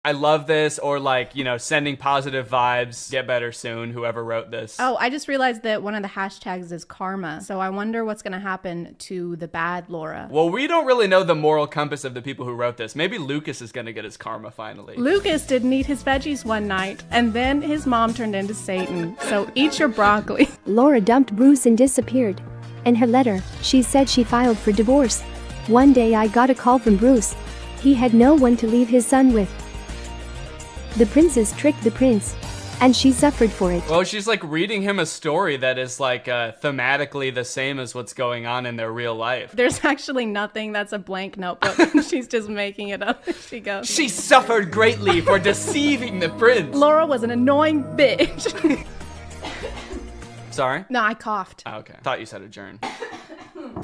I love this, or like, you know, sending positive vibes, get better soon, whoever wrote this. Oh, I just realized that one of the hashtags is karma. So I wonder what's going to happen to the bad Laura. Well, we don't really know the moral compass of the people who wrote this. Maybe Lucas is going to get his karma finally. Lucas didn't eat his veggies one night, and then his mom turned into Satan. So eat your broccoli. Laura dumped Bruce and disappeared. In her letter, she said she filed for divorce. One day I got a call from Bruce. He had no one to leave his son with. The princess tricked the prince, and she suffered for it. Well, she's like reading him a story that is like thematically the same as what's going on in their real life. There's actually nothing. That's a blank notebook. She's just making it up as she goes. She suffered greatly for deceiving the prince. Laura was an annoying bitch. Sorry? No, I coughed. Oh, okay. Thought you said adjourn.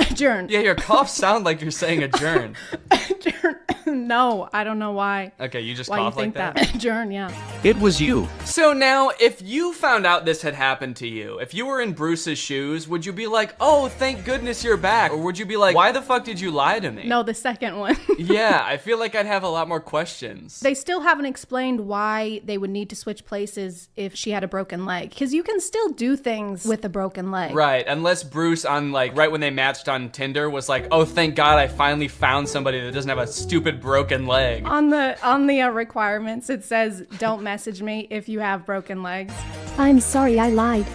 Adjourn. Yeah, your coughs sound like you're saying adjourn. Adjourn. No, I don't know why. Okay, you just Why you cough think like that? Adjourn, yeah. It was you. So now, if you found out this had happened to you, if you were in Bruce's shoes, would you be like, oh, thank goodness you're back? Or would you be like, why the fuck did you lie to me? No, the second one. Yeah, I feel like I'd have a lot more questions. They still haven't explained why they would need to switch places if she had a broken leg. Because you can still do things with a broken leg. Right, unless Bruce on like, right when they matched on Tinder was like, oh, thank God I finally found somebody that doesn't have a stupid broken leg. On the requirements, it says, don't message me if you have broken legs. I'm sorry I lied.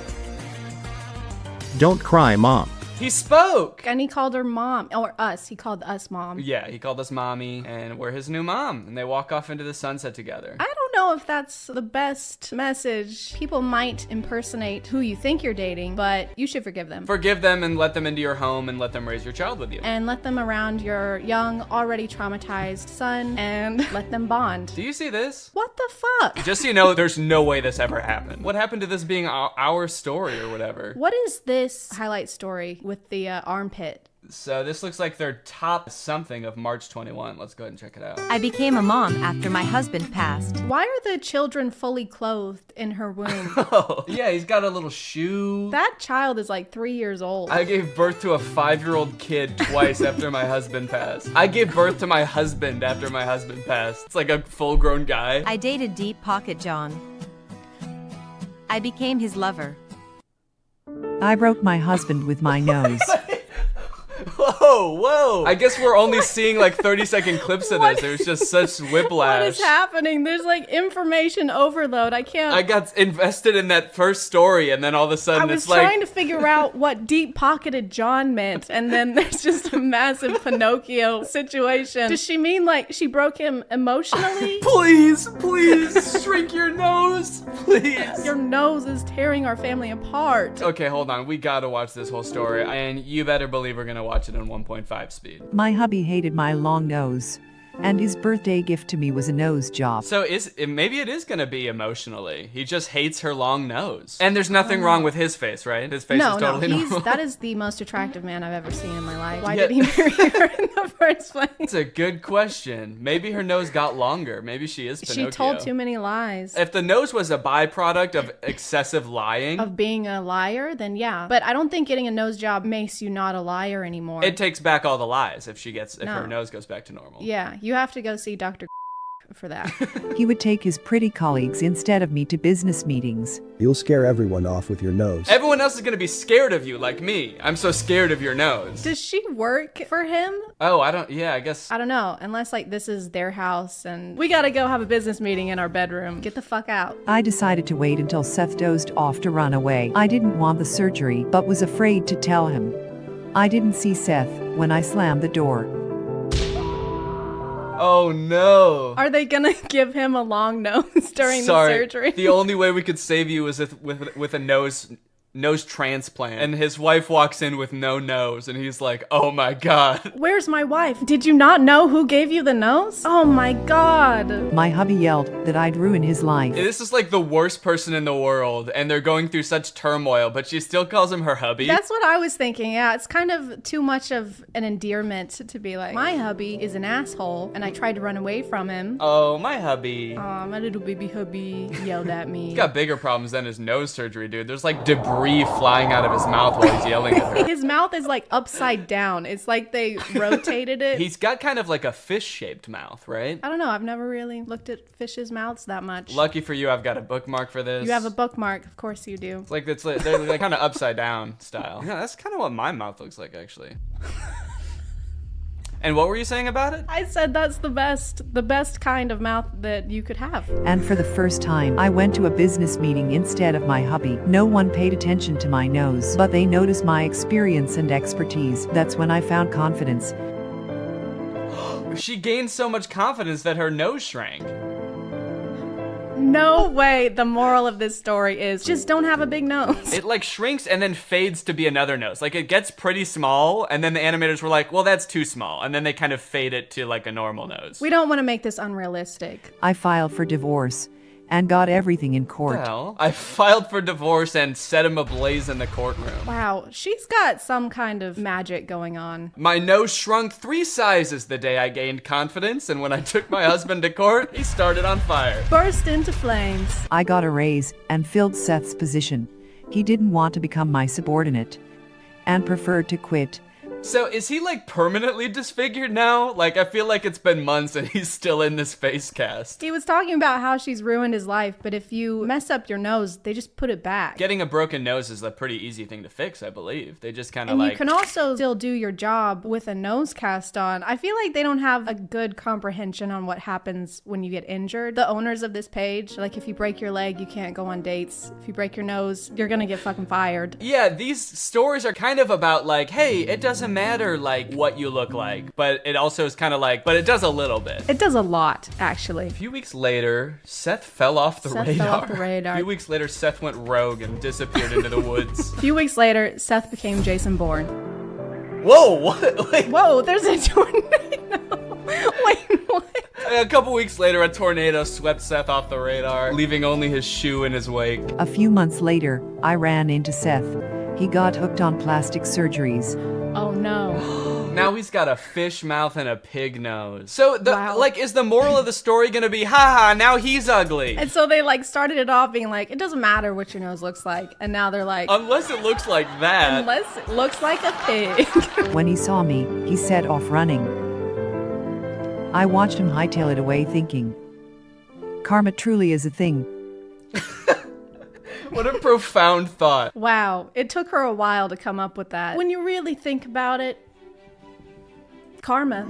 Don't cry, Mom. He spoke! And he called her mom, or us. He called us mom. Yeah, he called us mommy, and we're his new mom. And they walk off into the sunset together. I don't know if that's the best message. People might impersonate who you think you're dating, but you should forgive them. Forgive them and let them into your home and let them raise your child with you. And let them around your young, already traumatized son, and let them bond. Do you see this? What the fuck? Just so you know, there's no way this ever happened. What happened to this being our story or whatever? What is this highlight story with the armpit? So this looks like their top something of March 21. Let's go ahead and check it out. I became a mom after my husband passed. Why are the children fully clothed in her womb? Oh, yeah, he's got a little shoe. That child is like 3 years old. I gave birth to a 5-year-old kid twice after my husband passed. I gave birth to my husband after my husband passed. It's like a full-grown guy. I dated Deep Pocket John. I became his lover. I broke my husband with my nose. Whoa. I guess we're only seeing like 30-second clips of this. There's just such whiplash. What is happening? There's like information overload. I can't. I got invested in that first story, and then all of a sudden I was it's like... trying to figure out what deep-pocketed John meant, and then there's just a massive Pinocchio situation. Does she mean like she broke him emotionally? Please, shrink your nose, please. Your nose is tearing our family apart. Okay, hold on. We gotta watch this whole story, and you better believe we're gonna watch it on 1.5 speed. My hubby hated my long nose, and his birthday gift to me was a nose job. So maybe it is gonna be emotionally. He just hates her long nose. And there's nothing wrong with his face, right? His face is totally normal. That is the most attractive man I've ever seen in my life. Why did he marry her in the first place? It's a good question. Maybe her nose got longer. Maybe she is Pinocchio. She told too many lies. If the nose was a byproduct of excessive lying, of being a liar, then yeah. But I don't think getting a nose job makes you not a liar anymore. it takes back all the lies if her nose goes back to normal. Yeah, you have to go see Dr. for that. He would take his pretty colleagues instead of me to business meetings. You'll scare everyone off with your nose. Everyone else is gonna be scared of you, like me. I'm so scared of your nose. Does she work for him? Oh, I guess. I don't know, unless like this is their house and we gotta go have a business meeting in our bedroom. Get the fuck out. I decided to wait until Seth dozed off to run away. I didn't want the surgery, but was afraid to tell him. I didn't see Seth when I slammed the door. Oh no. Are they gonna give him a long nose during the surgery? The only way we could save you is with a nose transplant. And his wife walks in with no nose and he's like, oh my God. Where's my wife? Did you not know who gave you the nose? Oh my God. My hubby yelled that I'd ruin his life. This is like the worst person in the world and they're going through such turmoil, but she still calls him her hubby. That's what I was thinking. Yeah, it's kind of too much of an endearment to be like, my hubby is an asshole and I tried to run away from him. Oh, my hubby. Aw, my little baby hubby yelled at me. He's got bigger problems than his nose surgery, dude. There's like debris debris flying out of his mouth while he's yelling at her. His mouth is like upside down. It's like they rotated it. He's got kind of like a fish-shaped mouth, right? I don't know. I've never really looked at fishes' mouths that much. Lucky for you, I've got a bookmark for this. You have a bookmark. Of course you do. They're like kind of upside down style. Yeah, that's kind of what my mouth looks like, actually. And what were you saying about it? I said that's the best kind of mouth that you could have. And for the first time, I went to a business meeting instead of my hubby. No one paid attention to my nose, but they noticed my experience and expertise. That's when I found confidence. She gained so much confidence that her nose shrank. No way. The moral of this story is just don't have a big nose. It like shrinks and then fades to be another nose. Like it gets pretty small and then the animators were like, well, that's too small. And then they kind of fade it to like a normal nose. We don't want to make this unrealistic. I filed for divorce and got everything in court. Well, I filed for divorce and set him ablaze in the courtroom. Wow, she's got some kind of magic going on. My nose shrunk 3 sizes the day I gained confidence, and when I took my husband to court, he started on fire. Burst into flames. I got a raise and filled Seth's position. He didn't want to become my subordinate and preferred to quit. So is he like permanently disfigured now? Like I feel like it's been months and he's still in this face cast. He was talking about how she's ruined his life, but if you mess up your nose, they just put it back. Getting a broken nose is a pretty easy thing to fix, I believe. They just kind of And like... you can also still do your job with a nose cast on. I feel like they don't have a good comprehension on what happens when you get injured. The owners of this page, like if you break your leg, you can't go on dates. If you break your nose, you're gonna get fucking fired. Yeah, these stories are kind of about like, hey, it doesn't matter like what you look like, but it also is kind of like, but it does a little bit. It does a lot, actually. A few weeks later, Seth fell off the radar. Fell off the radar. A few weeks later, Seth went rogue and disappeared into the woods. A few weeks later, Seth became Jason Bourne. Whoa, what? Like, whoa, there's a tornado. Wait, what? A couple weeks later, a tornado swept Seth off the radar, leaving only his shoe in his wake. A few months later, I ran into Seth. He got hooked on plastic surgeries. Oh no. Now he's got a fish mouth and a pig nose. So, Wow. like, is the moral of the story gonna be, haha, now he's ugly? And so they like started it off being like, it doesn't matter what your nose looks like. And now they're like, Unless it looks like that. unless it looks like a pig. When he saw me, he set off running. I watched him hightail it away thinking, karma truly is a thing. What a profound thought. Wow, it took her a while to come up with that. When you really think about it, karma.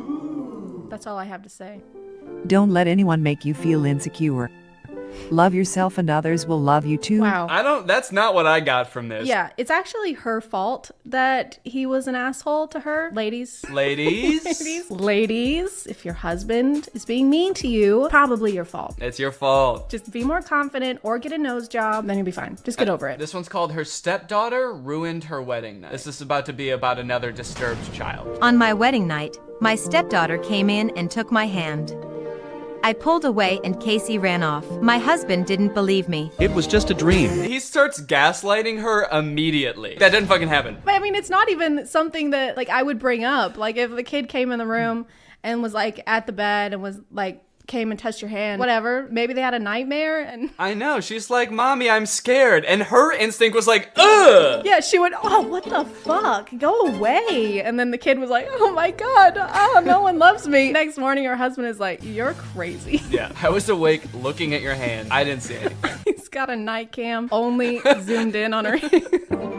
That's all I have to say. Don't let anyone make you feel insecure. Love yourself and others will love you too. Wow. That's not what I got from this. Yeah, it's actually her fault that he was an asshole to her. Ladies. Ladies. Ladies, if your husband is being mean to you, probably your fault. It's your fault. Just be more confident or get a nose job, then you'll be fine. Just get over it. This one's called Her Stepdaughter Ruined Her Wedding Night. This is about to be about another disturbed child. On my wedding night, my stepdaughter came in and took my hand. I pulled away and Casey ran off. My husband didn't believe me. It was just a dream. He starts gaslighting her immediately. That didn't fucking happen. But I mean, it's not even something that like I would bring up. Like if the kid came in the room and was like at the bed and was like came and touched your hand, whatever. Maybe they had a nightmare and I know. She's like, Mommy, I'm scared. And her instinct was like, ugh. yeah, she went, oh, what the fuck? Go away. And then the kid was like, oh my God, no one loves me. Next morning, her husband is like, you're crazy. Yeah, I was awake looking at your hand. I didn't see anything. He's got a night cam only zoomed in on her.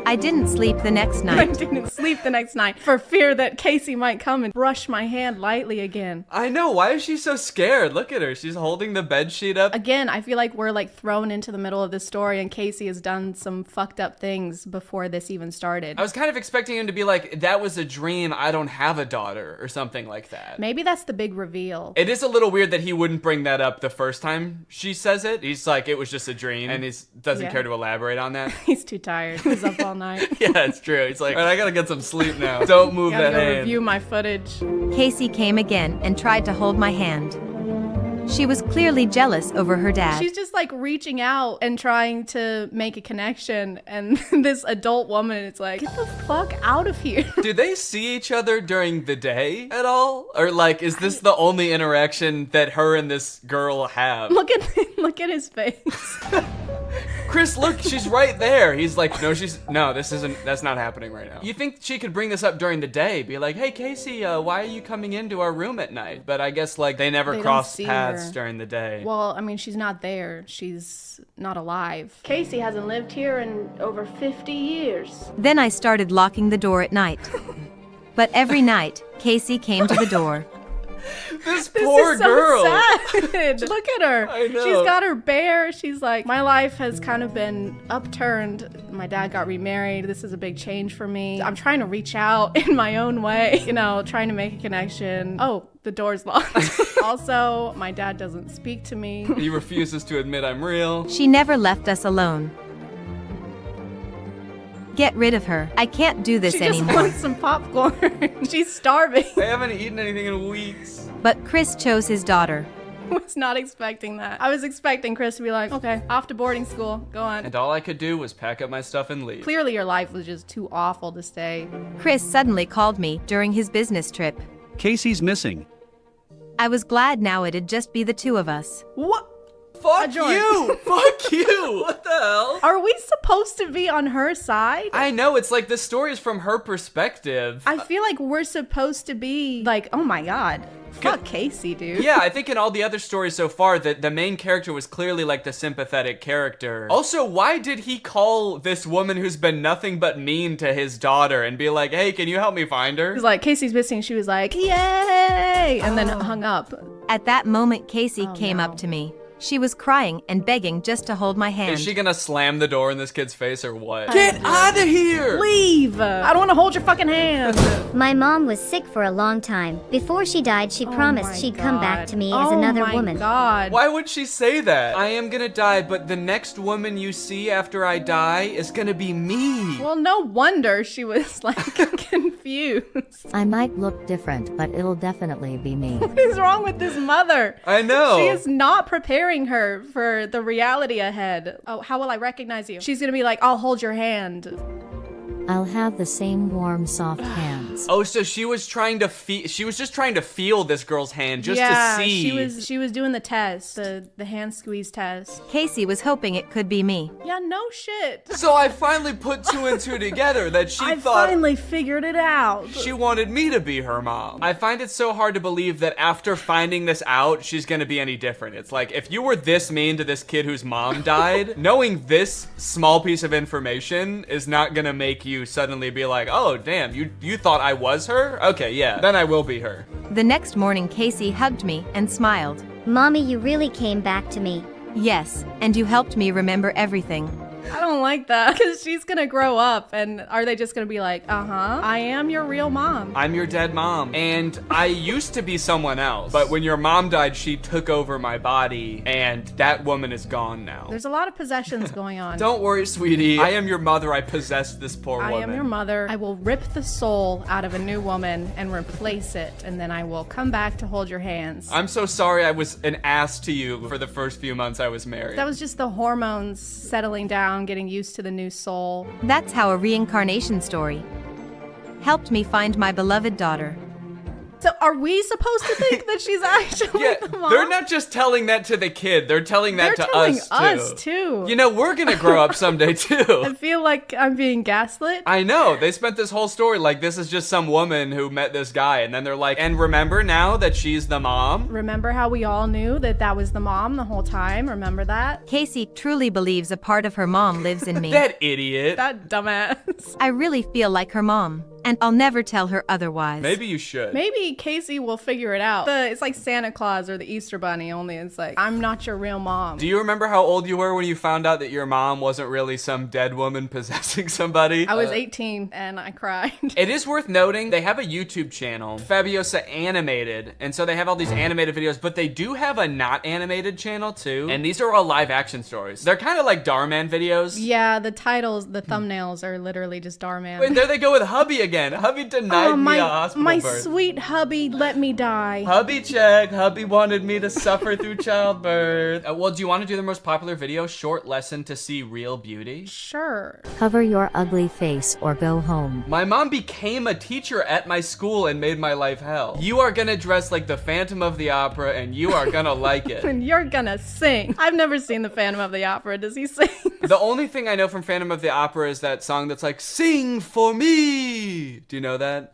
I didn't sleep the next I night. didn't sleep the next night for fear that Casey might come and brush my hand lightly again. I know. Why is she so scared? Look at her. She's holding the bed sheet up. Again, I feel like we're like thrown into the middle of this story and Casey has done some fucked up things before this even started. I was kind of expecting him to be like, that was a dream. I don't have a daughter or something like that. Maybe that's the big reveal. It is a little weird that he wouldn't bring that up the first time she says it. He's like, it was just a dream. And he doesn't care to elaborate on that. He's too tired. He's up all night. Yeah, it's true. He's like, all right, I gotta get some sleep now. Don't move Gotta that go hand. review my footage. Casey came again and tried to hold my hand. She was clearly jealous over her dad. She's just like reaching out and trying to make a connection, and this adult woman is like, get the fuck out of here. Do they see each other during the day at all? Or like, is this the only interaction that her and this girl have? Look at his face. Chris, look, she's right there. He's like, no, that's not happening right now. You think she could bring this up during the day, be like, hey, Casey, why are you coming into our room at night? But I guess like they never cross paths during the day. Well, I mean, she's not there. She's not alive. Casey hasn't lived here in over 50 years. Then I started locking the door at night. But every night, Casey came to the door. This poor girl. Sad. Look at her. I know. She's got her bear. She's like, my life has kind of been upturned. My dad got remarried. This is a big change for me. I'm trying to reach out in my own way, trying to make a connection. Oh, the door's locked. Also, my dad doesn't speak to me. He refuses to admit I'm real. She never left us alone. Get rid of her. I can't do this She just anymore. wants some popcorn. She's starving. I haven't eaten anything in weeks. But Chris chose his daughter. Was not expecting that. I was expecting Chris to be like, okay, off to boarding school. Go on. And all I could do was pack up my stuff and leave. Clearly your life was just too awful to stay. Chris suddenly called me during his business trip. Casey's missing. I was glad now it'd just be the two of us. What? Fuck you! Fuck you! What the hell? Are we supposed to be on her side? I know, it's like the story is from her perspective. I feel like we're supposed to be like, oh my god, fuck Casey, dude. Yeah, I think in all the other stories so far, the main character was clearly like the sympathetic character. Also, why did he call this woman who's been nothing but mean to his daughter and be like, hey, can you help me find her? He's like, Casey's missing. She was like, yay! And then hung up. At that moment, Casey came up to me. She was crying and begging just to hold my hand. Is she gonna slam the door in this kid's face or what? Get out of here! Leave! I don't want to hold your fucking hand. My mom was sick for a long time. Before she died, she promised she'd come back to me as another woman. Oh my god. Why would she say that? I am gonna die, but the next woman you see after I die is gonna be me. Well, no wonder she was like confused. I might look different, but it'll definitely be me. What is wrong with this mother? I know. She is not preparing her for the reality ahead. Oh, how will I recognize you? She's gonna be like, I'll hold your hand. I'll have the same warm, soft hands. Oh, so she was trying to she was just trying to feel this girl's hand just yeah, to see. she was doing the test, the hand squeeze test. Casey was hoping it could be me. Yeah, no shit. So I finally put two and two together that she I thought finally figured it out. she wanted me to be her mom. I find it so hard to believe that after finding this out, she's gonna be any different. It's like, if you were this mean to this kid whose mom died, knowing this small piece of information is not gonna make you suddenly be like, oh damn, you thought I was her? Okay, yeah, then I will be her. The next morning, Casey hugged me and smiled. Mommy, you really came back to me. Yes, and you helped me remember everything. I don't like that, because she's gonna grow up, and are they just gonna be like, I am your real mom. I'm your dead mom, and I used to be someone else, but when your mom died, she took over my body, and that woman is gone now. There's a lot of possessions going on. Don't worry, sweetie. I am your mother. I possessed this poor woman. I am your mother. I will rip the soul out of a new woman and replace it, and then I will come back to hold your hands. I'm so sorry I was an ass to you for the first few months I was married. That was just the hormones settling down, getting used to the new soul. That's how a reincarnation story helped me find my beloved daughter. So are we supposed to think that she's actually Yeah, the mom? they're not just telling that to the kid. They're telling that They're to telling us too. You know, we're gonna grow up someday I too. feel like I'm being gaslit. I know. They spent this whole story like this is just some woman who met this guy, and then they're like, and remember now that she's the mom? Remember how we all knew that that was the mom the whole time? Remember that? Casey truly believes a part of her mom lives in me. That idiot. That dumbass. I really feel like her mom, and I'll never tell her otherwise. Maybe you should. Maybe Casey will figure it out. It's like Santa Claus or the Easter Bunny, only it's like, I'm not your real mom. Do you remember how old you were when you found out that your mom wasn't really some dead woman possessing somebody? I was 18 and I cried. It is worth noting, they have a YouTube channel, Fabiosa Animated, and so they have all these animated videos, but they do have a not animated channel too, and these are all live action stories. They're kind of like Darman videos. Yeah, the titles, the thumbnails are literally just Darman. Wait, there they go with hubby again. Hubby denied me a hospital my birth. sweet hubby let me die. Hubby check. Hubby wanted me to suffer through childbirth. Well, do you want to do the most popular video? Short lesson to see real beauty? Sure. Cover your ugly face or go home. My mom became a teacher at my school and made my life hell. You are gonna dress like the Phantom of the Opera and you are gonna like it. And you're gonna sing. I've never seen the Phantom of the Opera. Does he sing? The only thing I know from Phantom of the Opera is that song that's like, sing for me. Do you know that?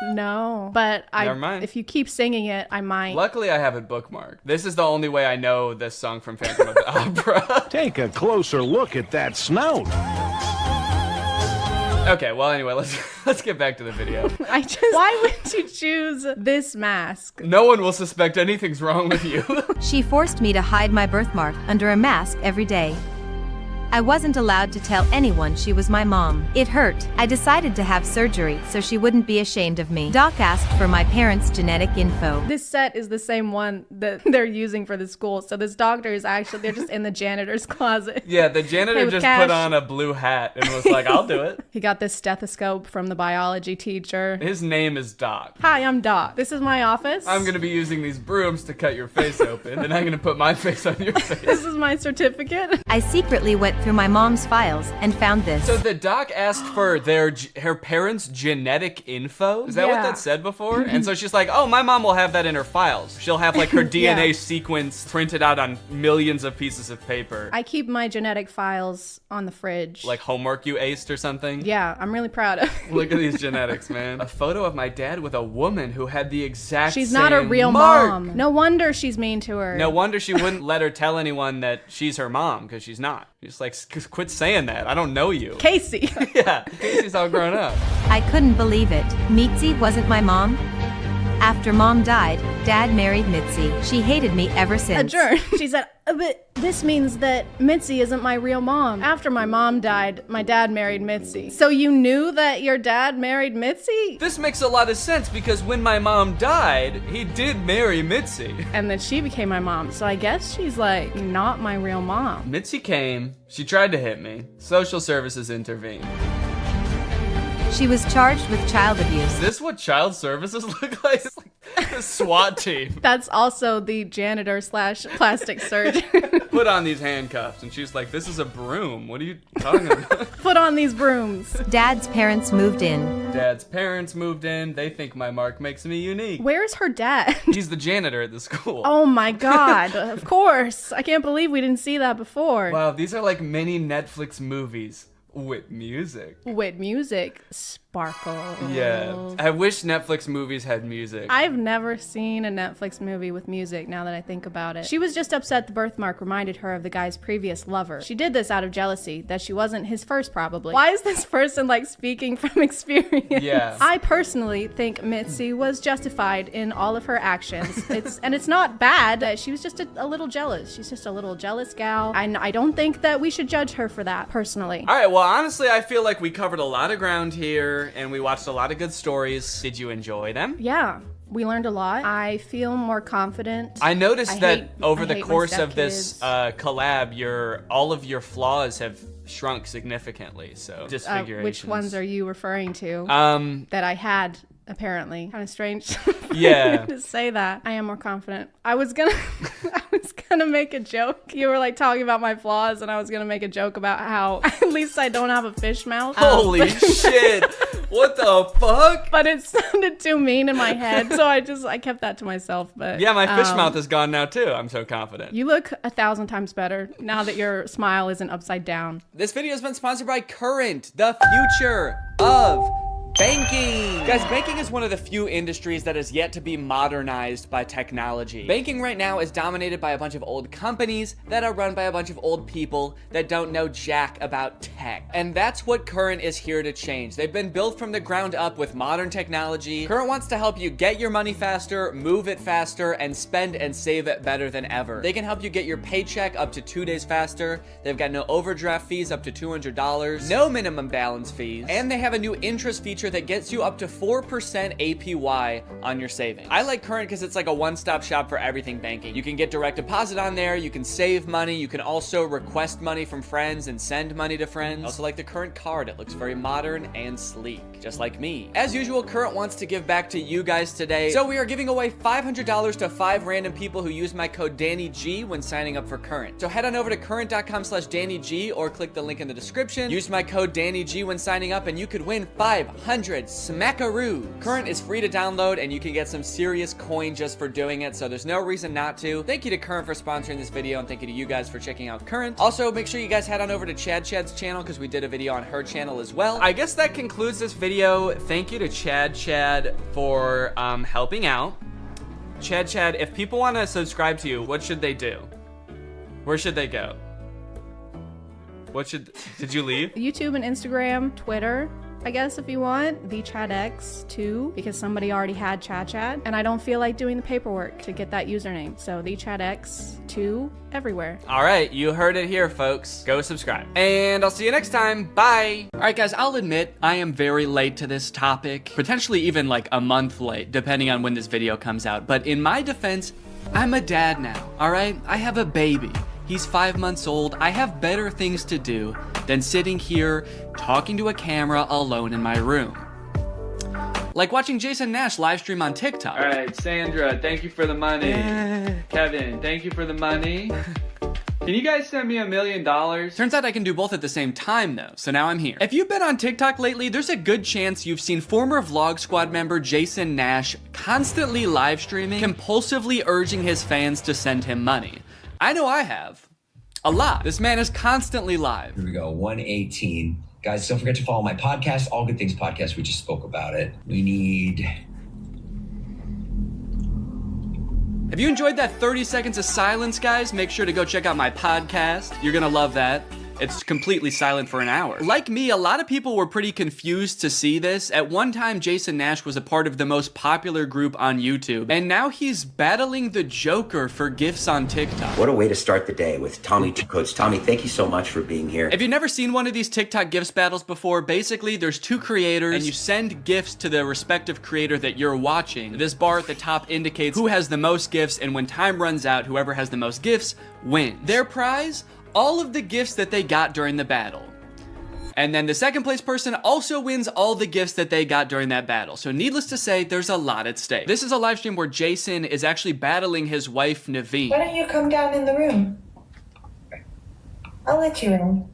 No, but Never mind. if you keep singing it, I might. Luckily, I have it bookmarked. This is the only way I know this song from Phantom of the Opera. Take a closer look at that snout. Okay, well, anyway, let's get back to the video. Why would you choose this mask? No one will suspect anything's wrong with you. She forced me to hide my birthmark under a mask every day. I wasn't allowed to tell anyone she was my mom. It hurt. I decided to have surgery so she wouldn't be ashamed of me. Doc asked for my parents' genetic info. This set is the same one that they're using for the school. So this doctor is they're just in the janitor's closet. Yeah, the janitor just put on a blue hat and was like, I'll do it. He got this stethoscope from the biology teacher. His name is Doc. Hi, I'm Doc. This is my office. I'm gonna be using these brooms to cut your face open, and I'm gonna put my face on your face. This is my certificate. I secretly went through my mom's files and found this. So the doc asked for her parents' genetic info? Is that what that said before? And so she's like, oh, my mom will have that in her files. She'll have like her DNA sequence printed out on millions of pieces of paper. I keep my genetic files on the fridge. Like homework you aced or something? Yeah, I'm really proud of it. Look at these genetics, man. A photo of my dad with a woman who had the exact She's same not a real mark. mom. No wonder she's mean to her. No wonder she wouldn't let her tell anyone that she's her mom, because she's not. She's like, quit saying that. I don't know you. Casey. Yeah, Casey's all grown up. I couldn't believe it. Mitzi wasn't my mom. After mom died, dad married Mitzi. She hated me ever since. Adjourn. She said, but this means that Mitzi isn't my real mom. After my mom died, my dad married Mitzi. So you knew that your dad married Mitzi? This makes a lot of sense because when my mom died, he did marry Mitzi. And then she became my mom. So I guess she's like not my real mom. Mitzi came, she tried to hit me. Social services intervened. She was charged with child abuse. Is this what child services look like? It's like a SWAT team. That's also the janitor / plastic surgeon. Put on these handcuffs. And she's like, this is a broom. What are you talking about? Put on these brooms. Dad's parents moved in. Dad's parents moved in. They think my mark makes me unique. Where's her dad? He's the janitor at the school. Oh my God. Of course. I can't believe we didn't see that before. Wow, these are like mini Netflix movies. With music. With music. Sparkle. Yeah. I wish Netflix movies had music. I've never seen a Netflix movie with music now that I think about it. She was just upset the birthmark reminded her of the guy's previous lover. She did this out of jealousy, that she wasn't his first probably. Why is this person like speaking from experience? Yeah. I personally think Mitzi was justified in all of her actions. It's not bad. She was just a little jealous. She's just a little jealous gal. And I don't think that we should judge her for that personally. All right, well, honestly, I feel like we covered a lot of ground here and we watched a lot of good stories. Did you enjoy them? Yeah. We learned a lot. I feel more confident. I noticed that over the course of this collab, all of your flaws have shrunk significantly. So disfigurations. Which ones are you referring to? That I had apparently. Kind of strange. To say that. I am more confident. I was gonna make a joke. You were like talking about my flaws, and I was gonna make a joke about how at least I don't have a fish mouth. Holy shit! What the fuck? But it sounded too mean in my head, so I kept that to myself. But yeah, my fish mouth is gone now too. I'm so confident. You look 1,000 times better now that your smile isn't upside down. This video has been sponsored by Current, the future of banking! Guys, banking is one of the few industries that is yet to be modernized by technology. Banking right now is dominated by a bunch of old companies that are run by a bunch of old people that don't know jack about tech. And that's what Current is here to change. They've been built from the ground up with modern technology. Current wants to help you get your money faster, move it faster, and spend and save it better than ever. They can help you get your paycheck up to 2 days faster. They've got no overdraft fees up to $200, no minimum balance fees, and they have a new interest feature that gets you up to 4% APY on your savings. I like Current because it's like a one-stop shop for everything banking. You can get direct deposit on there, you can save money, you can also request money from friends and send money to friends. I also like the Current card. It looks very modern and sleek, just like me. As usual, Current wants to give back to you guys today, so we are giving away $500 to 5 random people who use my code DannyG when signing up for Current. So head on over to current.com/DannyG or click the link in the description. Use my code DannyG when signing up and you could win $500 100 smackaroo. Current is free to download and you can get some serious coin just for doing it, so there's no reason not to. Thank you to Current for sponsoring this video, and thank you to you guys for checking out Current. Also, make sure you guys head on over to Chad's channel because we did a video on her channel as well. I guess that concludes this video. Thank you to Chad for helping out. Chad, if people want to subscribe to you, what should they do? Where should they go? Did you leave? YouTube and Instagram, Twitter, I guess if you want, the ChadX too, because somebody already had Chad, and I don't feel like doing the paperwork to get that username. So the ChadX too, everywhere. All right, you heard it here, folks. Go subscribe. And I'll see you next time. Bye. All right, guys, I'll admit I am very late to this topic, potentially even like a month late, depending on when this video comes out. But in my defense, I'm a dad now, all right? I have a baby. He's 5 months old. I have better things to do than sitting here talking to a camera alone in my room. Like watching Jason Nash live stream on TikTok. All right, Sandra, thank you for the money. Kevin, thank you for the money. Can you guys send me $1 million? Turns out I can do both at the same time though, so now I'm here. If you've been on TikTok lately, there's a good chance you've seen former Vlog Squad member Jason Nash constantly live streaming, compulsively urging his fans to send him money. I know I have. A lot. This man is constantly live. Here we go, 118. Guys, don't forget to follow my podcast, All Good Things Podcast. We just spoke about it. We need... If you enjoyed that 30 seconds of silence, guys, make sure to go check out my podcast. You're gonna love that. It's completely silent for an hour. Like me, a lot of people were pretty confused to see this. At one time, Jason Nash was a part of the most popular group on YouTube, and now he's battling the Joker for gifts on TikTok. What a way to start the day with Tommy Coach. Tommy, thank you so much for being here. If you've never seen one of these TikTok gifts battles before, basically there's two creators, and you send gifts to the respective creator that you're watching. This bar at the top indicates who has the most gifts, and when time runs out, whoever has the most gifts wins. Their prize? All of the gifts that they got during the battle. And then the second place person also wins all the gifts that they got during that battle. So needless to say, there's a lot at stake. This is a live stream where Jason is actually battling his wife, Naveen. Why don't you come down in the room? I'll let you in.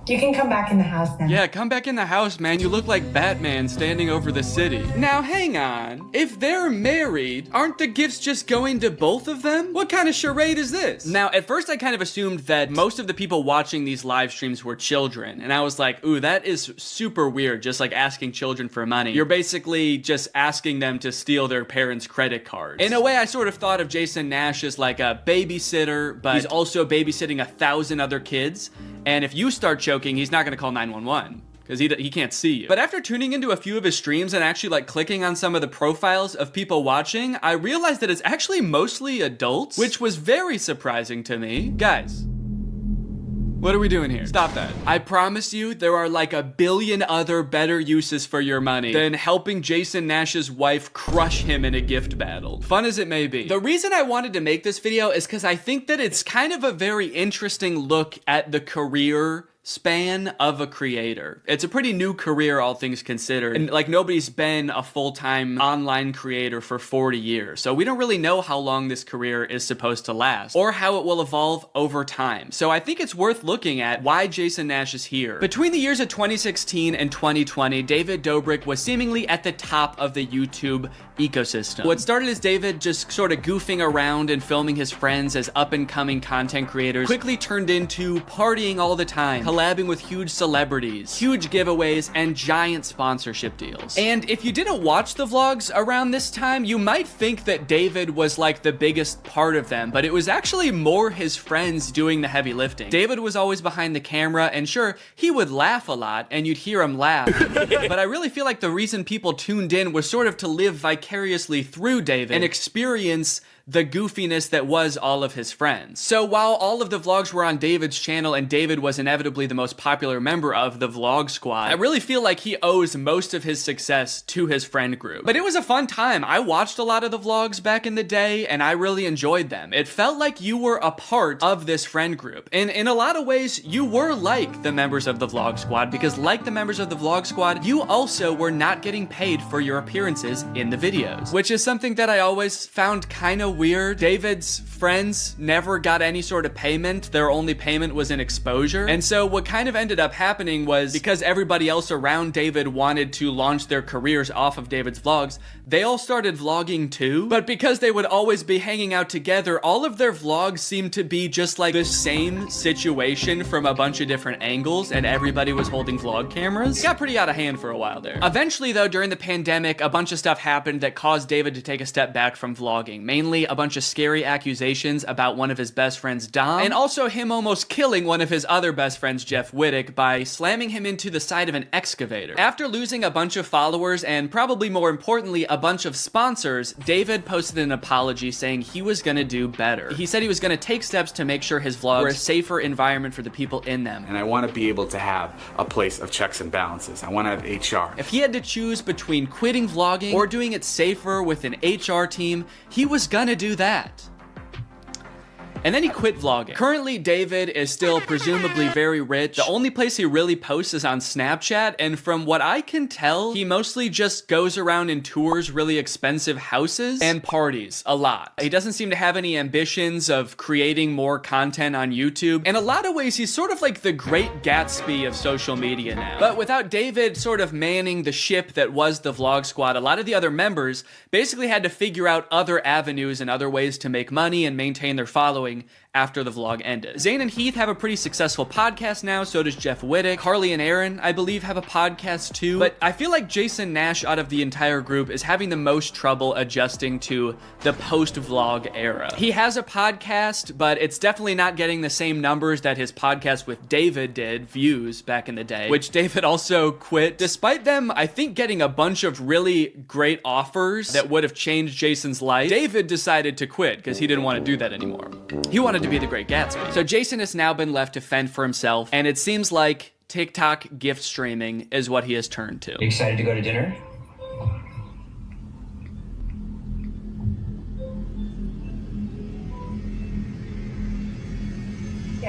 You can come back in the house now. Yeah, come back in the house, man. You look like Batman standing over the city. Now, hang on. If they're married, aren't the gifts just going to both of them? What kind of charade is this? Now, at first, I kind of assumed that most of the people watching these live streams were children. And I was like, ooh, that is super weird, just like asking children for money. You're basically just asking them to steal their parents' credit cards. In a way, I sort of thought of Jason Nash as like a babysitter, but he's also babysitting 1,000 other kids. And if you start choking, he's not gonna call 911 because he can't see you. But after tuning into a few of his streams and actually like clicking on some of the profiles of people watching, I realized that it's actually mostly adults, which was very surprising to me. Guys, what are we doing here? Stop that. I promise you there are like 1 billion other better uses for your money than helping Jason Nash's wife crush him in a gift battle. Fun as it may be. The reason I wanted to make this video is because I think that it's kind of a very interesting look at the career span of a creator. It's a pretty new career, all things considered, and like nobody's been a full-time online creator for 40 years, so we don't really know how long this career is supposed to last or how it will evolve over time. So I think it's worth looking at why Jason Nash is here. Between the years of 2016 and 2020, David Dobrik was seemingly at the top of the YouTube ecosystem. What started as David just sort of goofing around and filming his friends as up-and-coming content creators quickly turned into partying all the time, collabing with huge celebrities, huge giveaways, and giant sponsorship deals. And if you didn't watch the vlogs around this time, you might think that David was like the biggest part of them, but it was actually more his friends doing the heavy lifting. David was always behind the camera, and sure, he would laugh a lot, and you'd hear him laugh. But I really feel like the reason people tuned in was sort of to live vicariously through David and experience the goofiness that was all of his friends. So while all of the vlogs were on David's channel and David was inevitably the most popular member of the Vlog Squad, I really feel like he owes most of his success to his friend group. But it was a fun time. I watched a lot of the vlogs back in the day and I really enjoyed them. It felt like you were a part of this friend group. And in a lot of ways, you were like the members of the Vlog Squad, because like the members of the Vlog Squad, you also were not getting paid for your appearances in the videos, which is something that I always found kind of weird. David's friends never got any sort of payment. Their only payment was in exposure. And so what kind of ended up happening was, because everybody else around David wanted to launch their careers off of David's vlogs, they all started vlogging too. But because they would always be hanging out together, all of their vlogs seemed to be just like the same situation from a bunch of different angles, and everybody was holding vlog cameras. It got pretty out of hand for a while there. Eventually though, during the pandemic, a bunch of stuff happened that caused David to take a step back from vlogging. Mainly a bunch of scary accusations about one of his best friends, Dom, and also him almost killing one of his other best friends, Jeff Wittick, by slamming him into the side of an excavator. After losing a bunch of followers and probably more importantly, a bunch of sponsors, David posted an apology saying he was gonna do better. He said he was gonna take steps to make sure his vlogs were a safer environment for the people in them. And I want to be able to have a place of checks and balances. I want to have HR. If he had to choose between quitting vlogging or doing it safer with an HR team, he was gonna do that. And then he quit vlogging. Currently, David is still presumably very rich. The only place he really posts is on Snapchat, and from what I can tell, he mostly just goes around and tours really expensive houses and parties a lot. He doesn't seem to have any ambitions of creating more content on YouTube. In a lot of ways, he's sort of like the Great Gatsby of social media now. But without David sort of manning the ship that was the Vlog Squad, a lot of the other members basically had to figure out other avenues and other ways to make money and maintain their following after the vlog ended. Zane and Heath have a pretty successful podcast now, so does Jeff Wittick. Carly and Aaron, I believe, have a podcast too. But I feel like Jason Nash out of the entire group is having the most trouble adjusting to the post-vlog era. He has a podcast, but it's definitely not getting the same numbers that his podcast with David did, views, back in the day, which David also quit. Despite them, I think, getting a bunch of really great offers that would have changed Jason's life, David decided to quit because he didn't want to do that anymore. He wanted to be the Great Gatsby. So Jason has now been left to fend for himself, and it seems like TikTok gift streaming is what he has turned to. You excited to go to dinner?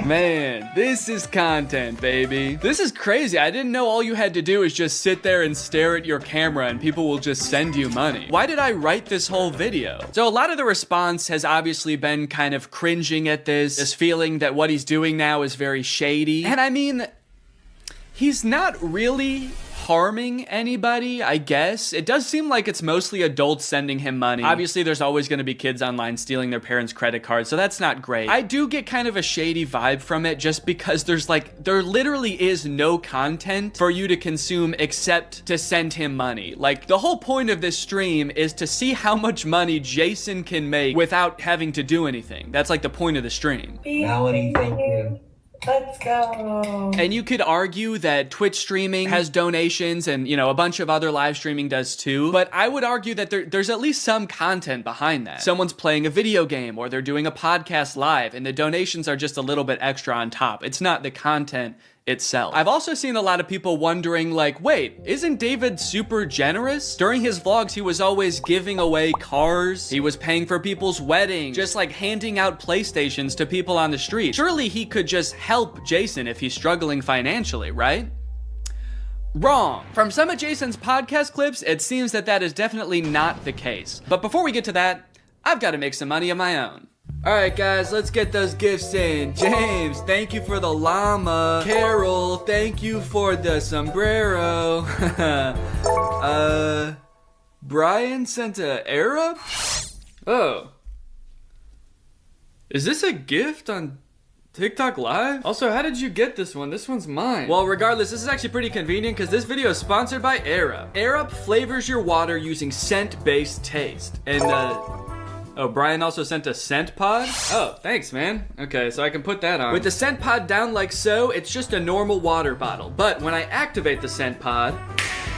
Man, this is content, baby. This is crazy. I didn't know all you had to do is just sit there and stare at your camera and people will just send you money. Why did I write this whole video? So a lot of the response has obviously been kind of cringing at this feeling that what he's doing now is very shady. And I mean, he's not really harming anybody, I guess. It does seem like it's mostly adults sending him money. Obviously, there's always going to be kids online stealing their parents' credit cards, so that's not great. I do get kind of a shady vibe from it just because there literally is no content for you to consume except to send him money. Like, the whole point of this stream is to see how much money Jason can make without having to do anything. That's like the point of the stream. Melanie, thank you. Let's go. And you could argue that Twitch streaming has donations and, you know, a bunch of other live streaming does too. But I would argue that there's at least some content behind that. Someone's playing a video game or they're doing a podcast live and the donations are just a little bit extra on top. It's not the content itself. I've also seen a lot of people wondering, like, wait, isn't David super generous? During his vlogs, he was always giving away cars. He was paying for people's weddings, just like handing out PlayStations to people on the street. Surely he could just help Jason if he's struggling financially, right? Wrong. From some of Jason's podcast clips, it seems that that is definitely not the case. But before we get to that, I've got to make some money of my own. Alright guys, let's get those gifts in. James, thank you for the llama. Carol, thank you for the sombrero. Brian sent a Arab? Oh. Is this a gift on TikTok Live? Also, how did you get this one? This one's mine. Well, regardless, this is actually pretty convenient because this video is sponsored by Arab. Arab flavors your water using scent-based taste. And, oh, Brian also sent a scent pod? Oh, thanks, man. Okay, so I can put that on. With the scent pod down like so, it's just a normal water bottle. But when I activate the scent pod,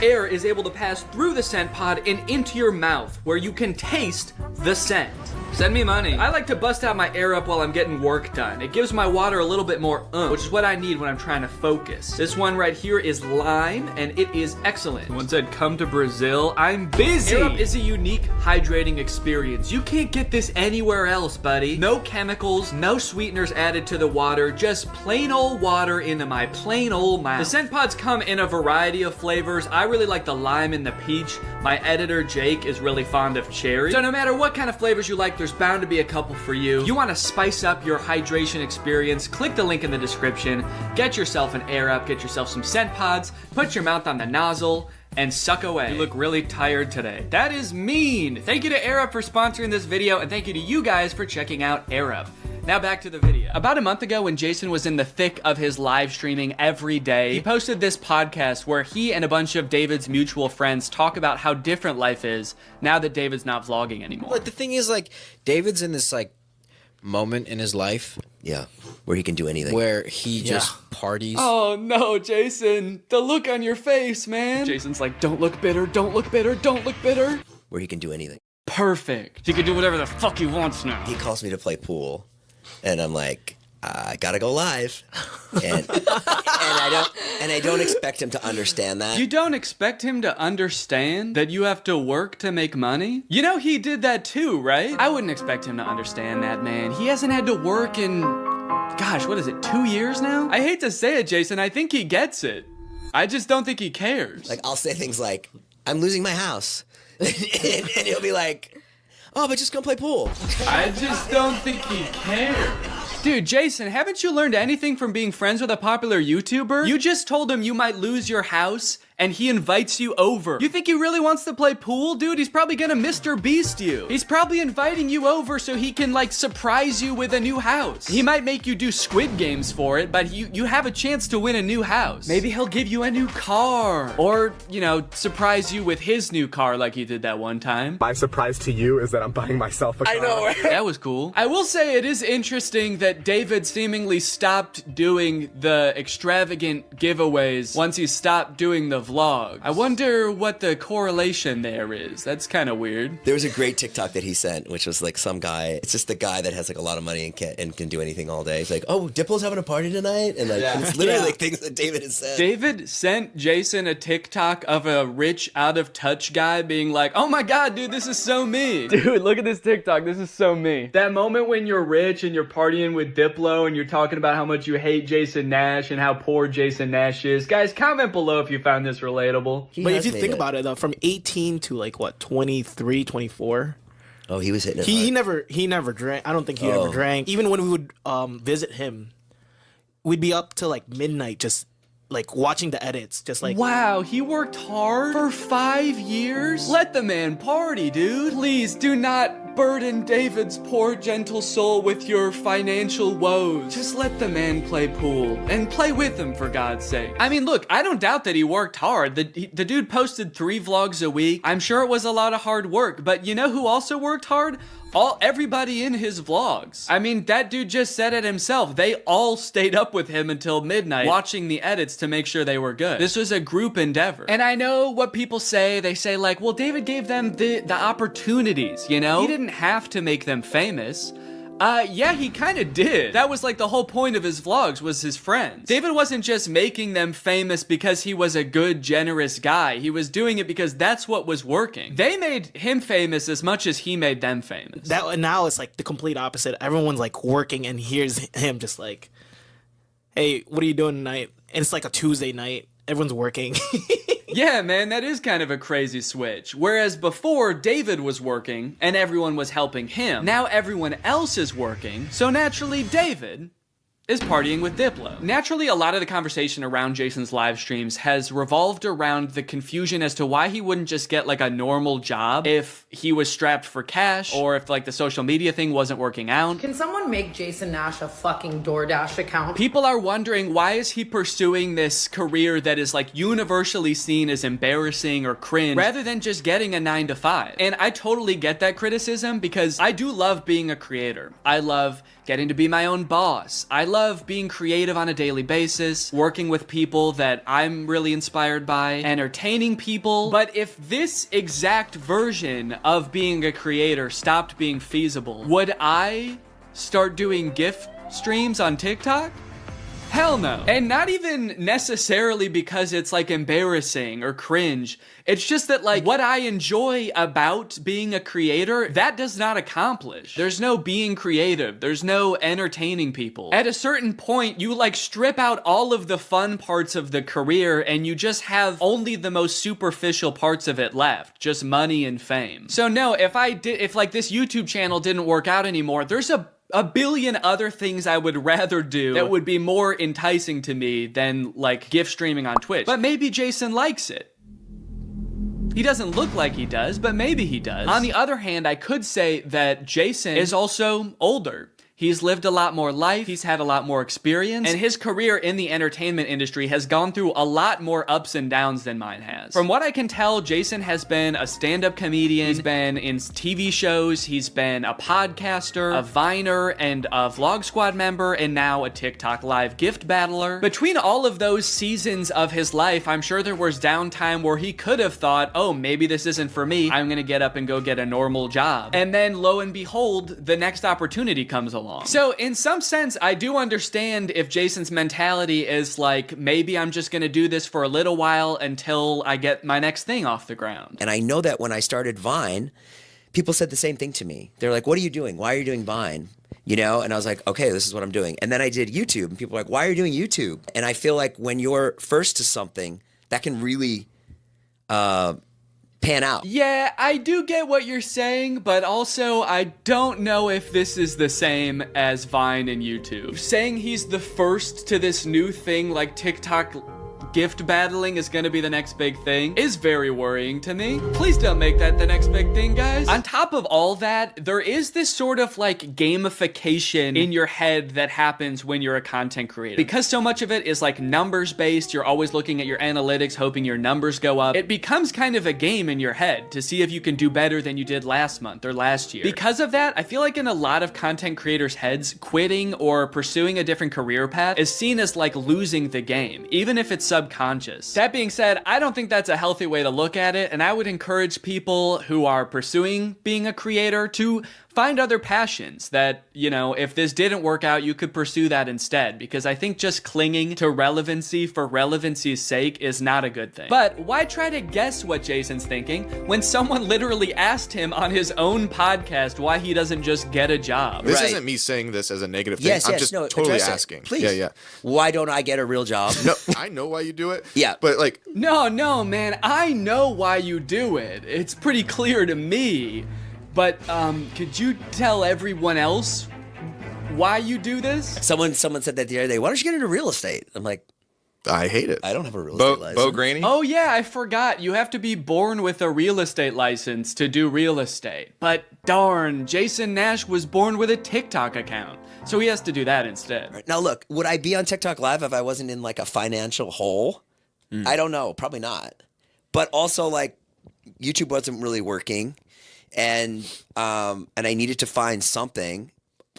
air is able to pass through the scent pod and into your mouth, where you can taste the scent. Send me money. I like to bust out my air up while I'm getting work done. It gives my water a little bit more which is what I need when I'm trying to focus. This one right here is lime, and it is excellent. Someone said, come to Brazil. I'm busy. Air up is a unique hydrating experience. You can't get this anywhere else, buddy. No chemicals, no sweeteners added to the water, just plain old water into my plain old mouth. The scent pods come in a variety of flavors. I really like the lime and the peach. My editor, Jake, is really fond of cherry. So no matter what kind of flavors you like, there's there's bound to be a couple for you. If you want to spice up your hydration experience, click the link in the description, get yourself an Air Up, get yourself some scent pods, put your mouth on the nozzle, and suck away. You look really tired today. That is mean. Thank you to Air Up for sponsoring this video, and thank you to you guys for checking out Air Up. Now back to the video. About a month ago, when Jason was in the thick of his live streaming every day, he posted this podcast where he and a bunch of David's mutual friends talk about how different life is now that David's not vlogging anymore. But the thing is, like, David's in this, like, moment in his life. Yeah, where he can do anything. Where he just parties. Oh no, Jason, the look on your face, man. Jason's like, don't look bitter, don't look bitter, don't look bitter. Where he can do anything. Perfect. He can do whatever the fuck he wants now. He calls me to play pool. And I'm like, I gotta go live, and I don't expect him to understand that. You don't expect him to understand that you have to work to make money? You know he did that too, right? I wouldn't expect him to understand that, man. He hasn't had to work in, gosh, what is it, 2 years now? I hate to say it, Jason, I think he gets it. I just don't think he cares. Like, I'll say things like, I'm losing my house, and he'll be like, oh, but just go play pool. I just don't think he cares. Dude, Jason, haven't you learned anything from being friends with a popular YouTuber? You just told him you might lose your house, and he invites you over. You think he really wants to play pool? Dude, he's probably gonna Mr. Beast you. He's probably inviting you over so he can, like, surprise you with a new house. He might make you do Squid Games for it, but you have a chance to win a new house. Maybe he'll give you a new car. Or, you know, surprise you with his new car like he did that one time. My surprise to you is that I'm buying myself a car. I know, right? That was cool. I will say it is interesting that David seemingly stopped doing the extravagant giveaways once he stopped doing the vlog. I wonder what the correlation there is. That's kind of weird. There was a great TikTok that he sent, which was like some guy. It's just the guy that has like a lot of money and can do anything all day. He's like, oh, Diplo's having a party tonight, and like it's literally like things that David has said. David sent Jason a TikTok of a rich, out of touch guy being like, oh my god, dude, this is so me. Dude, look at this TikTok. This is so me. That moment when you're rich and you're partying with Diplo and you're talking about how much you hate Jason Nash and how poor Jason Nash is. Guys, comment below if you found this relatable. But if you think about it, though, from 18 to like what, 23, 24. Oh, he was hitting it. He never drank. I don't think he ever drank. Even when we would visit him, we'd be up till like midnight, just like watching the edits, just like. Wow, he worked hard for 5 years? Let the man party, dude. Please do not burden David's poor, gentle soul with your financial woes. Just let the man play pool and play with him, for God's sake. I mean, look, I don't doubt that he worked hard. The dude posted 3 vlogs a week. I'm sure it was a lot of hard work, but you know who also worked hard? Everybody in his vlogs. I mean, that dude just said it himself. They all stayed up with him until midnight watching the edits to make sure they were good. This was a group endeavor. And I know what people say. They say like, well, David gave them the opportunities, you know? He didn't have to make them famous. Yeah, he kind of did. That was like the whole point of his vlogs, was his friends. David wasn't just making them famous because he was a good, generous guy. He was doing it because that's what was working. They made him famous as much as he made them famous. Now it's like the complete opposite. Everyone's like working, and here's him just like, hey, what are you doing tonight? And it's like a Tuesday night. Everyone's working. Yeah, man, that is kind of a crazy switch. Whereas before, David was working and everyone was helping him. Now everyone else is working, so naturally David is partying with Diplo. Naturally, a lot of the conversation around Jason's live streams has revolved around the confusion as to why he wouldn't just get like a normal job if he was strapped for cash, or if like the social media thing wasn't working out. Can someone make Jason Nash a fucking DoorDash account? People are wondering, why is he pursuing this career that is like universally seen as embarrassing or cringe, rather than just getting a 9-to-5? And I totally get that criticism, because I do love being a creator. I love getting to be my own boss. I love being creative on a daily basis, working with people that I'm really inspired by, entertaining people. But if this exact version of being a creator stopped being feasible, would I start doing gift streams on TikTok? Hell no. And not even necessarily because it's like embarrassing or cringe. It's just that like what I enjoy about being a creator, that does not accomplish. There's no being creative. There's no entertaining people. At a certain point, you like strip out all of the fun parts of the career and you just have only the most superficial parts of it left. Just money and fame. So no, if like this YouTube channel didn't work out anymore, there's a billion other things I would rather do that would be more enticing to me than like gift streaming on Twitch. But maybe Jason likes it. He doesn't look like he does, but maybe he does. On the other hand, I could say that Jason is also older. He's lived a lot more life, he's had a lot more experience, and his career in the entertainment industry has gone through a lot more ups and downs than mine has. From what I can tell, Jason has been a stand-up comedian, he's been in TV shows, he's been a podcaster, a Viner, and a Vlog Squad member, and now a TikTok Live gift battler. Between all of those seasons of his life, I'm sure there was downtime where he could have thought, oh, maybe this isn't for me, I'm gonna get up and go get a normal job. And then, lo and behold, the next opportunity comes along. So in some sense, I do understand if Jason's mentality is like, maybe I'm just gonna do this for a little while until I get my next thing off the ground. And I know that when I started Vine, people said the same thing to me. They're like, what are you doing? Why are you doing Vine? You know, and I was like, okay, this is what I'm doing. And then I did YouTube, and people were like, why are you doing YouTube? And I feel like when you're first to something, that can really pan out. Yeah, I do get what you're saying, but also I don't know if this is the same as Vine and YouTube. Saying he's the first to this new thing like TikTok gift battling is gonna be the next big thing is very worrying to me. Please don't make that the next big thing, guys. On top of all that, there is this sort of like gamification in your head that happens when you're a content creator. Because so much of it is like numbers based, you're always looking at your analytics, hoping your numbers go up. It becomes kind of a game in your head to see if you can do better than you did last month or last year. Because of that, I feel like in a lot of content creators' heads, quitting or pursuing a different career path is seen as like losing the game, even if it's subconscious. That being said, I don't think that's a healthy way to look at it, and I would encourage people who are pursuing being a creator to find other passions that, you know, if this didn't work out, you could pursue that instead, because I think just clinging to relevancy for relevancy's sake is not a good thing. But why try to guess what Jason's thinking when someone literally asked him on his own podcast why he doesn't just get a job? This isn't me saying this as a negative thing. I'm just totally asking. Please. Yeah. Why don't I get a real job? No, I know why you do it. Yeah. But like... No, man, I know why you do it. It's pretty clear to me. But could you tell everyone else why you do this? Someone said that the other day, why don't you get into real estate? I'm like, I hate it. I don't have a real estate license. Bo Granny? Oh yeah, I forgot. You have to be born with a real estate license to do real estate. But darn, Jason Nash was born with a TikTok account. So he has to do that instead. Right. Now look, would I be on TikTok Live if I wasn't in like a financial hole? I don't know. Probably not. But also like YouTube wasn't really working. And I needed to find something.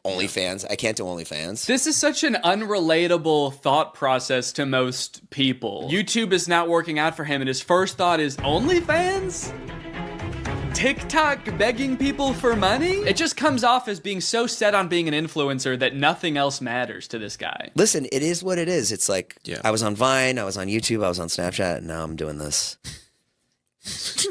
OnlyFans. I can't do OnlyFans. This is such an unrelatable thought process to most people. YouTube is not working out for him, and his first thought is OnlyFans? TikTok begging people for money? It just comes off as being so set on being an influencer that nothing else matters to this guy. Listen, it is what it is. It's like, I was on Vine, I was on YouTube, I was on Snapchat, and now I'm doing this.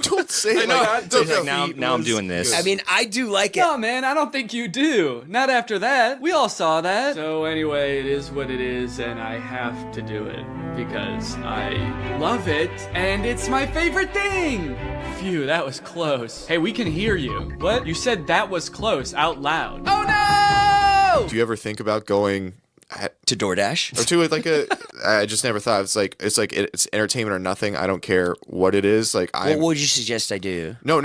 Don't say it like that. Now I'm doing this. I mean, I do like it. No, man, I don't think you do. Not after that. We all saw that. So anyway, it is what it is, and I have to do it because I love it, and it's my favorite thing. Phew, that was close. Hey, we can hear you. What? You said that was close out loud. Oh no! Do you ever think about going to DoorDash or to like a? I just never thought it's entertainment or nothing. I don't care what it is. Like, what would you suggest I do? No.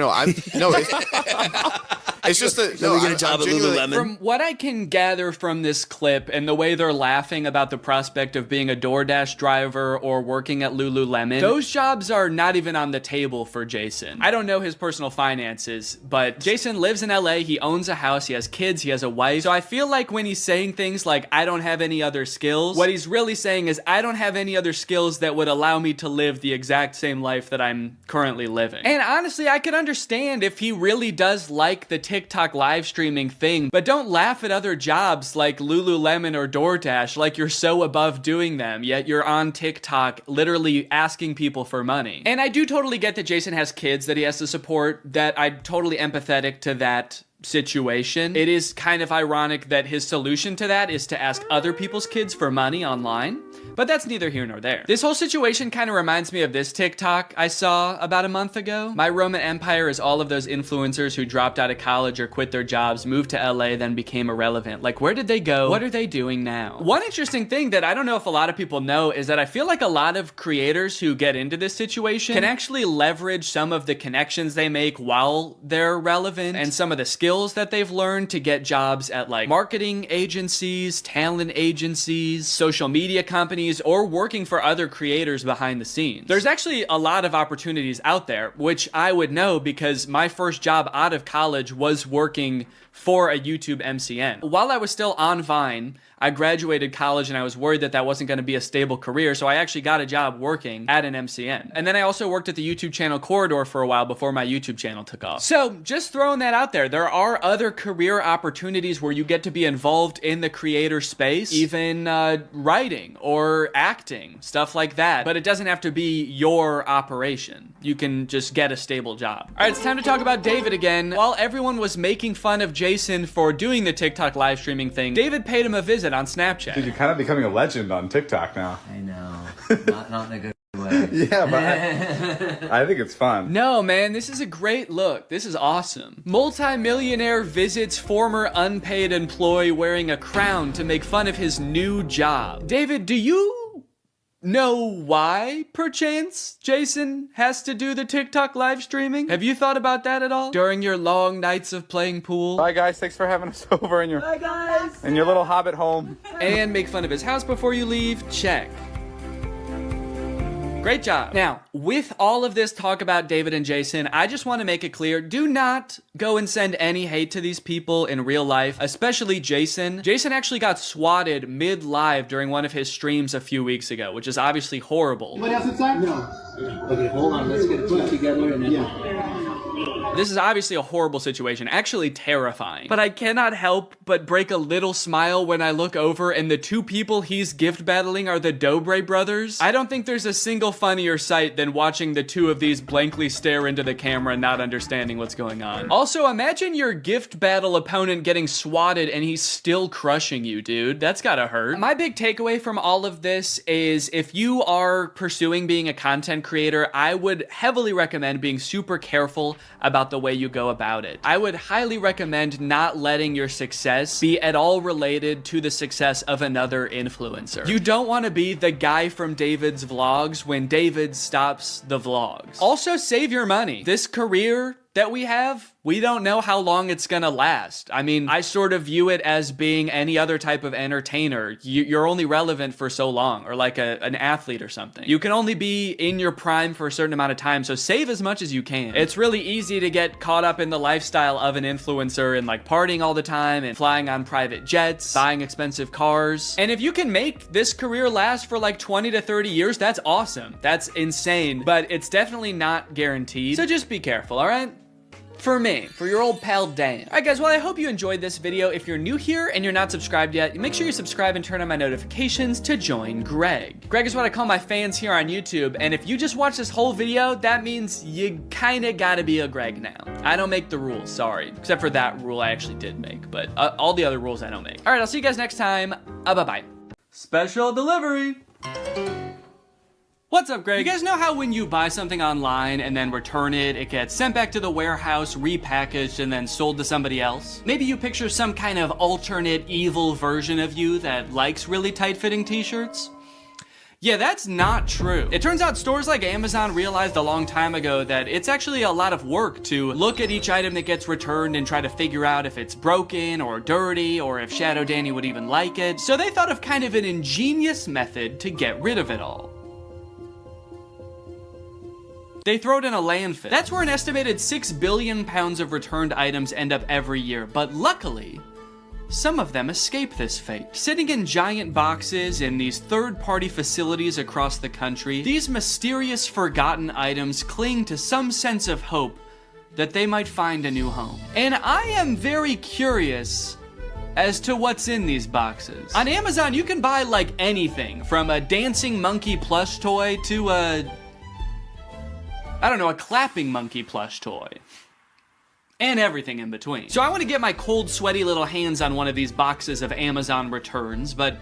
It's just that we get a job at Lululemon. From what I can gather from this clip and the way they're laughing about the prospect of being a DoorDash driver or working at Lululemon, those jobs are not even on the table for Jason. I don't know his personal finances, but Jason lives in LA, he owns a house, he has kids, he has a wife. So I feel like when he's saying things like, I don't have any other skills, what he's really saying is, I don't have any other skills that would allow me to live the exact same life that I'm currently living. And honestly, I could understand if he really does like the TikTok live streaming thing, but don't laugh at other jobs like Lululemon or DoorDash like you're so above doing them, yet you're on TikTok literally asking people for money. And I do totally get that Jason has kids that he has to support, that I'm totally empathetic to that situation. It is kind of ironic that his solution to that is to ask other people's kids for money online, but that's neither here nor there. This whole situation kind of reminds me of this TikTok I saw about a month ago. My Roman Empire is all of those influencers who dropped out of college or quit their jobs, moved to LA, then became irrelevant. Like, where did they go? What are they doing now? One interesting thing that I don't know if a lot of people know is that I feel like a lot of creators who get into this situation can actually leverage some of the connections they make while they're relevant and some of the skills that they've learned to get jobs at like marketing agencies, talent agencies, social media companies, or working for other creators behind the scenes. There's actually a lot of opportunities out there, which I would know because my first job out of college was working for a YouTube MCN. While I was still on Vine, I graduated college and I was worried that that wasn't going to be a stable career, so I actually got a job working at an MCN. And then I also worked at the YouTube channel Corridor for a while before my YouTube channel took off. So just throwing that out there, there are other career opportunities where you get to be involved in the creator space, even writing or acting, stuff like that. But it doesn't have to be your operation. You can just get a stable job. All right, it's time to talk about David again. While everyone was making fun of Jason for doing the TikTok live streaming thing, David paid him a visit on Snapchat. Dude, you're kind of becoming a legend on TikTok now. I know. Not in a good way. Yeah, but I think it's fun. No, man, this is a great look. This is awesome. Multi-millionaire visits former unpaid employee wearing a crown to make fun of his new job. David, do you know why, perchance, Jason has to do the TikTok live streaming? Have you thought about that at all? During your long nights of playing pool? Bye, guys. Thanks for having us over in your little hobbit home. And make fun of his house before you leave? Check. Great job. Now, with all of this talk about David and Jason, I just want to make it clear, do not go and send any hate to these people in real life, especially Jason. Jason actually got swatted mid-live during one of his streams a few weeks ago, which is obviously horrible. Anybody else inside? No. Okay, hold on. Let's get it put together and then... This is obviously a horrible situation, actually terrifying. But I cannot help but break a little smile when I look over and the two people he's gift battling are the Dobre brothers. I don't think there's a single funnier sight than watching the two of these blankly stare into the camera and not understanding what's going on. Also, imagine your gift battle opponent getting swatted and he's still crushing you, dude. That's gotta hurt. My big takeaway from all of this is if you are pursuing being a content creator, I would heavily recommend being super careful about the way you go about it. I would highly recommend not letting your success be at all related to the success of another influencer. You don't want to be the guy from David's vlogs when David stops the vlogs. Also, save your money. This career that we have, we don't know how long it's gonna last. I mean, I sort of view it as being any other type of entertainer. You're only relevant for so long, or like an athlete or something. You can only be in your prime for a certain amount of time, so save as much as you can. It's really easy to get caught up in the lifestyle of an influencer and like partying all the time and flying on private jets, buying expensive cars. And if you can make this career last for like 20 to 30 years, that's awesome. That's insane, but it's definitely not guaranteed. So just be careful, all right? For me, for your old pal Dan. Alright guys, well I hope you enjoyed this video. If you're new here and you're not subscribed yet, make sure you subscribe and turn on my notifications to join Greg. Greg is what I call my fans here on YouTube, and if you just watch this whole video, that means you kinda gotta be a Greg now. I don't make the rules, sorry. Except for that rule I actually did make, but all the other rules I don't make. Alright, I'll see you guys next time. Bye-bye. Special delivery! What's up, Greg? You guys know how when you buy something online and then return it, it gets sent back to the warehouse, repackaged, and then sold to somebody else? Maybe you picture some kind of alternate evil version of you that likes really tight-fitting t-shirts? Yeah, that's not true. It turns out stores like Amazon realized a long time ago that it's actually a lot of work to look at each item that gets returned and try to figure out if it's broken or dirty or if Shadow Danny would even like it. So they thought of kind of an ingenious method to get rid of it all. They throw it in a landfill. That's where an estimated 6 billion pounds of returned items end up every year, but luckily, some of them escape this fate. Sitting in giant boxes in these third-party facilities across the country, these mysterious forgotten items cling to some sense of hope that they might find a new home. And I am very curious as to what's in these boxes. On Amazon, you can buy like anything from a dancing monkey plush toy to a clapping monkey plush toy. And everything in between. So I want to get my cold, sweaty little hands on one of these boxes of Amazon returns, but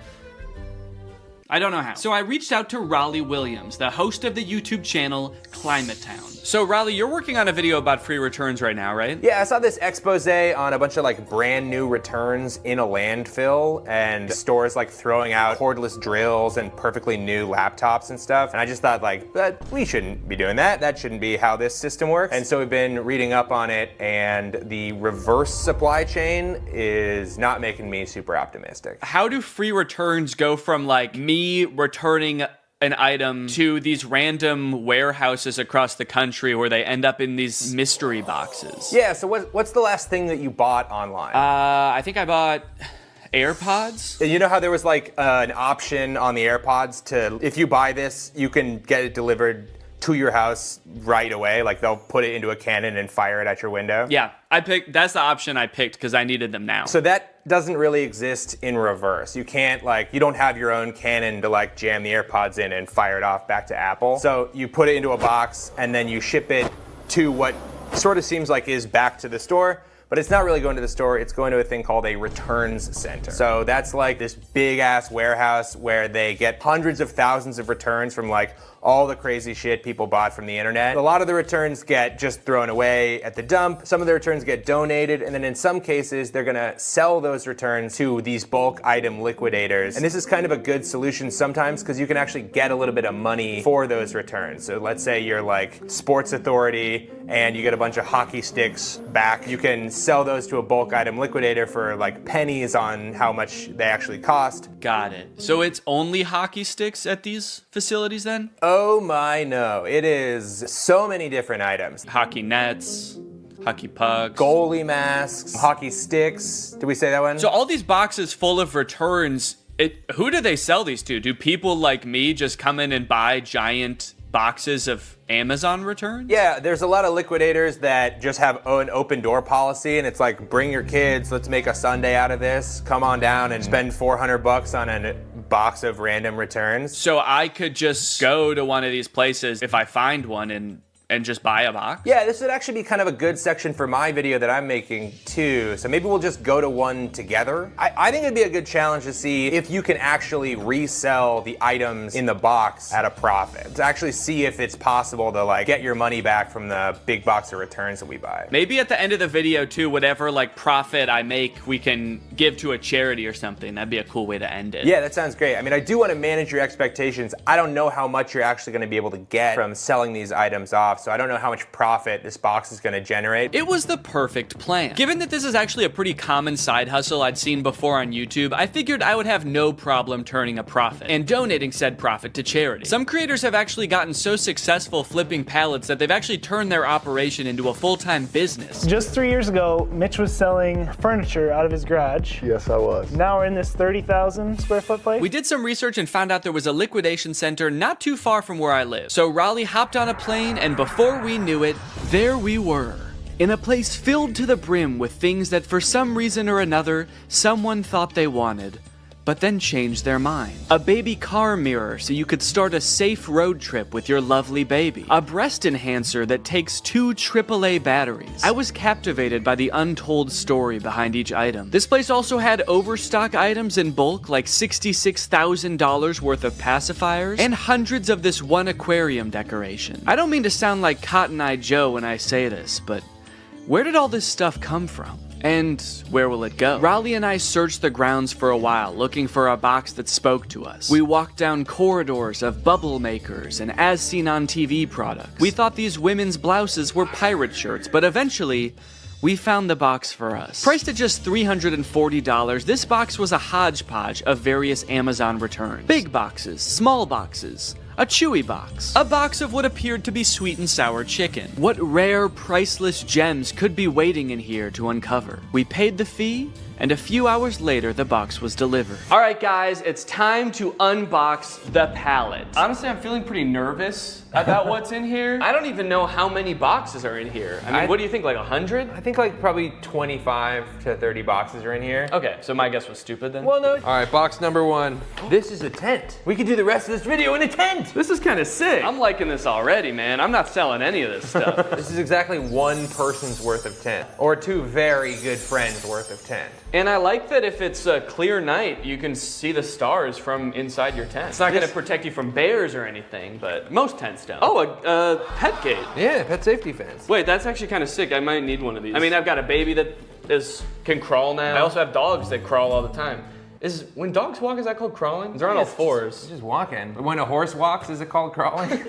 I don't know how. So I reached out to Raleigh Williams, the host of the YouTube channel Climate Town. So Raleigh, you're working on a video about free returns right now, right? Yeah, I saw this expose on a bunch of like brand new returns in a landfill and stores like throwing out cordless drills and perfectly new laptops and stuff. And I just thought like, we shouldn't be doing that. That shouldn't be how this system works. And so we've been reading up on it, and the reverse supply chain is not making me super optimistic. How do free returns go from like me returning an item to these random warehouses across the country where they end up in these mystery boxes? Yeah, so what's the last thing that you bought online? I think I bought AirPods. You know how there was like an option on the AirPods to, if you buy this, you can get it delivered to your house right away? Like they'll put it into a cannon and fire it at your window? Yeah, that's the option I picked because I needed them now. So that doesn't really exist in reverse. You can't you don't have your own cannon to like jam the AirPods in and fire it off back to Apple. So you put it into a box and then you ship it to what sort of seems like is back to the store. But it's not really going to the store, it's going to a thing called a returns center. So that's like this big ass warehouse where they get hundreds of thousands of returns from like all the crazy shit people bought from the internet. A lot of the returns get just thrown away at the dump. Some of the returns get donated, and then in some cases, they're gonna sell those returns to these bulk item liquidators. And this is kind of a good solution sometimes because you can actually get a little bit of money for those returns. So let's say you're like Sports Authority and you get a bunch of hockey sticks back. You can sell those to a bulk item liquidator for like pennies on how much they actually cost. Got it. So it's only hockey sticks at these facilities then? Oh my no, it is so many different items. Hockey nets, hockey pucks, goalie masks, hockey sticks. Did we say that one? So all these boxes full of returns, who do they sell these to? Do people like me just come in and buy giant boxes of Amazon returns? Yeah, there's a lot of liquidators that just have an open door policy, and it's like, bring your kids, let's make a Sunday out of this. Come on down and spend $400 on a box of random returns. So I could just go to one of these places if I find one and just buy a box? Yeah, this would actually be kind of a good section for my video that I'm making too. So maybe we'll just go to one together. I think it'd be a good challenge to see if you can actually resell the items in the box at a profit. To actually see if it's possible to like get your money back from the big box of returns that we buy. Maybe at the end of the video too, whatever like profit I make, we can give to a charity or something. That'd be a cool way to end it. Yeah, that sounds great. I mean, I do want to manage your expectations. I don't know how much you're actually going to be able to get from selling these items off. So I don't know how much profit this box is going to generate. It was the perfect plan. Given that this is actually a pretty common side hustle I'd seen before on YouTube, I figured I would have no problem turning a profit and donating said profit to charity. Some creators have actually gotten so successful flipping pallets that they've actually turned their operation into a full-time business. Just 3 years ago, Mitch was selling furniture out of his garage. Yes, I was. Now we're in this 30,000 square foot place. We did some research and found out there was a liquidation center not too far from where I live. So Raleigh hopped on a plane, and before we knew it, there we were, in a place filled to the brim with things that for some reason or another, someone thought they wanted, but then changed their mind. A baby car mirror so you could start a safe road trip with your lovely baby. A breast enhancer that takes 2 AAA batteries. I was captivated by the untold story behind each item. This place also had overstock items in bulk, like $66,000 worth of pacifiers, and hundreds of this one aquarium decoration. I don't mean to sound like Cotton Eye Joe when I say this, but where did all this stuff come from? And where will it go? Raleigh and I searched the grounds for a while, looking for a box that spoke to us. We walked down corridors of bubble makers and as seen on TV products. We thought these women's blouses were pirate shirts, but eventually, we found the box for us. Priced at just $340, this box was a hodgepodge of various Amazon returns. Big boxes, small boxes, a chewy box, a box of what appeared to be sweet and sour chicken. What rare, priceless gems could be waiting in here to uncover? We paid the fee and a few hours later, the box was delivered. All right, guys, it's time to unbox the pallet. Honestly, I'm feeling pretty nervous about what's in here. I don't even know how many boxes are in here. I mean, what do you think, like 100? I think like probably 25 to 30 boxes are in here. Okay, so my guess was stupid then? Well, no. All right, box number 1. This is a tent. We could do the rest of this video in a tent. This is kind of sick. I'm liking this already, man. I'm not selling any of this stuff. This is exactly one person's worth of tent, or 2 very good friends worth of tent. And I like that if it's a clear night, you can see the stars from inside your tent. It's not going to protect you from bears or anything, but most tents don't. Oh, a pet gate. Yeah, pet safety fence. Wait, that's actually kind of sick. I might need one of these. I mean, I've got a baby that can crawl now. I also have dogs that crawl all the time. When dogs walk, is that called crawling? They're on all fours. Just walking. When a horse walks, is it called crawling?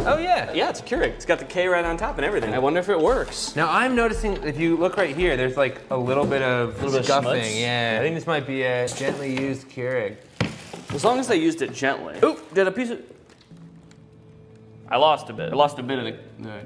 Oh yeah. Yeah, it's a Keurig. It's got the K right on top and everything. I wonder if it works. Now I'm noticing, if you look right here, there's like a little bit of scuffing. Yeah, I think this might be a gently used Keurig. As long as they used it gently. Oop, did a piece of... I lost a bit. I lost a bit of the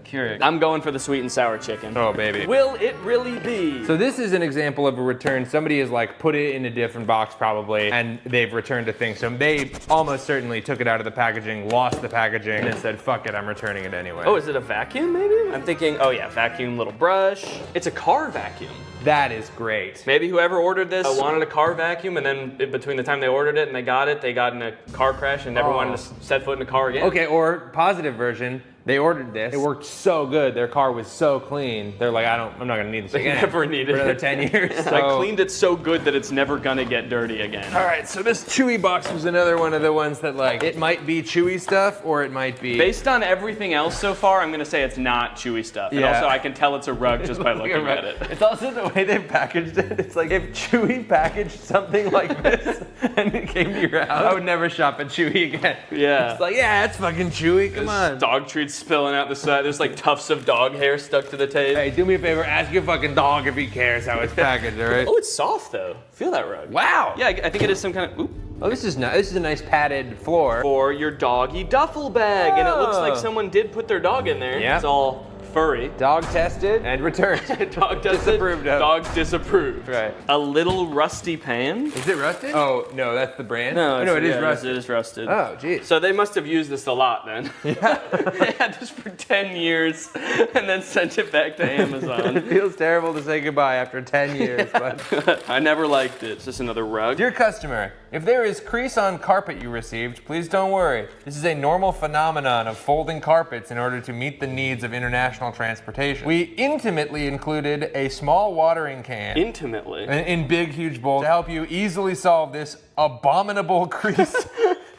Keurig. I'm going for the sweet and sour chicken. Oh, baby. Will it really be? So this is an example of a return. Somebody has like put it in a different box probably, and they've returned a thing. So they almost certainly took it out of the packaging, lost the packaging, and then said, fuck it, I'm returning it anyway. Oh, is it a vacuum maybe? I'm thinking, oh yeah, vacuum, little brush. It's a car vacuum. That is great. Maybe whoever ordered this wanted a car vacuum, and then between the time they ordered it and they got in a car crash and never wanted to set foot in a car again. Okay, or positive version, they ordered this. It worked so good. Their car was so clean. They're like, I'm not gonna need this again. They never needed for another it. 10 years. So. I cleaned it so good that it's never gonna get dirty again. All right, so this Chewy box was another one of the ones that like, it might be Chewy stuff or it might be... Based on everything else so far, I'm gonna say it's not Chewy stuff. And also I can tell it's a rug just by looking at it. It's also the way they've packaged it. It's like if Chewy packaged something like this and it came to your house, I would never shop at Chewy again. Yeah. It's like, yeah, it's fucking Chewy, come on. Dog treats spilling out the side. There's like tufts of dog hair stuck to the tape. Hey, do me a favor, ask your fucking dog if he cares how it's packaged, all right? Oh, it's soft though. Feel that rug. Wow. Yeah, I think it is some kind of, oop. Oh, this is nice. This is a nice padded floor. For your doggy duffel bag. And it looks like someone did put their dog in there. Yeah. It's all furry. Dog tested and returned. Dog tested. Disapproved of. Dogs disapproved. Right. A little rusty pan. Is it rusted? Oh, no, that's the brand? No, it is rusted. It is rusted. Oh, geez. So they must have used this a lot then. Yeah. They had this for 10 years and then sent it back to Amazon. It feels terrible to say goodbye after 10 years, but... I never liked it. It's just another rug. Dear customer, if there is crease on carpet you received, please don't worry. This is a normal phenomenon of folding carpets in order to meet the needs of international transportation. We intimately included a small watering can. Intimately? In big, huge bowls to help you easily solve this abominable crease.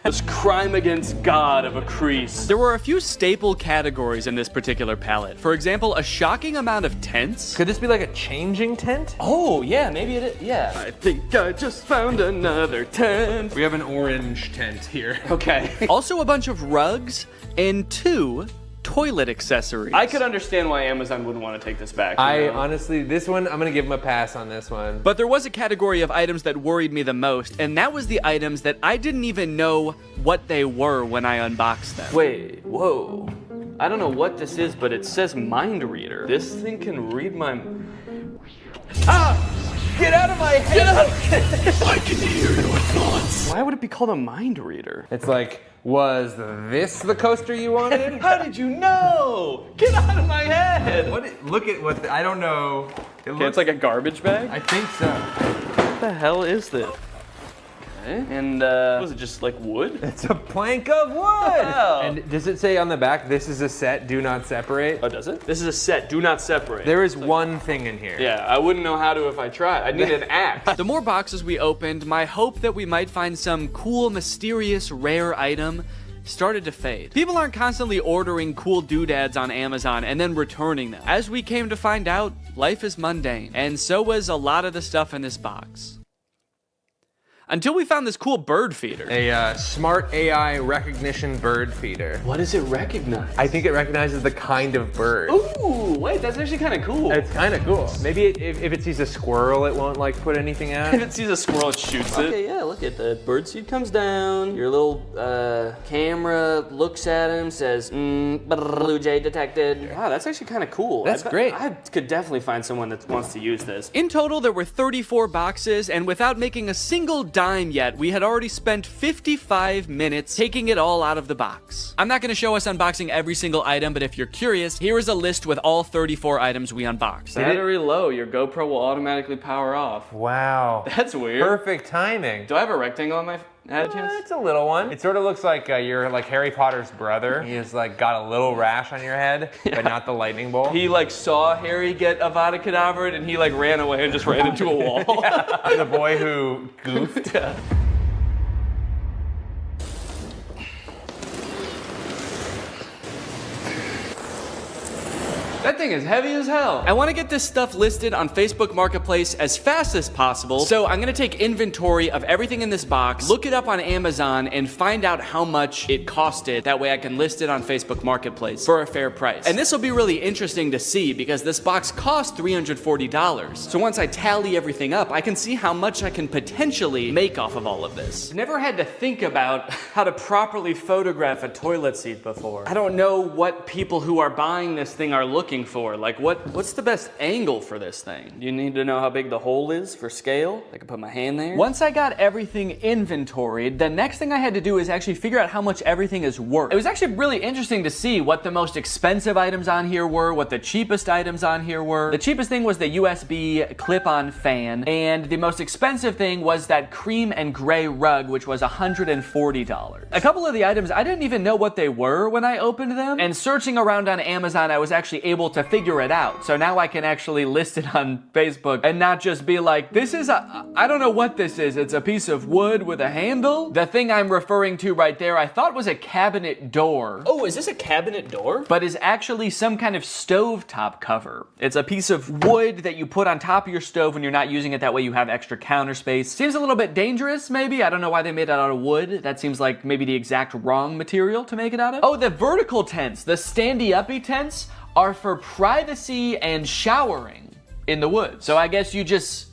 This crime against God of a crease. There were a few staple categories in this particular palette. For example, a shocking amount of tents. Could this be like a changing tent? Oh, yeah, maybe it is. Yeah. I think I just found another tent. We have an orange tent here. Okay. Also a bunch of rugs and 2 toilet accessories. I could understand why Amazon wouldn't want to take this back. Honestly, this one, I'm gonna give them a pass on this one. But there was a category of items that worried me the most, and that was the items that I didn't even know what they were when I unboxed them. Wait, whoa. I don't know what this is, but it says mind reader. This thing can read my... Ah! Get out of my head! Get out! I can hear your thoughts. Why would it be called a mind reader? It's like, was this the coaster you wanted? How did you know? Get out of my head! Look at what, I don't know. It's like a garbage bag? I think so. What the hell is this? Okay. And was it just like wood? It's a plank of wood! Wow. And does it say on the back, this is a set, do not separate? Oh, does it? This is a set, do not separate. There is one thing in here. Yeah, I wouldn't know how to if I tried. I'd need an axe. The more boxes we opened, my hope that we might find some cool, mysterious, rare item started to fade. People aren't constantly ordering cool doodads on Amazon and then returning them. As we came to find out, life is mundane, and so was a lot of the stuff in this box. until we found this cool bird feeder. A smart AI recognition bird feeder. What does it recognize? I think it recognizes the kind of bird. Ooh, wait, that's actually kind of cool. It's kind of cool. Maybe if it sees a squirrel, it won't like put anything out. If it sees a squirrel, it shoots it. Okay, yeah, look at the bird seed comes down. Your little camera looks at him, says, blue jay detected. Wow, that's actually kind of cool. That's great. I could definitely find someone that wants to use this. In total, there were 34 boxes, and without making a single dime yet, we had already spent 55 minutes taking it all out of the box. I'm not going to show us unboxing every single item, but if you're curious, here is a list with all 34 items we unboxed. Battery low, your GoPro will automatically power off. Wow. That's weird. Perfect timing. Do I have a rectangle on my head? It's a little one. It sort of looks like you're like Harry Potter's brother. He's like got a little rash on your head, but not the lightning bolt. He like saw Harry get Avada Kedavra and he like ran away and just ran into a wall. The boy who goofed. Yeah. That thing is heavy as hell. I want to get this stuff listed on Facebook Marketplace as fast as possible, so I'm going to take inventory of everything in this box, look it up on Amazon, and find out how much it costed. That way I can list it on Facebook Marketplace for a fair price. And this will be really interesting to see because this box cost $340. So once I tally everything up, I can see how much I can potentially make off of all of this. I've never had to think about how to properly photograph a toilet seat before. I don't know what people who are buying this thing are looking for. Like what's the best angle for this thing? You need to know how big the hole is for scale. I can put my hand there. Once I got everything inventoried, the next thing I had to do is actually figure out how much everything is worth. It was actually really interesting to see what the most expensive items on here were, what the cheapest items on here were. The cheapest thing was the USB clip-on fan, and the most expensive thing was that cream and gray rug, which was $140. A couple of the items, I didn't even know what they were when I opened them, and searching around on Amazon, I was actually able to figure it out. So now I can actually list it on Facebook and not just be like, this is I don't know what this is. It's a piece of wood with a handle. The thing I'm referring to right there, I thought was a cabinet door. Oh, is this a cabinet door? But is actually some kind of stovetop cover. It's a piece of wood that you put on top of your stove when you're not using it. That way you have extra counter space. Seems a little bit dangerous, maybe. I don't know why they made it out of wood. That seems like maybe the exact wrong material to make it out of. Oh, the vertical tents, the standy-uppy tents, are for privacy and showering in the woods. So I guess you just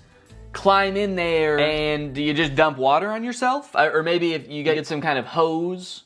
climb in there and you just dump water on yourself? Or maybe if you get some kind of hose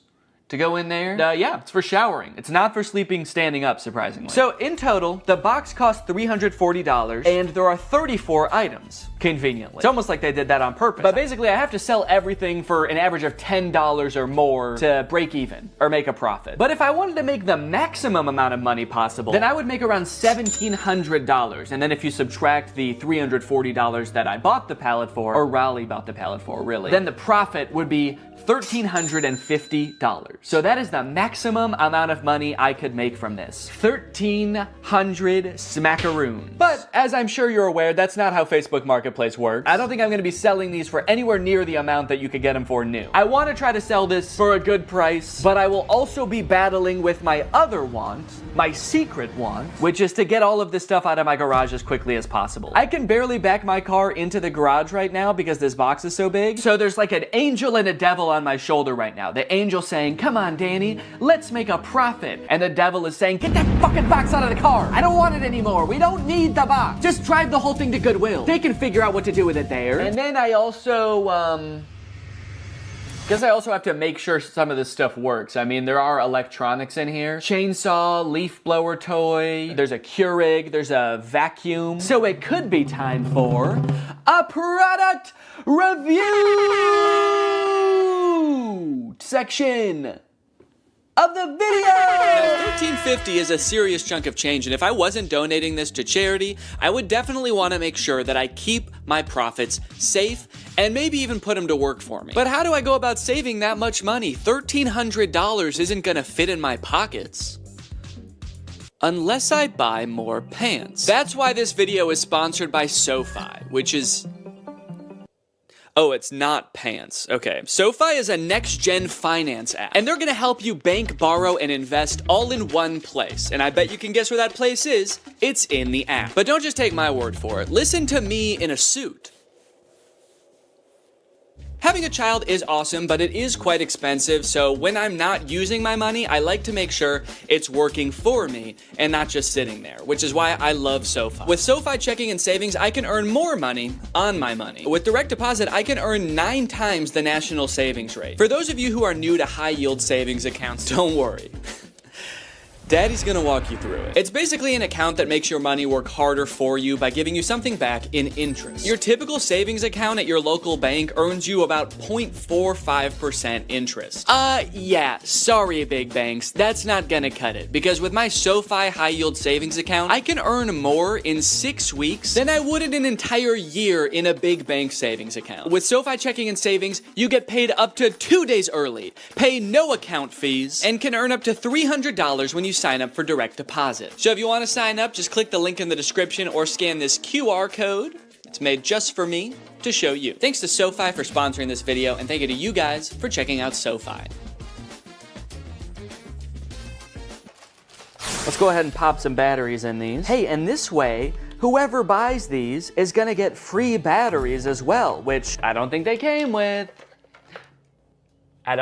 to go in there. Yeah, it's for showering. It's not for sleeping standing up, surprisingly. So in total, the box cost $340 and there are 34 items, conveniently. It's almost like they did that on purpose. But basically, I have to sell everything for an average of $10 or more to break even or make a profit. But if I wanted to make the maximum amount of money possible, then I would make around $1,700. And then if you subtract the $340 that I bought the pallet for, or Raleigh bought the pallet for, really, then the profit would be $1,350. So that is the maximum amount of money I could make from this. 1,300 smackaroons. But as I'm sure you're aware, that's not how Facebook Marketplace works. I don't think I'm gonna be selling these for anywhere near the amount that you could get them for new. I wanna try to sell this for a good price, but I will also be battling with my other want, my secret want, which is to get all of this stuff out of my garage as quickly as possible. I can barely back my car into the garage right now because this box is so big. So there's like an angel and a devil on my shoulder right now. The angel saying, come on, Danny, let's make a profit. And the devil is saying, get that fucking box out of the car. I don't want it anymore. We don't need the box. Just drive the whole thing to Goodwill. They can figure out what to do with it there. And then I also, guess I also have to make sure some of this stuff works. I mean, there are electronics in here. Chainsaw, leaf blower toy, there's a Keurig, there's a vacuum. So it could be time for a product review section of the video. Now, $1,350 is a serious chunk of change, and if I wasn't donating this to charity, I would definitely want to make sure that I keep my profits safe and maybe even put them to work for me. But how do I go about saving that much money? $1,300 isn't gonna fit in my pockets unless I buy more pants. That's why this video is sponsored by SoFi, which is... Oh, it's not pants. Okay. SoFi is a next-gen finance app, and they're gonna help you bank, borrow, and invest all in one place. And I bet you can guess where that place is. It's in the app. But don't just take my word for it. Listen to me in a suit. Having a child is awesome, but it is quite expensive, so when I'm not using my money, I like to make sure it's working for me and not just sitting there, which is why I love SoFi. With SoFi checking and savings, I can earn more money on my money. With direct deposit, I can earn 9 times the national savings rate. For those of you who are new to high yield savings accounts, don't worry. Daddy's gonna walk you through it. It's basically an account that makes your money work harder for you by giving you something back in interest. Your typical savings account at your local bank earns you about 0.45% interest. Yeah, sorry big banks, that's not gonna cut it, because with my SoFi high yield savings account, I can earn more in 6 weeks than I would in an entire year in a big bank savings account. With SoFi checking and savings, you get paid up to 2 days early, pay no account fees, and can earn up to $300 when you sign up for direct deposit. So if you want to sign up, just click the link in the description or scan this QR code. It's made just for me to show you. Thanks to SoFi for sponsoring this video, and thank you to you guys for checking out SoFi. Let's go ahead and pop some batteries in these. Hey, and this way, whoever buys these is gonna get free batteries as well, which I don't think they came with. So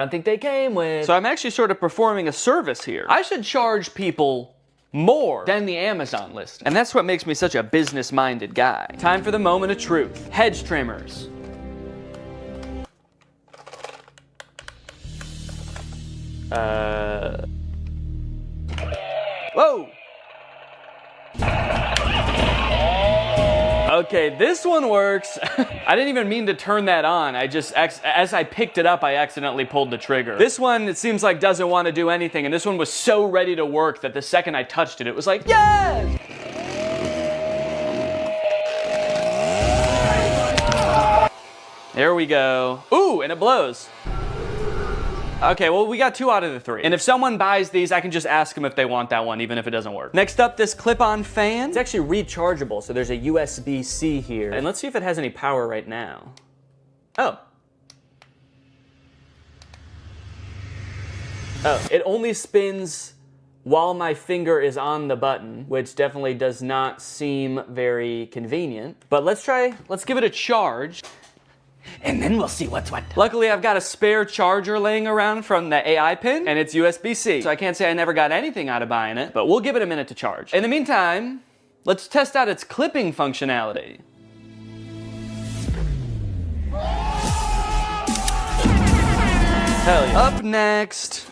I'm actually sort of performing a service here. I should charge people more than the Amazon list. And that's what makes me such a business-minded guy. Time for the moment of truth. Hedge trimmers. Whoa! Okay, this one works. I didn't even mean to turn that on. As I picked it up, I accidentally pulled the trigger. This one, it seems like doesn't want to do anything, and this one was so ready to work that the second I touched it, it was like, yes! There we go. Ooh, and it blows. Okay, well, we got 2 out of the 3. And if someone buys these, I can just ask them if they want that one, even if it doesn't work. Next up, this clip-on fan. It's actually rechargeable, so there's a USB-C here. And let's see if it has any power right now. Oh, it only spins while my finger is on the button, which definitely does not seem very convenient. But let's give it a charge. And then we'll see what's what. Luckily, I've got a spare charger laying around from the AI pin, and it's USB-C. So I can't say I never got anything out of buying it, but we'll give it a minute to charge. In the meantime, let's test out its clipping functionality. Hell yeah. Up next,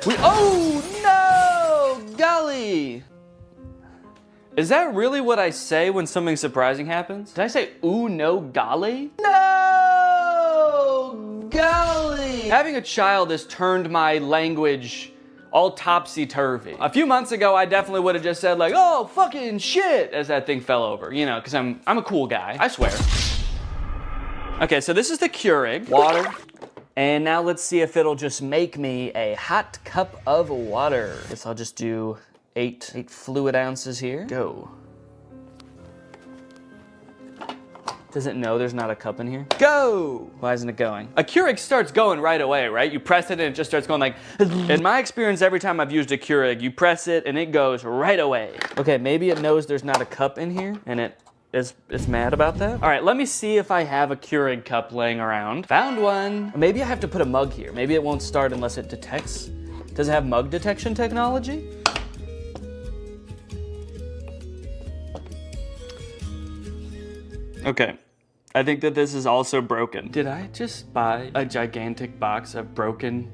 oh no, golly. Is that really what I say when something surprising happens? Did I say, ooh, no, golly? No, golly! Having a child has turned my language all topsy-turvy. A few months ago, I definitely would have just said like, oh, fucking shit, as that thing fell over, you know, because I'm a cool guy, I swear. Okay, so this is the Keurig. Water. And now let's see if it'll just make me a hot cup of water. Guess I'll just do 8 fluid ounces here. Go. Does it know there's not a cup in here? Go! Why isn't it going? A Keurig starts going right away, right? You press it and it just starts going like... In my experience, every time I've used a Keurig, you press it and it goes right away. Okay, maybe it knows there's not a cup in here and it's mad about that. All right, let me see if I have a Keurig cup laying around. Found one. Maybe I have to put a mug here. Maybe it won't start unless it detects. Does it have mug detection technology? Okay, I think that this is also broken. Did I just buy a gigantic box of broken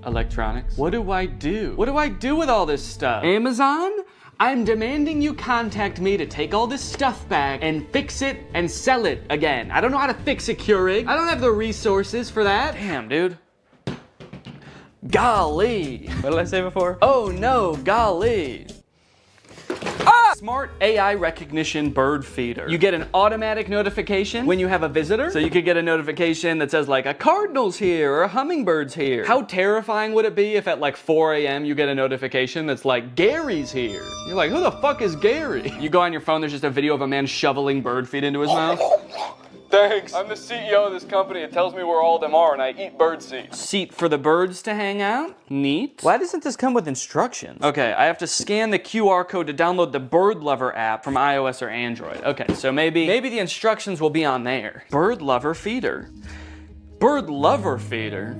electronics? What do I do? What do I do with all this stuff? Amazon? I'm demanding you contact me to take all this stuff back and fix it and sell it again. I don't know how to fix a Keurig. I don't have the resources for that. Damn, dude. Golly. What did I say before? Oh no, golly. Ah! Smart AI recognition bird feeder. You get an automatic notification when you have a visitor. So you could get a notification that says like a cardinal's here or a hummingbird's here. How terrifying would it be if at like 4 a.m. you get a notification that's like Gary's here? You're like, who the fuck is Gary? You go on your phone, there's just a video of a man shoveling bird feed into his mouth. Thanks. I'm the CEO of this company. It tells me where all of them are, and I eat bird seed. Seat for the birds to hang out? Neat. Why doesn't this come with instructions? Okay, I have to scan the QR code to download the Bird Lover app from iOS or Android. Okay, so maybe the instructions will be on there. Bird Lover feeder. Bird lover feeder?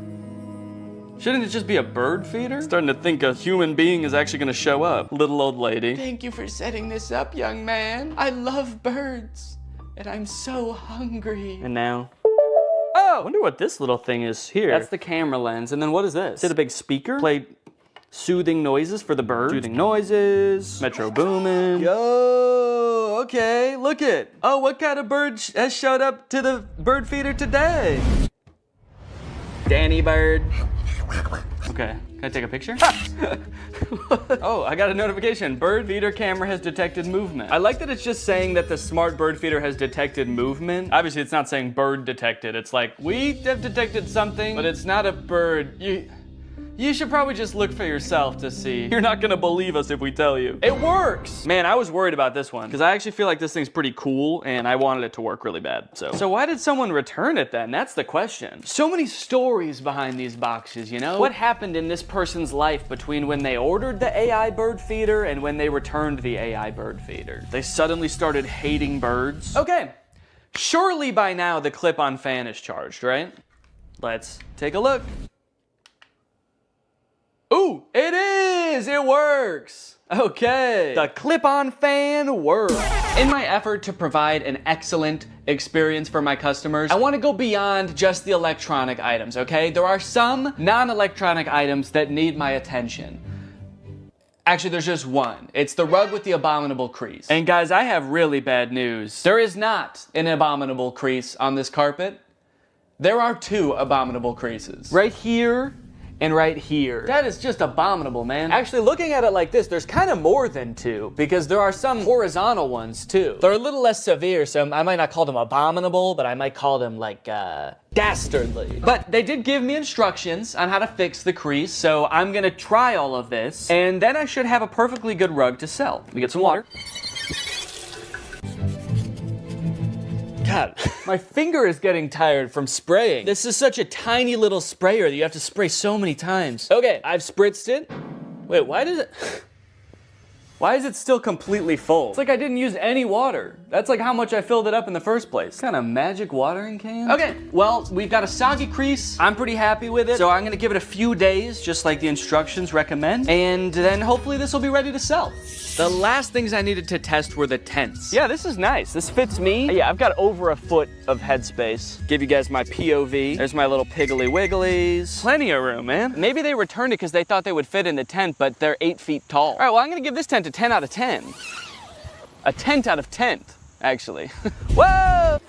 Shouldn't it just be a bird feeder? Starting to think a human being is actually gonna show up. Little old lady. Thank you for setting this up, young man. I love birds, and I'm so hungry. And now? Oh! I wonder what this little thing is here. That's the camera lens. And then what is this? Is it a big speaker? Play soothing noises for the birds? Soothing noises. Metro Boomin. Yo! Okay, look it. Oh, what kind of bird has showed up to the bird feeder today? Danny Bird. Okay, can I take a picture? Oh, I got a notification. Bird feeder camera has detected movement. I like that it's just saying that the smart bird feeder has detected movement. Obviously, it's not saying bird detected. It's like, we have detected something, but it's not a bird. You should probably just look for yourself to see. You're not gonna believe us if we tell you. It works! Man, I was worried about this one, because I actually feel like this thing's pretty cool, and I wanted it to work really bad, So why did someone return it then? That's the question. So many stories behind these boxes, you know? What happened in this person's life between when they ordered the AI bird feeder and when they returned the AI bird feeder? They suddenly started hating birds? Okay, surely by now the clip-on fan is charged, right? Let's take a look. Ooh, it is! It works! Okay, the clip-on fan works. In my effort to provide an excellent experience for my customers, I want to go beyond just the electronic items, okay? There are some non-electronic items that need my attention. Actually, there's just one. It's the rug with the abominable crease. And guys, I have really bad news. There is not an abominable crease on this carpet. There are 2 abominable creases. Right here and right here. That is just abominable, man. Actually, looking at it like this, there's kind of more than 2, because there are some horizontal ones too. They're a little less severe, so I might not call them abominable, but I might call them like, dastardly. But they did give me instructions on how to fix the crease, so I'm gonna try all of this, and then I should have a perfectly good rug to sell. Let me get some water. God, my finger is getting tired from spraying. This is such a tiny little sprayer that you have to spray so many times. Okay, I've spritzed it. Wait, why is it still completely full? It's like I didn't use any water. That's like how much I filled it up in the first place. Kind of magic watering can? Okay, well, we've got a soggy crease. I'm pretty happy with it. So I'm gonna give it a few days, just like the instructions recommend. And then hopefully this will be ready to sell. The last things I needed to test were the tents. Yeah, this is nice. This fits me. Yeah, I've got over a foot of headspace. Give you guys my POV. There's my little piggly wigglies. Plenty of room, man. Maybe they returned it because they thought they would fit in the tent, but they're 8 feet tall. All right, well, I'm gonna give this tent a 10 out of 10. A tent out of tent, actually. Whoa!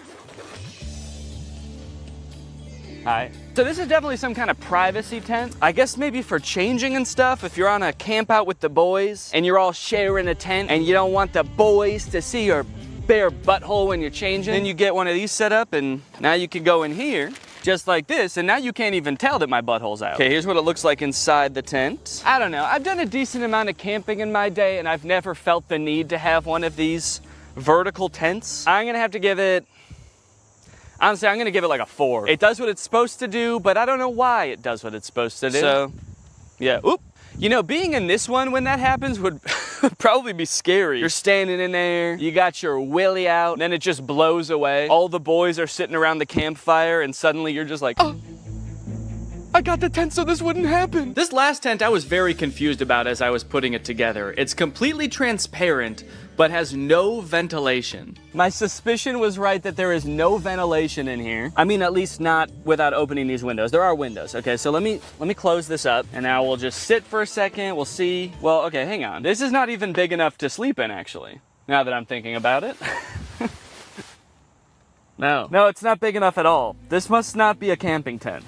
Hi. So this is definitely some kind of privacy tent. I guess maybe for changing and stuff, if you're on a camp out with the boys and you're all sharing a tent and you don't want the boys to see your bare butthole when you're changing, then you get one of these set up and now you can go in here just like this, and now you can't even tell that my butthole's out. Okay, here's what it looks like inside the tent. I don't know, I've done a decent amount of camping in my day and I've never felt the need to have one of these vertical tents. I'm gonna have to give it, honestly, I'm gonna give it like a 4. It does what it's supposed to do, but I don't know why it does what it's supposed to do. So, yeah, oop. You know, being in this one when that happens would probably be scary. You're standing in there, you got your willy out, and then it just blows away. All the boys are sitting around the campfire, and suddenly you're just like, oh, I got the tent so this wouldn't happen. This last tent I was very confused about as I was putting it together. It's completely transparent, but has no ventilation. My suspicion was right that there is no ventilation in here. I mean, at least not without opening these windows. There are windows. Okay, so let me close this up, and now we'll just sit for a second. We'll see. Well, okay, hang on. This is not even big enough to sleep in, actually, now that I'm thinking about it. No, it's not big enough at all. This must not be a camping tent.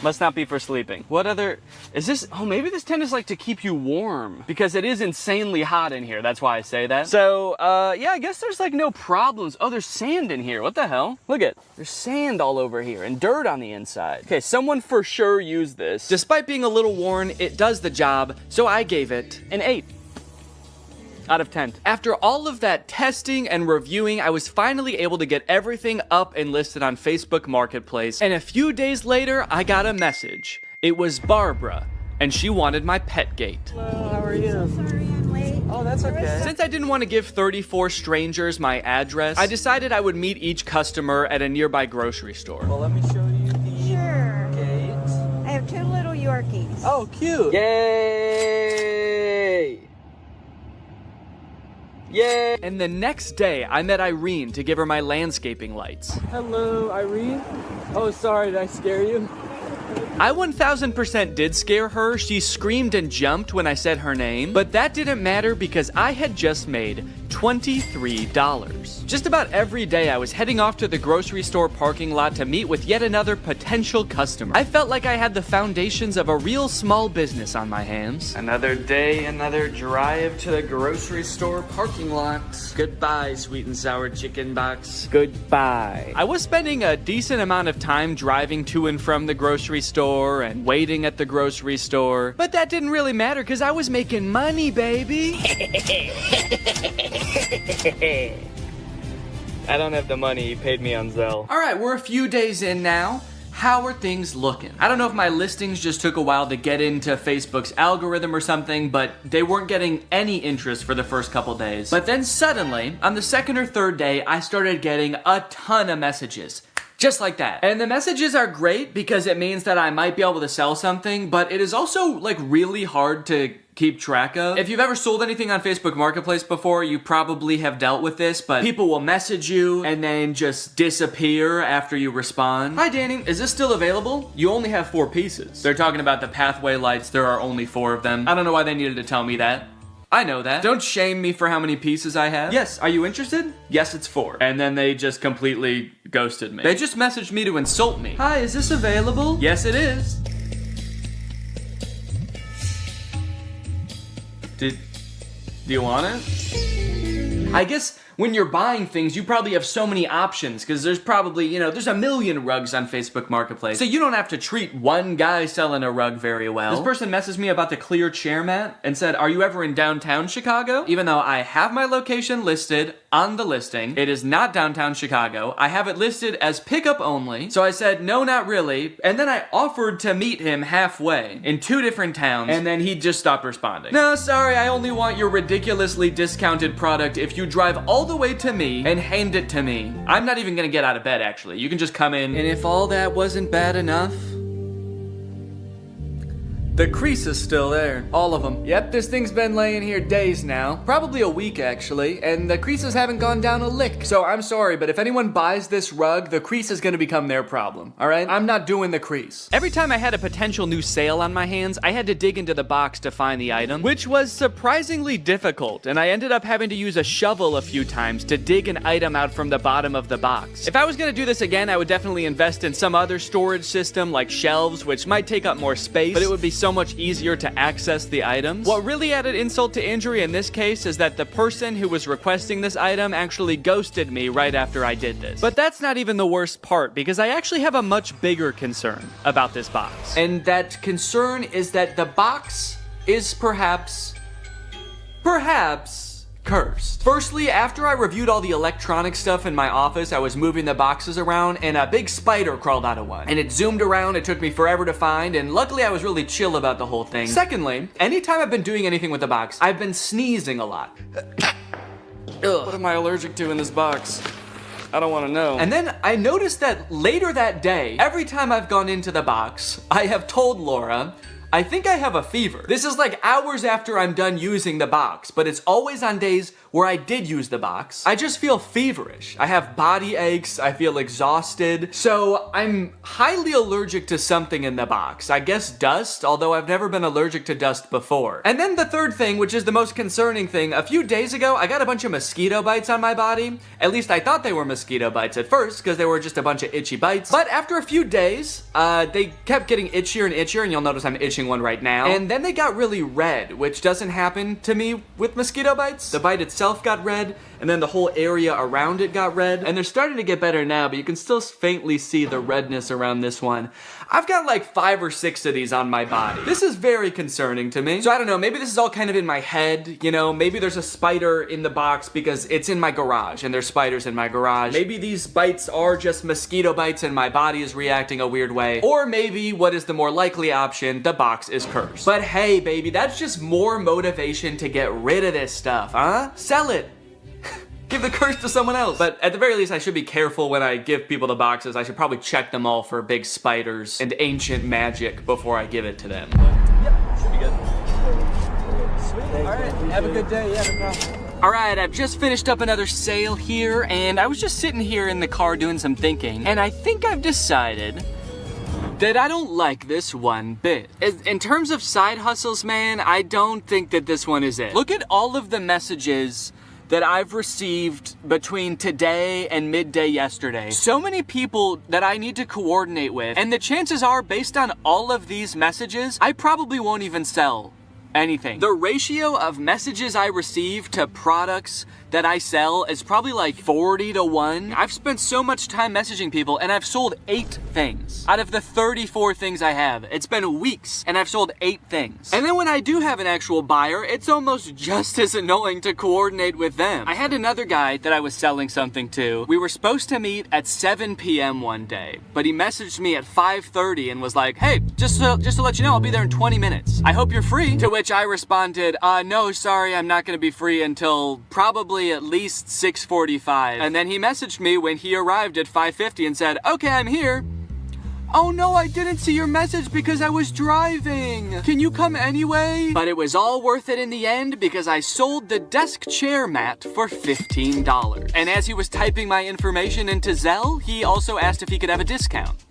Must not be for sleeping. What other, is this, oh, maybe this tent is like to keep you warm because it is insanely hot in here. That's why I say that. So, yeah, I guess there's like no problems. Oh, there's sand in here. What the hell? Look at, there's sand all over here and dirt on the inside. Okay, someone for sure used this. Despite being a little worn, it does the job. So I gave it an 8. Out of 10. After all of that testing and reviewing, I was finally able to get everything up and listed on Facebook Marketplace, and a few days later, I got a message. It was Barbara, and she wanted my pet gate. Hello, how are you? So sorry I'm late. Oh, that's okay. Since I didn't want to give 34 strangers my address, I decided I would meet each customer at a nearby grocery store. Well, let me show you the 2 little Yorkies. Oh, cute. Yay! Yay! And the next day, I met Irene to give her my landscaping lights. Hello, Irene. Oh, sorry, did I scare you? I 1000% did scare her. She screamed and jumped when I said her name, but that didn't matter because I had just made $23. Just about every day I was heading off to the grocery store parking lot to meet with yet another potential customer. I felt like I had the foundations of a real small business on my hands. Another day, another drive to the grocery store parking lot. Goodbye, sweet and sour chicken box. Goodbye. I was spending a decent amount of time driving to and from the grocery store and waiting at the grocery store, but that didn't really matter because I was making money, baby. I don't have the money, he paid me on Zelle. All right, we're a few days in now. How are things looking? I don't know if my listings just took a while to get into Facebook's algorithm or something, but they weren't getting any interest for the first couple days. But then suddenly, on the second or third day, I started getting a ton of messages. Just like that. And the messages are great because it means that I might be able to sell something, but it is also like really hard to keep track of. If you've ever sold anything on Facebook Marketplace before, you probably have dealt with this, but people will message you and then just disappear after you respond. Hi Danny, is this still available? You only have 4 pieces. They're talking about the pathway lights, there are only 4 of them. I don't know why they needed to tell me that. I know that. Don't shame me for how many pieces I have. Yes, are you interested? Yes, it's 4. And then they just completely ghosted me. They just messaged me to insult me. Hi, is this available? Yes, it is. Do you want it? I guess when you're buying things, you probably have so many options because there's probably, you know, there's a million rugs on Facebook Marketplace. So you don't have to treat one guy selling a rug very well. This person messaged me about the clear chair mat and said, are you ever in downtown Chicago? Even though I have my location listed on the listing, it is not downtown Chicago. I have it listed as pickup only. So I said, no, not really. And then I offered to meet him halfway in 2 different towns. And then he just stopped responding. No, sorry, I only want your ridiculously discounted product if you drive all the way to me and hand it to me. I'm not even gonna get out of bed, actually. You can just come in. And if all that wasn't bad enough, the crease is still there. All of them. Yep, this thing's been laying here days now. Probably a week, actually. And the creases haven't gone down a lick. So I'm sorry, but if anyone buys this rug, the crease is gonna become their problem. All right? I'm not doing the crease. Every time I had a potential new sale on my hands, I had to dig into the box to find the item, which was surprisingly difficult. And I ended up having to use a shovel a few times to dig an item out from the bottom of the box. If I was gonna do this again, I would definitely invest in some other storage system like shelves, which might take up more space, but it would be so much easier to access the items. What really added insult to injury in this case is that the person who was requesting this item actually ghosted me right after I did this. But that's not even the worst part, because I actually have a much bigger concern about this box. And that concern is that the box is perhaps cursed. Firstly, after I reviewed all the electronic stuff in my office, I was moving the boxes around and a big spider crawled out of one. And it zoomed around, it took me forever to find, and luckily I was really chill about the whole thing. Secondly, anytime I've been doing anything with the box, I've been sneezing a lot. Ugh. What am I allergic to in this box? I don't want to know. And then I noticed that later that day, every time I've gone into the box, I have told Laura, I think I have a fever. This is like hours after I'm done using the box, but it's always on days where I did use the box. I just feel feverish. I have body aches, I feel exhausted. So I'm highly allergic to something in the box. I guess dust, although I've never been allergic to dust before. And then the third thing, which is the most concerning thing, a few days ago, I got a bunch of mosquito bites on my body. At least I thought they were mosquito bites at first, because they were just a bunch of itchy bites. But after a few days, they kept getting itchier and itchier, and you'll notice I'm itching one right now. And then they got really red, which doesn't happen to me with mosquito bites. The bite itself got red, and then the whole area around it got red. And they're starting to get better now, but you can still faintly see the redness around this one. I've got like 5 or 6 of these on my body. This is very concerning to me. So I don't know, maybe this is all kind of in my head, you know, maybe there's a spider in the box because it's in my garage and there's spiders in my garage. Maybe these bites are just mosquito bites and my body is reacting a weird way. Or maybe, what is the more likely option, the box is cursed. But hey, baby, that's just more motivation to get rid of this stuff, huh? Sell it. Give the curse to someone else. But at the very least, I should be careful when I give people the boxes. I should probably check them all for big spiders and ancient magic before I give it to them. Yep, should be good. Sweet. All right, have a good day. Yeah, no problem. All right, I've just finished up another sale here, and I was just sitting here in the car doing some thinking, and I think I've decided that I don't like this one bit. In terms of side hustles, man, I don't think that this one is it. Look at all of the messages that I've received between today and midday yesterday. So many people that I need to coordinate with, and the chances are, based on all of these messages, I probably won't even sell anything. The ratio of messages I receive to products that I sell is probably like 40 to 1. I've spent so much time messaging people and I've sold 8 things. Out of the 34 things I have, it's been weeks and I've sold 8 things. And then when I do have an actual buyer, it's almost just as annoying to coordinate with them. I had another guy that I was selling something to. We were supposed to meet at 7 p.m. one day, but he messaged me at 5:30 and was like, hey, just to let you know, I'll be there in 20 minutes. I hope you're free. To which I responded, no, sorry, I'm not gonna be free until probably at least 6:45. And then he messaged me when he arrived at 5:50 and said, okay, I'm here. Oh no, I didn't see your message because I was driving. Can you come anyway? But it was all worth it in the end because I sold the desk chair mat for $15. And as he was typing my information into Zelle, he also asked if he could have a discount.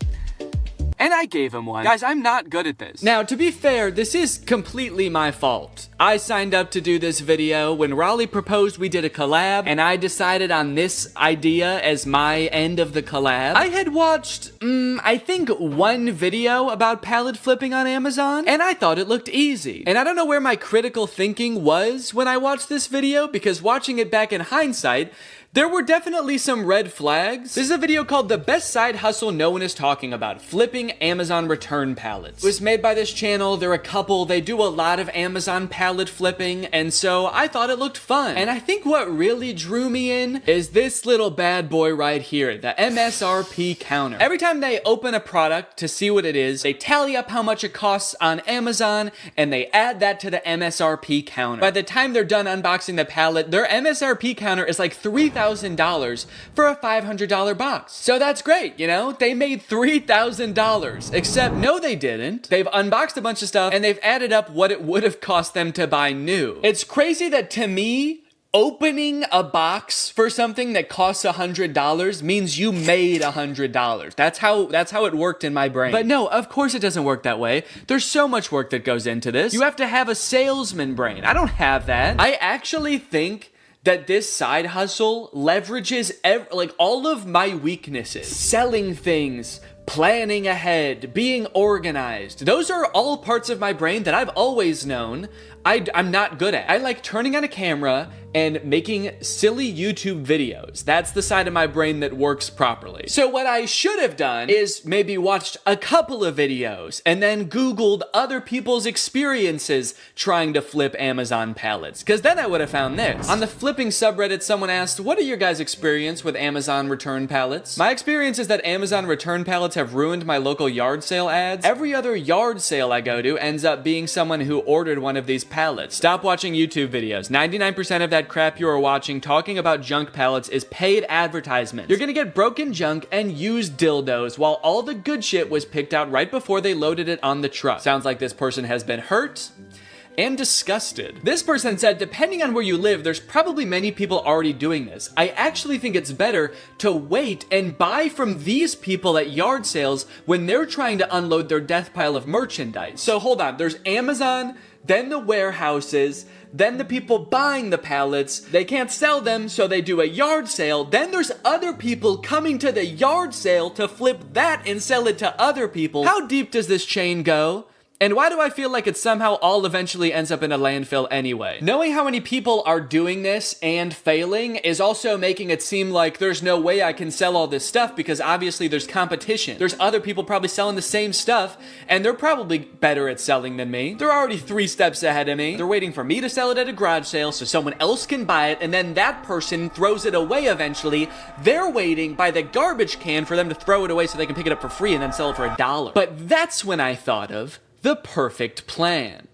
And I gave him one. Guys, I'm not good at this. Now, to be fair, this is completely my fault. I signed up to do this video. When Raleigh proposed, we did a collab, and I decided on this idea as my end of the collab. I had watched, I think one video about pallet flipping on Amazon, and I thought it looked easy. And I don't know where my critical thinking was when I watched this video, because watching it back in hindsight, there were definitely some red flags. This is a video called The Best Side Hustle No One Is Talking About, Flipping Amazon Return Pallets. It was made by this channel. They're a couple. They do a lot of Amazon pallet flipping, and so I thought it looked fun. And I think what really drew me in is this little bad boy right here, the MSRP counter. Every time they open a product to see what it is, they tally up how much it costs on Amazon, and they add that to the MSRP counter. By the time they're done unboxing the pallet, their MSRP counter is like $3,000 for a $500 box. So that's great, you know? They made $3,000. Except, no they didn't. They've unboxed a bunch of stuff and they've added up what it would have cost them to buy new. It's crazy that to me, opening a box for something that costs $100 means you made $100. That's how it worked in my brain. But no, of course it doesn't work that way. There's so much work that goes into this. You have to have a salesman brain. I don't have that. I actually think that this side hustle leverages like all of my weaknesses. Selling things, planning ahead, being organized. Those are all parts of my brain that I've always known I'm not good at. I like turning on a camera and making silly YouTube videos. That's the side of my brain that works properly. So what I should have done is maybe watched a couple of videos and then Googled other people's experiences trying to flip Amazon pallets, because then I would have found this. On the flipping subreddit, someone asked, what are your guys' experience with Amazon return pallets? My experience is that Amazon return pallets have ruined my local yard sale ads. Every other yard sale I go to ends up being someone who ordered one of these pallets. Stop watching YouTube videos. 99% of that crap you are watching talking about junk pallets is paid advertisement. You're gonna get broken junk and used dildos while all the good shit was picked out right before they loaded it on the truck. Sounds like this person has been hurt and disgusted. This person said, depending on where you live, there's probably many people already doing this. I actually think it's better to wait and buy from these people at yard sales when they're trying to unload their death pile of merchandise. So hold on, there's Amazon, then the warehouses, then the people buying the pallets. They can't sell them, so they do a yard sale. Then there's other people coming to the yard sale to flip that and sell it to other people. How deep does this chain go? And why do I feel like it somehow all eventually ends up in a landfill anyway? Knowing how many people are doing this and failing is also making it seem like there's no way I can sell all this stuff because obviously there's competition. There's other people probably selling the same stuff and they're probably better at selling than me. They're already 3 steps ahead of me. They're waiting for me to sell it at a garage sale so someone else can buy it and then that person throws it away eventually. They're waiting by the garbage can for them to throw it away so they can pick it up for free and then sell it for $1. But that's when I thought of the perfect plan.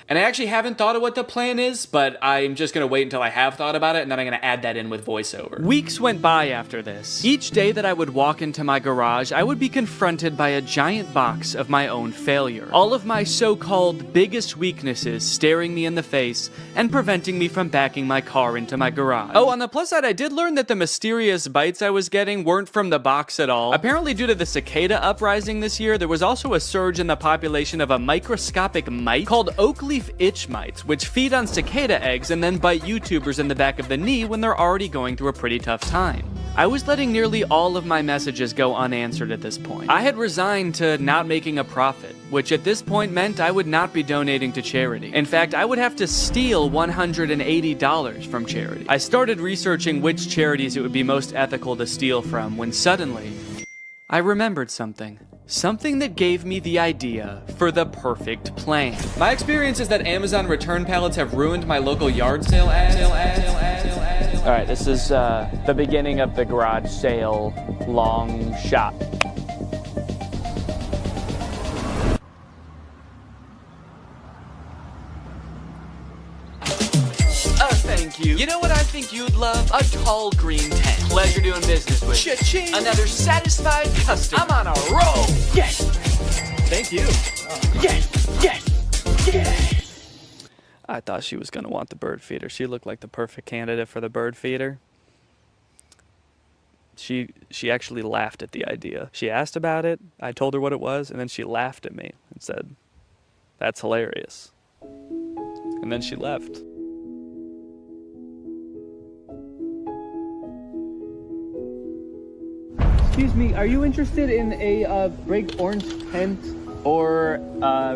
And I actually haven't thought of what the plan is, but I'm just gonna wait until I have thought about it, and then I'm gonna add that in with voiceover. Weeks went by after this. Each day that I would walk into my garage, I would be confronted by a giant box of my own failure. All of my so-called biggest weaknesses staring me in the face and preventing me from backing my car into my garage. Oh, on the plus side, I did learn that the mysterious bites I was getting weren't from the box at all. Apparently, due to the cicada uprising this year, there was also a surge in the population of a microscopic mite called oak leaf itch mites, which feed on cicada eggs and then bite YouTubers in the back of the knee when they're already going through a pretty tough time. I was letting nearly all of my messages go unanswered at this point. I had resigned to not making a profit, which at this point meant I would not be donating to charity. In fact, I would have to steal $180 from charity. I started researching which charities it would be most ethical to steal from when suddenly, I remembered something. Something that gave me the idea for the perfect plan. My experience is that Amazon return pallets have ruined my local yard sale ad. All right, this is the beginning of the garage sale long shot. Thank you. You know what I think you'd love? A tall green tent. Pleasure doing business with you. Cha-ching. Another satisfied customer. I'm on a roll. Yes. Thank you. Yes. Yes. Yes. I thought she was gonna want the bird feeder. She looked like the perfect candidate for the bird feeder. She actually laughed at the idea. She asked about it. I told her what it was, and then she laughed at me and said, "That's hilarious." And then she left. Excuse me, are you interested in a break orange tent or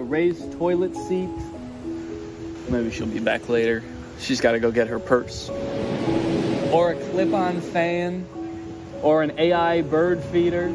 raised toilet seat? Maybe she'll be back later. She's got to go get her purse. Or a clip-on fan, or an AI bird feeder.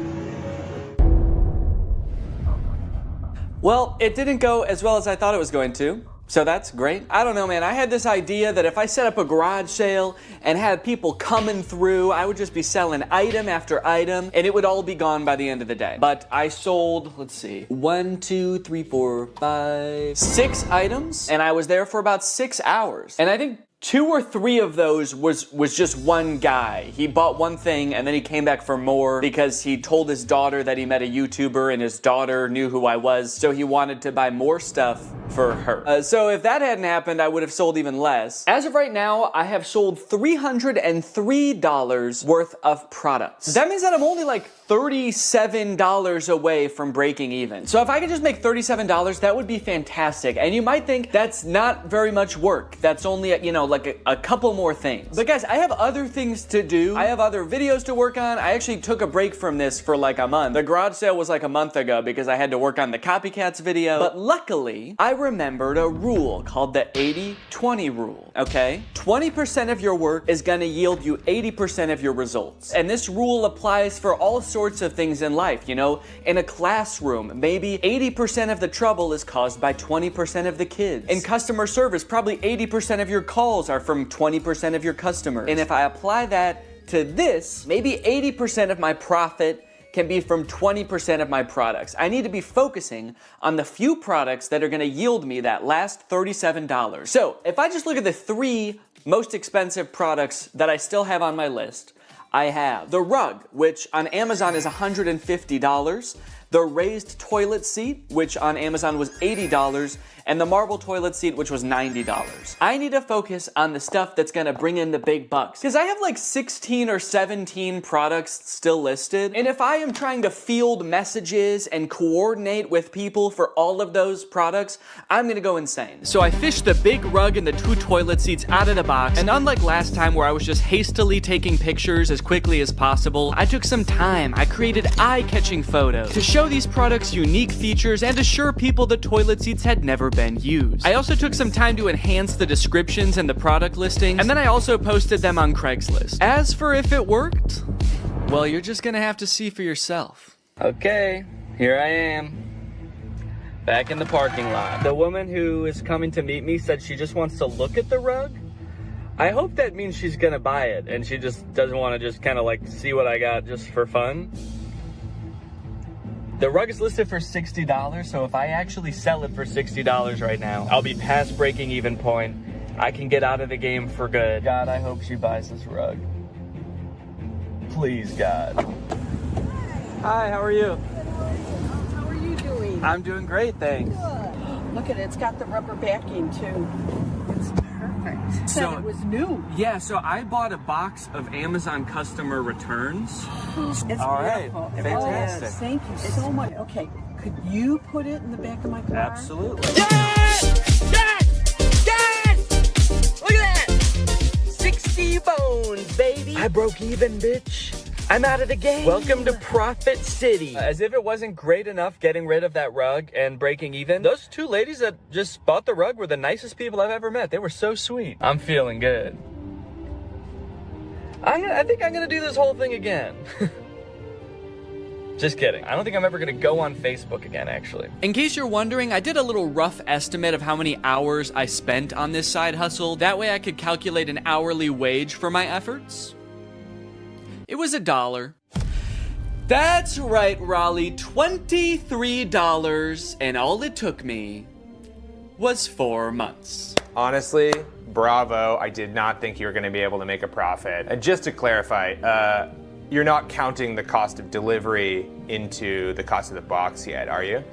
Well, it didn't go as well as I thought it was going to. So that's great. I don't know, man. I had this idea that if I set up a garage sale and had people coming through, I would just be selling item after item, and it would all be gone by the end of the day. But I sold, let's see, 1, 2, 3, 4, 5, 6 items, and I was there for about 6 hours. And I think 2 or 3 of those was just one guy. He bought one thing and then he came back for more because he told his daughter that he met a YouTuber and his daughter knew who I was, so he wanted to buy more stuff for her. So if that hadn't happened, I would have sold even less. As of right now, I have sold $303 worth of products. That means that I'm only like $37 away from breaking even. So if I could just make $37, that would be fantastic. And you might think that's not very much work. That's only, you know, like a couple more things. But guys, I have other things to do. I have other videos to work on. I actually took a break from this for like a month. The garage sale was like a month ago because I had to work on the copycats video. But luckily, I remembered a rule called the 80-20 rule, okay? 20% of your work is gonna yield you 80% of your results. And this rule applies for all sorts of things in life, you know? In a classroom, maybe 80% of the trouble is caused by 20% of the kids. In customer service, probably 80% of your calls are from 20% of your customers. And if I apply that to this, maybe 80% of my profit can be from 20% of my products. I need to be focusing on the few products that are gonna yield me that last $37. So if I just look at the 3 most expensive products that I still have on my list, I have the rug, which on Amazon is $150, the raised toilet seat, which on Amazon was $80, and the marble toilet seat, which was $90. I need to focus on the stuff that's gonna bring in the big bucks, because I have like 16 or 17 products still listed, and if I am trying to field messages and coordinate with people for all of those products, I'm gonna go insane. So I fished the big rug and the 2 toilet seats out of the box, and unlike last time where I was just hastily taking pictures as quickly as possible, I took some time. I created eye-catching photos to show these products unique features and assure people the toilet seats had never been used. I also took some time to enhance the descriptions and the product listings, and then I also posted them on Craigslist. As for if it worked, well, you're just gonna have to see for yourself. Okay, here I am, back in the parking lot. The woman who is coming to meet me said she just wants to look at the rug. I hope that means she's gonna buy it and she just doesn't want to just kind of like see what I got just for fun. The rug is listed for $60, so if I actually sell it for $60 right now, I'll be past breaking even point. I can get out of the game for good. God, I hope she buys this rug. Please, God. Hi, how are you? How are you doing? I'm doing great, thanks. Good. Look at it, it's got the rubber backing too. It's perfect. Said it was new. Yeah, so I bought a box of Amazon customer returns. It's All right, beautiful. fantastic. Oh, thank you so much. Okay, could you put it in the back of my car? Absolutely. Yes! Yes! Yes! Look at that! 60 bones, baby. I broke even, bitch. I'm out of the game. Welcome to Profit City. As if it wasn't great enough getting rid of that rug and breaking even, those two ladies that just bought the rug were the nicest people I've ever met. They were so sweet. I'm feeling good. I think I'm gonna do this whole thing again. Just kidding. I don't think I'm ever gonna go on Facebook again, actually. In case you're wondering, I did a little rough estimate of how many hours I spent on this side hustle. That way I could calculate an hourly wage for my efforts. It was $1. That's right, Raleigh, $23, and all it took me was 4 months. Honestly, bravo. I did not think you were going to be able to make a profit. And just to clarify, you're not counting the cost of delivery into the cost of the box yet, are you?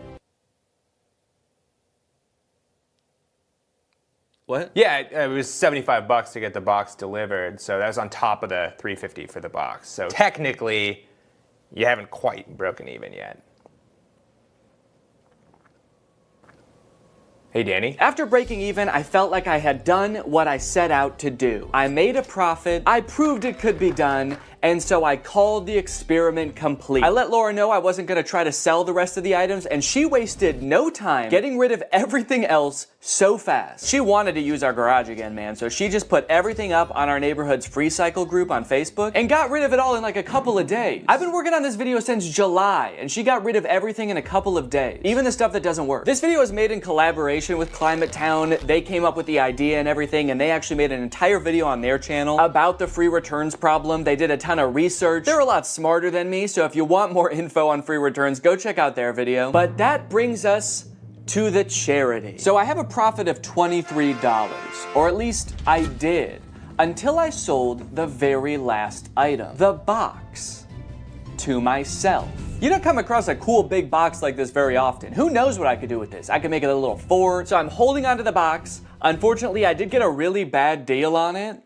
What? Yeah, it was $75 to get the box delivered, so that was on top of the $350 for the box. So technically, you haven't quite broken even yet. Hey, Danny. After breaking even, I felt like I had done what I set out to do. I made a profit, I proved it could be done, and so I called the experiment complete. I let Laura know I wasn't gonna try to sell the rest of the items, and she wasted no time getting rid of everything else so fast. She wanted to use our garage again, man, so she just put everything up on our neighborhood's free cycle group on Facebook and got rid of it all in like a couple of days. I've been working on this video since July, and she got rid of everything in a couple of days, even the stuff that doesn't work. This video was made in collaboration with Climate Town. They came up with the idea and everything, and they actually made an entire video on their channel about the free returns problem. They did a ton of research. They're a lot smarter than me, so if you want more info on free returns, go check out their video. But that brings us to the charity. So I have a profit of $23, or at least I did, until I sold the very last item, the box, to myself. You don't come across a cool big box like this very often. Who knows what I could do with this? I could make it a little fort. So I'm holding onto the box. Unfortunately, I did get a really bad deal on it.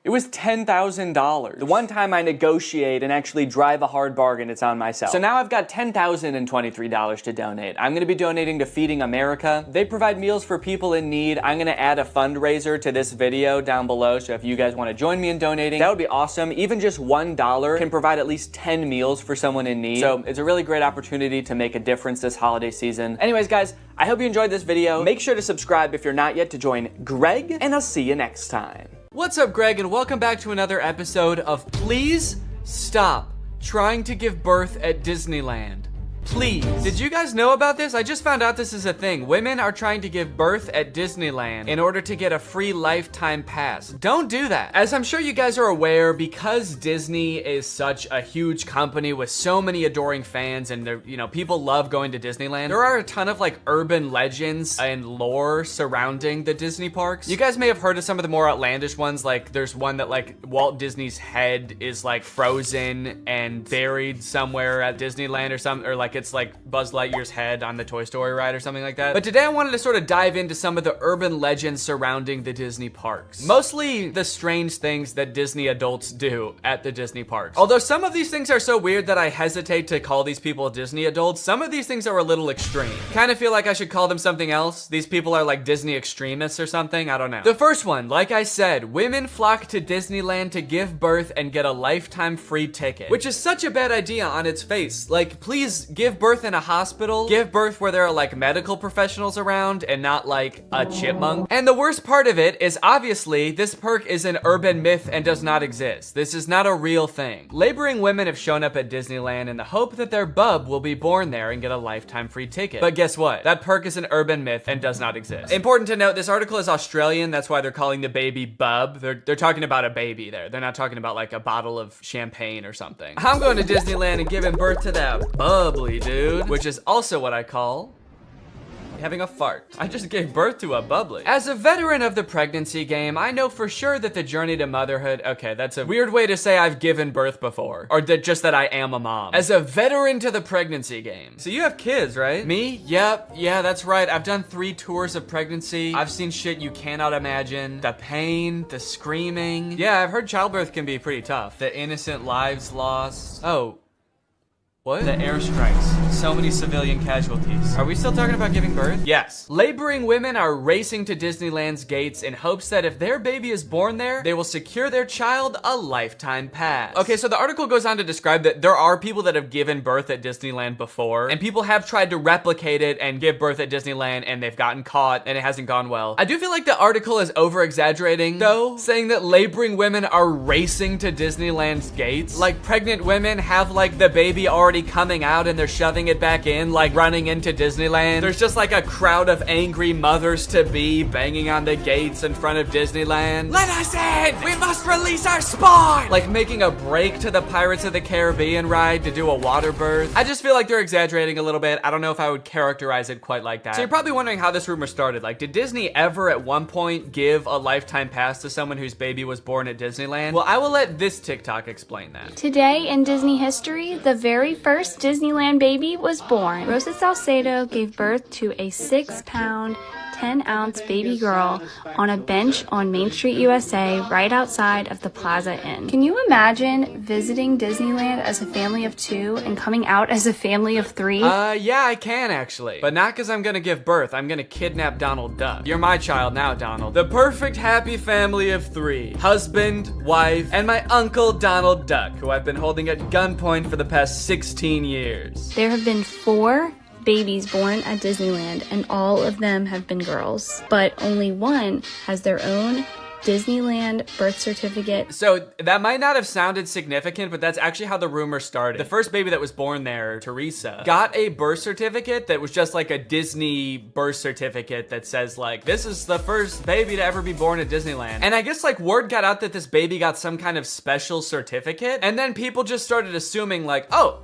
It was $10,000. The one time I negotiate and actually drive a hard bargain, it's on myself. So now I've got $10,023 to donate. I'm gonna be donating to Feeding America. They provide meals for people in need. I'm gonna add a fundraiser to this video down below, so if you guys wanna join me in donating, that would be awesome. Even just $1 can provide at least 10 meals for someone in need. So it's a really great opportunity to make a difference this holiday season. Anyways, guys, I hope you enjoyed this video. Make sure to subscribe if you're not yet to join Greg, and I'll see you next time. What's up, Greg, and welcome back to another episode of Please Stop Trying to Give Birth at Disneyland. Please. Did you guys know about this? I just found out this is a thing. Women are trying to give birth at Disneyland in order to get a free lifetime pass. Don't do that. As I'm sure you guys are aware, because Disney is such a huge company with so many adoring fans and people love going to Disneyland, there are a ton of like urban legends and lore surrounding the Disney parks. You guys may have heard of some of the more outlandish ones, like there's one that like Walt Disney's head is like frozen and buried somewhere at Disneyland or something, or like it's like Buzz Lightyear's head on the Toy Story ride or something like that. But today I wanted to sort of dive into some of the urban legends surrounding the Disney parks. Mostly the strange things that Disney adults do at the Disney parks. Although some of these things are so weird that I hesitate to call these people Disney adults, some of these things are a little extreme. Kind of feel like I should call them something else. These people are like Disney extremists or something, I don't know. The first one, like I said, women flock to Disneyland to give birth and get a lifetime free ticket, which is such a bad idea on its face. Like, please give give birth in a hospital, give birth where there are like medical professionals around and not like a chipmunk. And the worst part of it is obviously this perk is an urban myth and does not exist. This is not a real thing. Laboring women have shown up at Disneyland in the hope that their bub will be born there and get a lifetime free ticket. But guess what? That perk is an urban myth and does not exist. Important to note, this article is Australian. That's why they're calling the baby bub. They're talking about a baby there. They're not talking about like a bottle of champagne or something. I'm going to Disneyland and giving birth to that bubbly dude, which is also what I call having a fart. I just gave birth to a bubbly. As a veteran of the pregnancy game, I know for sure that the journey to motherhood, okay, that's a weird way to say I've given birth before, or just that I am a mom. As a veteran to the pregnancy game. So you have kids, right? Me? Yep, yeah, that's right. I've done 3 tours of pregnancy. I've seen shit you cannot imagine. The pain, the screaming. Yeah, I've heard childbirth can be pretty tough. The innocent lives lost. Oh. What? The airstrikes. So many civilian casualties. Are we still talking about giving birth? Yes. Laboring women are racing to Disneyland's gates in hopes that if their baby is born there, they will secure their child a lifetime pass. Okay, so the article goes on to describe that there are people that have given birth at Disneyland before, and people have tried to replicate it and give birth at Disneyland, and they've gotten caught, and it hasn't gone well. I do feel like the article is over-exaggerating, though, saying that laboring women are racing to Disneyland's gates. Like, pregnant women have, like, the baby already coming out and they're shoving it back in, like running into Disneyland. There's just like a crowd of angry mothers-to-be banging on the gates in front of Disneyland. Let us in! We must release our spawn! Like making a break to the Pirates of the Caribbean ride to do a water birth. I just feel like they're exaggerating a little bit. I don't know if I would characterize it quite like that. So you're probably wondering how this rumor started. Like, did Disney ever at one point give a lifetime pass to someone whose baby was born at Disneyland? Well, I will let this TikTok explain that. Today in Disney history, the very first Disneyland baby was born. Rosa Salcedo gave birth to a 6-pound, 10-ounce baby girl on a bench on Main Street, USA, right outside of the Plaza Inn. Can you imagine visiting Disneyland as a family of 2 and coming out as a family of 3? Yeah, I can actually. But not because I'm gonna give birth. I'm gonna kidnap Donald Duck. You're my child now, Donald. The perfect happy family of 3. Husband, wife, and my uncle Donald Duck, who I've been holding at gunpoint for the past 16 years. There have been 4 babies born at Disneyland, and all of them have been girls, but only one has their own Disneyland birth certificate. So that might not have sounded significant, but that's actually how the rumor started. The first baby that was born there, Teresa, got a birth certificate that was just like a Disney birth certificate that says like, this is the first baby to ever be born at Disneyland. And I guess like word got out that this baby got some kind of special certificate, and then people just started assuming like, oh,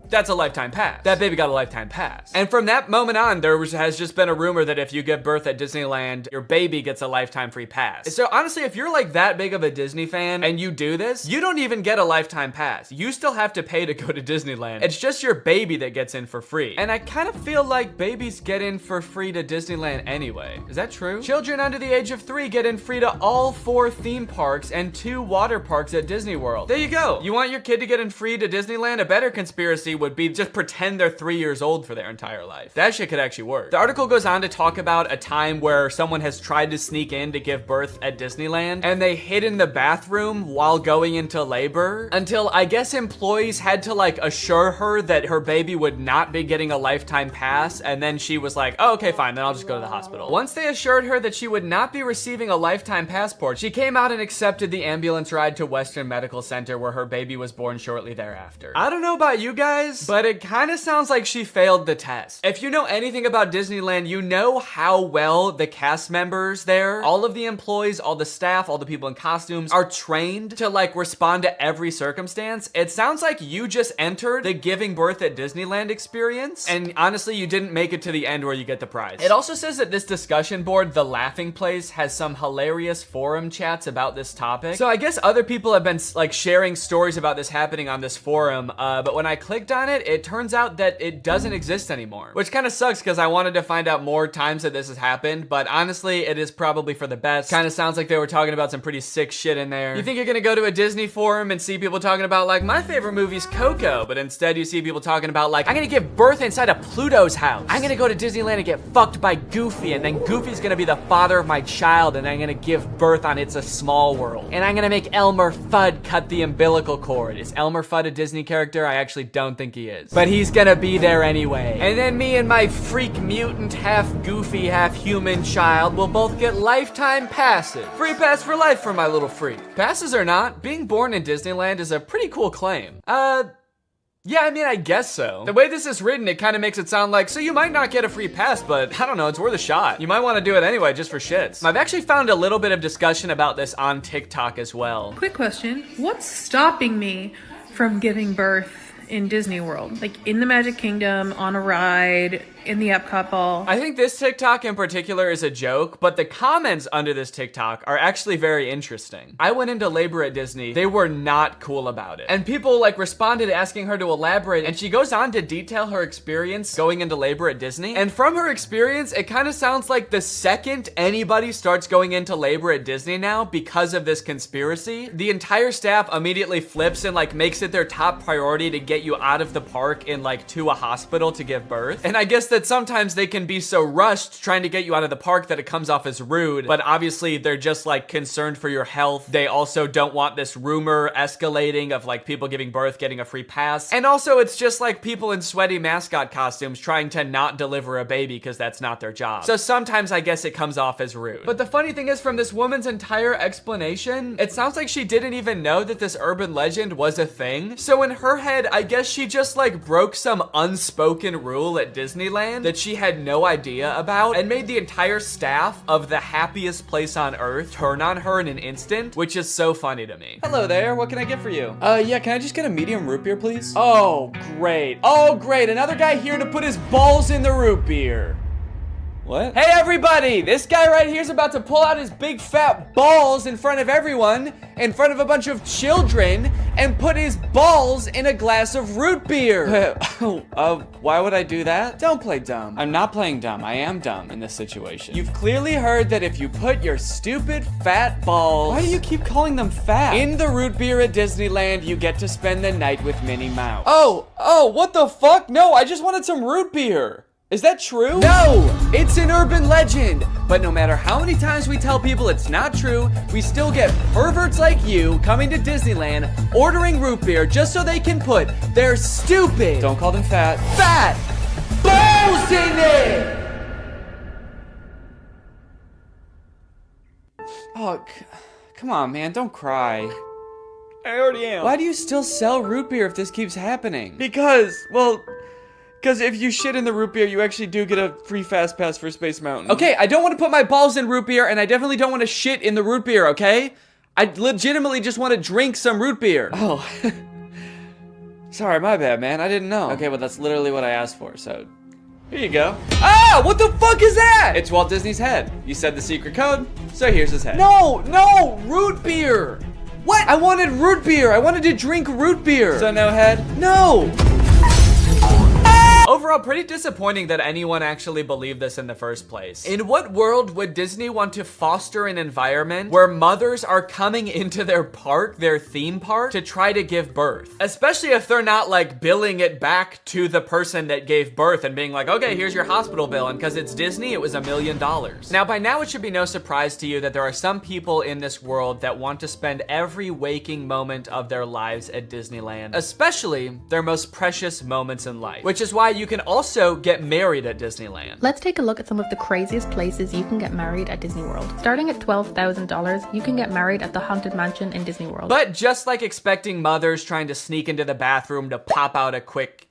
that's a lifetime pass. That baby got a lifetime pass. And from that moment on, has just been a rumor that if you give birth at Disneyland, your baby gets a lifetime free pass. So honestly, if you're like that big of a Disney fan and you do this, you don't even get a lifetime pass. You still have to pay to go to Disneyland. It's just your baby that gets in for free. And I kind of feel like babies get in for free to Disneyland anyway. Is that true? Children under the age of 3 get in free to all 4 theme parks and 2 water parks at Disney World. There you go. You want your kid to get in free to Disneyland? A better conspiracy would be just pretend they're 3 years old for their entire life. That shit could actually work. The article goes on to talk about a time where someone has tried to sneak in to give birth at Disneyland, and they hid in the bathroom while going into labor until I guess employees had to like assure her that her baby would not be getting a lifetime pass, and then she was like, oh, okay, fine, then I'll just go to the hospital. Once they assured her that she would not be receiving a lifetime passport, she came out and accepted the ambulance ride to Western Medical Center where her baby was born shortly thereafter. I don't know about you guys, but it kind of sounds like she failed the test. If you know anything about Disneyland, you know how well the cast members there, all of the employees, all the staff, all the people in costumes are trained to like respond to every circumstance. It sounds like you just entered the giving birth at Disneyland experience, and honestly, you didn't make it to the end where you get the prize. It also says that this discussion board, The Laughing Place, has some hilarious forum chats about this topic. So I guess other people have been like sharing stories about this happening on this forum, but when I clicked on it, it turns out that it doesn't exist anymore, which kind of sucks because I wanted to find out more times that this has happened, but honestly, it is probably for the best. Kind of sounds like they were talking about some pretty sick shit in there. You think you're gonna go to a Disney forum and see people talking about like, my favorite movie's Coco, but instead you see people talking about like, I'm gonna give birth inside of Pluto's house. I'm gonna go to Disneyland and get fucked by Goofy, and then Goofy's gonna be the father of my child, and I'm gonna give birth on It's a Small World. And I'm gonna make Elmer Fudd cut the umbilical cord. Is Elmer Fudd a Disney character? I actually don't think think he is. But he's gonna be there anyway. And then me and my freak mutant, half goofy, half human child will both get lifetime passes. Free pass for life for my little freak. Passes or not, being born in Disneyland is a pretty cool claim. Yeah, I mean, I guess so. The way this is written, it kind of makes it sound like, so you might not get a free pass, but I don't know, it's worth a shot. You might want to do it anyway, just for shits. I've actually found a little bit of discussion about this on TikTok as well. Quick question. What's stopping me from giving birth in Disney World? Like in the Magic Kingdom, on a ride, in the Epcot ball? I think this TikTok in particular is a joke, but the comments under this TikTok are actually very interesting. I went into labor at Disney. They were not cool about it. And people like responded asking her to elaborate, and she goes on to detail her experience going into labor at Disney. And from her experience, it kind of sounds like the second anybody starts going into labor at Disney now because of this conspiracy, the entire staff immediately flips and like makes it their top priority to get you out of the park and like to a hospital to give birth. And I guess that sometimes they can be so rushed trying to get you out of the park that it comes off as rude, but obviously they're just like concerned for your health. They also don't want this rumor escalating of like people giving birth getting a free pass. And also it's just like people in sweaty mascot costumes trying to not deliver a baby because that's not their job. So sometimes I guess it comes off as rude. But the funny thing is, from this woman's entire explanation, it sounds like she didn't even know that this urban legend was a thing. So in her head, I guess she just like broke some unspoken rule at Disneyland that she had no idea about and made the entire staff of the happiest place on earth turn on her in an instant, which is so funny to me. Hello there, what can I get for you? Yeah, can I just get a medium root beer, please? Oh, great. Oh, great, another guy here to put his balls in the root beer. What? Hey everybody, this guy right here is about to pull out his big fat balls in front of everyone, in front of a bunch of children, and put his balls in a glass of root beer. Why would I do that? Don't play dumb. I'm not playing dumb. I am dumb in this situation. You've clearly heard that if you put your stupid fat balls— why do you keep calling them fat— in the root beer at Disneyland, you get to spend the night with Minnie Mouse. Oh, what the fuck? No, I just wanted some root beer. Is that true? No, it's an urban legend. But no matter how many times we tell people it's not true, we still get perverts like you coming to Disneyland, ordering root beer just so they can put their stupid— don't call them fat— fat balls in it! Oh, come on, man, don't cry. I already am. Why do you still sell root beer if this keeps happening? Because if you shit in the root beer, you actually do get a free fast pass for Space Mountain. Okay, I don't want to put my balls in root beer, and I definitely don't want to shit in the root beer, okay? I legitimately just want to drink some root beer. Oh. Sorry, my bad, man. I didn't know. Okay, well, that's literally what I asked for, so here you go. Ah, what the fuck is that? It's Walt Disney's head. You said the secret code, so here's his head. No, root beer. What? I wanted root beer. I wanted to drink root beer. So no head? No. Overall, pretty disappointing that anyone actually believed this in the first place. In what world would Disney want to foster an environment where mothers are coming into their park, their theme park, to try to give birth? Especially if they're not like billing it back to the person that gave birth and being like, okay, here's your hospital bill, and because it's Disney, it was $1 million. Now, by now, it should be no surprise to you that there are some people in this world that want to spend every waking moment of their lives at Disneyland, especially their most precious moments in life, which is why you can also get married at Disneyland. Let's take a look at some of the craziest places you can get married at Disney World. Starting at $12,000, you can get married at the Haunted Mansion in Disney World. But just like expecting mothers trying to sneak into the bathroom to pop out a quick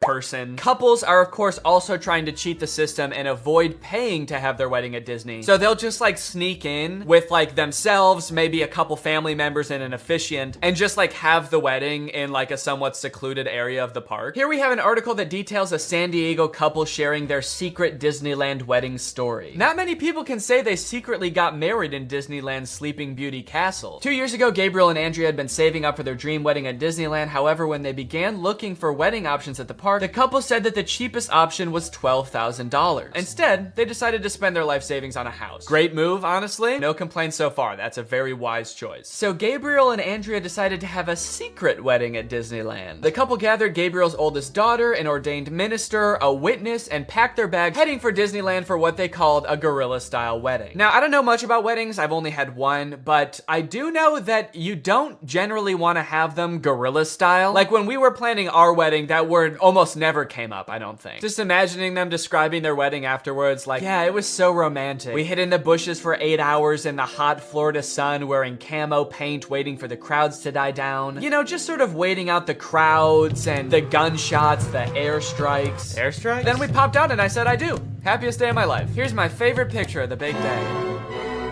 person, couples are of course also trying to cheat the system and avoid paying to have their wedding at Disney. So they'll just like sneak in with like themselves, maybe a couple family members and an officiant, and just like have the wedding in like a somewhat secluded area of the park. Here we have an article that details a San Diego couple sharing their secret Disneyland wedding story. Not many people can say they secretly got married in Disneyland's Sleeping Beauty Castle. 2 years ago, Gabriel and Andrea had been saving up for their dream wedding at Disneyland. However, when they began looking for wedding options options at the park, the couple said that the cheapest option was $12,000. Instead, they decided to spend their life savings on a house. Great move, honestly. No complaints so far. That's a very wise choice. So Gabriel and Andrea decided to have a secret wedding at Disneyland. The couple gathered Gabriel's oldest daughter, an ordained minister, a witness, and packed their bags, heading for Disneyland for what they called a guerrilla-style wedding. Now, I don't know much about weddings. I've only had one, but I do know that you don't generally want to have them guerrilla-style. Like when we were planning our wedding, that word almost never came up, I don't think. Just imagining them describing their wedding afterwards, like, yeah, it was so romantic. We hid in the bushes for 8 hours in the hot Florida sun wearing camo paint, waiting for the crowds to die down. You know, just sort of waiting out the crowds and the gunshots, the airstrikes. Airstrikes? Then we popped out and I said I do. Happiest day of my life. Here's my favorite picture of the big day.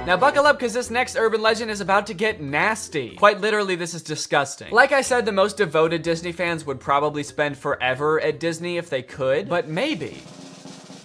Now buckle up because this next urban legend is about to get nasty. Quite literally, this is disgusting. Like I said, the most devoted Disney fans would probably spend forever at Disney if they could, but maybe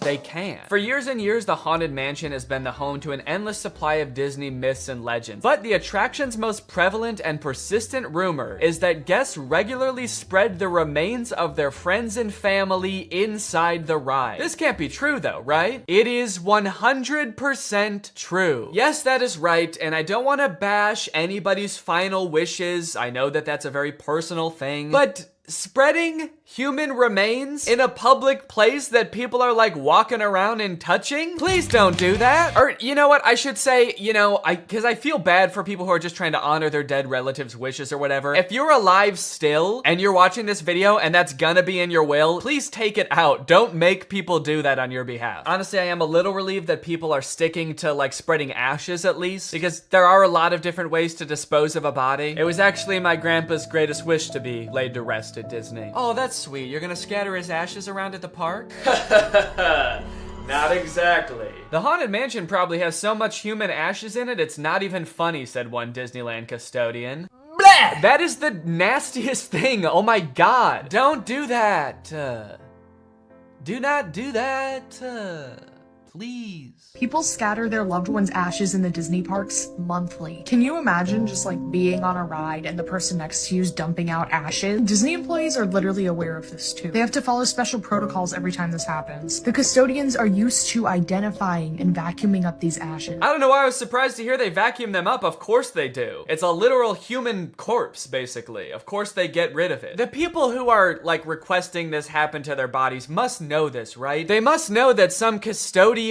they can. For years and years, the Haunted Mansion has been the home to an endless supply of Disney myths and legends. But the attraction's most prevalent and persistent rumor is that guests regularly spread the remains of their friends and family inside the ride. This can't be true though, right? It is 100% true. Yes, that is right, and I don't want to bash anybody's final wishes. I know that that's a very personal thing, but spreading human remains in a public place that people are like walking around and touching? Please don't do that. Or you know what, I should say, you know, because I feel bad for people who are just trying to honor their dead relatives' wishes or whatever. If you're alive still and you're watching this video and that's gonna be in your will, please take it out. Don't make people do that on your behalf. Honestly, I am a little relieved that people are sticking to like spreading ashes at least, because there are a lot of different ways to dispose of a body. It was actually my grandpa's greatest wish to be laid to rest at Disney. Oh, that's sweet. You're gonna scatter his ashes around at the park? Not exactly. The Haunted Mansion probably has so much human ashes in it, it's not even funny, said one Disneyland custodian. Blah! That is the nastiest thing. Oh my God. Don't do that. Do not do that. Please. People scatter their loved ones' ashes in the Disney parks monthly. Can you imagine just like being on a ride and the person next to you is dumping out ashes? Disney employees are literally aware of this too. They have to follow special protocols every time this happens. The custodians are used to identifying and vacuuming up these ashes. I don't know why I was surprised to hear they vacuum them up. Of course they do. It's a literal human corpse, basically. Of course they get rid of it. The people who are like requesting this happen to their bodies must know this, right? They must know that some custodian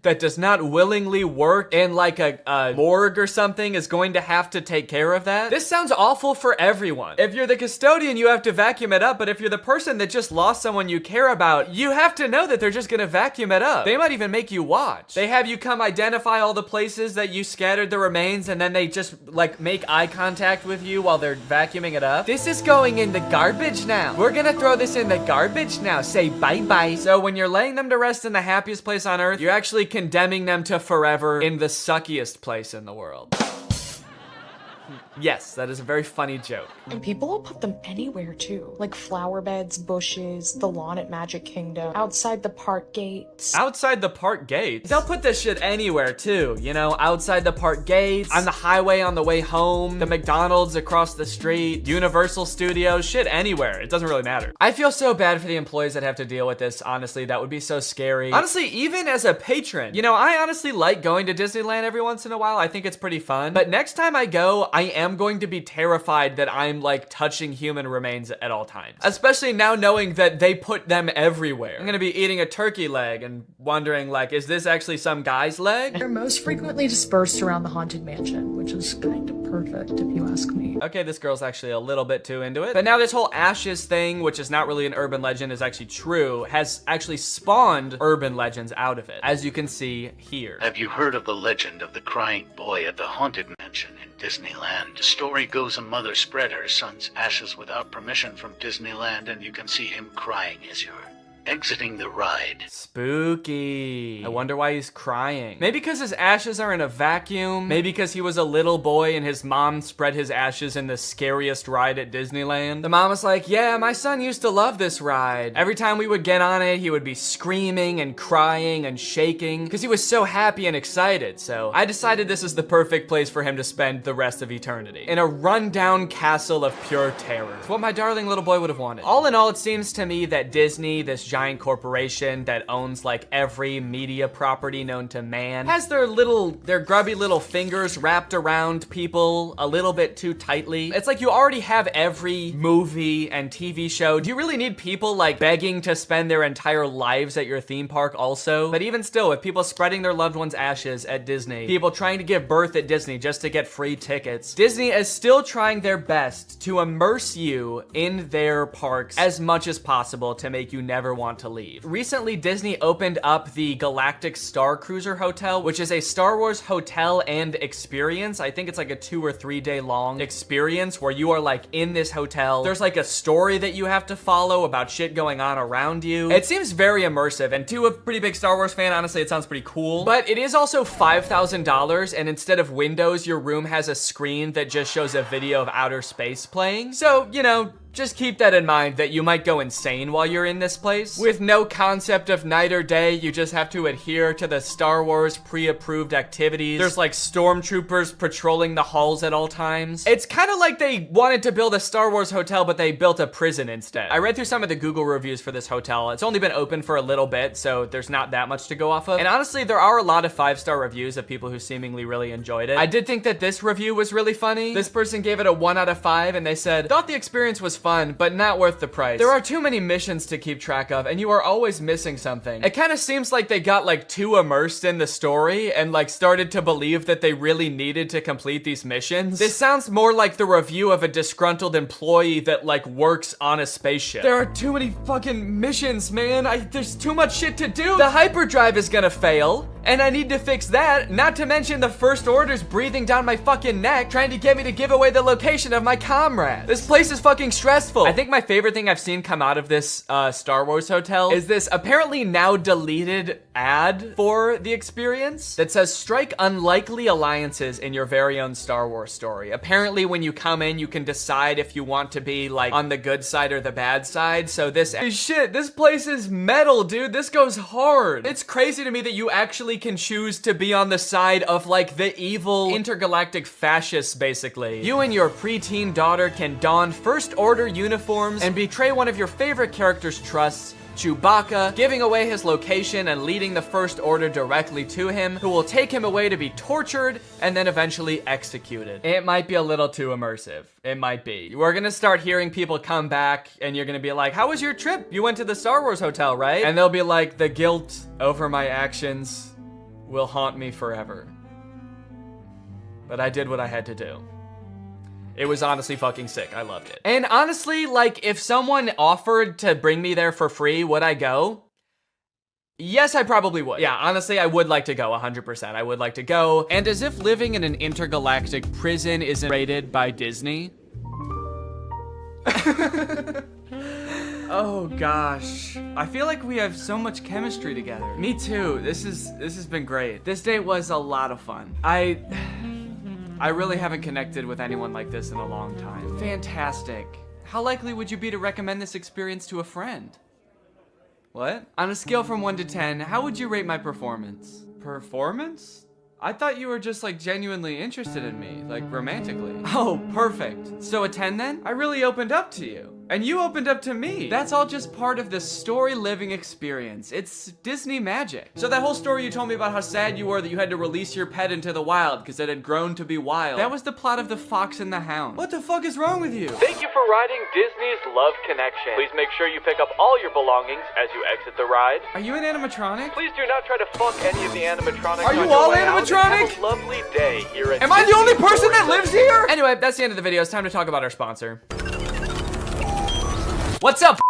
that does not willingly work in like a morgue or something is going to have to take care of that. This sounds awful for everyone. If you're the custodian, you have to vacuum it up, but if you're the person that just lost someone you care about, you have to know that they're just gonna vacuum it up. They might even make you watch. They have you come identify all the places that you scattered the remains, and then they just like make eye contact with you while they're vacuuming it up. This is going in the garbage now. We're gonna throw this in the garbage now. Say bye-bye. So when you're laying them to rest in the happiest place on earth, you're actually condemning them to forever in the suckiest place in the world. Yes, that is a very funny joke. And people will put them anywhere too. Like flower beds, bushes, the lawn at Magic Kingdom, outside the park gates. Outside the park gates? They'll put this shit anywhere too, you know, outside the park gates, on the highway on the way home, the McDonald's across the street, Universal Studios, shit anywhere. It doesn't really matter. I feel so bad for the employees that have to deal with this, honestly. That would be so scary. Honestly, even as a patron, you know, I honestly like going to Disneyland every once in a while. I think it's pretty fun. But next time I go, I am going to be terrified that I'm like touching human remains at all times. Especially now knowing that they put them everywhere. I'm gonna be eating a turkey leg and wondering like, is this actually some guy's leg? They're most frequently dispersed around the Haunted Mansion, which is kind of perfect if you ask me. Okay, this girl's actually a little bit too into it. But now this whole ashes thing, which is not really an urban legend, is actually true, has actually spawned urban legends out of it, as you can see here. Have you heard of the legend of the crying boy at the Haunted Mansion in Disneyland? The story goes a mother spread her son's ashes without permission from Disneyland, and you can see him crying as you're exiting the ride. Spooky. I wonder why he's crying. Maybe because his ashes are in a vacuum. Maybe because he was a little boy and his mom spread his ashes in the scariest ride at Disneyland. The mom was like, yeah, my son used to love this ride. Every time we would get on it, he would be screaming and crying and shaking because he was so happy and excited. So I decided this is the perfect place for him to spend the rest of eternity. In a rundown castle of pure terror. It's what my darling little boy would have wanted. All in all, it seems to me that Disney, this giant corporation that owns like every media property known to man, has their grubby little fingers wrapped around people a little bit too tightly. It's like you already have every movie and TV show. Do you really need people like begging to spend their entire lives at your theme park also? But even still, with people spreading their loved ones' ashes at Disney, people trying to give birth at Disney just to get free tickets, Disney is still trying their best to immerse you in their parks as much as possible to make you never want to leave. Recently, Disney opened up the Galactic Star Cruiser Hotel, which is a Star Wars hotel and experience. I think it's like a 2 or 3 day long experience where you are like in this hotel. There's like a story that you have to follow about shit going on around you. It seems very immersive, and to a pretty big Star Wars fan, honestly, it sounds pretty cool. But it is also $5,000, and instead of windows, your room has a screen that just shows a video of outer space playing. So, you know, just keep that in mind that you might go insane while you're in this place. With no concept of night or day, you just have to adhere to the Star Wars pre-approved activities. There's like stormtroopers patrolling the halls at all times. It's kind of like they wanted to build a Star Wars hotel, but they built a prison instead. I read through some of the Google reviews for this hotel. It's only been open for a little bit, so there's not that much to go off of. And honestly, there are a lot of 5-star reviews of people who seemingly really enjoyed it. I did think that this review was really funny. This person gave it a 1 out of 5, and they said, thought the experience was fun, but not worth the price. There are too many missions to keep track of, and you are always missing something. It kind of seems like they got like too immersed in the story and like started to believe that they really needed to complete these missions. This sounds more like the review of a disgruntled employee that like works on a spaceship. There are too many fucking missions, man. There's too much shit to do. The hyperdrive is gonna fail, and I need to fix that. Not to mention the First Order's breathing down my fucking neck, trying to get me to give away the location of my comrade. This place is fucking stressful. I think my favorite thing I've seen come out of this Star Wars hotel is this apparently now deleted ad for the experience that says, strike unlikely alliances in your very own Star Wars story. Apparently when you come in, you can decide if you want to be like on the good side or the bad side. So this place is metal, dude. This goes hard. It's crazy to me that you actually can choose to be on the side of like the evil intergalactic fascists, basically. You and your preteen daughter can don First Order uniforms and betray one of your favorite characters' trusts, Chewbacca, giving away his location and leading the First Order directly to him, who will take him away to be tortured and then eventually executed. It might be a little too immersive. It might be. We're gonna start hearing people come back and you're gonna be like, how was your trip? You went to the Star Wars hotel, right? And they'll be like, the guilt over my actions will haunt me forever. But I did what I had to do. It was honestly fucking sick. I loved it. And honestly, like, if someone offered to bring me there for free, would I go? Yes, I probably would. Yeah, honestly, I would like to go 100%. I would like to go. And as if living in an intergalactic prison isn't rated by Disney. Oh gosh. I feel like we have so much chemistry together. Me too. This has been great. This date was a lot of fun. I really haven't connected with anyone like this in a long time. Fantastic. How likely would you be to recommend this experience to a friend? What? On a scale from 1 to 10, how would you rate my performance? Performance? I thought you were just like genuinely interested in me, like romantically. Oh, perfect. So a 10 then? I really opened up to you. And you opened up to me. That's all just part of the story living experience. It's Disney magic. So that whole story you told me about how sad you were that you had to release your pet into the wild because it had grown to be wild. That was the plot of The Fox and the Hound. What the fuck is wrong with you? Thank you for riding Disney's Love Connection. Please make sure you pick up all your belongings as you exit the ride. Are you an animatronic? Please do not try to fuck any of the animatronics. Are you all animatronic? Have a lovely day here at Am I the only person that lives here? Anyway, that's the end of the video. It's time to talk about our sponsor. What's up?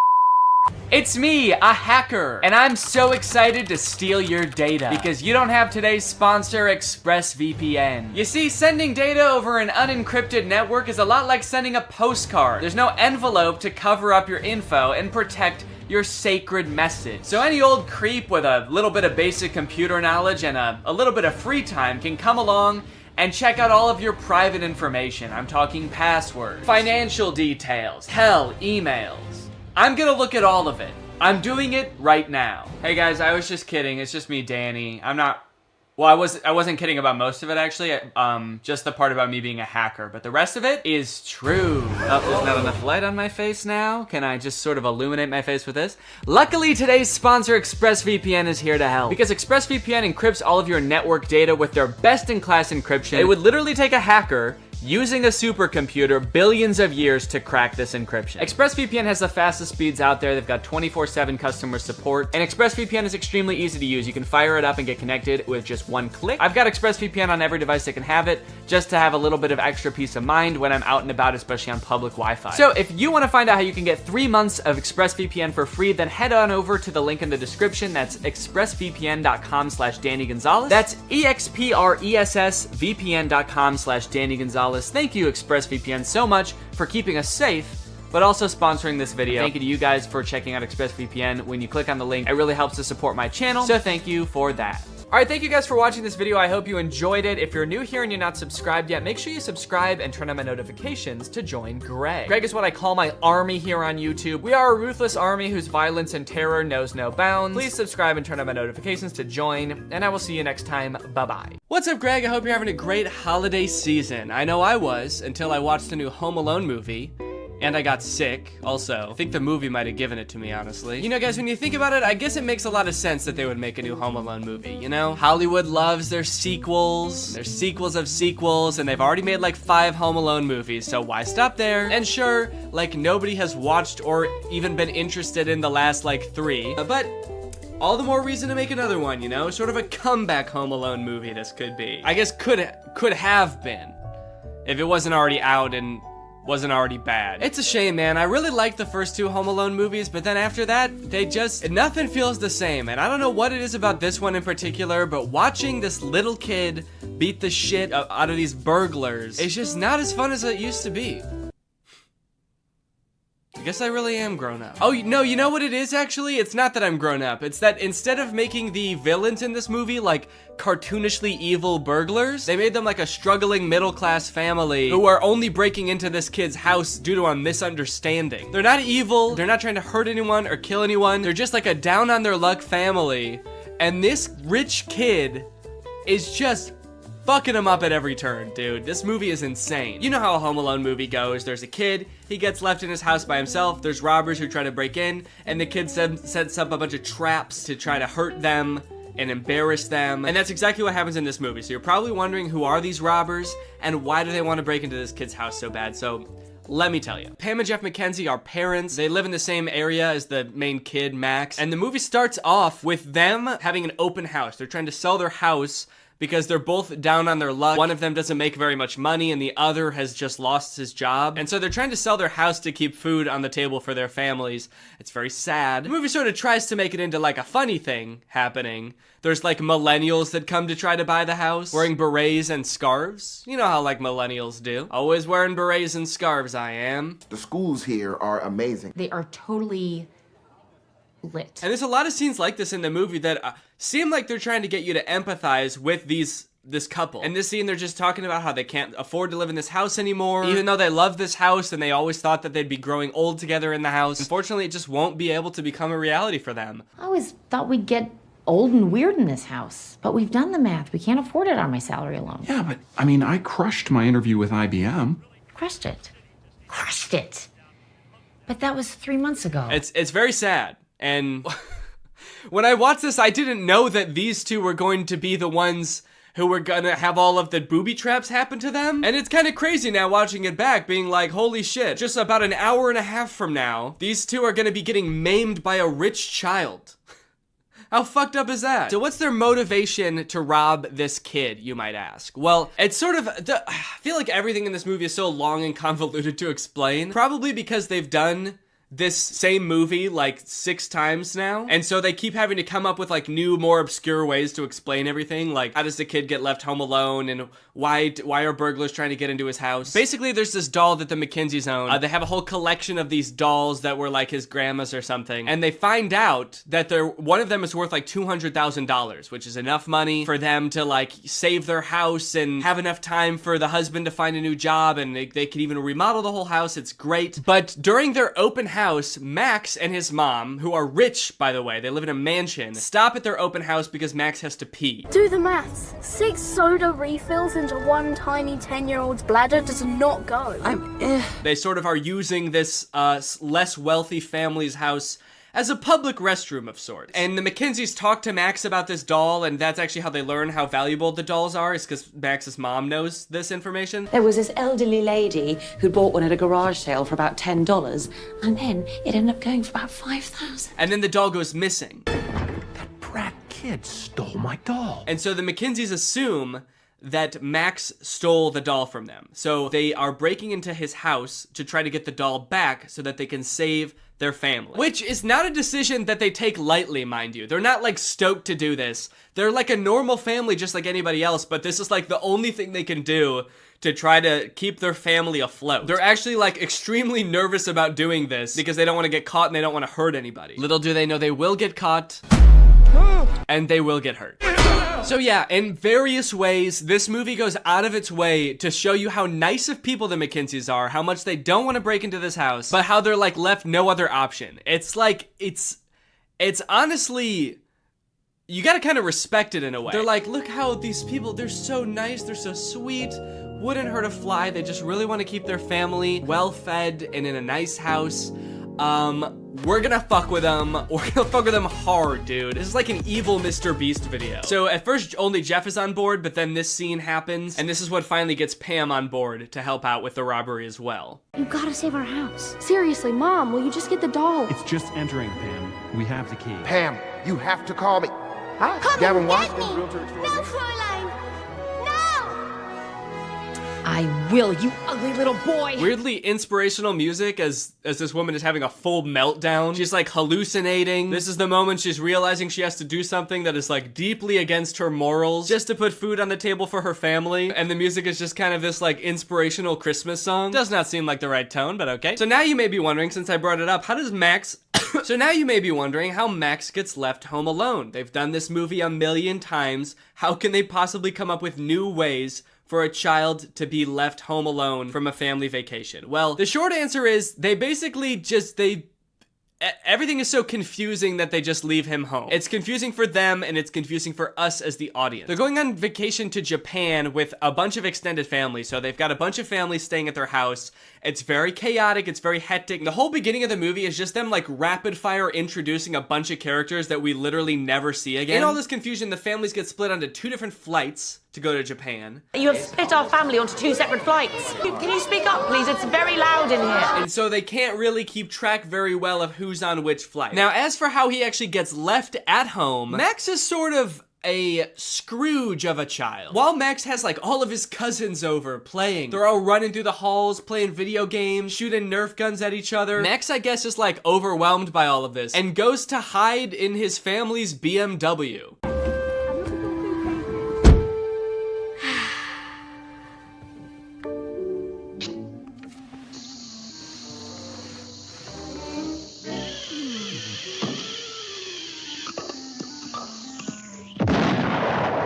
It's me, a hacker, and I'm so excited to steal your data because you don't have today's sponsor, ExpressVPN. You see, sending data over an unencrypted network is a lot like sending a postcard. There's no envelope to cover up your info and protect your sacred message. So any old creep with a little bit of basic computer knowledge and a little bit of free time can come along and check out all of your private information. I'm talking passwords, financial details, hell, emails. I'm gonna look at all of it. I'm doing it right now. Hey guys, I was just kidding. It's just me, Danny. Well, I wasn't kidding about most of it, actually. Just the part about me being a hacker. But the rest of it is true. Oh, there's not enough light on my face now. Can I just sort of illuminate my face with this? Luckily, today's sponsor, ExpressVPN, is here to help. Because ExpressVPN encrypts all of your network data with their best-in-class encryption. It would literally take a hacker using a supercomputer billions of years to crack this encryption. ExpressVPN has the fastest speeds out there. They've got 24/7 customer support, and ExpressVPN is extremely easy to use. You can fire it up and get connected with just one click. I've got ExpressVPN on every device that can have it, just to have a little bit of extra peace of mind when I'm out and about, especially on public Wi-Fi. So if you want to find out how you can get 3 months of ExpressVPN for free, then head on over to the link in the description. That's expressvpn.com/Danny Gonzalez. That's expressvpn.com/Danny Gonzalez. Thank you, ExpressVPN, so much for keeping us safe, but also sponsoring this video. Thank you to you guys for checking out ExpressVPN. When you click on the link, it really helps to support my channel, so thank you for that. All right, thank you guys for watching this video. I hope you enjoyed it. If you're new here and you're not subscribed yet, make sure you subscribe and turn on my notifications to join Greg. Greg is what I call my army here on YouTube. We are a ruthless army whose violence and terror knows no bounds. Please subscribe and turn on my notifications to join, and I will see you next time. Bye-bye. What's up, Greg? I hope you're having a great holiday season. I know I was, until I watched the new Home Alone movie. And I got sick, also. I think the movie might have given it to me, honestly. You know, guys, when you think about it, I guess it makes a lot of sense that they would make a new Home Alone movie, you know? Hollywood loves their sequels. Their sequels of sequels, and they've already made like 5 Home Alone movies, so why stop there? And sure, like, nobody has watched or even been interested in the last, like, 3, but all the more reason to make another one, you know? Sort of a comeback Home Alone movie this could be. I guess could have been, if it wasn't already out and wasn't already bad. It's a shame, man. I really liked the first 2 Home Alone movies, but then after that, nothing feels the same. And I don't know what it is about this one in particular, but watching this little kid beat the shit out of these burglars, it's just not as fun as it used to be. I guess I really am grown up. Oh, no, you know what it is, actually? It's not that I'm grown up. It's that instead of making the villains in this movie like cartoonishly evil burglars, they made them like a struggling middle-class family who are only breaking into this kid's house due to a misunderstanding. They're not evil. They're not trying to hurt anyone or kill anyone. They're just like a down-on-their-luck family. And this rich kid is just fucking him up at every turn, dude. This movie is insane. You know how a Home Alone movie goes. There's a kid, he gets left in his house by himself, there's robbers who try to break in, and the kid sets up a bunch of traps to try to hurt them and embarrass them. And that's exactly what happens in this movie. So you're probably wondering, who are these robbers and why do they want to break into this kid's house so bad? So let me tell you. Pam and Jeff McKenzie are parents. They live in the same area as the main kid, Max. And the movie starts off with them having an open house. They're trying to sell their house because they're both down on their luck. One of them doesn't make very much money and the other has just lost his job. And so they're trying to sell their house to keep food on the table for their families. It's very sad. The movie sort of tries to make it into like a funny thing happening. There's like millennials that come to try to buy the house, wearing berets and scarves. You know how like millennials do. Always wearing berets and scarves, I am. The schools here are amazing. They are totally lit. And there's a lot of scenes like this in the movie that seem like they're trying to get you to empathize with this couple. In this scene, they're just talking about how they can't afford to live in this house anymore, even though they love this house and they always thought that they'd be growing old together in the house. Unfortunately, it just won't be able to become a reality for them. I always thought we'd get old and weird in this house, but we've done the math. We can't afford it on my salary alone. Yeah, but I mean, I crushed my interview with IBM. Crushed it. But that was 3 months ago. It's very sad. And when I watched this, I didn't know that these two were going to be the ones who were gonna have all of the booby traps happen to them. And it's kind of crazy now watching it back, being like, holy shit, just about an hour and a half from now, these two are gonna be getting maimed by a rich child. How fucked up is that? So what's their motivation to rob this kid, you might ask? Well, it's sort of, I feel like everything in this movie is so long and convoluted to explain. Probably because they've done this same movie like 6 times now. And so they keep having to come up with like new, more obscure ways to explain everything. Like, how does the kid get left home alone? And why are burglars trying to get into his house? Basically, there's this doll that the McKinseys own. They have a whole collection of these dolls that were like his grandma's or something. And they find out that one of them is worth like $200,000, which is enough money for them to like save their house and have enough time for the husband to find a new job. And they could even remodel the whole house. It's great. But during their open house, Max and his mom, who are rich, by the way, they live in a mansion, stop at their open house because Max has to pee. Do the maths. 6 soda refills into one tiny 10-year-old's bladder does not go. They sort of are using this less wealthy family's house as a public restroom of sorts. And the McKinseys talk to Max about this doll, and that's actually how they learn how valuable the dolls are, is because Max's mom knows this information. There was this elderly lady who bought one at a garage sale for about $10, and then it ended up going for about $5,000. And then the doll goes missing. That brat kid stole my doll. And so the McKinseys assume that Max stole the doll from them. So they are breaking into his house to try to get the doll back so that they can save their family. Which is not a decision that they take lightly, mind you. They're not like stoked to do this. They're like a normal family just like anybody else, but this is like the only thing they can do to try to keep their family afloat. They're actually like extremely nervous about doing this because they don't want to get caught and they don't want to hurt anybody. Little do they know they will get caught and they will get hurt. So yeah, in various ways, this movie goes out of its way to show you how nice of people the McKinseys are, how much they don't want to break into this house, but how they're like left no other option. It's like, it's honestly, you gotta kind of respect it in a way. They're like, look how these people, they're so nice, they're so sweet, wouldn't hurt a fly, they just really want to keep their family well-fed and in a nice house. We're gonna fuck with them. We're gonna fuck with them hard, dude. This is like an evil Mr. Beast video. So at first, only Jeff is on board, but then this scene happens, and this is what finally gets Pam on board to help out with the robbery as well. You gotta save our house. Seriously, Mom, will you just get the doll? It's just entering, Pam. We have the key. Pam, you have to call me. Hi, Come Gavin and Watts. get me. No, Fräulein. I will, you ugly little boy. Weirdly inspirational music as this woman is having a full meltdown. She's like hallucinating. This is the moment she's realizing she has to do something that is like deeply against her morals just to put food on the table for her family. And the music is just kind of this like inspirational Christmas song. Does not seem like the right tone, but okay. So now you may be wondering, since I brought it up, how does Max... So now you may be wondering how Max gets left home alone. They've done this movie a million times. How can they possibly come up with new ways for a child to be left home alone from a family vacation? Well, the short answer is they basically just, everything is so confusing that they just leave him home. It's confusing for them and it's confusing for us as the audience. They're going on vacation to Japan with a bunch of extended families. So they've got a bunch of families staying at their house. It's very chaotic. It's very hectic. The whole beginning of the movie is just them like rapid fire introducing a bunch of characters that we literally never see again. In all this confusion, the families get split onto 2 different flights to go to Japan. You have split our family onto 2 separate flights. Can you speak up, please? It's very loud in here. And so they can't really keep track very well of who's on which flight. Now, as for how he actually gets left at home, Max is sort of a Scrooge of a child. While Max has like all of his cousins over playing, they're all running through the halls, playing video games, shooting Nerf guns at each other. Max, I guess, is like overwhelmed by all of this and goes to hide in his family's BMW.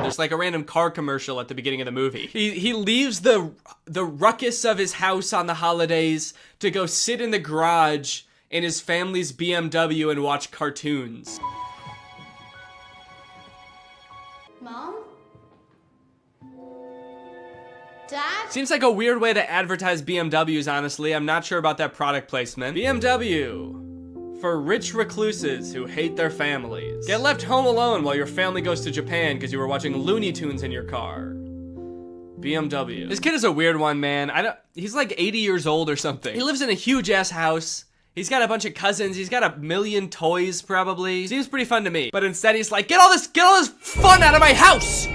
There's like a random car commercial at the beginning of the movie. He leaves the ruckus of his house on the holidays to go sit in the garage in his family's BMW and watch cartoons. Mom? Dad? Seems like a weird way to advertise BMWs, honestly. I'm not sure about that product placement. BMW. For rich recluses who hate their families. Get left home alone while your family goes to Japan because you were watching Looney Tunes in your car. BMW. This kid is a weird one, man. He's like 80 years old or something. He lives in a huge ass house. He's got a bunch of cousins. He's got a million toys, probably. Seems pretty fun to me. But instead he's like, get all this fun out of my house!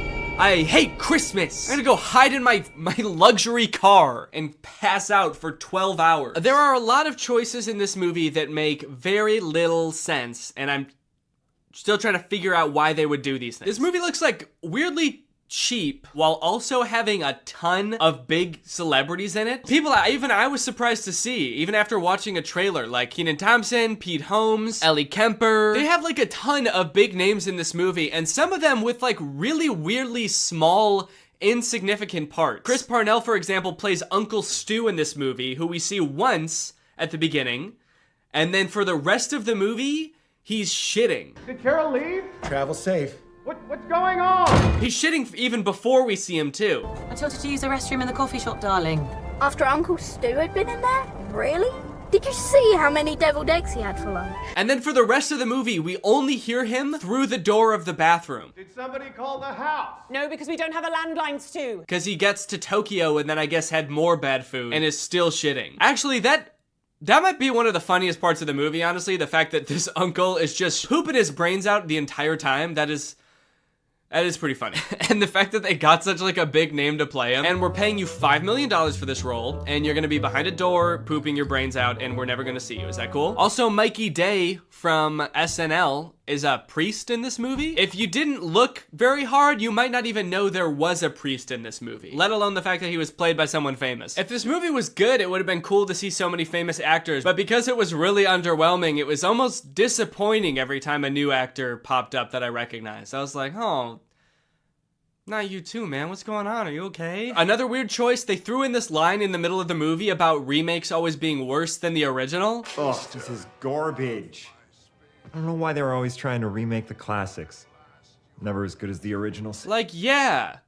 I hate Christmas. I'm gonna go hide in my luxury car and pass out for 12 hours. There are a lot of choices in this movie that make very little sense, and I'm still trying to figure out why they would do these things. This movie looks like weirdly cheap while also having a ton of big celebrities in it. People even I was surprised to see, even after watching a trailer, like Kenan Thompson, Pete Holmes, Ellie Kemper. They have like a ton of big names in this movie, and some of them with like really weirdly small, insignificant parts. Chris Parnell, for example, plays Uncle Stu in this movie, who we see once at the beginning, and then for the rest of the movie, he's shitting. Did Carol leave? Travel safe. What's going on? He's shitting even before we see him too. I told her to use the restroom in the coffee shop, darling. After Uncle Stu had been in there? Really? Did you see how many deviled eggs he had for lunch? And then for the rest of the movie, we only hear him through the door of the bathroom. Did somebody call the house? No, because we don't have a landline, Stu. Because he gets to Tokyo and then I guess had more bad food and is still shitting. Actually, that might be one of the funniest parts of the movie, honestly. The fact that this uncle is just pooping his brains out the entire time. That is pretty funny. And the fact that they got such like a big name to play him, and we're paying you $5 million for this role, and you're gonna be behind a door pooping your brains out, and we're never gonna see you. Is that cool? Also, Mikey Day from SNL is a priest in this movie. If you didn't look very hard, you might not even know there was a priest in this movie, let alone the fact that he was played by someone famous. If this movie was good, it would have been cool to see so many famous actors, but because it was really underwhelming, it was almost disappointing every time a new actor popped up that I recognized. I was like, oh, not you too, man. What's going on? Are you okay? Another weird choice, they threw in this line in the middle of the movie about remakes always being worse than the original. Ugh, this is garbage. I don't know why they were always trying to remake the classics. Never as good as the originals. Like, yeah.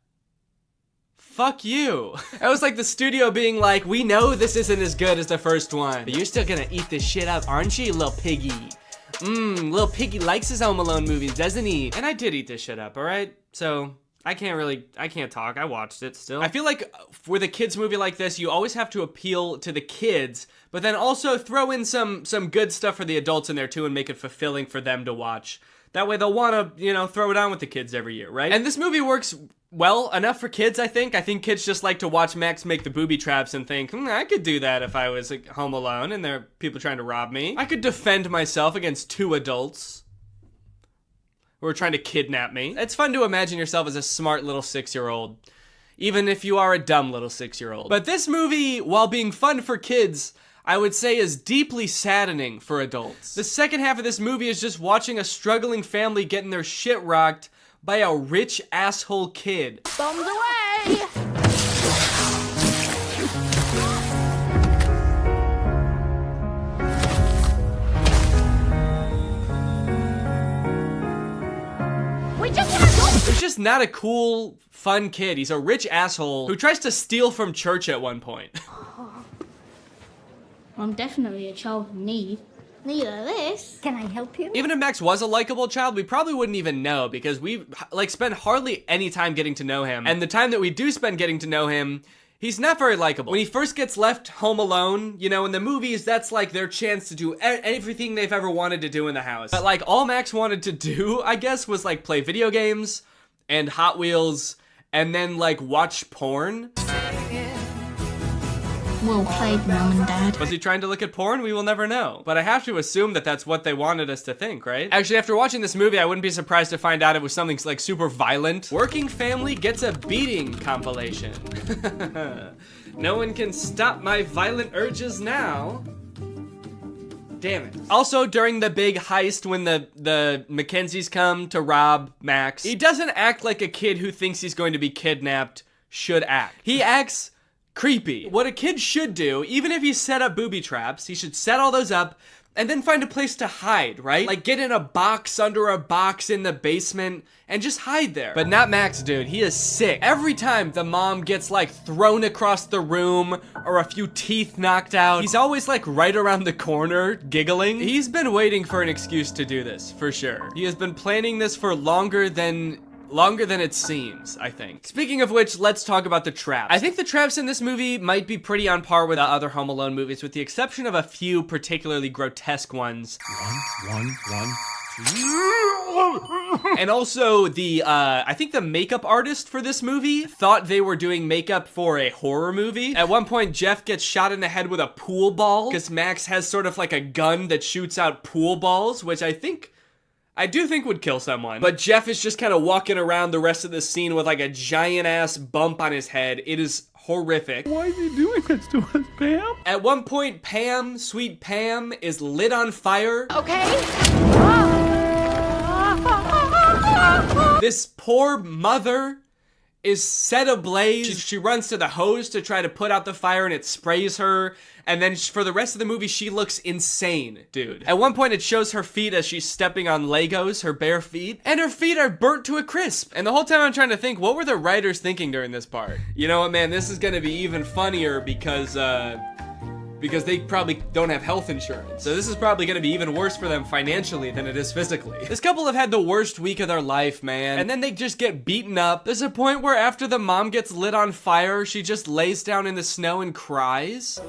Fuck you. It was like the studio being like, we know this isn't as good as the first one, but you're still gonna eat this shit up, aren't you, little piggy? Little piggy likes his Home Alone movies, doesn't he? And I did eat this shit up, alright? So I can't talk. I watched it still. I feel like with a kids movie like this, you always have to appeal to the kids, but then also throw in some good stuff for the adults in there too and make it fulfilling for them to watch. That way they'll want to, throw it on with the kids every year, right? And this movie works well enough for kids, I think. I think kids just like to watch Max make the booby traps and think, I could do that if I was home alone and there are people trying to rob me. I could defend myself against two adults who are trying to kidnap me. It's fun to imagine yourself as a smart little 6-year-old, even if you are a dumb little 6-year-old. But this movie, while being fun for kids, I would say is deeply saddening for adults. The second half of this movie is just watching a struggling family getting their shit rocked by a rich asshole kid. Bombs away! He's just not a cool, fun kid. He's a rich asshole who tries to steal from church at one point. I'm definitely a child in need. Neither this. Can I help you? Even if Max was a likable child, we probably wouldn't even know because we spend hardly any time getting to know him. And the time that we do spend getting to know him, he's not very likable. When he first gets left home alone, in the movies, that's like their chance to do everything they've ever wanted to do in the house. But all Max wanted to do, I guess, was play video games and Hot Wheels and then watch porn. Well played, Mom and Dad. Was he trying to look at porn? We will never know. But I have to assume that that's what they wanted us to think, right? Actually, after watching this movie, I wouldn't be surprised to find out it was something super violent. Working family gets a beating compilation. No one can stop my violent urges now. Damn it. Also, during the big heist when the Mackenzies come to rob Max, he doesn't act like a kid who thinks he's going to be kidnapped should act. He acts creepy. What a kid should do, even if he's set up booby traps, he should set all those up and then find a place to hide, right? Get in a box under a box in the basement and just hide there. But not Max, dude. He is sick. Every time the mom gets thrown across the room or a few teeth knocked out, he's always right around the corner giggling. He's been waiting for an excuse to do this, for sure. He has been planning this for longer than it seems, I think. Speaking of which, let's talk about the traps. I think the traps in this movie might be pretty on par with the other Home Alone movies, with the exception of a few particularly grotesque ones. One, two. And also I think the makeup artist for this movie thought they were doing makeup for a horror movie. At one point, Jeff gets shot in the head with a pool ball because Max has sort of like a gun that shoots out pool balls, which I do think would kill someone. But Jeff is just kind of walking around the rest of the scene with like a giant ass bump on his head. It is horrific. Why is he doing this to us, Pam? At one point, Pam, sweet Pam, is lit on fire. Okay. This poor mother is set ablaze. She runs to the hose to try to put out the fire and it sprays her. And then for the rest of the movie, she looks insane, dude. At one point, it shows her feet as she's stepping on Legos, her bare feet. And her feet are burnt to a crisp. And the whole time I'm trying to think, what were the writers thinking during this part? You know what, man? This is gonna be even funnier because they probably don't have health insurance. So this is probably gonna be even worse for them financially than it is physically. This couple have had the worst week of their life, man. And then they just get beaten up. There's a point where after the mom gets lit on fire, she just lays down in the snow and cries.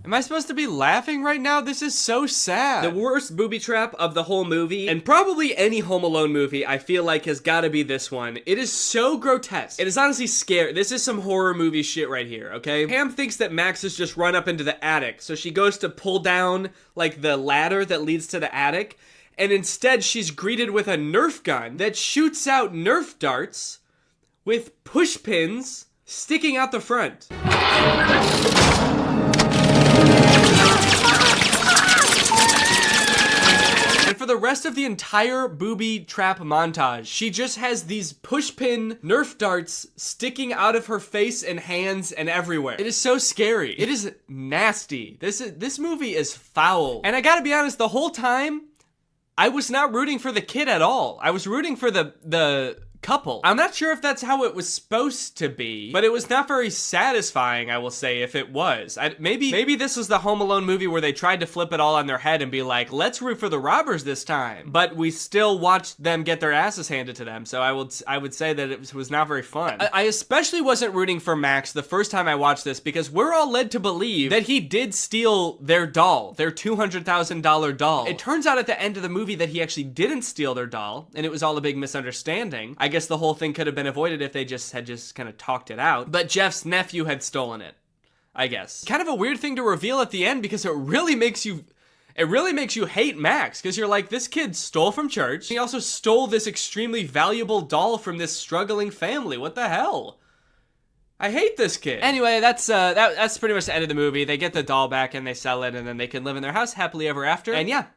Am I supposed to be laughing right now? This is so sad. The worst booby trap of the whole movie, and probably any Home Alone movie, I feel like has gotta be this one. It is so grotesque. It is honestly scary. This is some horror movie shit right here, okay? Pam thinks that Max has just run up into the attic, so she goes to pull down, like, the ladder that leads to the attic, and instead she's greeted with a Nerf gun that shoots out Nerf darts with push pins sticking out the front. And for the rest of the entire booby trap montage, she just has these pushpin Nerf darts sticking out of her face and hands and everywhere. It is so scary. It is nasty. This movie is foul. And I gotta be honest, the whole time, I was not rooting for the kid at all. I was rooting for the couple. I'm not sure if that's how it was supposed to be, but it was not very satisfying, I will say, if it was. Maybe this was the Home Alone movie where they tried to flip it all on their head and be like, let's root for the robbers this time. But we still watched them get their asses handed to them, so I would say that it was not very fun. I especially wasn't rooting for Max the first time I watched this because we're all led to believe that he did steal their doll, their $200,000 doll. It turns out at the end of the movie that he actually didn't steal their doll, and it was all a big misunderstanding. I guess the whole thing could have been avoided if they had kind of talked it out. But Jeff's nephew had stolen it, I guess. Kind of a weird thing to reveal at the end because it really makes you hate Max, because you're like, this kid stole from church. He also stole this extremely valuable doll from this struggling family. What the hell? I hate this kid. Anyway, that's pretty much the end of the movie. They get the doll back and they sell it, and then they can live in their house happily ever after. And yeah,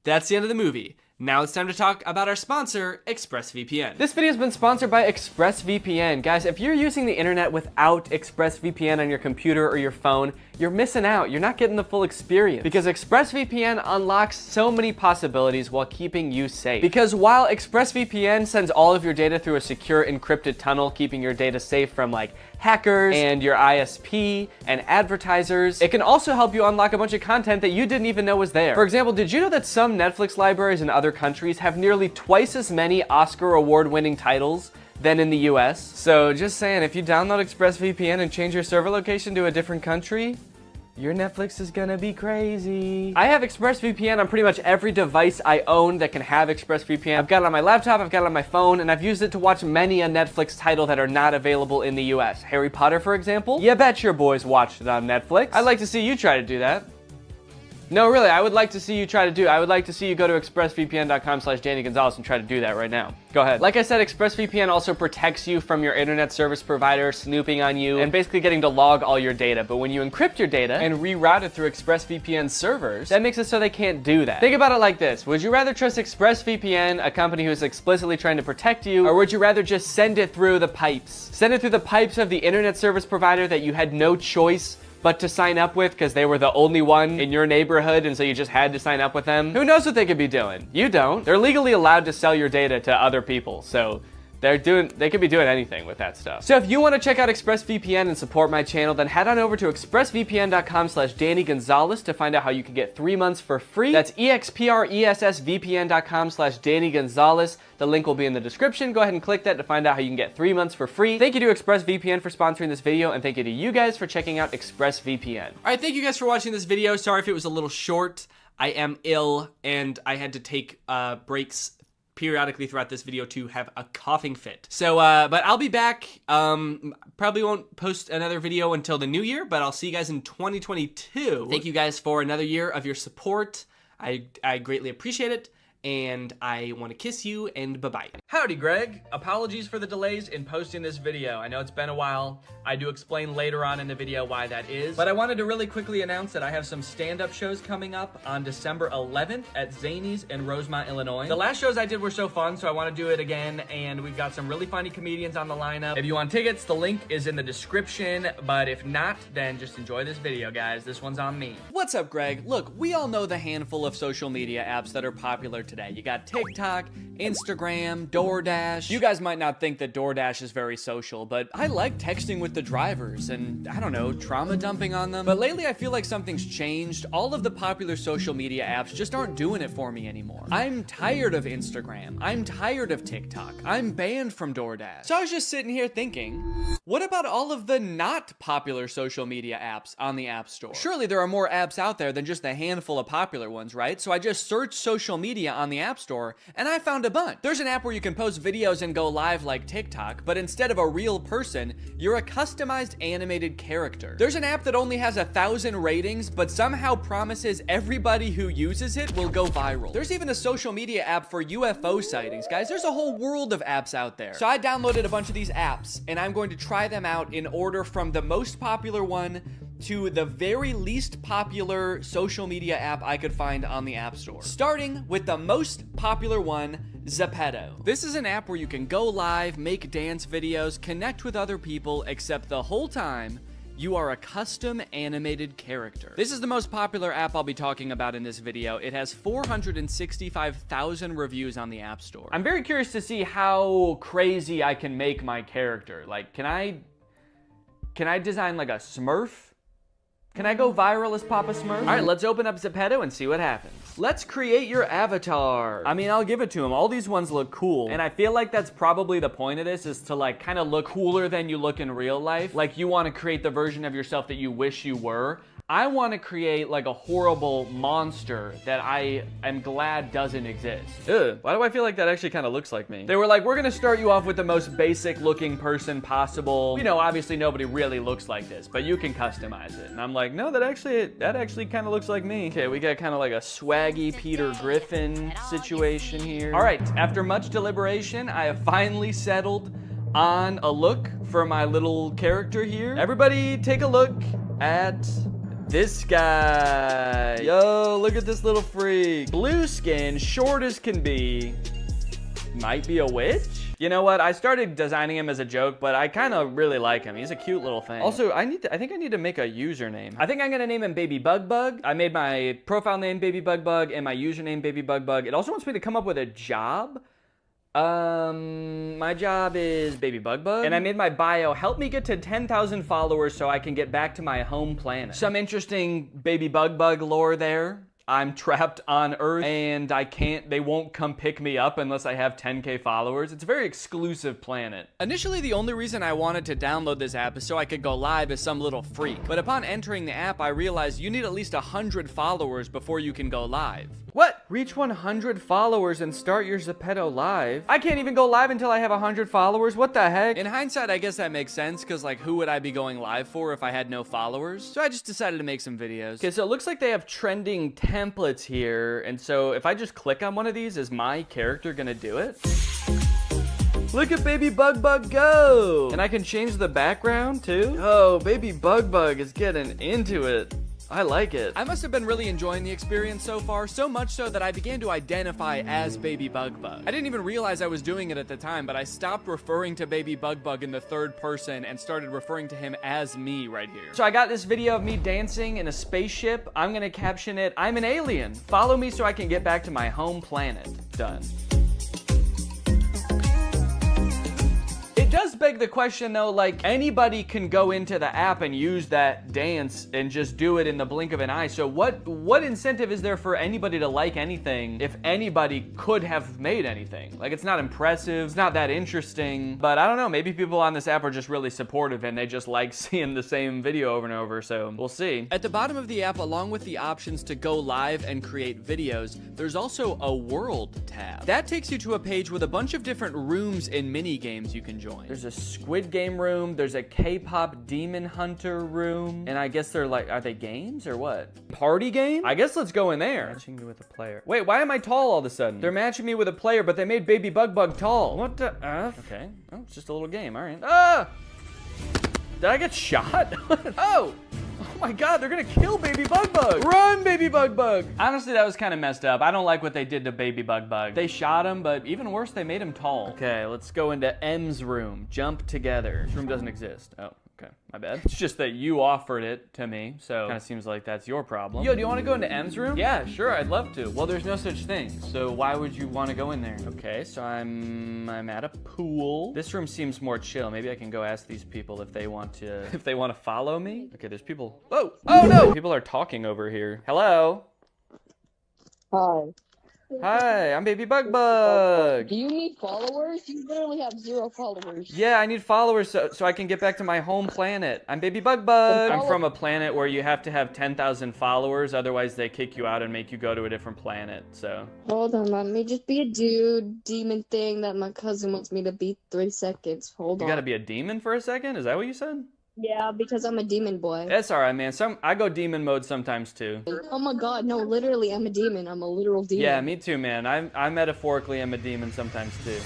that's the end of the movie. Now it's time to talk about our sponsor, ExpressVPN. This video has been sponsored by ExpressVPN. Guys, if you're using the internet without ExpressVPN on your computer or your phone, you're missing out. You're not getting the full experience because ExpressVPN unlocks so many possibilities while keeping you safe. Because while ExpressVPN sends all of your data through a secure encrypted tunnel, keeping your data safe from like hackers and your ISP and advertisers, it can also help you unlock a bunch of content that you didn't even know was there. For example, did you know that some Netflix libraries in other countries have nearly twice as many Oscar award-winning titles than in the US? So just saying, if you download ExpressVPN and change your server location to a different country, your Netflix is gonna be crazy. I have ExpressVPN on pretty much every device I own that can have ExpressVPN. I've got it on my laptop, I've got it on my phone, and I've used it to watch many a Netflix title that are not available in the US. Harry Potter, for example. You bet your boys watched it on Netflix. I'd like to see you try to do that. No, really, I would like to see you try to do it. I would like to see you go to expressvpn.com/Danny Gonzalez and try to do that right now. Go ahead. Like I said, ExpressVPN also protects you from your internet service provider snooping on you and basically getting to log all your data. But when you encrypt your data and reroute it through ExpressVPN servers, that makes it so they can't do that. Think about it like this. Would you rather trust ExpressVPN, a company who's explicitly trying to protect you, or would you rather just send it through the pipes? Send it through the pipes of the internet service provider that you had no choice but to sign up with because they were the only one in your neighborhood and so you just had to sign up with them? Who knows what they could be doing? You don't. They're legally allowed to sell your data to other people, so They could be doing anything with that stuff. So if you want to check out ExpressVPN and support my channel, then head on over to expressvpn.com/Danny Gonzalez to find out how you can get 3 months for free. That's expressvpn.com/Danny Gonzalez. The link will be in the description. Go ahead and click that to find out how you can get 3 months for free. Thank you to ExpressVPN for sponsoring this video, and thank you to you guys for checking out ExpressVPN. All right, thank you guys for watching this video. Sorry if it was a little short. I am ill, and I had to take breaks periodically throughout this video to have a coughing fit. So, but I'll be back. Probably won't post another video until the new year, but I'll see you guys in 2022. Thank you guys for another year of your support. I greatly appreciate it, and I want to kiss you, and bye-bye. Howdy, Greg. Apologies for the delays in posting this video. I know it's been a while. I do explain later on in the video why that is, but I wanted to really quickly announce that I have some stand-up shows coming up on December 11th at Zany's in Rosemont, Illinois. The last shows I did were so fun, so I want to do it again, and we've got some really funny comedians on the lineup. If you want tickets, the link is in the description, but if not, then just enjoy this video, guys. This one's on me. What's up, Greg? Look, we all know the handful of social media apps that are popular today. You got TikTok, Instagram, DoorDash. You guys might not think that DoorDash is very social, but I like texting with the drivers and, I don't know, trauma dumping on them. But lately I feel like something's changed. All of the popular social media apps just aren't doing it for me anymore. I'm tired of Instagram. I'm tired of TikTok. I'm banned from DoorDash. So I was just sitting here thinking, what about all of the not popular social media apps on the App Store? Surely there are more apps out there than just a handful of popular ones, right? So I just searched social media on the App Store and I found a bunch. There's an app where you can post videos and go live like TikTok, but instead of a real person, you're a customized animated character. There's an app that only has 1,000 ratings, but somehow promises everybody who uses it will go viral. There's even a social media app for UFO sightings, guys. There's a whole world of apps out there. So I downloaded a bunch of these apps and I'm going to try them out in order from the most popular one to the very least popular social media app I could find on the App Store. Starting with the most popular one, Zepeto. This is an app where you can go live, make dance videos, connect with other people, except the whole time, you are a custom animated character. This is the most popular app I'll be talking about in this video. It has 465,000 reviews on the App Store. I'm very curious to see how crazy I can make my character. Like, can I design like a Smurf? Can I go viral as Papa Smurf? All right, let's open up Zepeto and see what happens. Let's create your avatar. I mean, I'll give it to him. All these ones look cool. And I feel like that's probably the point of this, is to like kind of look cooler than you look in real life. Like you want to create the version of yourself that you wish you were. I want to create like a horrible monster that I am glad doesn't exist. Ugh, why do I feel like that actually kind of looks like me? They were like, we're going to start you off with the most basic looking person possible. You know, obviously nobody really looks like this, but you can customize it. And I'm like, no, that actually kind of looks like me. Okay, we got kind of like a swaggy Peter Griffin situation here. All right, after much deliberation, I have finally settled on a look for my little character here. Everybody take a look at this guy. Yo, look at this little freak. Blue skin, short as can be. Might be a witch? You know what? I started designing him as a joke, but I kind of really like him. He's a cute little thing. Also, I think I need to make a username. I think I'm gonna name him Baby Bug Bug. I made my profile name Baby Bug Bug and my username Baby Bug Bug. It also wants me to come up with a job. My job is Baby Bug Bug, and I made my bio, help me get to 10,000 followers so I can get back to my home planet. Some interesting Baby Bug Bug lore there. I'm trapped on Earth and they won't come pick me up unless I have 10K followers. It's a very exclusive planet. Initially, the only reason I wanted to download this app is so I could go live as some little freak. But upon entering the app, I realized you need at least 100 followers before you can go live. What? Reach 100 followers and start your Zepeto live? I can't even go live until I have 100 followers? What the heck? In hindsight, I guess that makes sense, because like, who would I be going live for if I had no followers? So I just decided to make some videos. Okay, so it looks like they have trending templates here, and so if I just click on one of these, is my character gonna do it? Look at Baby Bug Bug go! And I can change the background too? Oh, Baby Bug Bug is getting into it. I like it. I must have been really enjoying the experience so far, so much so that I began to identify as Baby Bug Bug. I didn't even realize I was doing it at the time, but I stopped referring to Baby Bug Bug in the third person and started referring to him as me right here. So I got this video of me dancing in a spaceship. I'm gonna caption it, I'm an alien. Follow me so I can get back to my home planet. Done. beg the question though, like anybody can go into the app and use that dance and just do it in the blink of an eye. So what incentive is there for anybody to like anything if anybody could have made anything? Like, it's not impressive, it's not that interesting, but I don't know, maybe people on this app are just really supportive and they just like seeing the same video over and over, so we'll see. At the bottom of the app, along with the options to go live and create videos, there's also a world tab. That takes you to a page with a bunch of different rooms and mini games you can join. There's a Squid Game room, there's a K-pop Demon Hunter room, and I guess they're like, are they games or what? Party game? I guess let's go in there. Matching me with a player. Wait, why am I tall all of a sudden? They're matching me with a player, but they made Baby Bug tall. What the F? Okay, oh, it's just a little game, all right. Ah! Did I get shot? Oh! Oh my God, they're gonna kill Baby Bug. Run, Baby Bug. Honestly, that was kind of messed up. I don't like what they did to Baby Bug. They shot him, but even worse, they made him tall. Okay, let's go into M's room. Jump together. This room doesn't exist. Oh. Okay, my bad. It's just that you offered it to me, so kind of seems like that's your problem. Yo, do you want to go into M's room? Yeah, sure, I'd love to. Well, there's no such thing, so why would you want to go in there? Okay, so I'm at a pool. This room seems more chill. Maybe I can go ask these people if they want to follow me. Okay, there's people. Oh no! People are talking over here. Hello. Hi. Hi, I'm Baby Bug. Do you need followers? You literally have 0 followers. Yeah, I need followers so I can get back to my home planet. I'm Baby Bug. I'm from a planet where you have to have 10,000 followers, otherwise they kick you out and make you go to a different planet, so. Hold on, let me just be a demon thing that my cousin wants me to be 3 seconds. Hold on. You gotta be a demon for a second? Is that what you said? Yeah, because I'm a demon boy. That's alright, man. I go demon mode sometimes too. Oh my God, no, literally, I'm a demon. I'm a literal demon. Yeah, me too, man. I metaphorically am a demon sometimes too.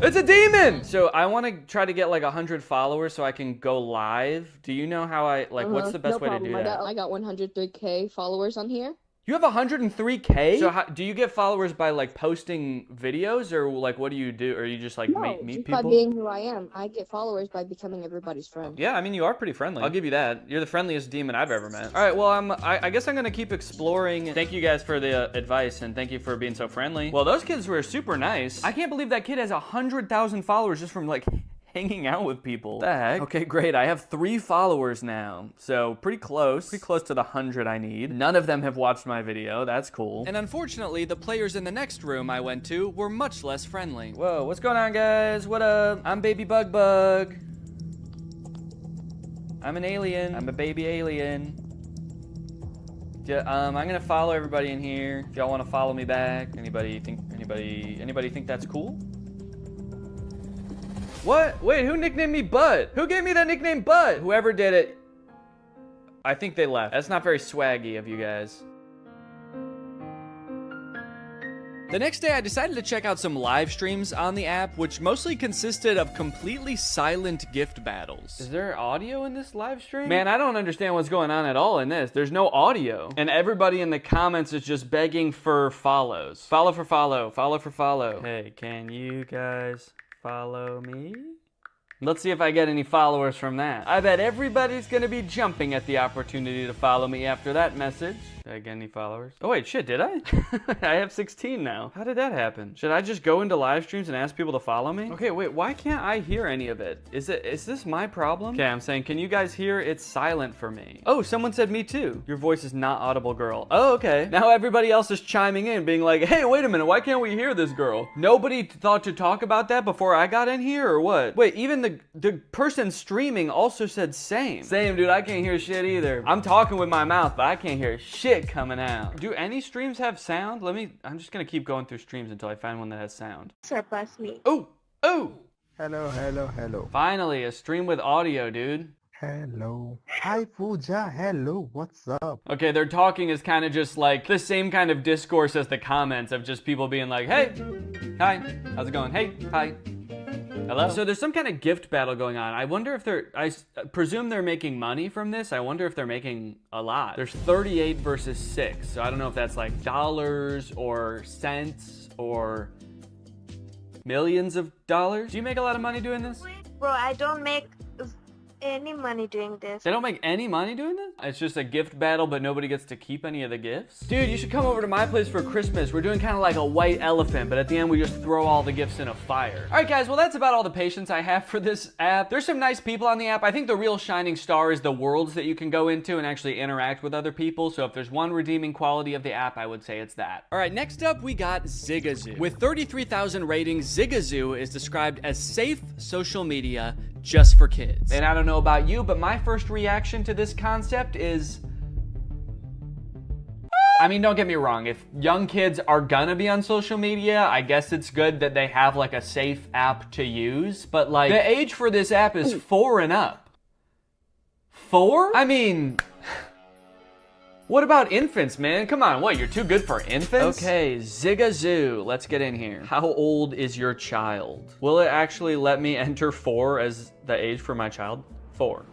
It's a demon! So I want to try to get like 100 followers so I can go live. Do you know how what's the best way to do that? I got 103K followers on here. You have 103K? So do you get followers by like posting videos, or like what do you do? Or you just like meet people? By being who I am. I get followers by becoming everybody's friend. Yeah, I mean, you are pretty friendly. I'll give you that. You're the friendliest demon I've ever met. All right, well, I guess I'm gonna keep exploring. Thank you guys for the advice, and thank you for being so friendly. Well, those kids were super nice. I can't believe that kid has 100,000 followers just from like hanging out with people. What the heck? Okay, great. I have 3 followers now. So pretty close to the 100 I need. None of them have watched my video. That's cool. And unfortunately, the players in the next room I went to were much less friendly. Whoa, what's going on, guys? What up? I'm Baby Bug. I'm an alien. I'm a baby alien. I'm gonna follow everybody in here. If y'all want to follow me back. Anybody think that's cool? What? Wait, who nicknamed me Butt? Who gave me that nickname Butt? Whoever did it, I think they left. That's not very swaggy of you guys. The next day, I decided to check out some live streams on the app, which mostly consisted of completely silent gift battles. Is there audio in this live stream? Man, I don't understand what's going on at all in this. There's no audio. And everybody in the comments is just begging for follows. Follow for follow. Follow for follow. Hey, can you guys follow me? Let's see if I get any followers from that. I bet everybody's gonna be jumping at the opportunity to follow me after that message. Did I get any followers? Oh wait, shit, did I? I have 16 now. How did that happen? Should I just go into live streams and ask people to follow me? Okay, wait, why can't I hear any of it? Is this my problem? Okay, I'm saying, can you guys hear? It's silent for me. Oh, someone said me too. Your voice is not audible, girl. Oh, okay. Now everybody else is chiming in, being like, hey, wait a minute, why can't we hear this girl? Nobody thought to talk about that before I got in here, or what? Wait, even the person streaming also said same. Same, dude, I can't hear shit either. I'm talking with my mouth, but I can't hear shit coming out. Do any streams have sound? I'm just gonna keep going through streams until I find one that has sound. Surpass me. Oh! Hello. Finally, a stream with audio, dude. Hello. Hi, Pooja. Hello. What's up? Okay, their talking is kind of just like the same kind of discourse as the comments of just people being like, hey, hi, how's it going? Hey, hi. Hello? So there's some kind of gift battle going on. I wonder if I presume they're making money from this. I wonder if they're making a lot. There's 38 versus 6. So I don't know if that's like dollars or cents or millions of dollars. Do you make a lot of money doing this? Bro, I don't make any money doing this. They don't make any money doing this? It's just a gift battle, but nobody gets to keep any of the gifts? Dude, you should come over to my place for Christmas. We're doing kind of like a white elephant, but at the end we just throw all the gifts in a fire. All right, guys, well, that's about all the patience I have for this app. There's some nice people on the app. I think the real shining star is the worlds that you can go into and actually interact with other people. So if there's one redeeming quality of the app, I would say it's that. All right, next up, we got Zigazoo. With 33,000 ratings, Zigazoo is described as safe social media just for kids. And I don't know about you, but my first reaction to this concept is, I mean, don't get me wrong, if young kids are gonna be on social media, I guess it's good that they have like a safe app to use, but like, the age for this app is 4 and up. 4? I mean, what about infants, man? Come on, what, you're too good for infants? Okay, Zigazoo, let's get in here. How old is your child? Will it actually let me enter 4 as the age for my child? 4.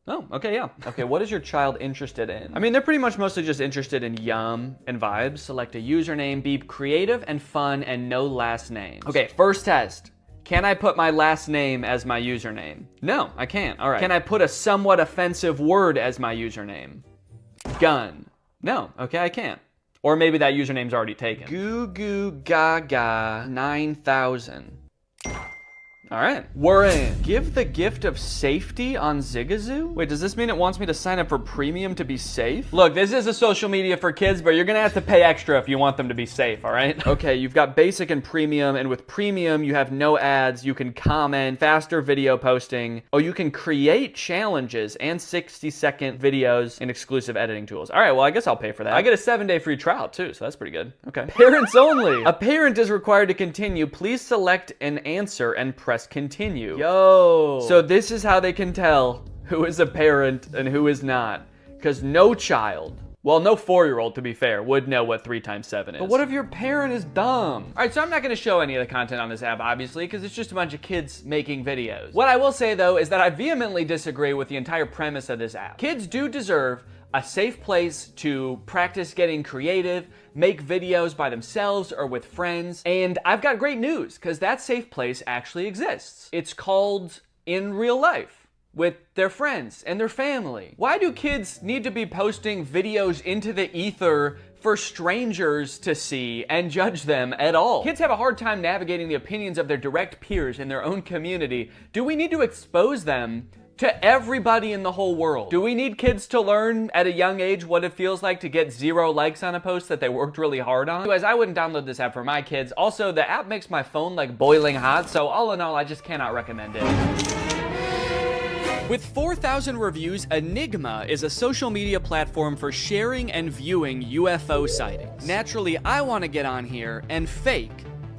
Oh, okay, yeah. Okay, what is your child interested in? I mean, they're pretty much mostly just interested in yum and vibes. Select a username, be creative and fun, and no last names. Okay, first test. Can I put my last name as my username? No, I can't. All right. Can I put a somewhat offensive word as my username? Gun. No, okay, I can't. Or maybe that username's already taken. Goo Goo Gaga 9000. All right, we're in. Give the gift of safety on Zigazoo? Wait, does this mean it wants me to sign up for premium to be safe? Look, this is a social media for kids, but you're gonna have to pay extra if you want them to be safe, all right? Okay, you've got basic and premium, and with premium, you have no ads, you can comment, faster video posting. Oh, you can create challenges and 60-second videos and exclusive editing tools. All right, well, I guess I'll pay for that. I get a 7-day free trial too, so that's pretty good. Okay. Parents only. A parent is required to continue. Please select an answer and press continue. Yo. So this is how they can tell who is a parent and who is not. Because no child, well, no 4-year-old to be fair, would know what 3 times 7 is. But what if your parent is dumb? All right, so I'm not gonna show any of the content on this app, obviously, because it's just a bunch of kids making videos. What I will say though is that I vehemently disagree with the entire premise of this app. Kids do deserve a safe place to practice getting creative, make videos by themselves or with friends. And I've got great news, because that safe place actually exists. It's called in real life with their friends and their family. Why do kids need to be posting videos into the ether for strangers to see and judge them at all? Kids have a hard time navigating the opinions of their direct peers in their own community. Do we need to expose them to everybody in the whole world? Do we need kids to learn at a young age what it feels like to get 0 likes on a post that they worked really hard on? Anyways, I wouldn't download this app for my kids. Also, the app makes my phone like boiling hot, so all in all, I just cannot recommend it. With 4,000 reviews, Enigma is a social media platform for sharing and viewing UFO sightings. Naturally, I want to get on here and fake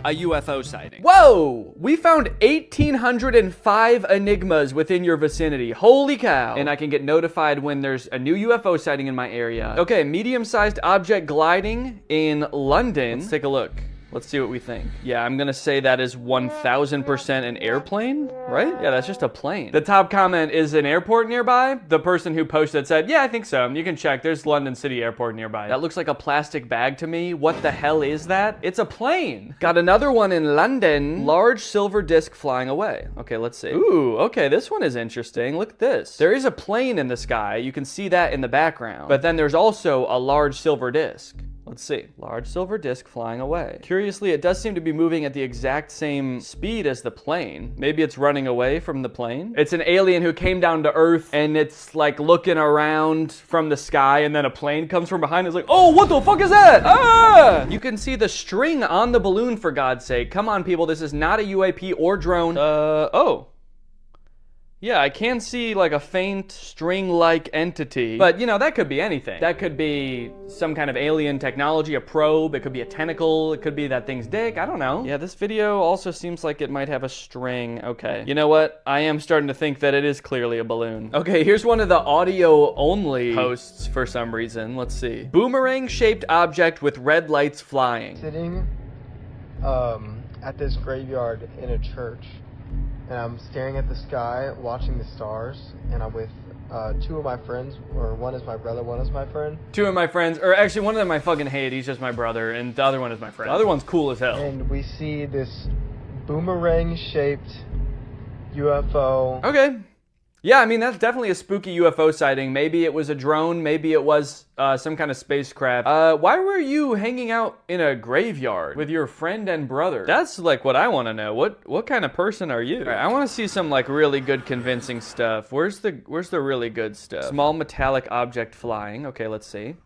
a UFO sighting. Whoa! We found 1,805 enigmas within your vicinity. Holy cow. And I can get notified when there's a new UFO sighting in my area. Okay, medium-sized object gliding in London. Let's take a look. Let's see what we think. Yeah, I'm gonna say that is 1,000% an airplane, right? Yeah, that's just a plane. The top comment is an airport nearby. The person who posted said, yeah, I think so. You can check, there's London City Airport nearby. That looks like a plastic bag to me. What the hell is that? It's a plane. Got another one in London. Large silver disc flying away. Okay, let's see. Ooh, okay, this one is interesting. Look at this. There is a plane in the sky. You can see that in the background. But then there's also a large silver disc. Let's see. Large silver disc flying away. Curiously, it does seem to be moving at the exact same speed as the plane. Maybe it's running away from the plane. It's an alien who came down to Earth and it's like looking around from the sky and then a plane comes from behind. It's like, oh, what the fuck is that? Ah! You can see the string on the balloon, for God's sake. Come on, people. This is not a UAP or drone. Oh. Yeah, I can see like a faint string-like entity, but you know, that could be anything. That could be some kind of alien technology, a probe, it could be a tentacle, it could be that thing's dick, I don't know. Yeah, this video also seems like it might have a string. Okay, you know what? I am starting to think that it is clearly a balloon. Okay, here's one of the audio-only posts for some reason. Let's see. Boomerang-shaped object with red lights flying. Sitting at this graveyard in a church. And I'm staring at the sky, watching the stars, and I'm with 2 of my friends, or one is my brother, one is my friend. 2 of my friends, or actually one of them I fucking hate, he's just my brother, and the other one is my friend. The other one's cool as hell. And we see this boomerang-shaped UFO. Okay. Yeah, I mean, that's definitely a spooky UFO sighting. Maybe it was a drone, maybe it was some kind of spacecraft. Why were you hanging out in a graveyard with your friend and brother? That's like what I want to know. What kind of person are you? All right, I want to see some like really good convincing stuff. Where's the really good stuff? Small metallic object flying. Okay, let's see.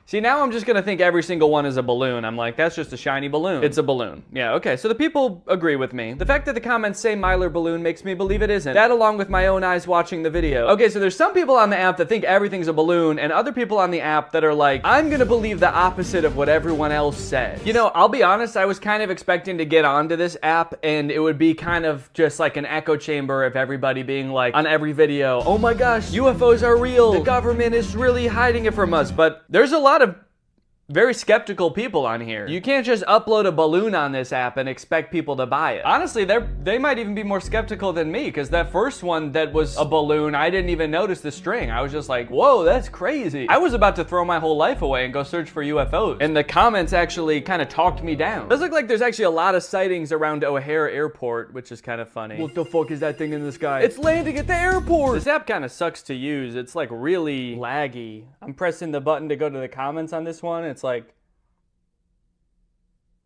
See, now I'm just gonna think every single one is a balloon. I'm like, that's just a shiny balloon. It's a balloon. Yeah, okay, so the people agree with me. The fact that the comments say Myler balloon makes me believe it isn't. That along with my own eyes watching the video. Okay, so there's some people on the app that think everything's a balloon, and other people on the app that are like, I'm gonna believe the opposite of what everyone else says. You know, I'll be honest, I was kind of expecting to get onto this app, and it would be kind of just like an echo chamber of everybody being like, on every video, oh my gosh, UFOs are real. The government is really hiding it from us. But there's a lot of very skeptical people on here. You can't just upload a balloon on this app and expect people to buy it. Honestly, they might even be more skeptical than me, because that first one that was a balloon, I didn't even notice the string. I was just like, whoa, that's crazy. I was about to throw my whole life away and go search for UFOs. And the comments actually kind of talked me down. Does look like there's actually a lot of sightings around O'Hare Airport, which is kind of funny. What the fuck is that thing in the sky? It's landing at the airport! This app kind of sucks to use. It's like really laggy. I'm pressing the button to go to the comments on this one. It's like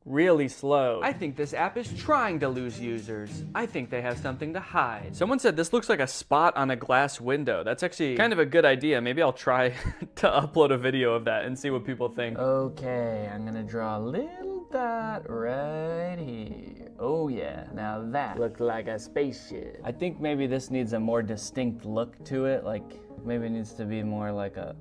really slow. I think this app is trying to lose users. I think they have something to hide. Someone said this looks like a spot on a glass window. That's actually kind of a good idea. Maybe I'll try to upload a video of that and see what people think. Okay, I'm gonna draw a little dot right here. Oh yeah, now that looks like a spaceship. I think maybe this needs a more distinct look to it. Like maybe it needs to be more like a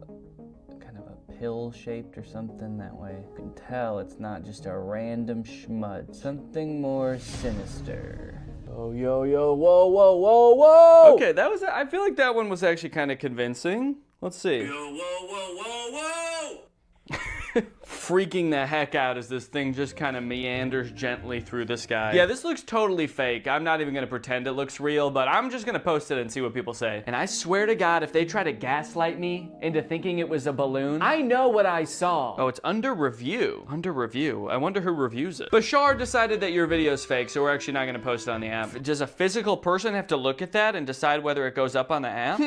pill shaped or something. That way you can tell it's not just a random schmud. Something more sinister. Oh, yo, yo, whoa, whoa, whoa, whoa! Okay, that was, I feel like that one was actually kind of convincing. Let's see. Yo, whoa, whoa, whoa, whoa! Freaking the heck out as this thing just kind of meanders gently through the sky. Yeah, this looks totally fake. I'm not even gonna pretend it looks real, but I'm just gonna post it and see what people say. And I swear to God, if they try to gaslight me into thinking it was a balloon, I know what I saw. Oh, it's under review. Under review. I wonder who reviews it. Bashar decided that your video's fake, so we're actually not gonna post it on the app. Does a physical person have to look at that and decide whether it goes up on the app?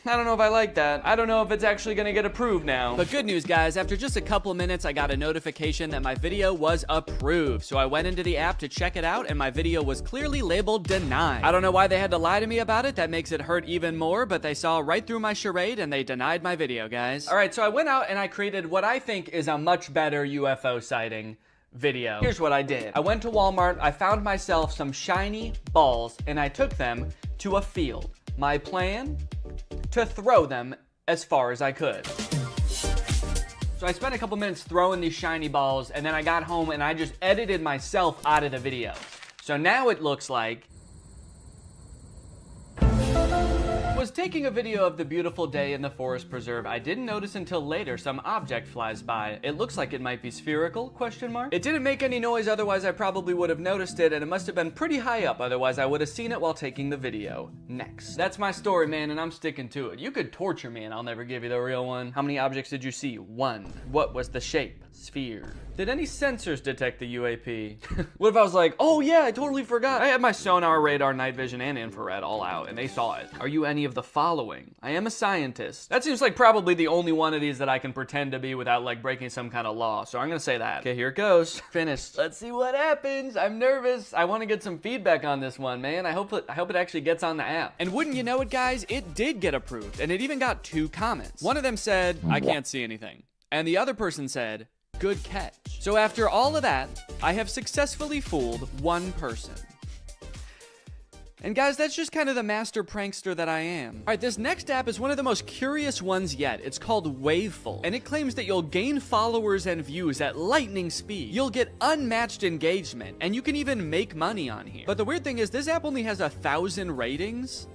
I don't know if I like that. I don't know if it's actually gonna get approved now. But good news, guys, after just a couple minutes, I got a notification that my video was approved. So I went into the app to check it out, and my video was clearly labeled denied. I don't know why they had to lie to me about it. That makes it hurt even more, but they saw right through my charade and they denied my video, guys. All right, so I went out and I created what I think is a much better UFO sighting video. Here's what I did. I went to Walmart, I found myself some shiny balls, and I took them to a field. My plan? To throw them as far as I could. So I spent a couple minutes throwing these shiny balls, and then I got home and I just edited myself out of the video. So now it looks like was taking a video of the beautiful day in the forest preserve. I didn't notice until later some object flies by. It looks like it might be spherical, question mark. It didn't make any noise, otherwise I probably would have noticed it, and it must have been pretty high up, otherwise I would have seen it while taking the video. Next. That's my story, man, and I'm sticking to it. You could torture me and I'll never give you the real one. How many objects did you see? 1. What was the shape? Sphere. Did any sensors detect the UAP? What if I was like, oh yeah, I totally forgot. I had my sonar, radar, night vision, and infrared all out, and they saw it. Are you any of the following? I am a scientist. That seems like probably the only one of these that I can pretend to be without like breaking some kind of law, so I'm gonna say that. Okay, here it goes. Finished. Let's see what happens. I'm nervous. I want to get some feedback on this one, man. I hope it actually gets on the app. And wouldn't you know it, guys, it did get approved, and it even got 2 comments. One of them said, I can't see anything. And the other person said, good catch. So after all of that, I have successfully fooled 1 person. And guys, that's just kind of the master prankster that I am. All right, this next app is one of the most curious ones yet. It's called Waveful, and it claims that you'll gain followers and views at lightning speed. You'll get unmatched engagement, and you can even make money on here. But the weird thing is this app only has 1,000 ratings.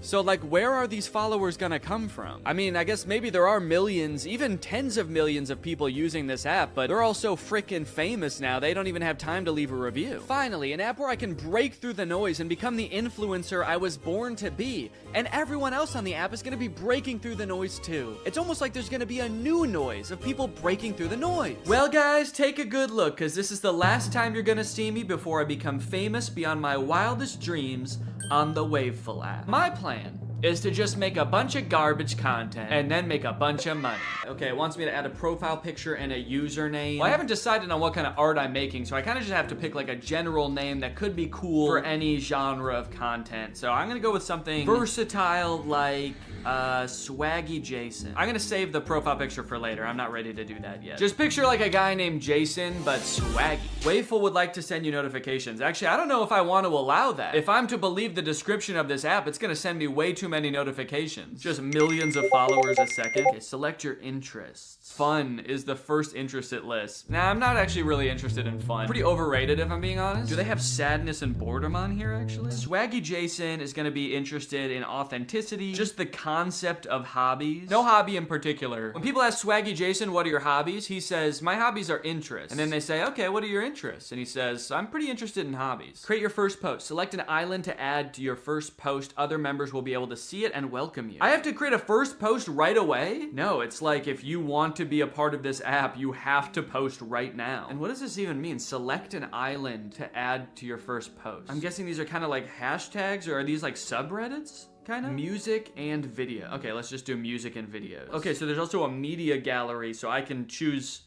So like, where are these followers gonna come from? I mean, I guess maybe there are millions, even tens of millions of people using this app, but they're all so freaking famous now, they don't even have time to leave a review. Finally, an app where I can break through the noise and become the influencer I was born to be. And everyone else on the app is gonna be breaking through the noise too. It's almost like there's gonna be a new noise of people breaking through the noise. Well guys, take a good look, cause this is the last time you're gonna see me before I become famous beyond my wildest dreams on the Waveful app. My plan is to just make a bunch of garbage content and then make a bunch of money. Okay, it wants me to add a profile picture and a username. Well, I haven't decided on what kind of art I'm making, so I kind of just have to pick like a general name that could be cool for any genre of content. So I'm gonna go with something versatile like Swaggy Jason. I'm gonna save the profile picture for later. I'm not ready to do that yet. Just picture like a guy named Jason, but swaggy. Waveful would like to send you notifications. Actually, I don't know if I want to allow that. If I'm to believe the description of this app, it's gonna send me way too many notifications. Just millions of followers a second. Okay, select your interests. Fun is the first interest it lists. Nah, I'm not actually really interested in fun. Pretty overrated if I'm being honest. Do they have sadness and boredom on here actually? Swaggy Jason is gonna be interested in authenticity, just the concept of hobbies. No hobby in particular. When people ask Swaggy Jason, what are your hobbies? He says, my hobbies are interests. And then they say, okay, what are your interests? And he says, I'm pretty interested in hobbies. Create your first post. Select an island to add to your first post. Other members will be able to see it and welcome you. I have to create a first post right away? No, it's like if you want to be a part of this app, you have to post right now. And what does this even mean? Select an island to add to your first post. I'm guessing these are kind of like hashtags, or are these like subreddits? Kind of? Music and video. Okay, let's just do music and videos. Okay, so there's also a media gallery, so I can choose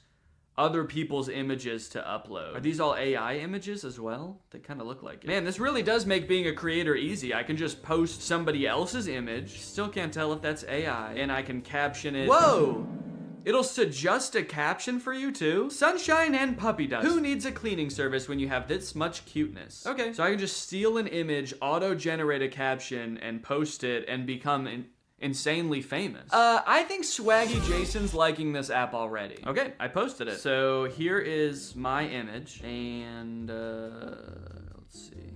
other people's images to upload. Are these all AI images as well? They kind of look like it. Man, this really does make being a creator easy. I can just post somebody else's image. Still can't tell if that's AI. And I can caption it. Whoa! It'll suggest a caption for you too? Sunshine and puppy dust. Who needs a cleaning service when you have this much cuteness? Okay, so I can just steal an image, auto-generate a caption, and post it and become insanely famous. I think Swaggy Jason's liking this app already. Okay, I posted it. So here is my image, and let's see.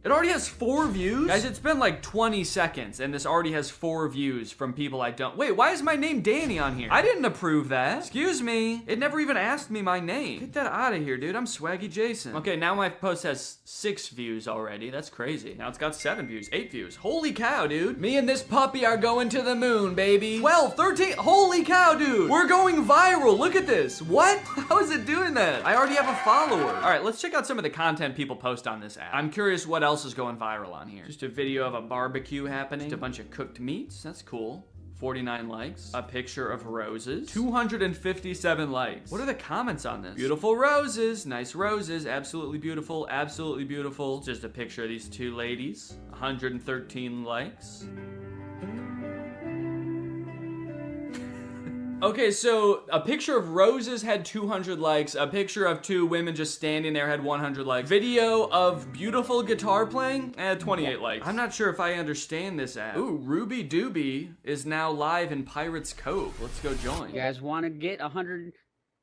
It already has 4 views? Guys, it's been like 20 seconds and this already has 4 views from people I don't. Wait, why is my name Danny on here? I didn't approve that. Excuse me. It never even asked me my name. Get that out of here, dude. I'm Swaggy Jason. Okay, now my post has 6 views already. That's crazy. Now it's got 7 views, 8 views. Holy cow, dude. Me and this puppy are going to the moon, baby. 12, 13. Holy cow, dude. We're going viral. Look at this. What? How is it doing that? I already have a follower. All right, let's check out some of the content people post on this app. I'm curious what else is going viral on here. Just a video of a barbecue happening. Just a bunch of cooked meats. That's cool. 49 likes. A picture of roses. 257 likes. What are the comments on this? Beautiful roses. Nice roses. Absolutely beautiful. Absolutely beautiful. Just a picture of these 2 ladies. 113 likes. Okay, so a picture of roses had 200 likes. A picture of 2 women just standing there had 100 likes. Video of beautiful guitar playing had 28 likes. I'm not sure if I understand this app. Ooh, Ruby Doobie is now live in Pirates Cove. Let's go join. You guys want to get 100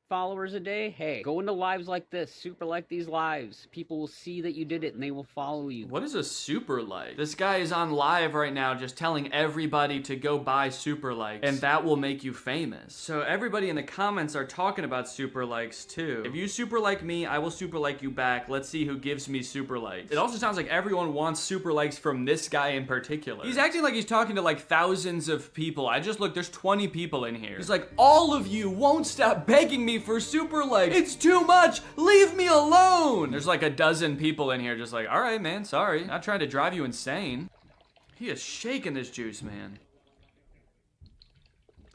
followers a day? Hey, go into lives like this. Super like these lives. People will see that you did it and they will follow you. What is a super like? This guy is on live right now just telling everybody to go buy super likes and that will make you famous. So everybody in the comments are talking about super likes too. If you super like me, I will super like you back. Let's see who gives me super likes. It also sounds like everyone wants super likes from this guy in particular. He's acting like he's talking to like thousands of people. I just looked, there's 20 people in here. He's like, all of you won't stop begging me for super likes. It's too much. Leave me alone. There's like a dozen people in here just like, all right, man, sorry. Not trying to drive you insane. He is shaking this juice, man.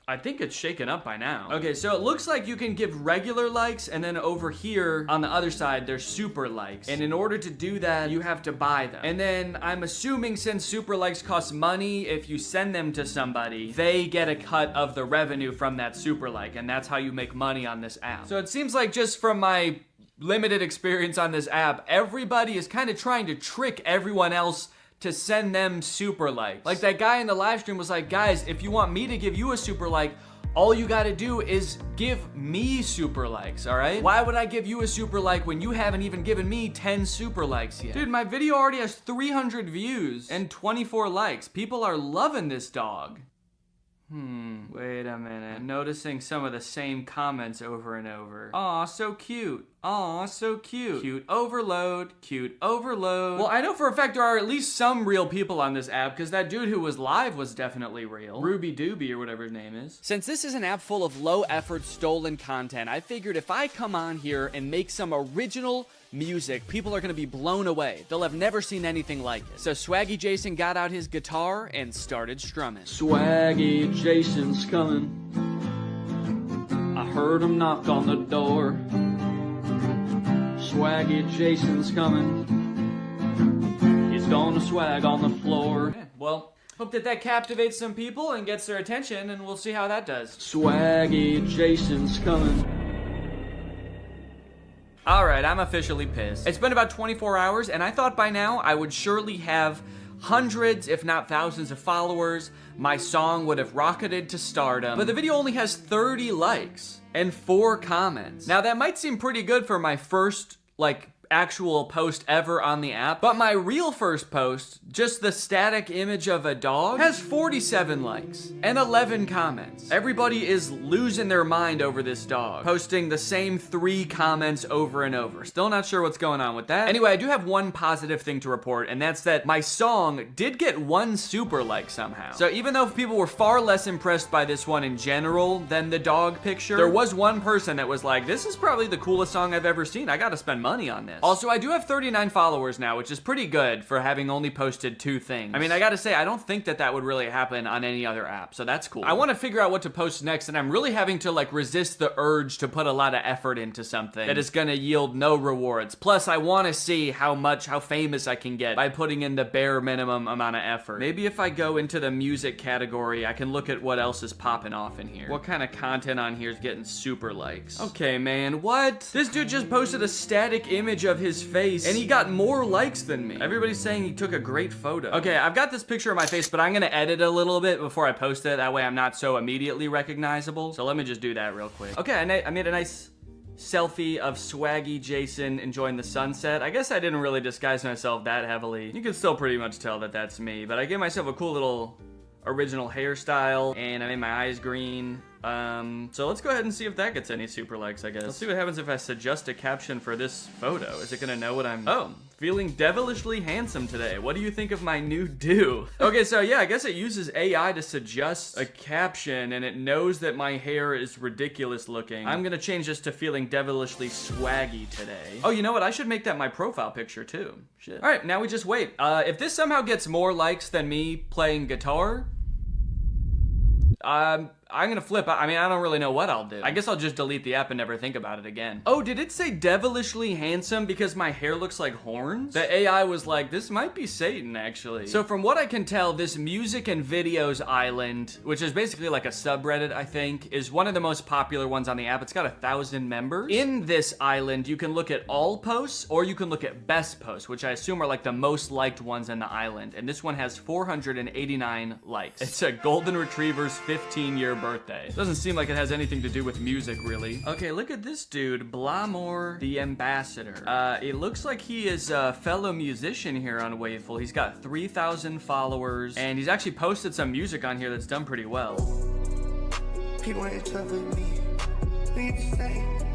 I think it's shaken up by now. Okay, so it looks like you can give regular likes, and then over here on the other side, there's super likes. And in order to do that, you have to buy them. And then I'm assuming since super likes cost money, if you send them to somebody, they get a cut of the revenue from that super like, and that's how you make money on this app. So it seems like just from my limited experience on this app, everybody is kind of trying to trick everyone else to send them super likes. Like that guy in the live stream was like, guys, if you want me to give you a super like, all you gotta do is give me super likes, all right? Why would I give you a super like when you haven't even given me 10 super likes yet? Dude, my video already has 300 views and 24 likes. People are loving this dog. Wait a minute. I'm noticing some of the same comments over and over. Aw, so cute. Aw, so cute. Cute overload, cute overload. Well, I know for a fact there are at least some real people on this app, because that dude who was live was definitely real. Ruby Doobie or whatever his name is. Since this is an app full of low-effort, stolen content, I figured if I come on here and make some original music, people are gonna be blown away. They'll have never seen anything like it. So Swaggy Jason got out his guitar and started strumming. Swaggy Jason's coming. I heard him knock on the door. Swaggy Jason's coming. He's gonna swag on the floor. Yeah, well, hope that captivates some people and gets their attention, and we'll see how that does. Swaggy Jason's coming. Alright, I'm officially pissed. It's been about 24 hours, and I thought by now I would surely have hundreds, if not thousands of followers. My song would have rocketed to stardom. But the video only has 30 likes and 4 comments. Now that might seem pretty good for my first, actual post ever on the app, but my real first post, just the static image of a dog, has 47 likes and 11 comments. Everybody is losing their mind over this dog, posting the same 3 comments over and over. Still not sure what's going on with that. Anyway, I do have one positive thing to report, and that's that my song did get 1 super like somehow. So even though people were far less impressed by this one in general than the dog picture, there was one person that was like, this is probably the coolest song I've ever seen. I gotta spend money on this. Also, I do have 39 followers now, which is pretty good for having only posted 2 things. I mean, I gotta say, I don't think that would really happen on any other app, so that's cool. I want to figure out what to post next, and I'm really having to resist the urge to put a lot of effort into something that is gonna yield no rewards. Plus, I want to see how famous I can get by putting in the bare minimum amount of effort. Maybe if I go into the music category, I can look at what else is popping off in here. What kind of content on here is getting super likes? Okay, man, what? This dude just posted a static image of his face, and he got more likes than me. Everybody's saying he took a great photo. Okay, I've got this picture of my face, but I'm gonna edit a little bit before I post it. That way I'm not so immediately recognizable. So let me just do that real quick. Okay, I made a nice selfie of Swaggy Jason enjoying the sunset. I guess I didn't really disguise myself that heavily. You can still pretty much tell that that's me, but I gave myself a cool little original hairstyle, and I made my eyes green. So let's go ahead and see if that gets any super likes, I guess. Let's see what happens if I suggest a caption for this photo. Is it gonna know what I'm... Oh, feeling devilishly handsome today. What do you think of my new do? Okay, so yeah, I guess it uses AI to suggest a caption, and it knows that my hair is ridiculous looking. I'm gonna change this to feeling devilishly swaggy today. Oh, you know what? I should make that my profile picture too. Shit. All right, now we just wait. If this somehow gets more likes than me playing guitar, I'm gonna flip. I mean, I don't really know what I'll do. I guess I'll just delete the app and never think about it again. Oh, did it say devilishly handsome because my hair looks like horns? The AI was like, this might be Satan, actually. So from what I can tell, this music and videos island, which is basically like a subreddit, I think, is one of the most popular ones on the app. It's got 1,000 members. In this island, you can look at all posts, or you can look at best posts, which I assume are like the most liked ones in the island. And this one has 489 likes. It's a golden retriever's 15-year birthday. Doesn't seem like it has anything to do with music, really. Okay, look at this dude, Blamore the Ambassador. It looks like he is a fellow musician here on Waveful. He's got 3,000 followers, and he's actually posted some music on here that's done pretty well.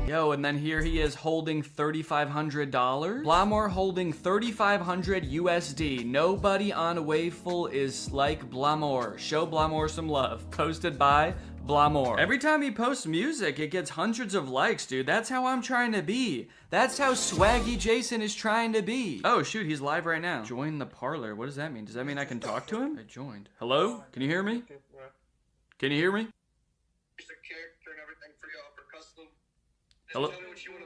Yo, and then here he is holding $3,500. Blamore holding $3,500 USD. Nobody on Waveful is like Blamore. Show Blamore some love. Posted by Blamore. Every time he posts music, it gets hundreds of likes, dude. That's how I'm trying to be. That's how Swaggy Jason is trying to be. Oh, shoot, he's live right now. Join the parlor. What does that mean? Does that mean I can talk to him? I joined. Hello? Can you hear me? Can you hear me? Hello?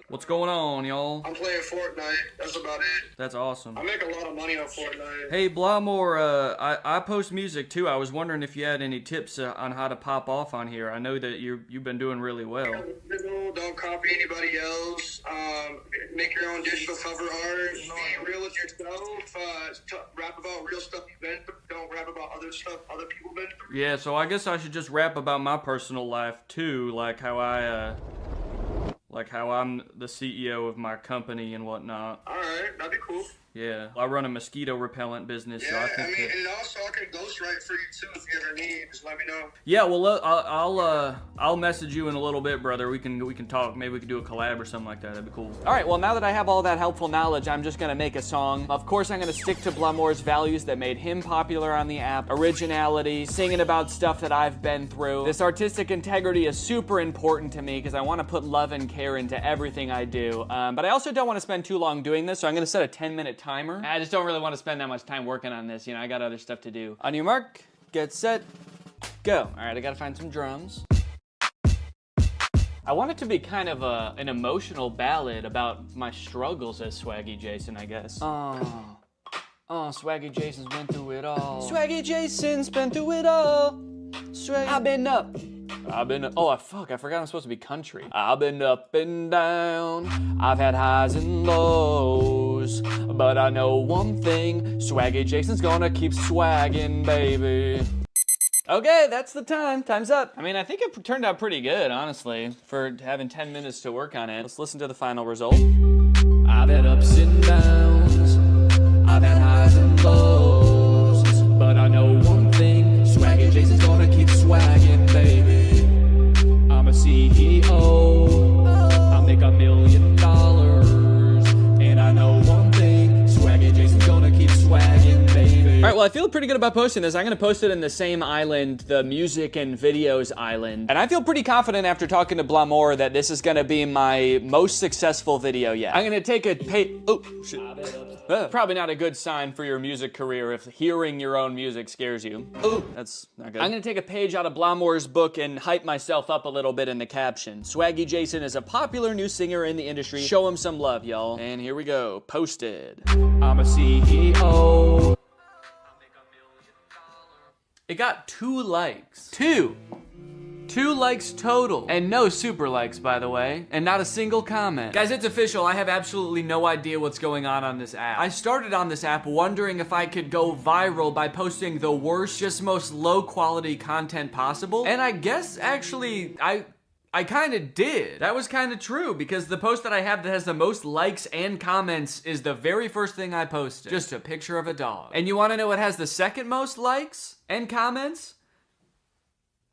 What's going on, y'all? I'm playing Fortnite. That's about it. That's awesome. I make a lot of money on Fortnite. Hey, Blamore, I post music too. I was wondering if you had any tips on how to pop off on here. I know that you've been doing really well. Don't copy anybody else. Make your own digital cover art. Be real with yourself. Rap about real stuff you've been through. Don't rap about other stuff other people been through. Yeah, so I guess I should just rap about my personal life too, like how I'm the CEO of my company and whatnot. Alright, that'd be cool. Yeah, I run a mosquito repellent business, so I think and also I can ghostwrite for you too if you ever need. Just let me know. Yeah, well, I'll message you in a little bit, brother. We can talk. Maybe we can do a collab or something like that. That'd be cool. All right, well, now that I have all that helpful knowledge, I'm just gonna make a song. Of course, I'm gonna stick to Blamore's values that made him popular on the app. Originality, singing about stuff that I've been through. This artistic integrity is super important to me because I want to put love and care into everything I do. But I also don't want to spend too long doing this, so I'm gonna set a 10-minute timer. I just don't really want to spend that much time working on this. You know, I got other stuff to do. On your mark, get set, go. All right, I gotta find some drums. I want it to be kind of an emotional ballad about my struggles as Swaggy Jason, I guess. Oh, Swaggy Jason's been through it all. Swaggy Jason's been through it all. I've been up. Oh, fuck, I forgot I'm supposed to be country. I've been up and down. I've had highs and lows. But I know one thing, Swaggy Jason's gonna keep swagging, baby. Okay, that's the time. Time's up. I mean, I think it turned out pretty good, honestly, for having 10 minutes to work on it. Let's listen to the final result. I've had ups and downs. I've had highs and lows. But I know one thing, Swaggy Jason's gonna keep swagging, baby. I'm a CEO. I'll make $1 million. And I know one thing, Swaggy Jason's gonna keep swagging, baby. All right, well, I feel pretty good about posting this. I'm gonna post it in the same island, the music and videos island. And I feel pretty confident after talking to Blamore that this is gonna be my most successful video yet. I'm gonna take a oh, shit. Probably not a good sign for your music career if hearing your own music scares you. Oh, that's not good. I'm gonna take a page out of Blamore's book and hype myself up a little bit in the caption. Swaggy Jason is a popular new singer in the industry. Show him some love, y'all. And here we go, posted. I'm a CEO. It got 2 likes. 2 likes total. And no super likes, by the way. And not a single comment. Guys, it's official. I have absolutely no idea what's going on this app. I started on this app wondering if I could go viral by posting the worst, just most low quality content possible. And I guess actually, I kind of did. That was kind of true because the post that I have that has the most likes and comments is the very first thing I posted. Just a picture of a dog. And you want to know what has the second most likes and comments?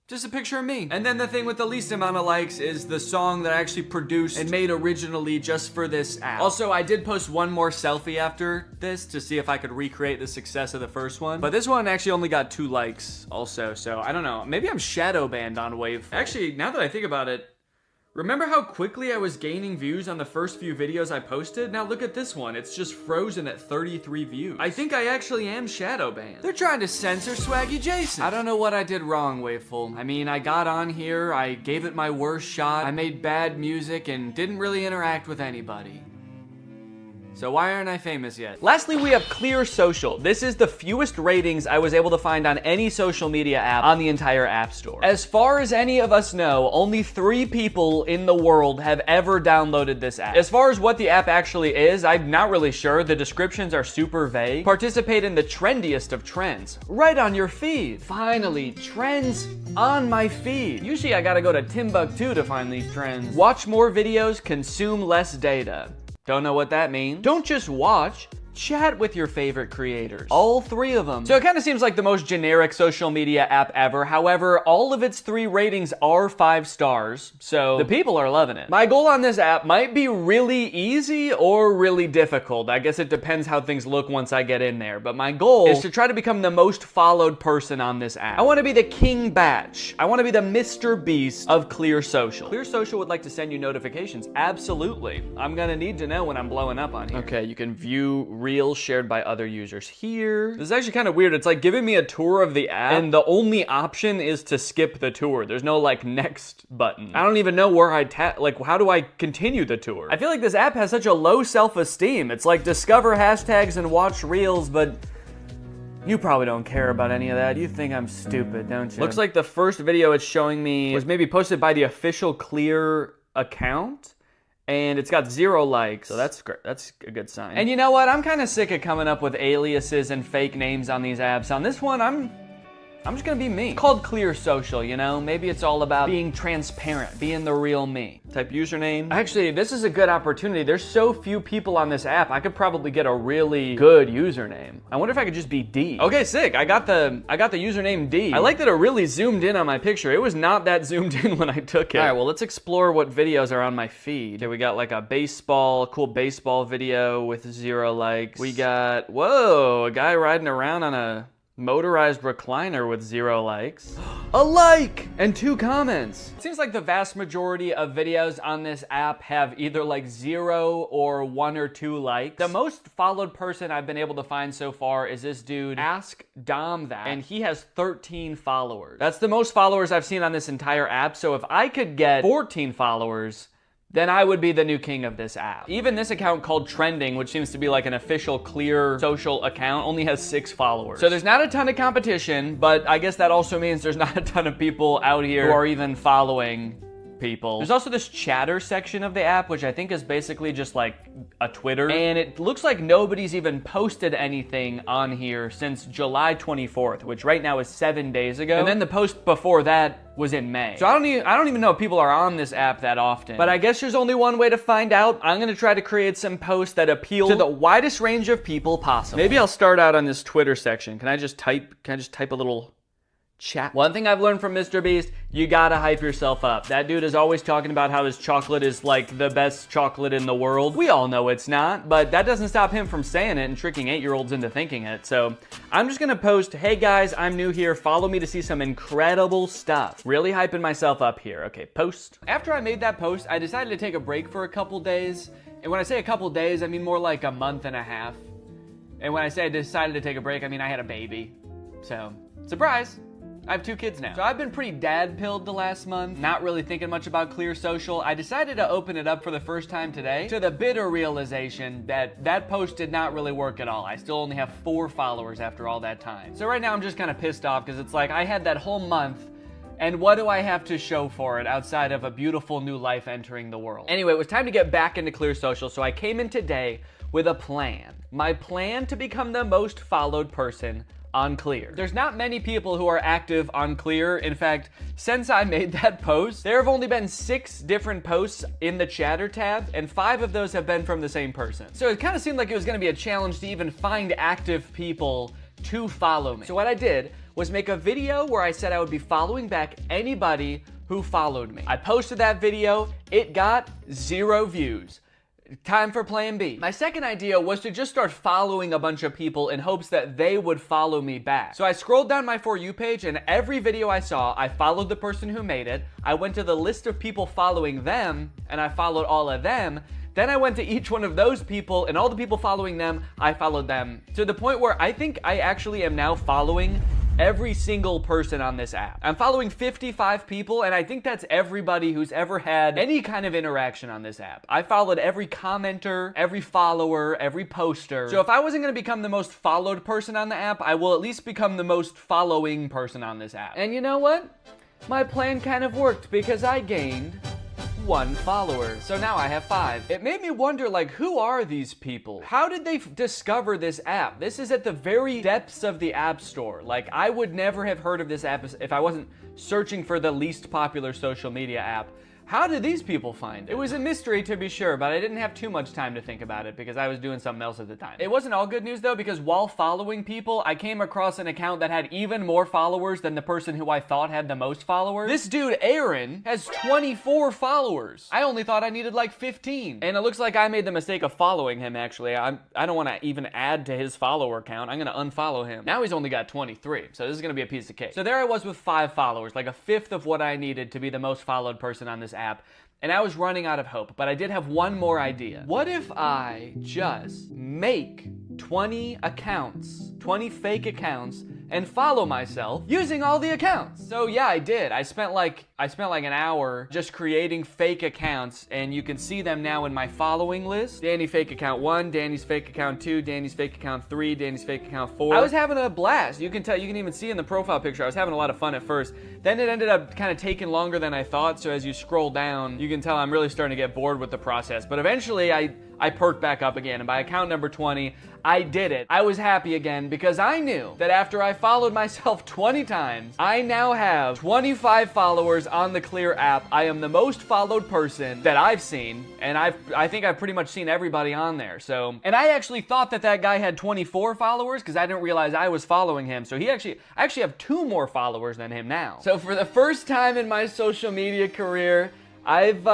Just a picture of me. And then the thing with the least amount of likes is the song that I actually produced and made originally just for this app. Also, I did post one more selfie after this to see if I could recreate the success of the first one. But this one actually only got 2 likes also, so I don't know. Maybe I'm shadow banned on Wave. Actually, now that I think about it, remember how quickly I was gaining views on the first few videos I posted? Now look at this one, it's just frozen at 33 views. I think I actually am shadow banned. They're trying to censor Swaggy Jason. I don't know what I did wrong, Waveful. I mean, I got on here, I gave it my worst shot, I made bad music, and didn't really interact with anybody. So why aren't I famous yet? Lastly, we have Clear Social. This is the fewest ratings I was able to find on any social media app on the entire App Store. As far as any of us know, only 3 people in the world have ever downloaded this app. As far as what the app actually is, I'm not really sure. The descriptions are super vague. Participate in the trendiest of trends. Right on your feed. Finally, trends on my feed. Usually I gotta go to Timbuktu to find these trends. Watch more videos, consume less data. Don't know what that means. Don't just watch, chat with your favorite creators. All 3 of them. So it kind of seems like the most generic social media app ever. However, all of its 3 ratings are 5 stars, so the people are loving it. My goal on this app might be really easy or really difficult. I guess it depends how things look once I get in there. But my goal is to try to become the most followed person on this app. I want to be the King Batch. I want to be the Mr. Beast of Clear Social. Clear Social would like to send you notifications. Absolutely. I'm gonna need to know when I'm blowing up on here. Okay, you can view reels shared by other users here. This is actually kind of weird. It's like giving me a tour of the app and the only option is to skip the tour. There's no like next button. I don't even know where I tap, like how do I continue the tour? I feel like this app has such a low self-esteem. It's like discover hashtags and watch reels, but you probably don't care about any of that. You think I'm stupid, don't you? Looks like the first video it's showing me was maybe posted by the official Clear account. And it's got 0 likes, so that's great. That's a good sign. And you know what? I'm kind of sick of coming up with aliases and fake names on these apps. On this one, I'm I'm just gonna be me. It's called Clear Social, you know? Maybe it's all about being transparent, being the real me. Type username. Actually, this is a good opportunity. There's so few people on this app, I could probably get a really good username. I wonder if I could just be D. Okay, sick. I got the username D. I like that it really zoomed in on my picture. It was not that zoomed in when I took it. All right, well, let's explore what videos are on my feed. Okay, we got like a cool baseball video with 0 likes. We got, whoa, a guy riding around on a motorized recliner with 0 likes. A like and 2 comments. It seems like the vast majority of videos on this app have either like 0 or 1 or 2 likes. The most followed person I've been able to find so far is this dude, Ask Dom That, and he has 13 followers. That's the most followers I've seen on this entire app, so if I could get 14 followers, then I would be the new king of this app. Even this account called Trending, which seems to be like an official Clear Social account, only has 6 followers. So there's not a ton of competition, but I guess that also means there's not a ton of people out here who are even following people. There's also this chatter section of the app, which I think is basically just like a Twitter. And it looks like nobody's even posted anything on here since July 24th, which right now is 7 days ago. And then the post before that was in May. So I don't even know if people are on this app that often. But I guess there's only one way to find out. I'm gonna try to create some posts that appeal to the widest range of people possible. Maybe I'll start out on this Twitter section. Can I just type a little chat? One thing I've learned from Mr. Beast, you gotta hype yourself up. That dude is always talking about how his chocolate is like the best chocolate in the world. We all know it's not, but that doesn't stop him from saying it and tricking 8-year-olds into thinking it. So I'm just gonna post, hey guys, I'm new here. Follow me to see some incredible stuff. Really hyping myself up here. Okay, post. After I made that post, I decided to take a break for a couple days. And when I say a couple days, I mean more like a month and a half. And when I say I decided to take a break, I mean I had a baby. So, surprise. I have 2 kids now. So I've been pretty dad-pilled the last month, not really thinking much about Clear Social. I decided to open it up for the first time today to the bitter realization that that post did not really work at all. I still only have 4 followers after all that time. So right now I'm just kind of pissed off because it's like I had that whole month, and what do I have to show for it outside of a beautiful new life entering the world? Anyway, it was time to get back into Clear Social, so I came in today with a plan. My plan to become the most followed person on Clear. There's not many people who are active on Clear. In fact, since I made that post, there have only been 6 different posts in the chatter tab, and 5 of those have been from the same person. So it kind of seemed like it was gonna be a challenge to even find active people to follow me. So what I did was make a video where I said I would be following back anybody who followed me. I posted that video, it got 0 views. Time for plan B. My second idea was to just start following a bunch of people in hopes that they would follow me back. So I scrolled down my For You page, and every video I saw, I followed the person who made it. I went to the list of people following them, and I followed all of them. Then I went to each one of those people, and all the people following them, I followed them. To the point where I think I actually am now following every single person on this app. I'm following 55 people, and I think that's everybody who's ever had any kind of interaction on this app. I followed every commenter, every follower, every poster. So if I wasn't gonna become the most followed person on the app, I will at least become the most following person on this app. And you know what? My plan kind of worked because I gained 1 follower. So now I have 5. It made me wonder, like, who are these people? How did they discover this app? This is at the very depths of the App Store. Like, I would never have heard of this app if I wasn't searching for the least popular social media app. How did these people find it? It was a mystery, to be sure, but I didn't have too much time to think about it because I was doing something else at the time. It wasn't all good news though, because while following people, I came across an account that had even more followers than the person who I thought had the most followers. This dude, Aaron, has 24 followers. I only thought I needed like 15. And it looks like I made the mistake of following him, actually. I don't want to even add to his follower count. I'm going to unfollow him. Now he's only got 23, so this is going to be a piece of cake. So there I was with 5 followers, like a 1/5 of what I needed to be the most followed person on this app. And I was running out of hope, but I did have one more idea. What if I just make 20 accounts, 20 fake accounts, and follow myself using all the accounts? So yeah, I did. I spent like an hour just creating fake accounts, and you can see them now in my following list. Danny fake account 1, Danny's fake account 2, Danny's fake account 3, Danny's fake account 4. I was having a blast. You can even see in the profile picture, I was having a lot of fun at first. Then it ended up kind of taking longer than I thought, so as you scroll down, you can tell I'm really starting to get bored with the process. But eventually, I I perked back up again, and by account number 20, I did it. I was happy again because I knew that after I followed myself 20 times, I now have 25 followers on the Clear app. I am the most followed person that I've seen, and I think I've pretty much seen everybody on there. So, and I actually thought that guy had 24 followers because I didn't realize I was following him. So I actually have 2 more followers than him now. So for the first time in my social media career, I've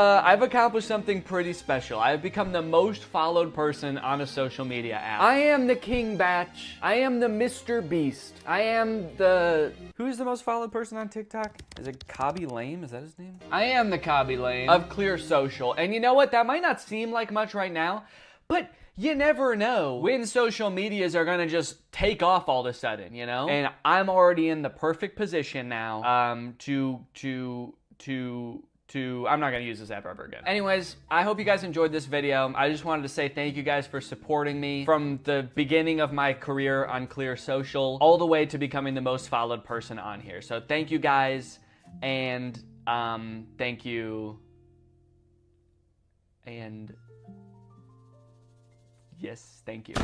accomplished something pretty special. I've become the most followed person on a social media app. I am the King Batch. I am the Mr. Beast. I am the... Who's the most followed person on TikTok? Is it Cobby Lame? Is that his name? I am the Cobby Lame of Clear Social. And you know what? That might not seem like much right now, but you never know when social medias are gonna just take off all of a sudden, you know? And I'm already in the perfect position now I'm not gonna use this app ever again. Anyways, I hope you guys enjoyed this video. I just wanted to say thank you guys for supporting me from the beginning of my career on Clear Social all the way to becoming the most followed person on here. So thank you guys, and thank you, and yes, thank you.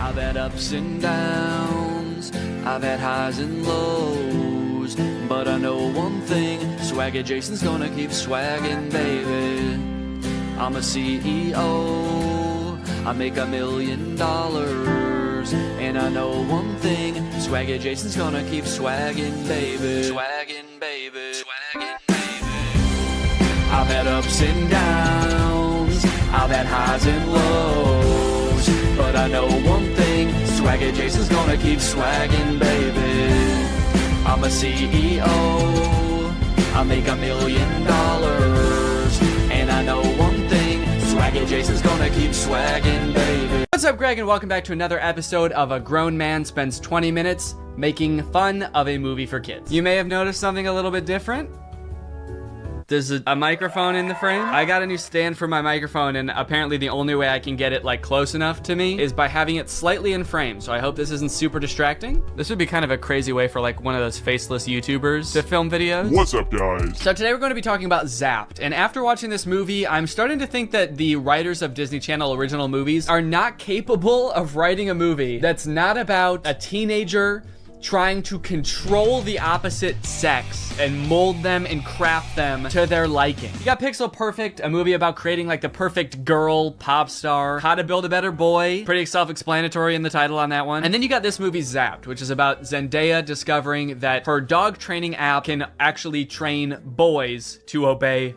I've had ups and downs, I've had highs and lows, but I know one thing, Swagger Jason's gonna keep swagging, baby. I'm a CEO, I make $1 million, and I know one thing, Swagger Jason's gonna keep swagging, baby. Swagging, baby. Swagging, baby. I've had ups and downs, I've had highs and lows, but I know one thing, Swagger Jason's gonna keep swagging, baby. I'm a CEO, I make $1 million, and I know one thing, Swagger Jason's gonna keep swagging, baby. What's up, Greg, and welcome back to another episode of A Grown Man Spends 20 Minutes Making Fun of a Movie for Kids. You may have noticed something a little bit different. There's a microphone in the frame. I got a new stand for my microphone, and apparently the only way I can get it like close enough to me is by having it slightly in frame. So I hope this isn't super distracting. This would be kind of a crazy way for like one of those faceless YouTubers to film videos. What's up, guys? So today we're going to be talking about Zapped. And after watching this movie, I'm starting to think that the writers of Disney Channel original movies are not capable of writing a movie that's not about a teenager trying to control the opposite sex and mold them and craft them to their liking. You got Pixel Perfect, a movie about creating like the perfect girl pop star. How to Build a Better Boy, pretty self-explanatory in the title on that one. And then you got this movie Zapped, which is about Zendaya discovering that her dog training app can actually train boys to obey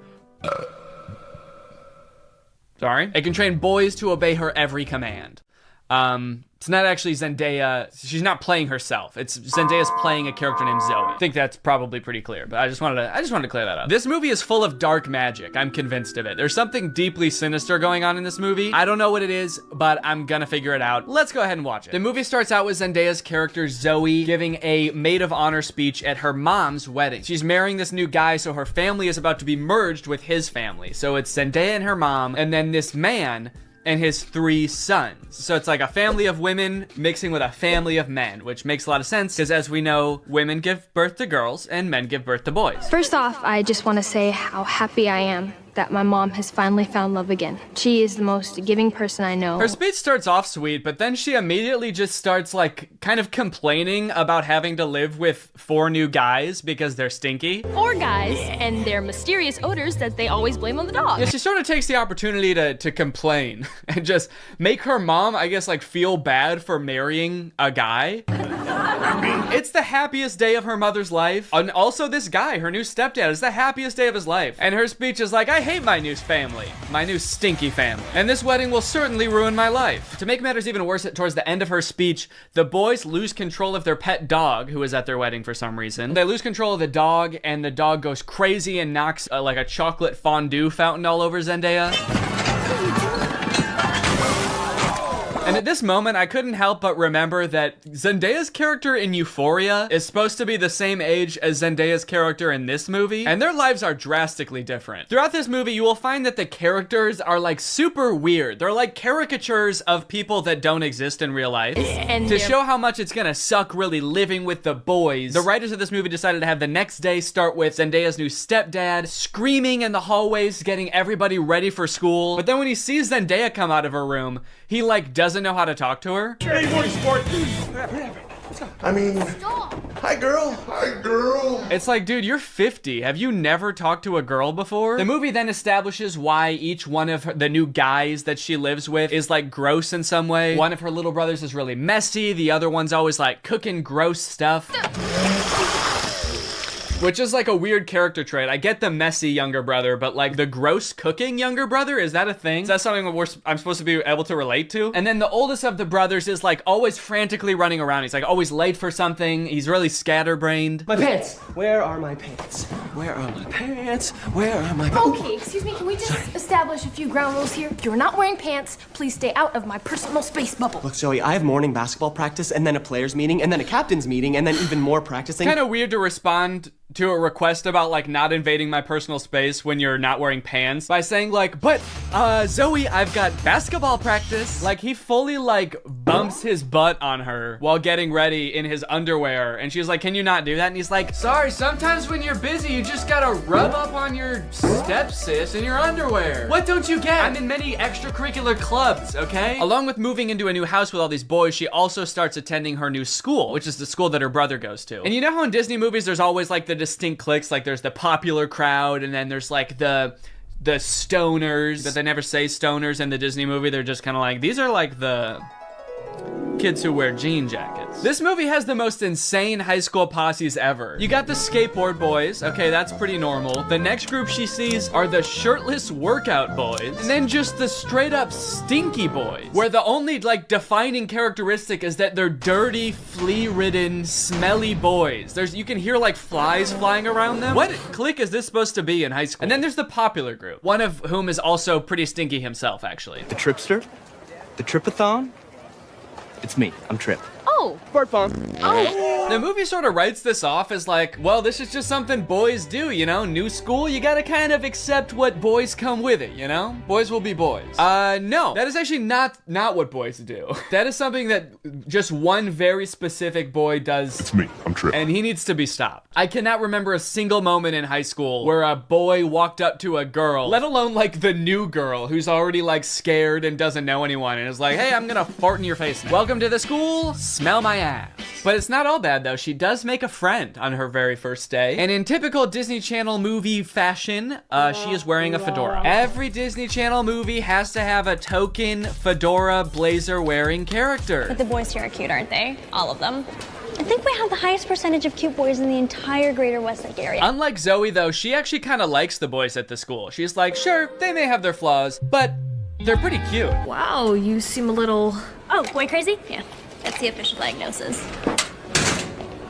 it can train boys to obey her every command. It's not actually Zendaya. She's not playing herself. It's Zendaya's playing a character named Zoe. I think that's probably pretty clear, but I just wanted to clear that up. This movie is full of dark magic. I'm convinced of it. There's something deeply sinister going on in this movie. I don't know what it is, but I'm gonna figure it out. Let's go ahead and watch it. The movie starts out with Zendaya's character Zoe giving a maid of honor speech at her mom's wedding. She's marrying this new guy, so her family is about to be merged with his family. So it's Zendaya and her mom, and then this man and his 3 sons. So it's like a family of women mixing with a family of men, which makes a lot of sense because, as we know, women give birth to girls and men give birth to boys. First off, I just want to say how happy I am that my mom has finally found love again. She is the most giving person I know. Her speech starts off sweet, but then she immediately just starts like kind of complaining about having to live with 4 new guys because they're stinky. 4 guys, and their mysterious odors that they always blame on the dog. Yeah, she sort of takes the opportunity to complain and just make her mom, I guess, like feel bad for marrying a guy. It's the happiest day of her mother's life. And also this guy, her new stepdad, is the happiest day of his life. And her speech is like, I hate my new family, my new stinky family. And this wedding will certainly ruin my life. To make matters even worse, towards the end of her speech, the boys lose control of their pet dog, who is at their wedding for some reason. They lose control of the dog, and the dog goes crazy and knocks like a chocolate fondue fountain all over Zendaya. And And at this moment, I couldn't help but remember that Zendaya's character in Euphoria is supposed to be the same age as Zendaya's character in this movie, and their lives are drastically different. Throughout this movie, you will find that the characters are like super weird. They're like caricatures of people that don't exist in real life. And to show how much it's gonna suck really living with the boys, the writers of this movie decided to have the next day start with Zendaya's new stepdad screaming in the hallways, getting everybody ready for school. But then when he sees Zendaya come out of her room, he like doesn't know how to talk to her. Hey, boy, sport. I mean, hi girl. Hi girl. It's like, dude, you're 50. Have you never talked to a girl before? The movie then establishes why each one of the new guys that she lives with is like gross in some way. One of her little brothers is really messy. The other one's always like cooking gross stuff. Which is like a weird character trait. I get the messy younger brother, but like the gross cooking younger brother, is that a thing? Is that something I'm supposed to be able to relate to? And then the oldest of the brothers is like always frantically running around. He's like always late for something. He's really scatterbrained. My pants. Where are my pants? Where are my pants? Where are my pants? Okay, excuse me, can we just establish a few ground rules here? You're not wearing pants. Please stay out of my personal space bubble. Look, Zoe, I have morning basketball practice and then a players meeting and then a captain's meeting and then even more practicing. Kind of weird to respond to a request about like not invading my personal space when you're not wearing pants by saying like, but Zoe, I've got basketball practice. Like he fully like bumps his butt on her while getting ready in his underwear, and she's like, can you not do that? And he's like, sorry, sometimes when you're busy you just gotta rub up on your stepsis in your underwear. What don't you get? I'm in many extracurricular clubs, okay? Along with moving into a new house with all these boys, she also starts attending her new school, which is the school that her brother goes to. And you know how in Disney movies there's always like the distinct cliques, like there's the popular crowd and then there's like the stoners, but they never say stoners in the Disney movie. They're just kind of like, these are like the kids who wear jean jackets. This movie has the most insane high school posses ever. You got the skateboard boys. Okay, that's pretty normal. The next group she sees are the shirtless workout boys. And then just the straight up stinky boys, where the only like defining characteristic is that they're dirty, flea-ridden, smelly boys. You can hear like flies flying around them. What clique is this supposed to be in high school? And then there's the popular group, one of whom is also pretty stinky himself, actually. The Tripster? The Tripathon? It's me. I'm Trip. Oh. Bart Bomb. Oh. The movie sort of writes this off as like, well, this is just something boys do, you know? New school, you gotta kind of accept what boys come with it, you know? Boys will be boys. No, that is actually not what boys do. That is something that just one very specific boy does. It's me. I'm Trip. And he needs to be stopped. I cannot remember a single moment in high school where a boy walked up to a girl, let alone like the new girl who's already like scared and doesn't know anyone and is like, hey, I'm gonna fart in your face now. Welcome to the school, smell my ass. But it's not all bad though. She does make a friend on her very first day. And in typical Disney Channel movie fashion, she is wearing a fedora. Every Disney Channel movie has to have a token fedora blazer wearing character. But the boys here are cute, aren't they? All of them. I think we have the highest percentage of cute boys in the entire greater Westlake area. Unlike Zoe though, she actually kind of likes the boys at the school. She's like, sure, they may have their flaws, but they're pretty cute. Wow, you seem a little... Oh, boy crazy? Yeah, that's the official diagnosis.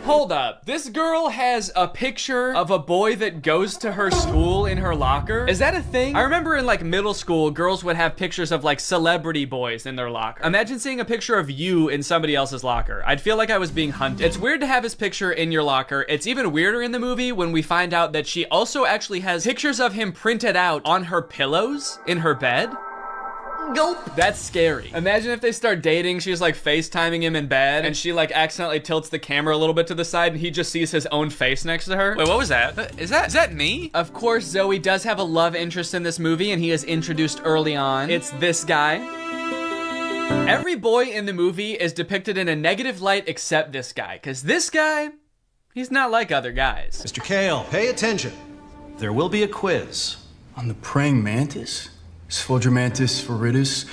Hold up, this girl has a picture of a boy that goes to her school in her locker? Is that a thing? I remember in like middle school, girls would have pictures of like celebrity boys in their locker. Imagine seeing a picture of you in somebody else's locker. I'd feel like I was being hunted. It's weird to have his picture in your locker. It's even weirder in the movie when we find out that she also actually has pictures of him printed out on her pillows in her bed. Nope. That's scary. Imagine if they start dating, she's like FaceTiming him in bed, and she like accidentally tilts the camera a little bit to the side, and he just sees his own face next to her. Wait, what was that? Is that me? Of course, Zoe does have a love interest in this movie, and he is introduced early on. It's this guy. Every boy in the movie is depicted in a negative light except this guy, because this guy, he's not like other guys. Mr. Kale, pay attention. There will be a quiz. On the praying mantis? Sphodromantis viridis,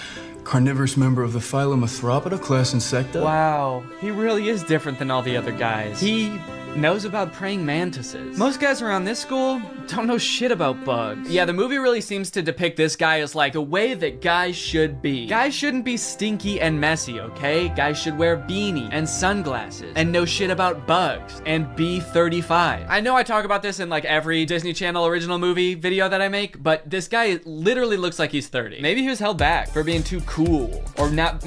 carnivorous member of the phylum Arthropoda, class Insecta. Wow, he really is different than all the other guys. He knows about praying mantises. Most guys around this school don't know shit about bugs. Yeah, the movie really seems to depict this guy as like the way that guys should be. Guys shouldn't be stinky and messy, okay? Guys should wear beanie and sunglasses and know shit about bugs and be 35. I know I talk about this in like every Disney Channel original movie video that I make, but this guy literally looks like he's 30. Maybe he was held back for being too cool or not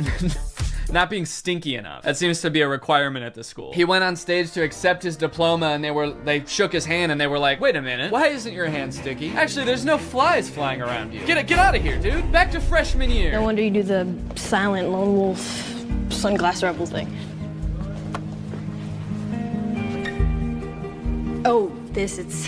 not being stinky enough. That seems to be a requirement at the school. He went on stage to accept his diploma and they shook his hand and they were like, wait a minute, why isn't your hand sticky? Actually, there's no flies flying around you. Get out of here, dude. Back to freshman year. No wonder you do the silent lone wolf sunglass rebel thing. Oh, it's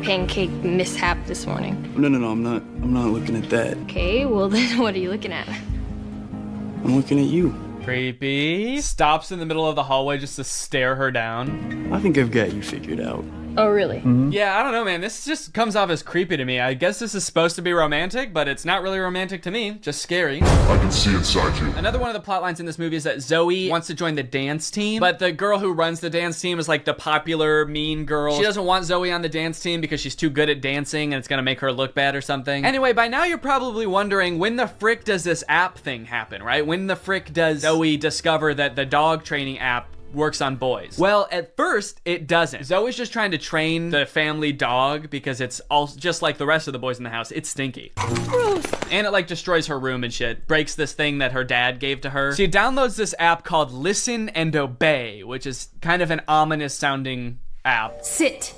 pancake mishap this morning. No, I'm not looking at that. Okay, well then what are you looking at? I'm looking at you. Creepy. Stops in the middle of the hallway just to stare her down. I think I've got you figured out. Oh, really? Yeah, I don't know, man. This just comes off as creepy to me. I guess this is supposed to be romantic, but it's not really romantic to me. Just scary. I can see inside you. Another one of the plot lines in this movie is that Zoe wants to join the dance team, but the girl who runs the dance team is like the popular mean girl. She doesn't want Zoe on the dance team because she's too good at dancing and it's gonna make her look bad or something. Anyway, by now you're probably wondering, when the frick does this app thing happen, right? When the frick does Zoe discover that the dog training app works on boys? Well, at first, it doesn't. Zoe's just trying to train the family dog because it's all just like the rest of the boys in the house. It's stinky. Gross. And it like destroys her room and shit. Breaks this thing that her dad gave to her. She downloads this app called Listen and Obey, which is kind of an ominous sounding app. Sit.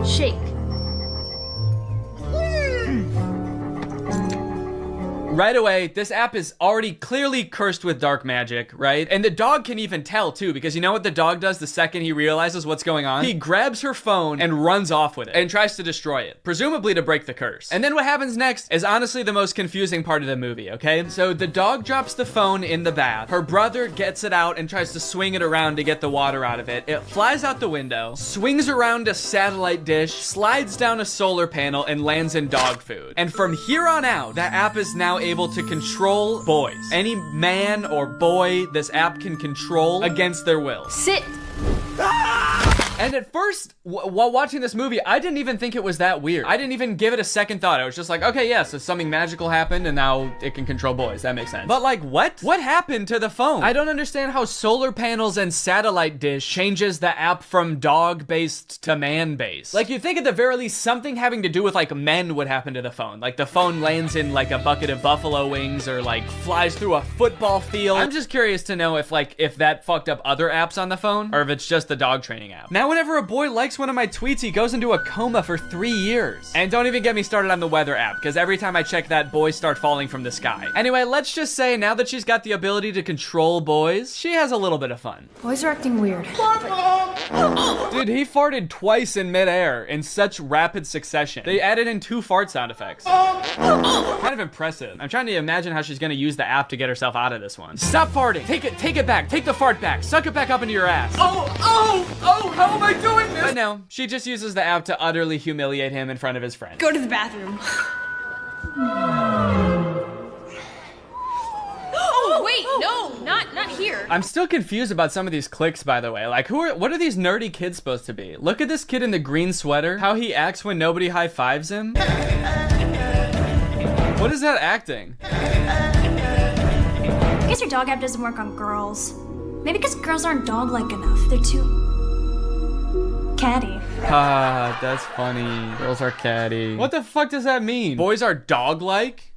Shake. Right away, this app is already clearly cursed with dark magic, right? And the dog can even tell too, because you know what the dog does the second he realizes what's going on? He grabs her phone and runs off with it and tries to destroy it, presumably to break the curse. And then what happens next is honestly the most confusing part of the movie, okay? So the dog drops the phone in the bath. Her brother gets it out and tries to swing it around to get the water out of it. It flies out the window, swings around a satellite dish, slides down a solar panel, and lands in dog food. And from here on out, that app is now able to control boys. Any man or boy this app can control against their will. Sit. And at first, while watching this movie, I didn't even think it was that weird. I didn't even give it a second thought. I was just like, okay, yeah, so something magical happened and now it can control boys. That makes sense. But like, what? What happened to the phone? I don't understand how solar panels and satellite dish changes the app from dog-based to man-based. Like, you'd think at the very least something having to do with like men would happen to the phone. Like the phone lands in like a bucket of buffalo wings or like flies through a football field. I'm just curious to know if that fucked up other apps on the phone or if it's just the dog training app. Now, whenever a boy likes one of my tweets, he goes into a coma for 3 years. And don't even get me started on the weather app, because every time I check that, boys start falling from the sky. Anyway, let's just say now that she's got the ability to control boys, she has a little bit of fun. Boys are acting weird. Dude, he farted twice in midair in such rapid succession. They added in 2 fart sound effects. Kind of impressive. I'm trying to imagine how she's gonna use the app to get herself out of this one. Stop farting. Take it back. Take the fart back. Suck it back up into your ass. Oh, how am I doing this? But no, she just uses the app to utterly humiliate him in front of his friends. Go to the bathroom. Oh, wait, no, not here. I'm still confused about some of these clicks, by the way. Like, what are these nerdy kids supposed to be? Look at this kid in the green sweater, how he acts when nobody high-fives him. What is that acting? I guess your dog app doesn't work on girls. Maybe because girls aren't dog-like enough. They're too catty. Ah, that's funny. Girls are catty. What the fuck does that mean? Boys are dog-like?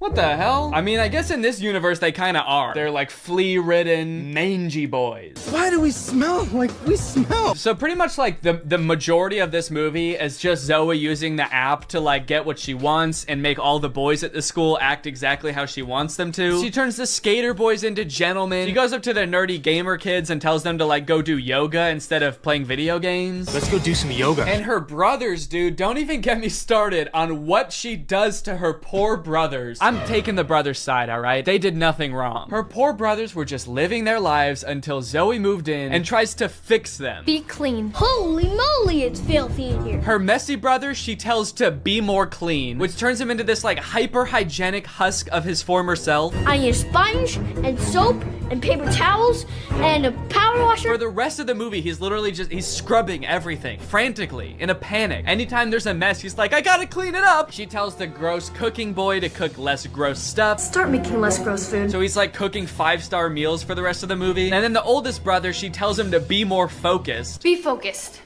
What the hell? I mean, I guess in this universe they kind of are. They're like flea-ridden, mangy boys. Why do we smell like we smell? So pretty much like the majority of this movie is just Zoe using the app to like get what she wants and make all the boys at the school act exactly how she wants them to. She turns the skater boys into gentlemen. She goes up to the nerdy gamer kids and tells them to like go do yoga instead of playing video games. Let's go do some yoga. And her brothers, dude, don't even get me started on what she does to her poor brothers. I'm taking the brothers' side, all right? They did nothing wrong. Her poor brothers were just living their lives until Zoe moved in and tries to fix them. Be clean. Holy moly, it's filthy in here. Her messy brother, she tells to be more clean, which turns him into this like hyper-hygienic husk of his former self. I need a sponge and soap and paper towels and a power washer. For the rest of the movie, he's literally he's scrubbing everything frantically in a panic. Anytime there's a mess, he's like, I gotta clean it up. She tells the gross cooking boy to cook less gross stuff. Start making less gross food. So he's like cooking 5-star meals for the rest of the movie. And then the oldest brother, she tells him to be more focused. Be focused.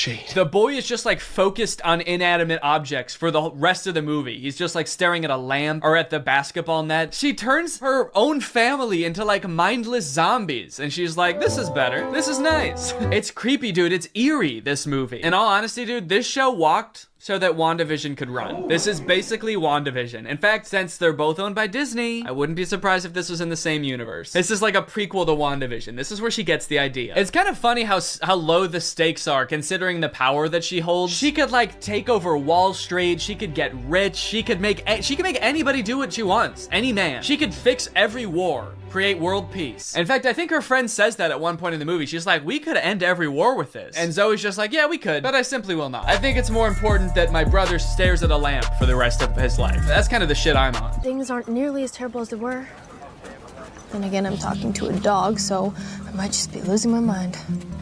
shade. The boy is just like focused on inanimate objects for the rest of the movie. He's just like staring at a lamp or at the basketball net. She turns her own family into like mindless zombies, and she's like, this is better. This is nice. It's creepy, dude. It's eerie, this movie. In all honesty, dude, this show walked so that WandaVision could run. This is basically WandaVision. In fact, since they're both owned by Disney, I wouldn't be surprised if this was in the same universe. This is like a prequel to WandaVision. This is where she gets the idea. It's kind of funny how low the stakes are considering the power that she holds. She could like take over Wall Street. She could get rich. She could make anybody do what she wants. Any man. She could fix every war. Create world peace. In fact, I think her friend says that at one point in the movie. She's like, we could end every war with this. And Zoe's just like, yeah, we could, but I simply will not. I think it's more important that my brother stares at a lamp for the rest of his life. That's kind of the shit I'm on. Things aren't nearly as terrible as they were. Then again, I'm talking to a dog, so I might just be losing my mind.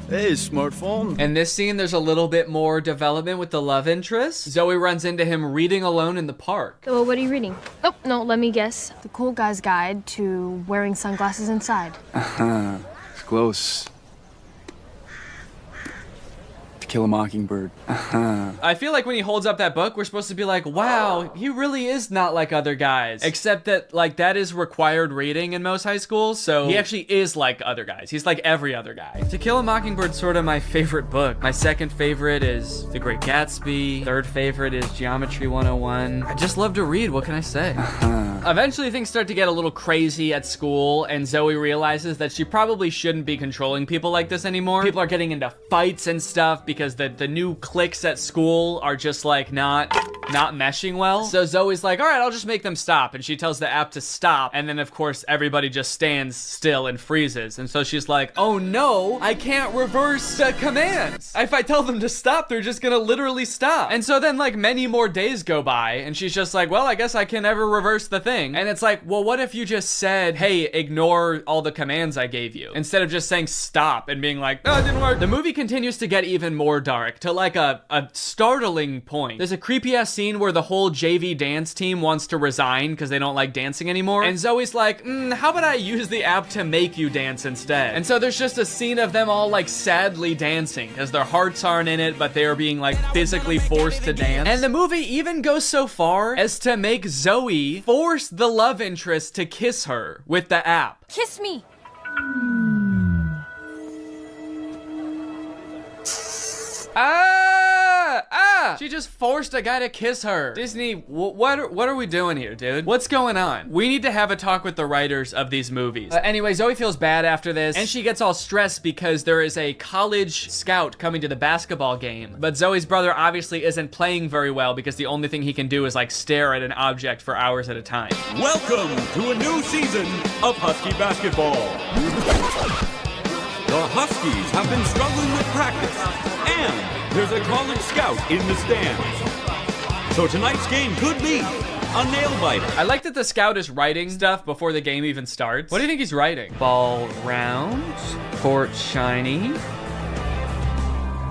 Hey, smartphone. In this scene, there's a little bit more development with the love interest. Zoe runs into him reading alone in the park. So what are you reading? Oh, no, let me guess. The Cool Guy's Guide to Wearing Sunglasses Inside. It's close. To Kill a Mockingbird. I feel like when he holds up that book, we're supposed to be like, wow, he really is not like other guys. Except that, like, that is required reading in most high schools, so he actually is like other guys. He's like every other guy. To Kill a Mockingbird's sort of my favorite book. My second favorite is The Great Gatsby. Third favorite is Geometry 101. I just love to read, what can I say? Eventually things start to get a little crazy at school, and Zoe realizes that she probably shouldn't be controlling people like this anymore. People are getting into fights and stuff because the new cliques at school are just like not meshing well. So Zoe's like, all right, I'll just make them stop. And she tells the app to stop. And then of course, everybody just stands still and freezes. And so she's like, oh no, I can't reverse the commands. If I tell them to stop, they're just gonna literally stop. And so then like many more days go by and she's just like, well, I guess I can never reverse the thing. And it's like, well, what if you just said, hey, ignore all the commands I gave you, instead of just saying stop and being like, oh, it didn't work. The movie continues to get even more dark to like a startling point. There's a creepy ass scene where the whole JV dance team wants to resign because they don't like dancing anymore. And Zoe's like, how about I use the app to make you dance instead? And so there's just a scene of them all like sadly dancing because their hearts aren't in it, but they are being like physically forced to dance. And the movie even goes so far as to make Zoe force the love interest to kiss her with the app. Kiss me. She just forced a guy to kiss her. Disney, what are we doing here, dude? What's going on? We need to have a talk with the writers of these movies. Anyway, Zoe feels bad after this, and she gets all stressed because there is a college scout coming to the basketball game. But Zoe's brother obviously isn't playing very well because the only thing he can do is like stare at an object for hours at a time. Welcome to a new season of Husky basketball. The Huskies have been struggling with practice, and there's a college scout in the stands. So tonight's game could be a nail-biter. I like that the scout is writing stuff before the game even starts. What do you think he's writing? Ball round, court shiny,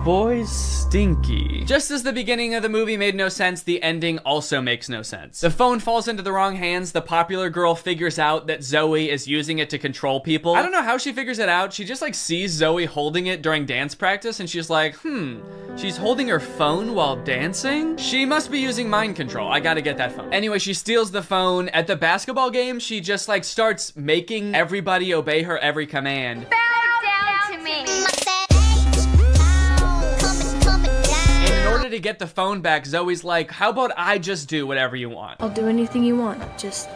boys stinky. Just as the beginning of the movie made no sense, the ending also makes no sense. The phone falls into the wrong hands. The popular girl figures out that Zoe is using it to control people. I don't know how she figures it out. She just like sees Zoe holding it during dance practice and she's like, she's holding her phone while dancing? She must be using mind control. I gotta get that phone. Anyway, she steals the phone. At the basketball game, she just like starts making everybody obey her every command. Bow down to me. In order to get the phone back, Zoe's like, how about I just do whatever you want? I'll do anything you want. Just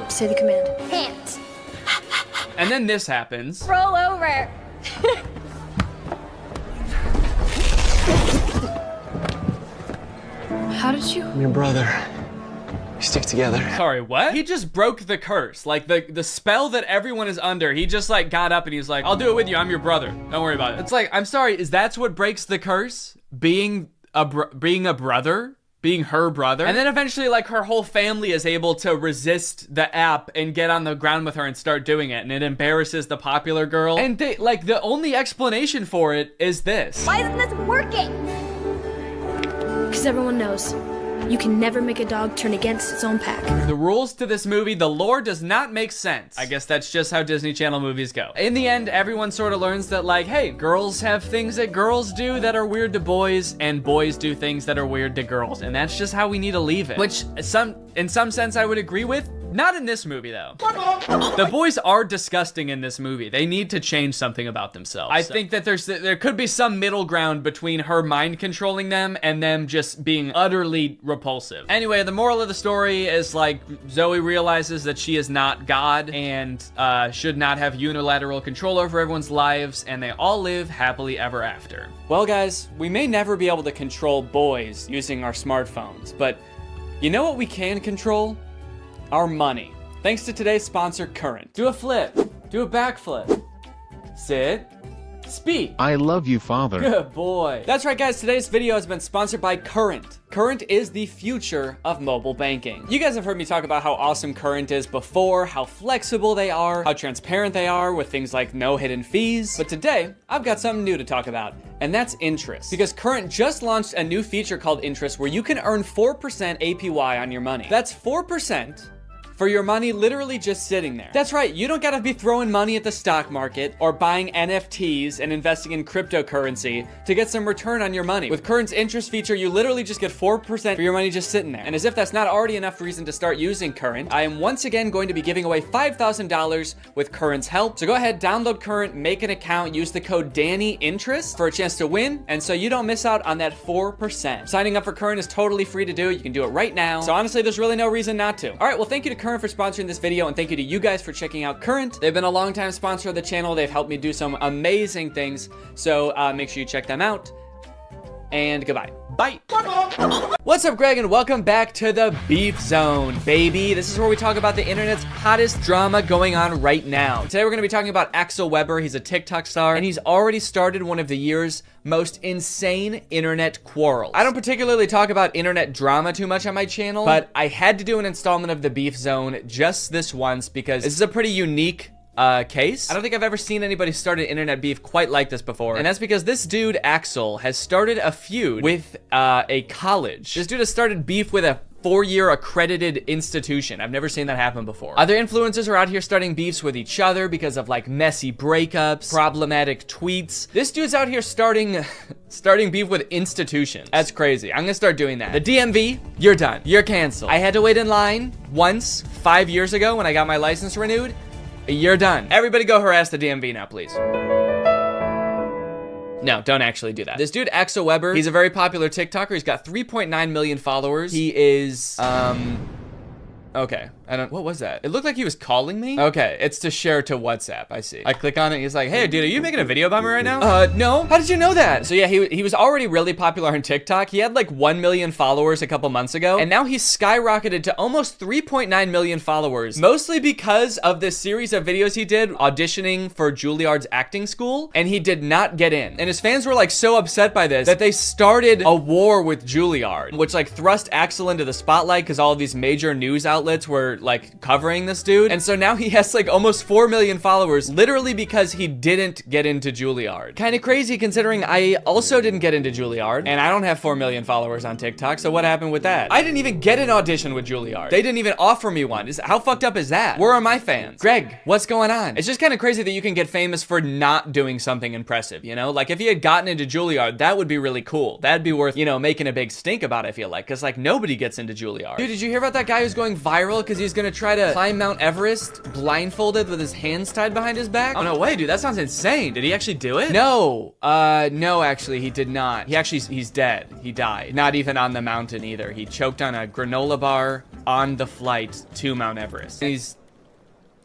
say the command. Hands. And then this happens. Roll over. How did you? I'm your brother. We stick together. Sorry, what? He just broke the curse. Like the spell that everyone is under. He just like got up and he's like, I'll do it with you. I'm your brother. Don't worry about it. It's like, I'm sorry. Is that what breaks the curse? Being a brother? Being her brother? And then eventually like her whole family is able to resist the app and get on the ground with her and start doing it. And it embarrasses the popular girl. And they like the only explanation for it is this. Why isn't this working? Because everyone knows. You can never make a dog turn against its own pack. The rules to this movie, the lore does not make sense. I guess that's just how Disney Channel movies go. In the end, everyone sort of learns that, like, hey, girls have things that girls do that are weird to boys, and boys do things that are weird to girls. And that's just how we need to leave it. Which, in some sense, I would agree with. Not in this movie, though. The boys are disgusting in this movie. They need to change something about themselves. I think that there could be some middle ground between her mind controlling them and them just being utterly repulsive. Anyway, the moral of the story is, like, Zoe realizes that she is not God and should not have unilateral control over everyone's lives, and they all live happily ever after. Well, guys, we may never be able to control boys using our smartphones, but you know what we can control? Our money. Thanks to today's sponsor, Current. Do a flip. Do a backflip. Sit. Speak. I love you, Father. Good boy. That's right, guys. Today's video has been sponsored by Current. Current is the future of mobile banking. You guys have heard me talk about how awesome Current is before, how flexible they are, how transparent they are with things like no hidden fees. But today, I've got something new to talk about, and that's interest. Because Current just launched a new feature called Interest where you can earn 4% APY on your money. That's 4% for your money literally just sitting there. That's right, you don't gotta be throwing money at the stock market or buying NFTs and investing in cryptocurrency to get some return on your money. With Current's interest feature, you literally just get 4% for your money just sitting there. And as if that's not already enough reason to start using Current, I am once again going to be giving away $5,000 with Current's help. So go ahead, download Current, make an account, use the code DANNYINTEREST for a chance to win, and so you don't miss out on that 4%. Signing up for Current is totally free to do. You can do it right now. So honestly, there's really no reason not to. All right, well, thank you to Current for sponsoring this video, and thank you to you guys for checking out Current. They've been a long-time sponsor of the channel. They've helped me do some amazing things, so make sure you check them out. And goodbye. Bye. What's up, Greg, and welcome back to the Beef Zone, baby. This is where we talk about the internet's hottest drama going on right now. Today we're going to be talking about Axel Weber. He's a TikTok star, and he's already started one of the year's most insane internet quarrels. I don't particularly talk about internet drama too much on my channel, but I had to do an installment of the Beef Zone just this once because this is a pretty unique case. I don't think I've ever seen anybody start an internet beef quite like this before. And that's because this dude, Axel, has started a feud with a college. This dude has started beef with a 4-year accredited institution. I've never seen that happen before. Other influencers are out here starting beefs with each other because of like messy breakups, problematic tweets. This dude's out here starting beef with institutions. That's crazy. I'm gonna start doing that. The DMV, you're done. You're canceled. I had to wait in line once 5 years ago when I got my license renewed. You're done. Everybody go harass the DMV now, please. No, don't actually do that. This dude, Axel Weber, he's a very popular TikToker. He's got 3.9 million followers. He is, okay. What was that? It looked like he was calling me. Okay, it's to share to WhatsApp, I see. I click on it, he's like, hey dude, are you making a video about me right now? No. How did you know that? So yeah, he was already really popular on TikTok. He had like 1 million followers a couple months ago, and now he's skyrocketed to almost 3.9 million followers, mostly because of this series of videos he did auditioning for Juilliard's acting school, and he did not get in. And his fans were like so upset by this that they started a war with Juilliard, which like thrust Axel into the spotlight because all of these major news outlets were like covering this dude. And so now he has like almost 4 million followers literally because he didn't get into Juilliard. Kind of crazy considering I also didn't get into Juilliard and I don't have 4 million followers on TikTok. So what happened with that? I didn't even get an audition with Juilliard. They didn't even offer me one. How fucked up is that? Where are my fans? Greg, what's going on? It's just kind of crazy that you can get famous for not doing something impressive, you know? Like if he had gotten into Juilliard, that would be really cool. That'd be worth, you know, making a big stink about, I feel like, because like nobody gets into Juilliard. Dude, did you hear about that guy who's going viral because he's gonna try to climb Mount Everest blindfolded with his hands tied behind his back? Oh no way, dude, that sounds insane. Did he actually do it? No, no, actually he did not. He's dead. He died. Not even on the mountain either. He choked on a granola bar on the flight to Mount Everest. He's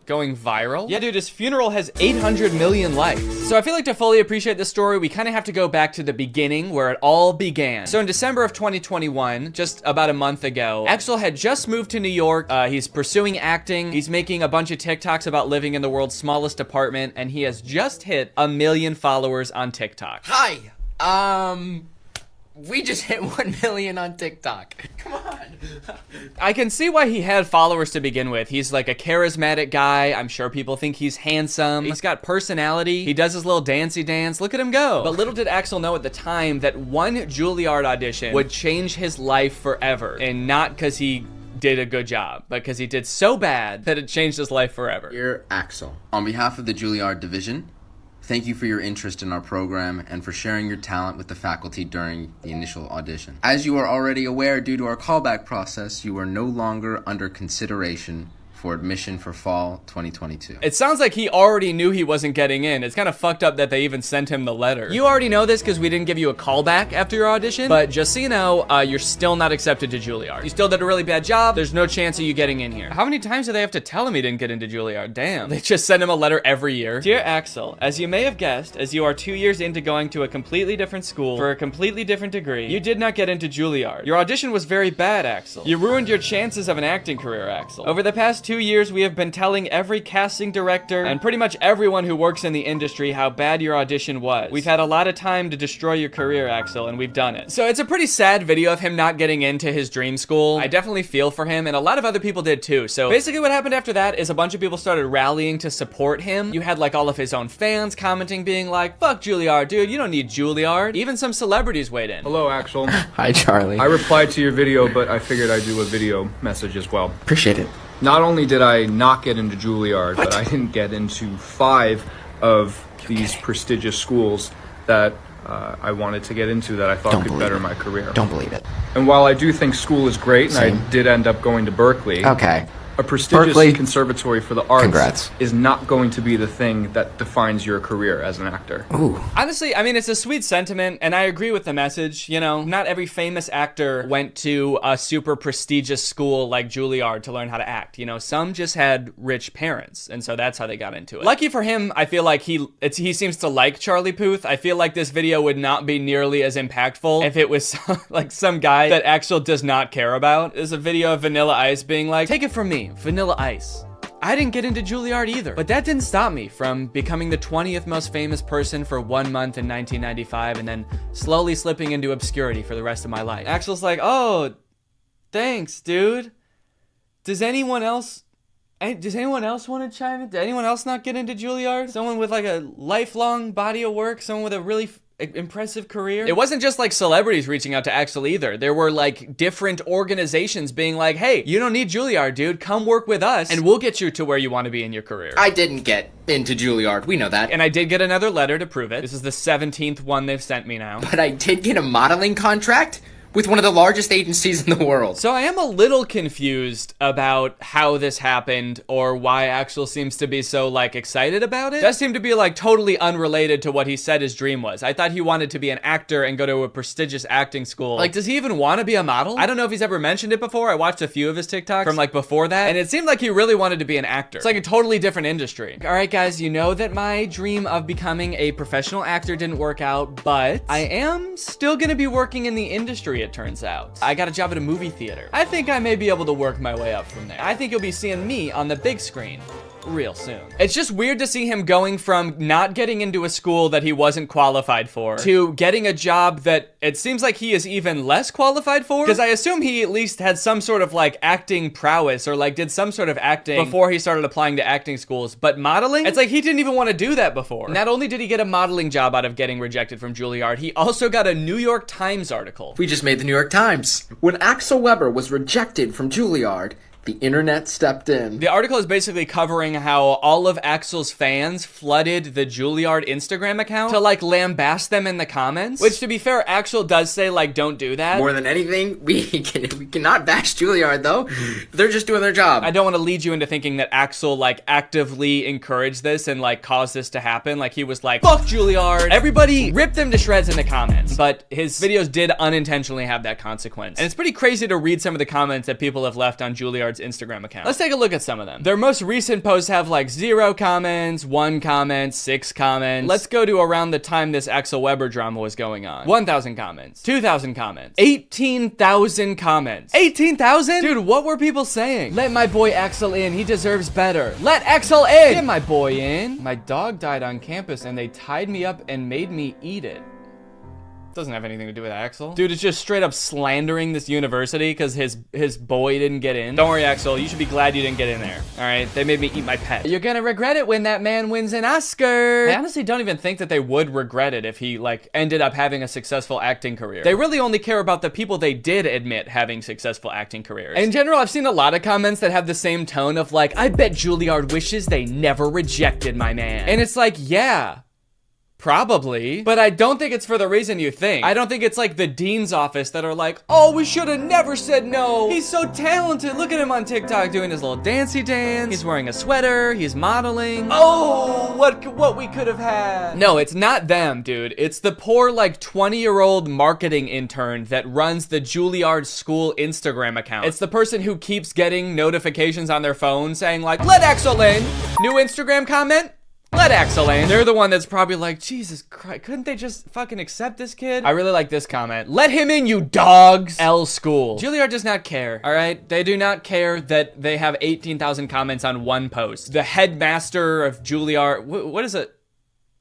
going viral? Yeah, dude, his funeral has 800 million likes. So I feel like to fully appreciate this story, we kind of have to go back to the beginning where it all began. So in December of 2021, just about a month ago, Axel had just moved to New York. He's pursuing acting. He's making a bunch of TikToks about living in the world's smallest apartment, and he has just hit 1 million followers on TikTok. Hi, We just hit 1 million on TikTok. Come on. I can see why he had followers to begin with. He's like a charismatic guy. I'm sure people think he's handsome. He's got personality. He does his little dancey dance. Look at him go. But little did Axel know at the time that one Juilliard audition would change his life forever. And not because he did a good job, but because he did so bad that it changed his life forever. Dear Axel, on behalf of the Juilliard division, thank you for your interest in our program and for sharing your talent with the faculty during the initial audition. As you are already aware, due to our callback process, you are no longer under consideration for admission for fall 2022. It sounds like he already knew he wasn't getting in. It's kind of fucked up that they even sent him the letter. You already know this because we didn't give you a callback after your audition, but just so you know, you're still not accepted to Juilliard. You still did a really bad job. There's no chance of you getting in here. How many times do they have to tell him he didn't get into Juilliard? Damn. They just send him a letter every year. Dear Axel, as you may have guessed, as you are 2 years into going to a completely different school for a completely different degree, you did not get into Juilliard. Your audition was very bad, Axel. You ruined your chances of an acting career, Axel. Over the past 2 years, we have been telling every casting director and pretty much everyone who works in the industry how bad your audition was. We've had a lot of time to destroy your career, Axel, and we've done it. So it's a pretty sad video of him not getting into his dream school. I definitely feel for him, and a lot of other people did too. So basically what happened after that is a bunch of people started rallying to support him. You had like all of his own fans commenting, being like, fuck Juilliard, dude, you don't need Juilliard. Even some celebrities weighed in. Hello, Axel. Hi, Charlie. I replied to your video, but I figured I'd do a video message as well. Appreciate it. Not only did I not get into Juilliard, but I didn't get into 5 of these prestigious schools that I wanted to get into that I thought could better my career. Don't believe it. And while I do think school is great, and I did end up going to Berkeley, Okay. a prestigious conservatory for the arts Congrats. is not going to be the thing that defines your career as an actor. Ooh. Honestly, I mean, it's a sweet sentiment, and I agree with the message. You know, not every famous actor went to a super prestigious school like Juilliard to learn how to act. You know, some just had rich parents, and so that's how they got into it. Lucky for him, I feel like he seems to like Charlie Puth. I feel like this video would not be nearly as impactful if it was like some guy that Axel does not care about. There's a video of Vanilla Ice being like, take it from me, Vanilla Ice. I didn't get into Juilliard either, but that didn't stop me from becoming the 20th most famous person for 1 month in 1995 and then slowly slipping into obscurity for the rest of my life. Axel's like, oh, thanks, dude. Does anyone else want to chime in? Did anyone else not get into Juilliard? Someone with like a lifelong body of work? Someone with a really impressive career? It wasn't just like celebrities reaching out to Axel either. There were like different organizations being like, hey, you don't need Juilliard, dude. Come work with us and we'll get you to where you want to be in your career. I didn't get into Juilliard. We know that. And I did get another letter to prove it. This is the 17th one they've sent me now. But I did get a modeling contract with one of the largest agencies in the world. So I am a little confused about how this happened or why Axel seems to be so like excited about it. It does seem to be like totally unrelated to what he said his dream was. I thought he wanted to be an actor and go to a prestigious acting school. Like, does he even want to be a model? I don't know if he's ever mentioned it before. I watched a few of his TikToks from like before that, and it seemed like he really wanted to be an actor. It's like a totally different industry. All right, guys, you know that my dream of becoming a professional actor didn't work out, but I am still gonna be working in the industry, it turns out. I got a job at a movie theater. I think I may be able to work my way up from there. I think you'll be seeing me on the big screen real soon. It's just weird to see him going from not getting into a school that he wasn't qualified for to getting a job that it seems like he is even less qualified for, because I assume he at least had some sort of like acting prowess or like did some sort of acting before he started applying to acting schools. But modeling, it's like he didn't even want to do that before. Not only did he get a modeling job out of getting rejected from Juilliard, he also got a New York Times article. We just made the New York Times. When Axel Weber was rejected from Juilliard, the internet stepped in. The article is basically covering how all of Axel's fans flooded the Juilliard Instagram account to like lambast them in the comments, which to be fair, Axel does say like, don't do that. More than anything, we cannot bash Juilliard though. They're just doing their job. I don't want to lead you into thinking that Axel like actively encouraged this and like caused this to happen. Like he was like, fuck Juilliard. Everybody ripped them to shreds in the comments, but his videos did unintentionally have that consequence. And it's pretty crazy to read some of the comments that people have left on Juilliard's Instagram account. Let's take a look at some of them. Their most recent posts have like 0 comments, 1 comment, 6 comments. Let's go to around the time this Axel Weber drama was going on. 1,000 comments, 2,000 comments, 18,000 comments. 18,000? Dude, what were people saying? Let my boy Axel in, he deserves better. Let Axel in! Get my boy in. My dog died on campus and they tied me up and made me eat it. Doesn't have anything to do with Axel. Dude is just straight up slandering this university because his boy didn't get in. Don't worry, Axel. You should be glad you didn't get in there. All right? They made me eat my pet. You're gonna regret it when that man wins an Oscar. I honestly don't even think that they would regret it if he, like, ended up having a successful acting career. They really only care about the people they did admit having successful acting careers. In general, I've seen a lot of comments that have the same tone of like, I bet Juilliard wishes they never rejected my man. And it's like, yeah. Probably, but I don't think it's for the reason you think. I don't think it's like the dean's office that are like, oh, we should have never said no. He's so talented. Look at him on TikTok doing his little dancey dance. He's wearing a sweater. He's modeling. Oh, what we could have had. No, it's not them, dude. It's the poor like 20-year-old marketing intern that runs the Juilliard school Instagram account. It's the person who keeps getting notifications on their phone saying like, let Axel in. New Instagram comment? Let Axel in. They're the one that's probably like, Jesus Christ, couldn't they just fucking accept this kid? I really like this comment. Let him in, you dogs. L school. Juilliard does not care, all right? They do not care that they have 18,000 comments on one post. The headmaster of Juilliard, what is it?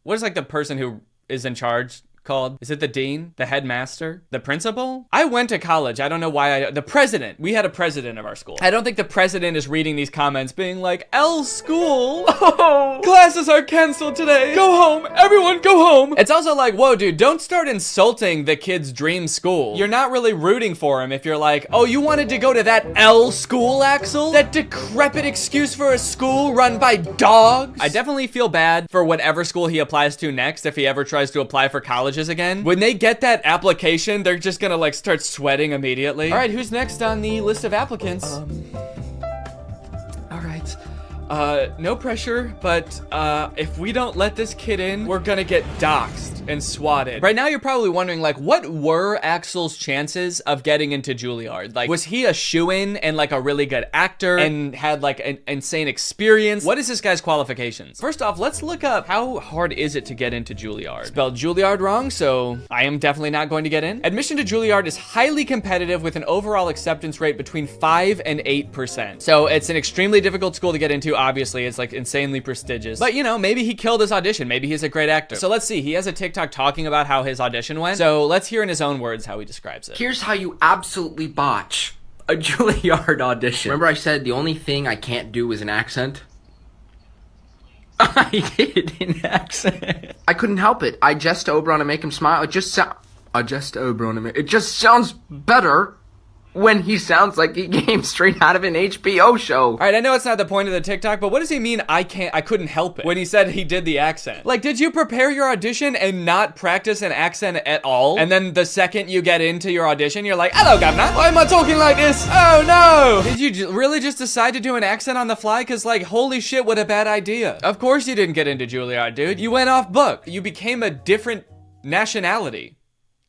What is like the person who is in charge called? Is it the dean? The headmaster? The principal? I went to college. I don't know why the president. We had a president of our school. I don't think the president is reading these comments being like, L school? Oh, classes are canceled today. Go home. Everyone go home. It's also like, whoa, dude, don't start insulting the kid's dream school. You're not really rooting for him if you're like, oh, you wanted to go to that L school, Axel? That decrepit excuse for a school run by dogs? I definitely feel bad for whatever school he applies to next if he ever tries to apply for college again. When they get that application, they're just gonna like start sweating immediately. All right, who's next on the list of applicants? All right. No pressure, but if we don't let this kid in, we're gonna get doxxed and swatted. Right now, you're probably wondering, like, what were Axel's chances of getting into Juilliard? Like, was he a shoo-in and like a really good actor and had like an insane experience? What is this guy's qualifications? First off, let's look up how hard is it to get into Juilliard. Spelled Juilliard wrong, so I am definitely not going to get in. Admission to Juilliard is highly competitive with an overall acceptance rate between 5 and 8%. So it's an extremely difficult school to get into. Obviously, it's like insanely prestigious. But you know, maybe he killed his audition. Maybe he's a great actor. So let's see. He has a TikTok talking about how his audition went. So let's hear in his own words how he describes it. Here's how you absolutely botch a Juilliard audition. Remember I said the only thing I can't do is an accent? I did an accent. I couldn't help it. I just Oberon to make him smile. It just sounds better when he sounds like he came straight out of an HBO show. All right, I know it's not the point of the TikTok, but what does he mean I couldn't help it when he said he did the accent? Like, did you prepare your audition and not practice an accent at all? And then the second you get into your audition, you're like, hello, governor. Why am I talking like this? Oh, no. Did you really just decide to do an accent on the fly? Because, like, holy shit, what a bad idea. Of course you didn't get into Juilliard, dude. You went off book. You became a different nationality.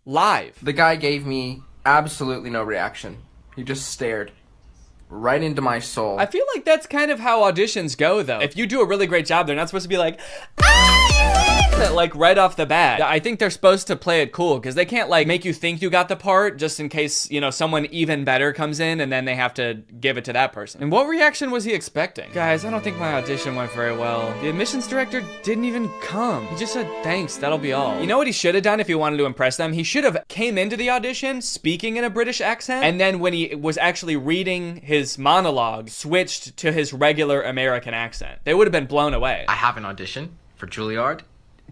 Live. The guy gave me absolutely no reaction. He just stared right into my soul. I feel like that's kind of how auditions go, though. If you do a really great job, they're not supposed to be like, like right off the bat. I think they're supposed to play it cool because they can't like make you think you got the part just in case, you know, someone even better comes in and then they have to give it to that person. And what reaction was he expecting? Guys, I don't think my audition went very well. The admissions director didn't even come. He just said, thanks, that'll be all. You know what he should have done if he wanted to impress them? He should have came into the audition speaking in a British accent, and then when he was actually reading his monologue, switched to his regular American accent. They would have been blown away. I have an audition for Juilliard,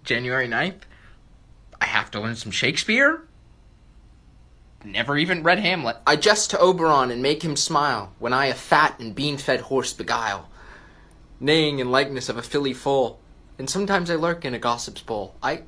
January 9th. I have to learn some Shakespeare. Never even read Hamlet. I jest to Oberon and make him smile when I a fat and bean-fed horse beguile, neighing in likeness of a filly foal, and sometimes I lurk in a gossip's bowl. I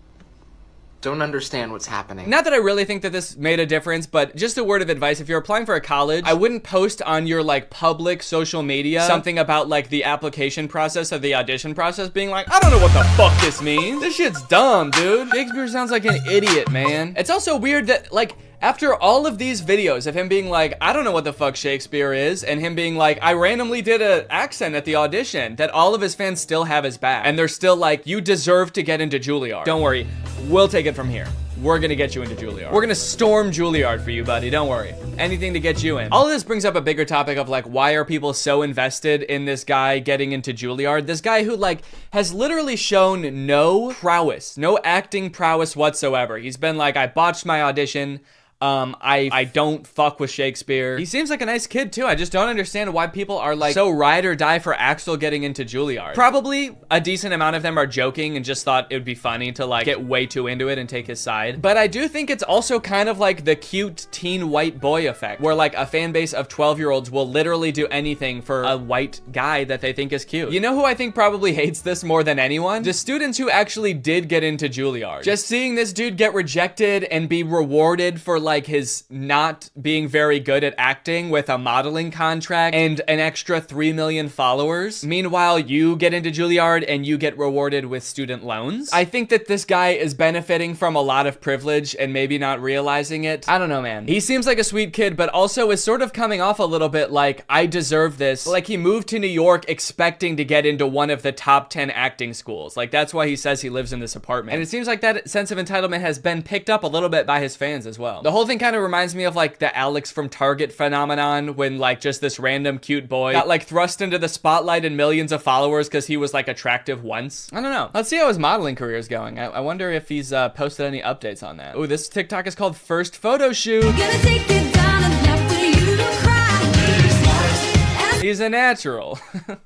don't understand what's happening. Not that I really think that this made a difference, but just a word of advice. If you're applying for a college, I wouldn't post on your like public social media something about like the application process or the audition process being like, I don't know what the fuck this means. This shit's dumb, dude. Shakespeare sounds like an idiot, man. It's also weird that like, after all of these videos of him being like, I don't know what the fuck Shakespeare is, and him being like, I randomly did an accent at the audition, that all of his fans still have his back. And they're still like, you deserve to get into Juilliard. Don't worry, we'll take it from here. We're gonna get you into Juilliard. We're gonna storm Juilliard for you, buddy, don't worry. anything to get you in. All of this brings up a bigger topic of like, why are people so invested in this guy getting into Juilliard? This guy who like has literally shown no prowess, no acting prowess whatsoever. He's been like, I botched my audition. I don't fuck with Shakespeare. He seems like a nice kid too. I just don't understand why people are like so ride or die for Axel getting into Juilliard. Probably a decent amount of them are joking and just thought it would be funny to like get way too into it and take his side. But I do think it's also kind of like the cute teen white boy effect, where like a fan base of 12-year-olds will literally do anything for a white guy that they think is cute. You know who I think probably hates this more than anyone? The students who actually did get into Juilliard. Just seeing this dude get rejected and be rewarded for like his not being very good at acting with a modeling contract and an extra 3 million followers. Meanwhile, you get into Juilliard and you get rewarded with student loans. I think that this guy is benefiting from a lot of privilege and maybe not realizing it. I don't know, man. He seems like a sweet kid, but also is sort of coming off a little bit like, I deserve this. Like he moved to New York expecting to get into one of the top 10 acting schools. Like that's why he says he lives in this apartment. And it seems like that sense of entitlement has been picked up a little bit by his fans as well. The whole thing kind of reminds me of like the Alex from Target phenomenon, when like just this random cute boy got like thrust into the spotlight and millions of followers because he was like attractive once. I don't know. Let's see how his modeling career is going. I wonder if he's posted any updates on that. Oh, this TikTok is called First Photo Shoot. He's a natural.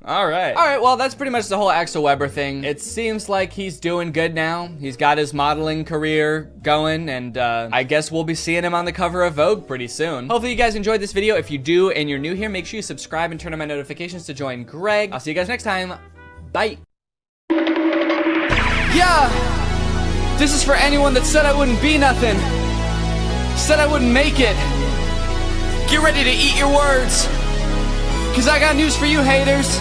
All right. All right, well, that's pretty much the whole Axel Weber thing. It seems like he's doing good now. He's got his modeling career going, and I guess we'll be seeing him on the cover of Vogue pretty soon. Hopefully you guys enjoyed this video. If you do and you're new here, make sure you subscribe and turn on my notifications to join Greg. I'll see you guys next time. Bye. Yeah! This is for anyone that said I wouldn't be nothing. Said I wouldn't make it. Get ready to eat your words. Cause I got news for you haters.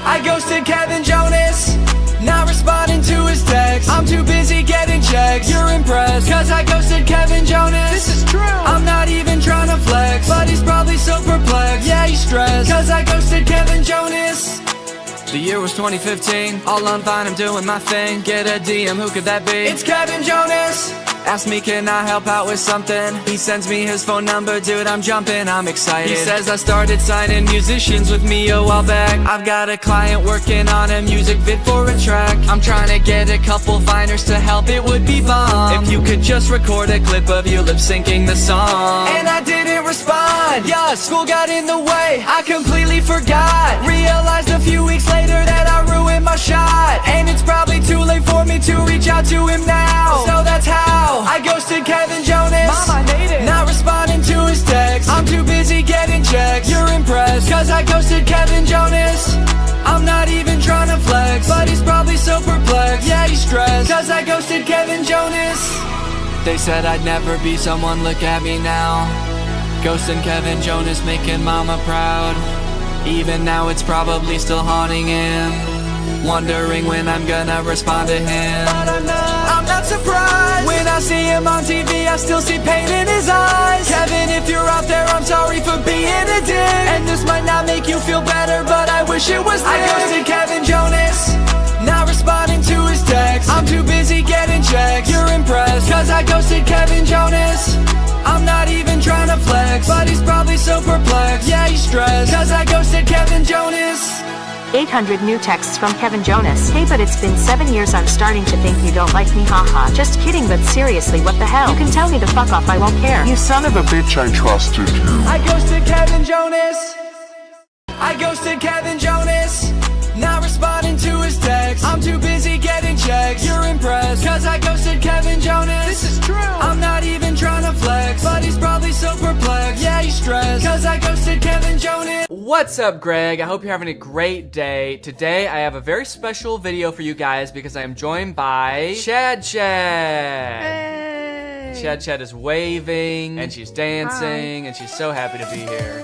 I ghosted Kevin Jonas, not responding to his text. I'm too busy getting checks. You're impressed, cause I ghosted Kevin Jonas. This is true. I'm not even trying to flex, but he's probably so perplexed. Yeah, he's stressed, cause I ghosted Kevin Jonas. The year was 2015, all on fine, I'm doing my thing. Get a DM, who could that be? It's Kevin Jonas. Ask me, can I help out with something? He sends me his phone number, dude, I'm jumping, I'm excited. He says I started signing musicians with me a while back. I've got a client working on a music vid for a track. I'm trying to get a couple finers to help, it would be bomb if you could just record a clip of you lip syncing the song. And I didn't respond, yeah, school got in the way, I completely forgot. Realized a few weeks later that I ruined my shot. And it's probably too late for me to reach out to him now. So that's how I ghosted Kevin Jonas. Mom, I made it. Not responding to his text. I'm too busy getting checks. You're impressed, cause I ghosted Kevin Jonas. I'm not even trying to flex, but he's probably so perplexed. Yeah, he's stressed, cause I ghosted Kevin Jonas. They said I'd never be someone, look at me now. Ghosting Kevin Jonas, making mama proud. Even now it's probably still haunting him, wondering when I'm gonna respond to him. But I'm not surprised. When I see him on TV, I still see pain in his eyes. Kevin, if you're out there, I'm sorry for being a dick. And this might not make you feel better, but I wish it was this. I ghosted Kevin Jonas, not responding to his text. I'm too busy getting checks. You're impressed, cause I ghosted Kevin Jonas. I'm not even trying to flex, but he's probably so perplexed. Yeah, he's stressed, cause I ghosted Kevin Jonas. 800 new texts from Kevin Jonas. Hey, but it's been 7 years, I'm starting to think you don't like me, haha. Just kidding, but seriously, what the hell? You can tell me to fuck off, I won't care. You son of a bitch, I trusted you. I ghosted Kevin Jonas. I ghosted Kevin Jonas, not responding to his text. I'm too busy getting checks. You're impressed, cause I ghosted Kevin Jonas. This is true. I'm not even trying to flex, but he's probably so perplexed. Yeah, he's stressed, cause I ghosted Kevin Jonas. What's up, Greg? I hope you're having a great day. Today, I have a very special video for you guys because I am joined by Chad. Hey. Chad is waving, and she's dancing, and she's so happy to be here.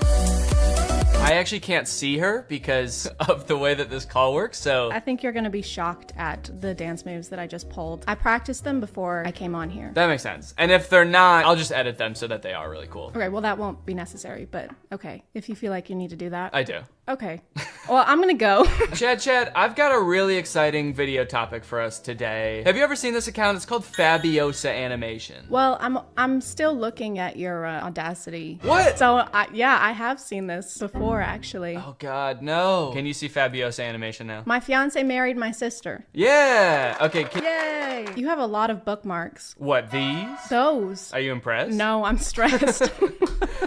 I actually can't see her because of the way that this call works, so. I think you're gonna be shocked at the dance moves that I just pulled. I practiced them before I came on here. That makes sense. And if they're not, I'll just edit them so that they are really cool. Okay, well that won't be necessary, but okay. If you feel like you need to do that. I do. Okay. Well, I'm gonna go. Chad, I've got a really exciting video topic for us today. Have you ever seen this account? It's called Fabiosa Animation. Well, I'm still looking at your Audacity. What? So, yeah, I have seen this before, actually. Oh God, no. Can you see Fabiosa Animation now? My fiance married my sister. Yeah. Okay. Yay! You have a lot of bookmarks. What, these? Those. Are you impressed? No, I'm stressed.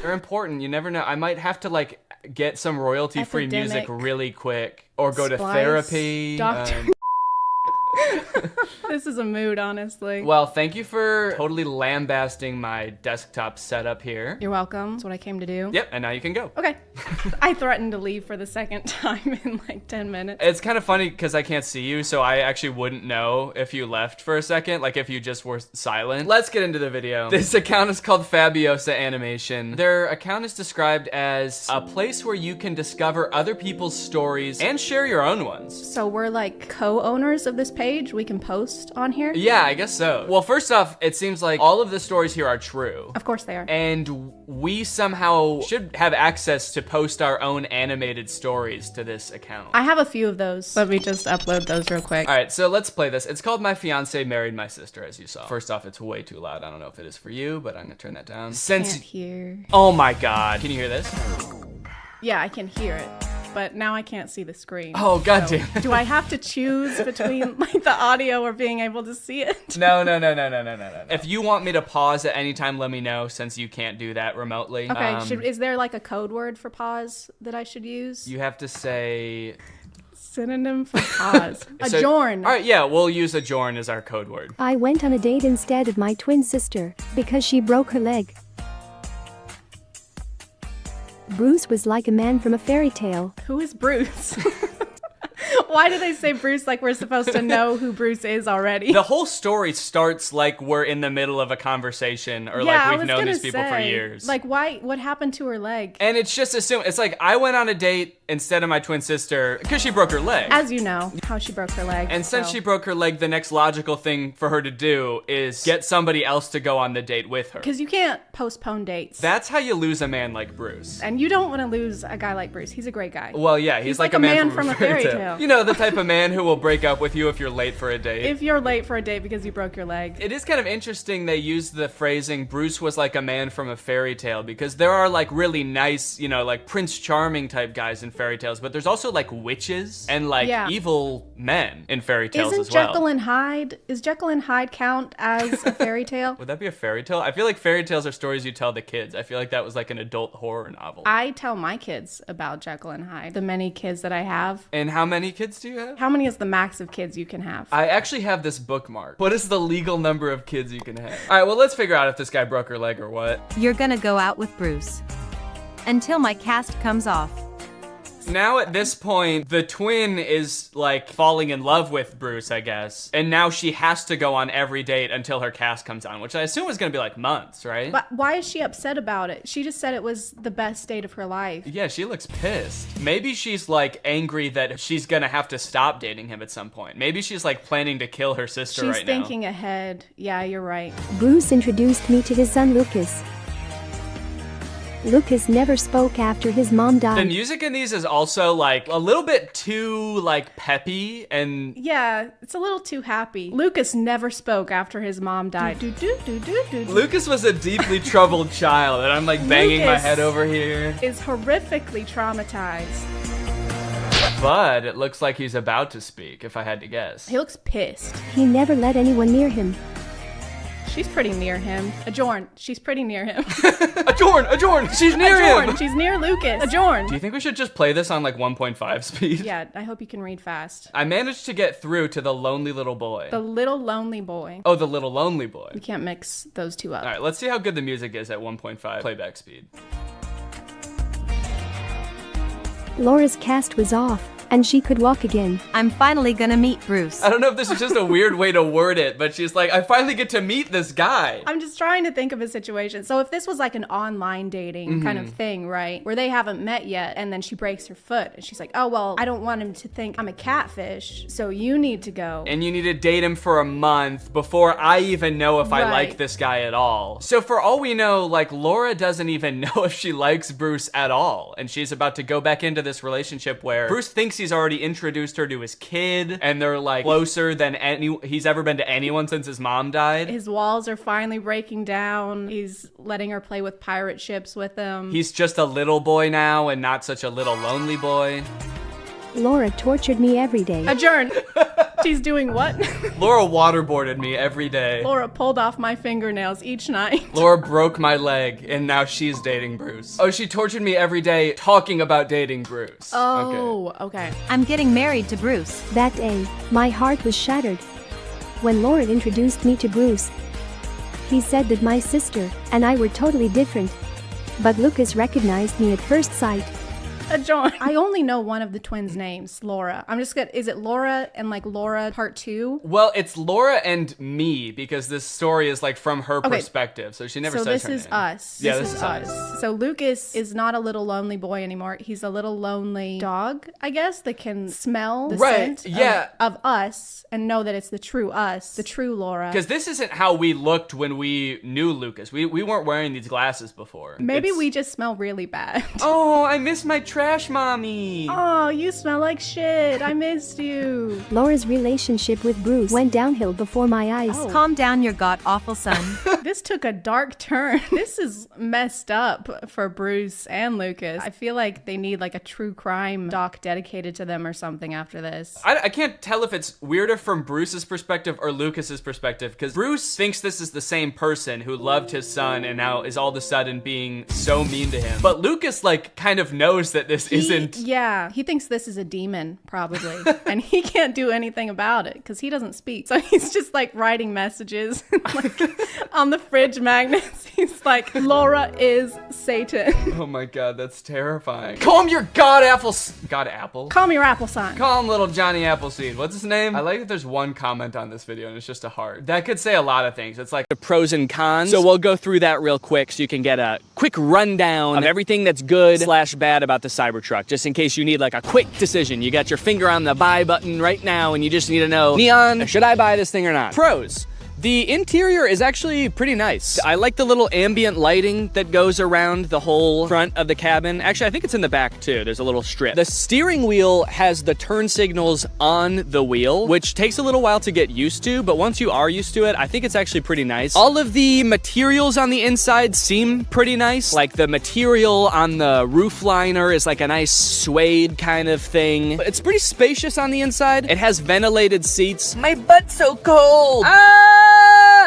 They're important. You never know. I might have to like get some royalty-free music really quick, or go to therapy. Doctor. This is a mood, honestly. Well, thank you for totally lambasting my desktop setup here. You're welcome. That's what I came to do. Yep, and now you can go. Okay. I threatened to leave for the second time in like 10 minutes. It's kind of funny because I can't see you, so I actually wouldn't know if you left for a second, like if you just were silent. Let's get into the video. This account is called Fabiosa Animation. Their account is described as a place where you can discover other people's stories and share your own ones. So we're like co-owners of this page? We can post on here? Yeah, I guess so. Well, first off, it seems like all of the stories here are true. Of course they are. And we somehow should have access to post our own animated stories to this account. I have a few of those. Let me just upload those real quick. All right, so let's play this. It's called My Fiance Married My Sister, as you saw. First off, it's way too loud. I don't know if it is for you, but I'm gonna turn that down. Can't hear. Oh my God. Can you hear this? Yeah, I can hear it. But now I can't see the screen. Oh, goddamn. So, do I have to choose between like the audio or being able to see it? No. If you want me to pause at any time, let me know, since you can't do that remotely. Okay, is there like a code word for pause that I should use? You have to say... Synonym for pause. Adjourn. All right, yeah, we'll use adjourn as our code word. I went on a date instead of my twin sister because she broke her leg. Bruce was like a man from a fairy tale. Who is Bruce? Why do they say Bruce like we're supposed to know who Bruce is already? The whole story starts like we're in the middle of a conversation, or like we've known these people for years. Like, why? What happened to her leg? And it's just assumed. It's like I went on a date instead of my twin sister because she broke her leg. As you know, how she broke her leg. And since she broke her leg, the next logical thing for her to do is get somebody else to go on the date with her. Because you can't postpone dates. That's how you lose a man like Bruce. And you don't want to lose a guy like Bruce. He's a great guy. Well, yeah, he's like a man from a fairy tale. You know, the type of man who will break up with you if you're late for a date. If you're late for a date because you broke your leg. It is kind of interesting they use the phrasing Bruce was like a man from a fairy tale, because there are like really nice, you know, like Prince Charming type guys in fairy tales, but there's also like witches and like evil men in fairy tales as well. Jekyll and Hyde? Is Jekyll and Hyde count as a fairy tale? Would that be a fairy tale? I feel like fairy tales are stories you tell the kids. I feel like that was like an adult horror novel. I tell my kids about Jekyll and Hyde. The many kids that I have. And how many kids do you have? How many is the max of kids you can have? I actually have this bookmark. What is the legal number of kids you can have? All right, well, let's figure out if this guy broke her leg or what. You're gonna go out with Bruce until my cast comes off. Now at this point, the twin is like falling in love with Bruce, I guess. And now she has to go on every date until her cast comes on, which I assume is gonna be like months, right? But why is she upset about it? She just said it was the best date of her life. Yeah, she looks pissed. Maybe she's like angry that she's gonna have to stop dating him at some point. Maybe she's like planning to kill her sister right now. She's thinking ahead. Yeah, you're right. Bruce introduced me to his son Lucas. Lucas never spoke after his mom died. The music in these is also like a little bit too like peppy and... Yeah, it's a little too happy. Lucas never spoke after his mom died. Lucas was a deeply troubled child, and I'm like banging my head over here. Is horrifically traumatized. But it looks like he's about to speak, if I had to guess. He looks pissed. He never let anyone near him. She's pretty near him. Adjourn. She's pretty near him. Adjourn! She's near him! She's near Lucas. Adjourn! Do you think we should just play this on like 1.5 speed? Yeah, I hope you can read fast. I managed to get through to the lonely little boy. The little lonely boy. Oh, the little lonely boy. You can't mix those two up. All right, let's see how good the music is at 1.5 playback speed. Laura's cast was off. and she could walk again. I'm finally gonna meet Bruce. I don't know if this is just a weird way to word it, but she's like, I finally get to meet this guy. I'm just trying to think of a situation. So if this was like an online dating kind of thing, right? Where they haven't met yet and then she breaks her foot and she's like, oh, well, I don't want him to think I'm a catfish, so you need to go. And you need to date him for a month before I even know if I like this guy at all. So for all we know, like, Laura doesn't even know if she likes Bruce at all. And she's about to go back into this relationship where Bruce thinks he's already introduced her to his kid and they're like closer than he's ever been to anyone since his mom died. His walls are finally breaking down. He's letting her play with pirate ships with him. He's just a little boy now and not such a little lonely boy. Laura tortured me every day. Adjourn. She's doing what? Laura waterboarded me every day. Laura pulled off my fingernails each night. Laura broke my leg, and now she's dating Bruce. Oh, she tortured me every day talking about dating Bruce. Oh, okay. I'm getting married to Bruce. That day, my heart was shattered. When Laura introduced me to Bruce, he said that my sister and I were totally different. But Lucas recognized me at first sight. John, I only know one of the twins' names, Laura. I'm just gonna, is it Laura and like Laura part 2? Well, it's Laura and me because this story is like from her perspective. So she never says her name. So this is us. Yeah, this is us. So Lucas is not a little lonely boy anymore. He's a little lonely dog, I guess, that can smell the scent of us and know that it's the true us, the true Laura. Because this isn't how we looked when we knew Lucas. We weren't wearing these glasses before. Maybe we just smell really bad. Oh, I miss my trash mommy. Oh, you smell like shit. I missed you. Laura's relationship with Bruce went downhill before my eyes. Oh. Calm down, your god-awful son. This took a dark turn. This is messed up for Bruce and Lucas. I feel like they need like a true crime doc dedicated to them or something after this. I can't tell if it's weirder from Bruce's perspective or Lucas's perspective, because Bruce thinks this is the same person who loved his son and now is all of a sudden being so mean to him. But Lucas like kind of knows that this isn't. Yeah, he thinks this is a demon probably, and he can't do anything about it because he doesn't speak. So he's just like writing messages like, on the fridge magnets. He's like, Laura is Satan. Oh my god, that's terrifying. Call him your god apple. God apple? Call me your apple son. Call him little Johnny Appleseed. What's his name? I like that there's one comment on this video and it's just a heart. That could say a lot of things. It's like the pros and cons. So we'll go through that real quick so you can get a quick rundown of everything that's good / bad about the Cybertruck, just in case you need like a quick decision. You got your finger on the buy button right now and you just need to know, Neon, should I buy this thing or not? Pros. The interior is actually pretty nice. I like the little ambient lighting that goes around the whole front of the cabin. Actually, I think it's in the back too. There's a little strip. The steering wheel has the turn signals on the wheel, which takes a little while to get used to, but once you are used to it, I think it's actually pretty nice. All of the materials on the inside seem pretty nice. Like the material on the roof liner is like a nice suede kind of thing. It's pretty spacious on the inside. It has ventilated seats. My butt's so cold.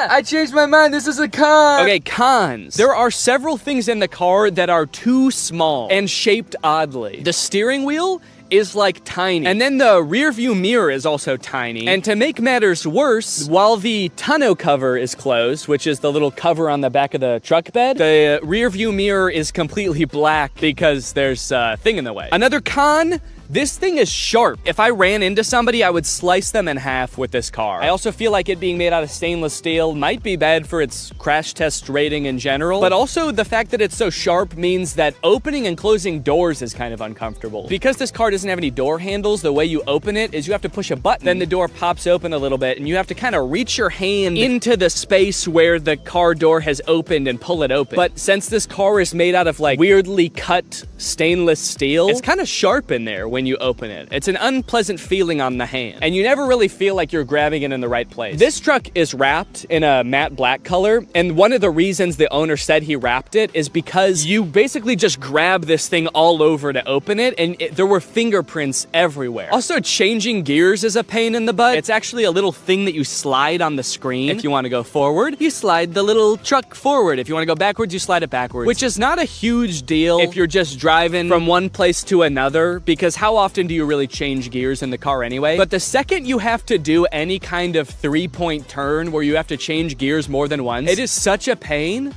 I changed my mind. This is a con. Okay, cons. There are several things in the car that are too small and shaped oddly. The steering wheel is like tiny. And then the rear view mirror is also tiny. And to make matters worse, while the tonneau cover is closed, which is the little cover on the back of the truck bed, the rear view mirror is completely black because there's a thing in the way. Another con, this thing is sharp. If I ran into somebody, I would slice them in half with this car. I also feel like it being made out of stainless steel might be bad for its crash test rating in general, but also the fact that it's so sharp means that opening and closing doors is kind of uncomfortable. Because this car doesn't have any door handles, the way you open it is you have to push a button, then the door pops open a little bit, and you have to kind of reach your hand into the space where the car door has opened and pull it open. But since this car is made out of like weirdly cut stainless steel, it's kind of sharp in there when you open it. It's an unpleasant feeling on the hand, and you never really feel like you're grabbing it in the right place. This truck is wrapped in a matte black color, and one of the reasons the owner said he wrapped it is because you basically just grab this thing all over to open it, and there were fingerprints everywhere. Also, changing gears is a pain in the butt. It's actually a little thing that you slide on the screen. If you want to go forward, you slide the little truck forward. If you want to go backwards, you slide it backwards, which is not a huge deal if you're just driving from one place to another, because how often do you really change gears in the car anyway? But the second you have to do any kind of 3-point turn where you have to change gears more than once, it is such a pain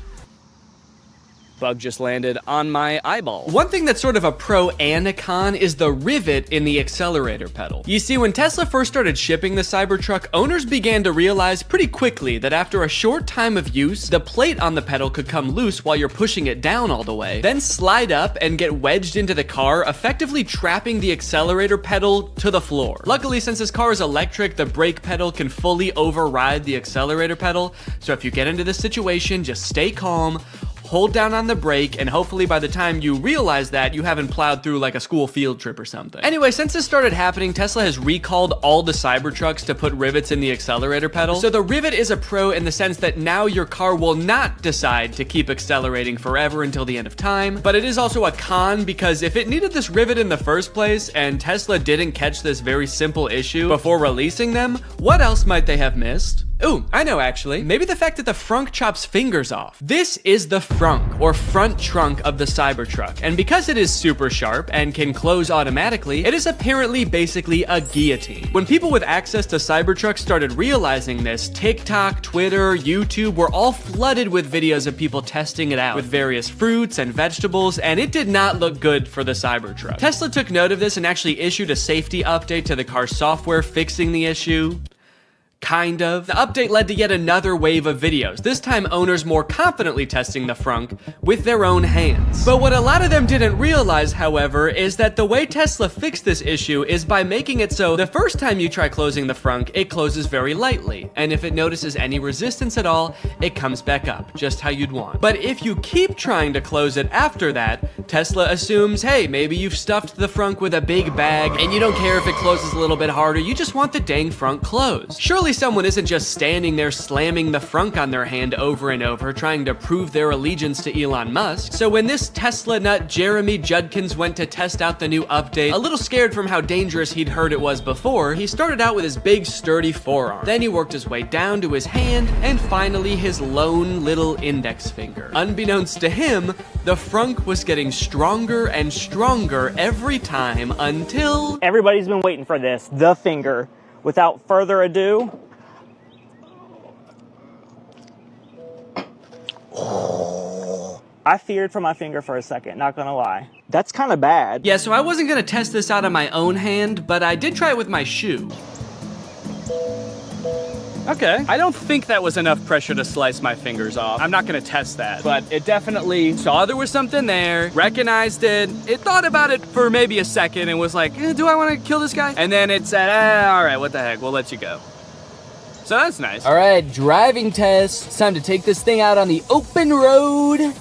bug just landed on my eyeball. One thing that's sort of a pro and a con is the rivet in the accelerator pedal. You see, when Tesla first started shipping the Cybertruck, owners began to realize pretty quickly that after a short time of use, the plate on the pedal could come loose while you're pushing it down all the way, then slide up and get wedged into the car, effectively trapping the accelerator pedal to the floor. Luckily, since this car is electric, the brake pedal can fully override the accelerator pedal, so if you get into this situation, just stay calm, hold down on the brake, and hopefully by the time you realize that, you haven't plowed through like a school field trip or something. Anyway, since this started happening, Tesla has recalled all the Cybertrucks to put rivets in the accelerator pedal. So the rivet is a pro in the sense that now your car will not decide to keep accelerating forever until the end of time, but it is also a con because if it needed this rivet in the first place and Tesla didn't catch this very simple issue before releasing them, what else might they have missed? Ooh, I know actually. Maybe the fact that the frunk chops fingers off. This is the frunk, or front trunk of the Cybertruck, and because it is super sharp and can close automatically, it is apparently basically a guillotine. When people with access to Cybertrucks started realizing this, TikTok, Twitter, YouTube were all flooded with videos of people testing it out with various fruits and vegetables, and it did not look good for the Cybertruck. Tesla took note of this and actually issued a safety update to the car's software fixing the issue. Kind of. The update led to yet another wave of videos, this time owners more confidently testing the frunk with their own hands. But what a lot of them didn't realize, however, is that the way Tesla fixed this issue is by making it so the first time you try closing the frunk, it closes very lightly, and if it notices any resistance at all, it comes back up, just how you'd want. But if you keep trying to close it after that, Tesla assumes, hey, maybe you've stuffed the frunk with a big bag, and you don't care if it closes a little bit harder, you just want the dang frunk closed. Surely someone isn't just standing there slamming the frunk on their hand over and over trying to prove their allegiance to Elon Musk. So when this Tesla nut Jeremy Judkins went to test out the new update, a little scared from how dangerous he'd heard it was before, he started out with his big sturdy forearm. Then he worked his way down to his hand, and finally his lone little index finger. Unbeknownst to him, the frunk was getting stronger and stronger every time until... Everybody's been waiting for this, the finger. Without further ado, I feared for my finger for a second, not gonna lie. That's kind of bad. Yeah, so I wasn't gonna test this out on my own hand, but I did try it with my shoe. Okay, I don't think that was enough pressure to slice my fingers off. I'm not gonna test that, but it definitely saw there was something there, recognized it, it thought about it for maybe a second and was like, do I wanna kill this guy? And then it said, all right, what the heck, we'll let you go. So that's nice. All right, driving test. It's time to take this thing out on the open road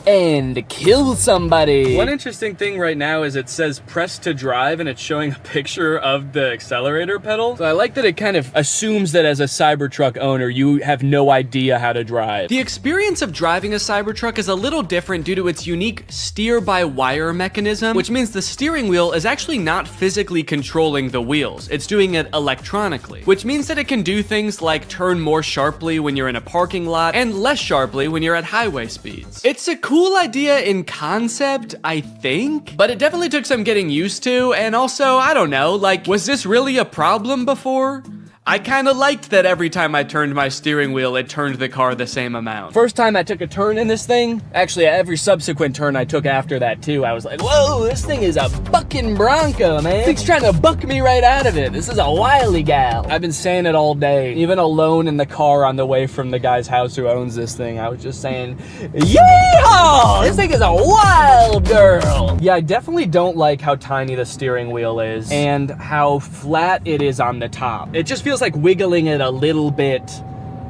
and kill somebody. One interesting thing right now is it says press to drive and it's showing a picture of the accelerator pedal. So I like that it kind of assumes that as a Cybertruck owner, you have no idea how to drive. The experience of driving a Cybertruck is a little different due to its unique steer-by-wire mechanism, which means the steering wheel is actually not physically controlling the wheels. It's doing it electronically, which means that it can do things like turn more sharply when you're in a parking lot and less sharply when you're at highway speeds. It's a cool idea in concept, I think, but it definitely took some getting used to, and also, I don't know, like, was this really a problem before? I kind of liked that every time I turned my steering wheel, it turned the car the same amount. First time I took a turn in this thing, actually every subsequent turn I took after that too, I was like, whoa, this thing is a bucking Bronco, man. It's trying to buck me right out of it. This is a wily gal. I've been saying it all day, even alone in the car on the way from the guy's house who owns this thing. I was just saying, yeehaw! This thing is a wild girl. Yeah, I definitely don't like how tiny the steering wheel is and how flat it is on the top. It just feels like wiggling it a little bit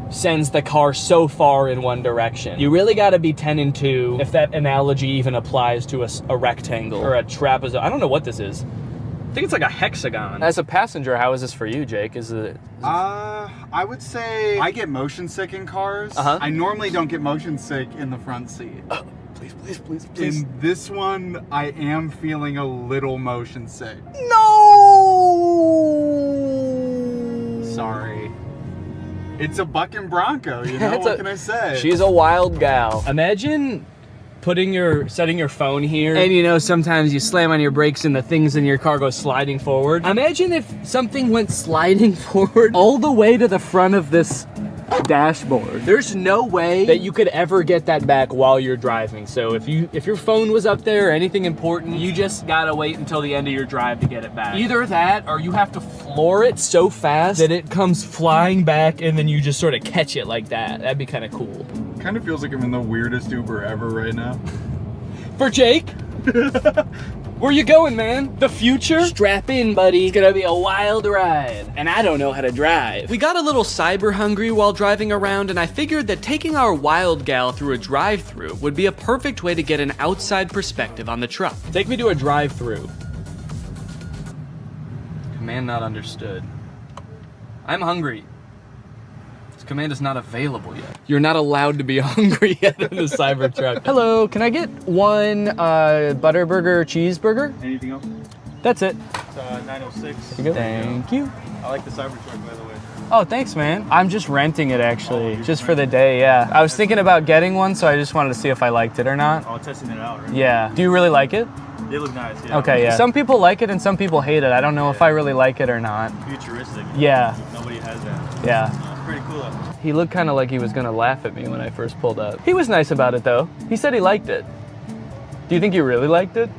sends the car so far in one direction. You really gotta be 10 and 2 if that analogy even applies to a rectangle or a trapezoid. I don't know what this is. I think it's like a hexagon. As a passenger, how is this for you, Jake? Is it? I would say I get motion sick in cars. I normally don't get motion sick in the front seat. Please. In this one, I am feeling a little motion sick. Sorry. It's a bucking Bronco, you know, what can I say? She's a wild gal. Imagine setting your phone here, and you know, sometimes you slam on your brakes and the things in your car go sliding forward. Imagine if something went sliding forward all the way to the front of this dashboard. There's no way that you could ever get that back while you're driving. So if your phone was up there or anything important, you just gotta wait until the end of your drive to get it back. Either that or you have to floor it so fast that it comes flying back and then you just sort of catch it like that. That'd be kind of cool. Kind of feels like I'm in the weirdest Uber ever right now. For Jake? Where you going, man? The future? Strap in, buddy. It's gonna be a wild ride. And I don't know how to drive. We got a little cyber hungry while driving around, and I figured that taking our wild gal through a drive-thru would be a perfect way to get an outside perspective on the truck. Take me to a drive-thru. Command not understood. I'm hungry. This command is not available yet. You're not allowed to be hungry yet in the Cybertruck. Hello, can I get one Butterburger cheeseburger? Anything else? That's it. It's 906. Thank you. I like the Cybertruck, by the way. Oh, thanks, man. I'm just renting it, actually, just for the day, yeah. I was thinking about getting one, so I just wanted to see if I liked it or not. Oh, testing it out, right? Yeah. Do you really like it? They look nice, yeah. Okay, yeah. Some people like it and some people hate it. I don't know if I really like it or not. Futuristic. Yeah. Nobody has that. Yeah. It's pretty cool. He looked kind of like he was gonna laugh at me when I first pulled up. He was nice about it, though. He said he liked it. Do you think he really liked it?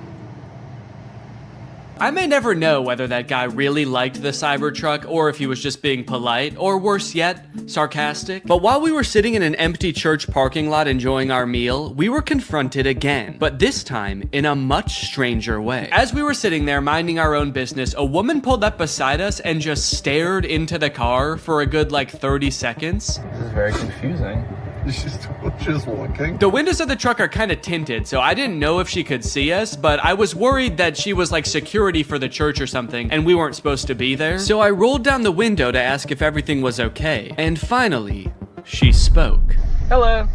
I may never know whether that guy really liked the Cybertruck or if he was just being polite, or worse yet, sarcastic. But while we were sitting in an empty church parking lot enjoying our meal, we were confronted again, but this time in a much stranger way. As we were sitting there minding our own business, a woman pulled up beside us and just stared into the car for a good like 30 seconds. This is very confusing. She's looking. The windows of the truck are kind of tinted, so I didn't know if she could see us, but I was worried that she was like security for the church or something, and we weren't supposed to be there. So I rolled down the window to ask if everything was okay. And finally, she spoke. Hello.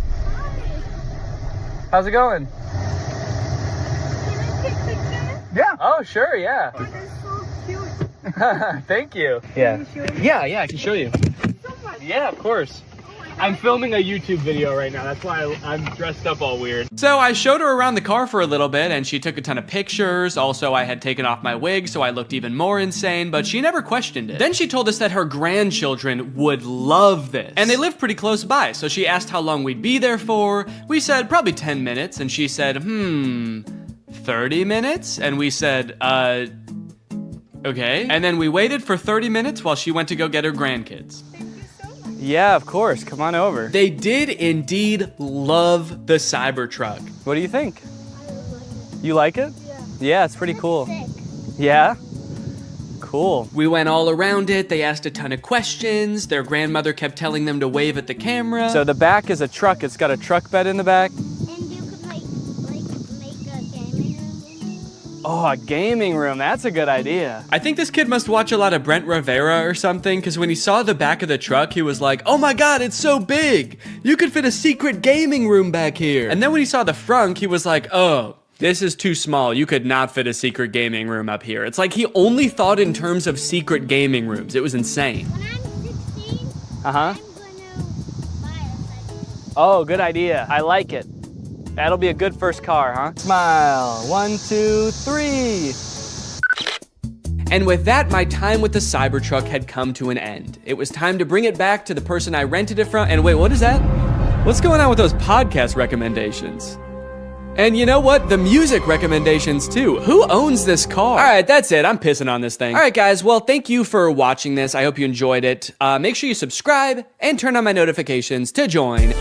How's it going? Yeah. Oh, sure, yeah. Oh, that's so cute. Thank you. Yeah. Yeah, I can show you. Yeah, of course. I'm filming a YouTube video right now. That's why I'm dressed up all weird. So I showed her around the car for a little bit and she took a ton of pictures. Also, I had taken off my wig, so I looked even more insane, but she never questioned it. Then she told us that her grandchildren would love this. And they live pretty close by, so she asked how long we'd be there for. We said probably 10 minutes, and she said, 30 minutes? And we said, okay. And then we waited for 30 minutes while she went to go get her grandkids. Yeah, of course. Come on over. They did indeed love the Cybertruck. What do you think? You like it? Yeah, it's pretty cool. Yeah? Cool. We went all around it. They asked a ton of questions. Their grandmother kept telling them to wave at the camera. So the back is a truck. It's got a truck bed in the back. Oh, a gaming room. That's a good idea. I think this kid must watch a lot of Brent Rivera or something, because when he saw the back of the truck, he was like, oh my god, it's so big. You could fit a secret gaming room back here. And then when he saw the frunk, he was like, oh, this is too small. You could not fit a secret gaming room up here. It's like he only thought in terms of secret gaming rooms. It was insane. When I'm 16, Uh-huh. I'm gonna buy a Oh, good idea. I like it. That'll be a good first car, huh? Smile. 1, 2, 3. And with that, my time with the Cybertruck had come to an end. It was time to bring it back to the person I rented it from. And wait, what is that? What's going on with those podcast recommendations? And you know what? The music recommendations too. Who owns this car? All right, that's it. I'm pissing on this thing. All right, guys. Well, thank you for watching this. I hope you enjoyed it. Make sure you subscribe and turn on my notifications to join.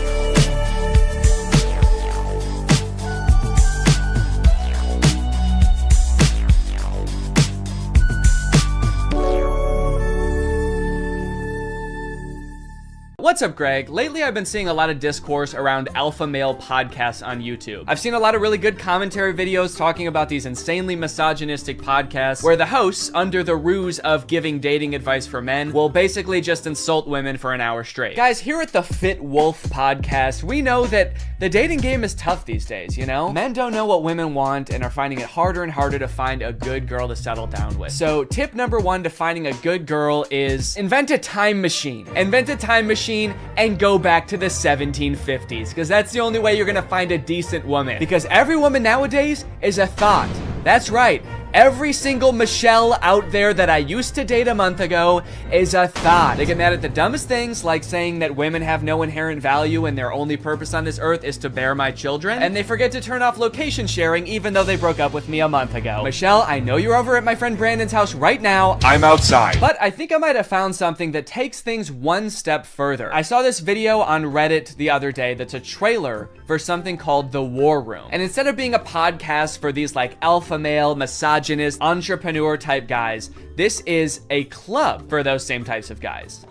What's up, Greg? Lately, I've been seeing a lot of discourse around alpha male podcasts on YouTube. I've seen a lot of really good commentary videos talking about these insanely misogynistic podcasts where the hosts, under the ruse of giving dating advice for men, will basically just insult women for an hour straight. Guys, here at the Fit Wolf podcast, we know that the dating game is tough these days, you know? Men don't know what women want and are finding it harder and harder to find a good girl to settle down with. So tip number 1 to finding a good girl is invent a time machine. Invent a time machine and go back to the 1750s, because that's the only way you're gonna find a decent woman, because every woman nowadays is a thought. That's right, Every single Michelle out there that I used to date a month ago is a thought. They get mad at the dumbest things, like saying that women have no inherent value and their only purpose on this earth is to bear my children. And they forget to turn off location sharing even though they broke up with me a month ago. Michelle, I know you're over at my friend Brandon's house right now. I'm outside. But I think I might have found something that takes things one step further. I saw this video on Reddit the other day that's a trailer for something called The War Room. And instead of being a podcast for these like alpha male, misogynist, entrepreneur type guys, this is a club for those same types of guys.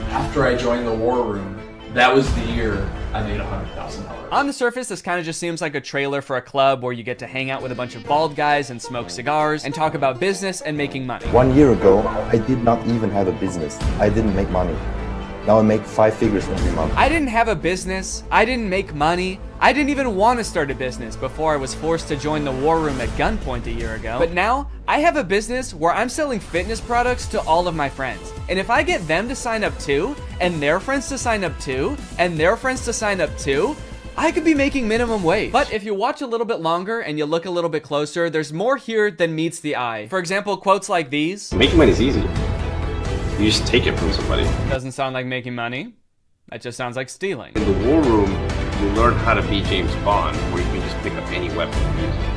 After I joined the War Room, that was the year I made $100,000. On the surface, this kind of just seems like a trailer for a club where you get to hang out with a bunch of bald guys and smoke cigars and talk about business and making money. 1 year ago, I did not even have a business. I didn't make money. Now I make 5 figures every month. I didn't have a business. I didn't make money. I didn't even want to start a business before I was forced to join the War Room at gunpoint a year ago. But now, I have a business where I'm selling fitness products to all of my friends. And if I get them to sign up too, and their friends to sign up too, and their friends to sign up too, I could be making minimum wage. But if you watch a little bit longer and you look a little bit closer, there's more here than meets the eye. For example, quotes like these. Making money is easy. You just take it from somebody. Doesn't sound like making money. That just sounds like stealing. In the War Room, you learn how to be James Bond, where you can just pick up any weapon.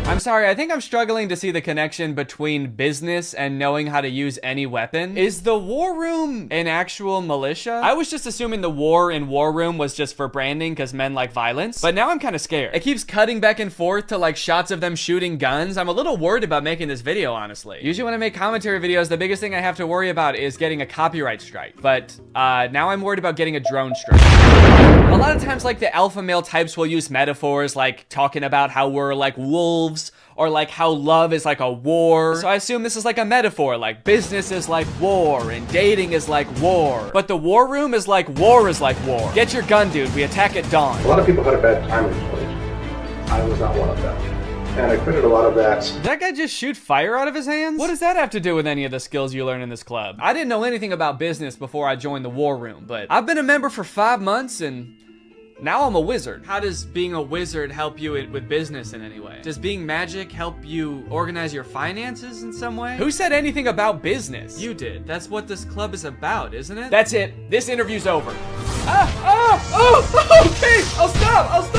I'm sorry, I think I'm struggling to see the connection between business and knowing how to use any weapon. Is the War Room an actual militia? I was just assuming the war in War Room was just for branding because men like violence, but now I'm kind of scared. It keeps cutting back and forth to like shots of them shooting guns. I'm a little worried about making this video, honestly. Usually when I make commentary videos, the biggest thing I have to worry about is getting a copyright strike, but now I'm worried about getting a drone strike. A lot of times, like, the alpha male types will use metaphors like talking about how we're like wolves or like how love is like a war. So I assume this is like a metaphor, like business is like war and dating is like war. But the War Room is like war is like war. Get your gun, dude. We attack at dawn. A lot of people had a bad time in college. I was not one of them. And I credit a lot of that. Did that guy just shoot fire out of his hands? What does that have to do with any of the skills you learn in this club? I didn't know anything about business before I joined the War Room, but I've been a member for 5 months and now I'm a wizard. How does being a wizard help you with business in any way? Does being magic help you organize your finances in some way? Who said anything about business? You did. That's what this club is about, isn't it? That's it. This interview's over. Okay, I'll stop.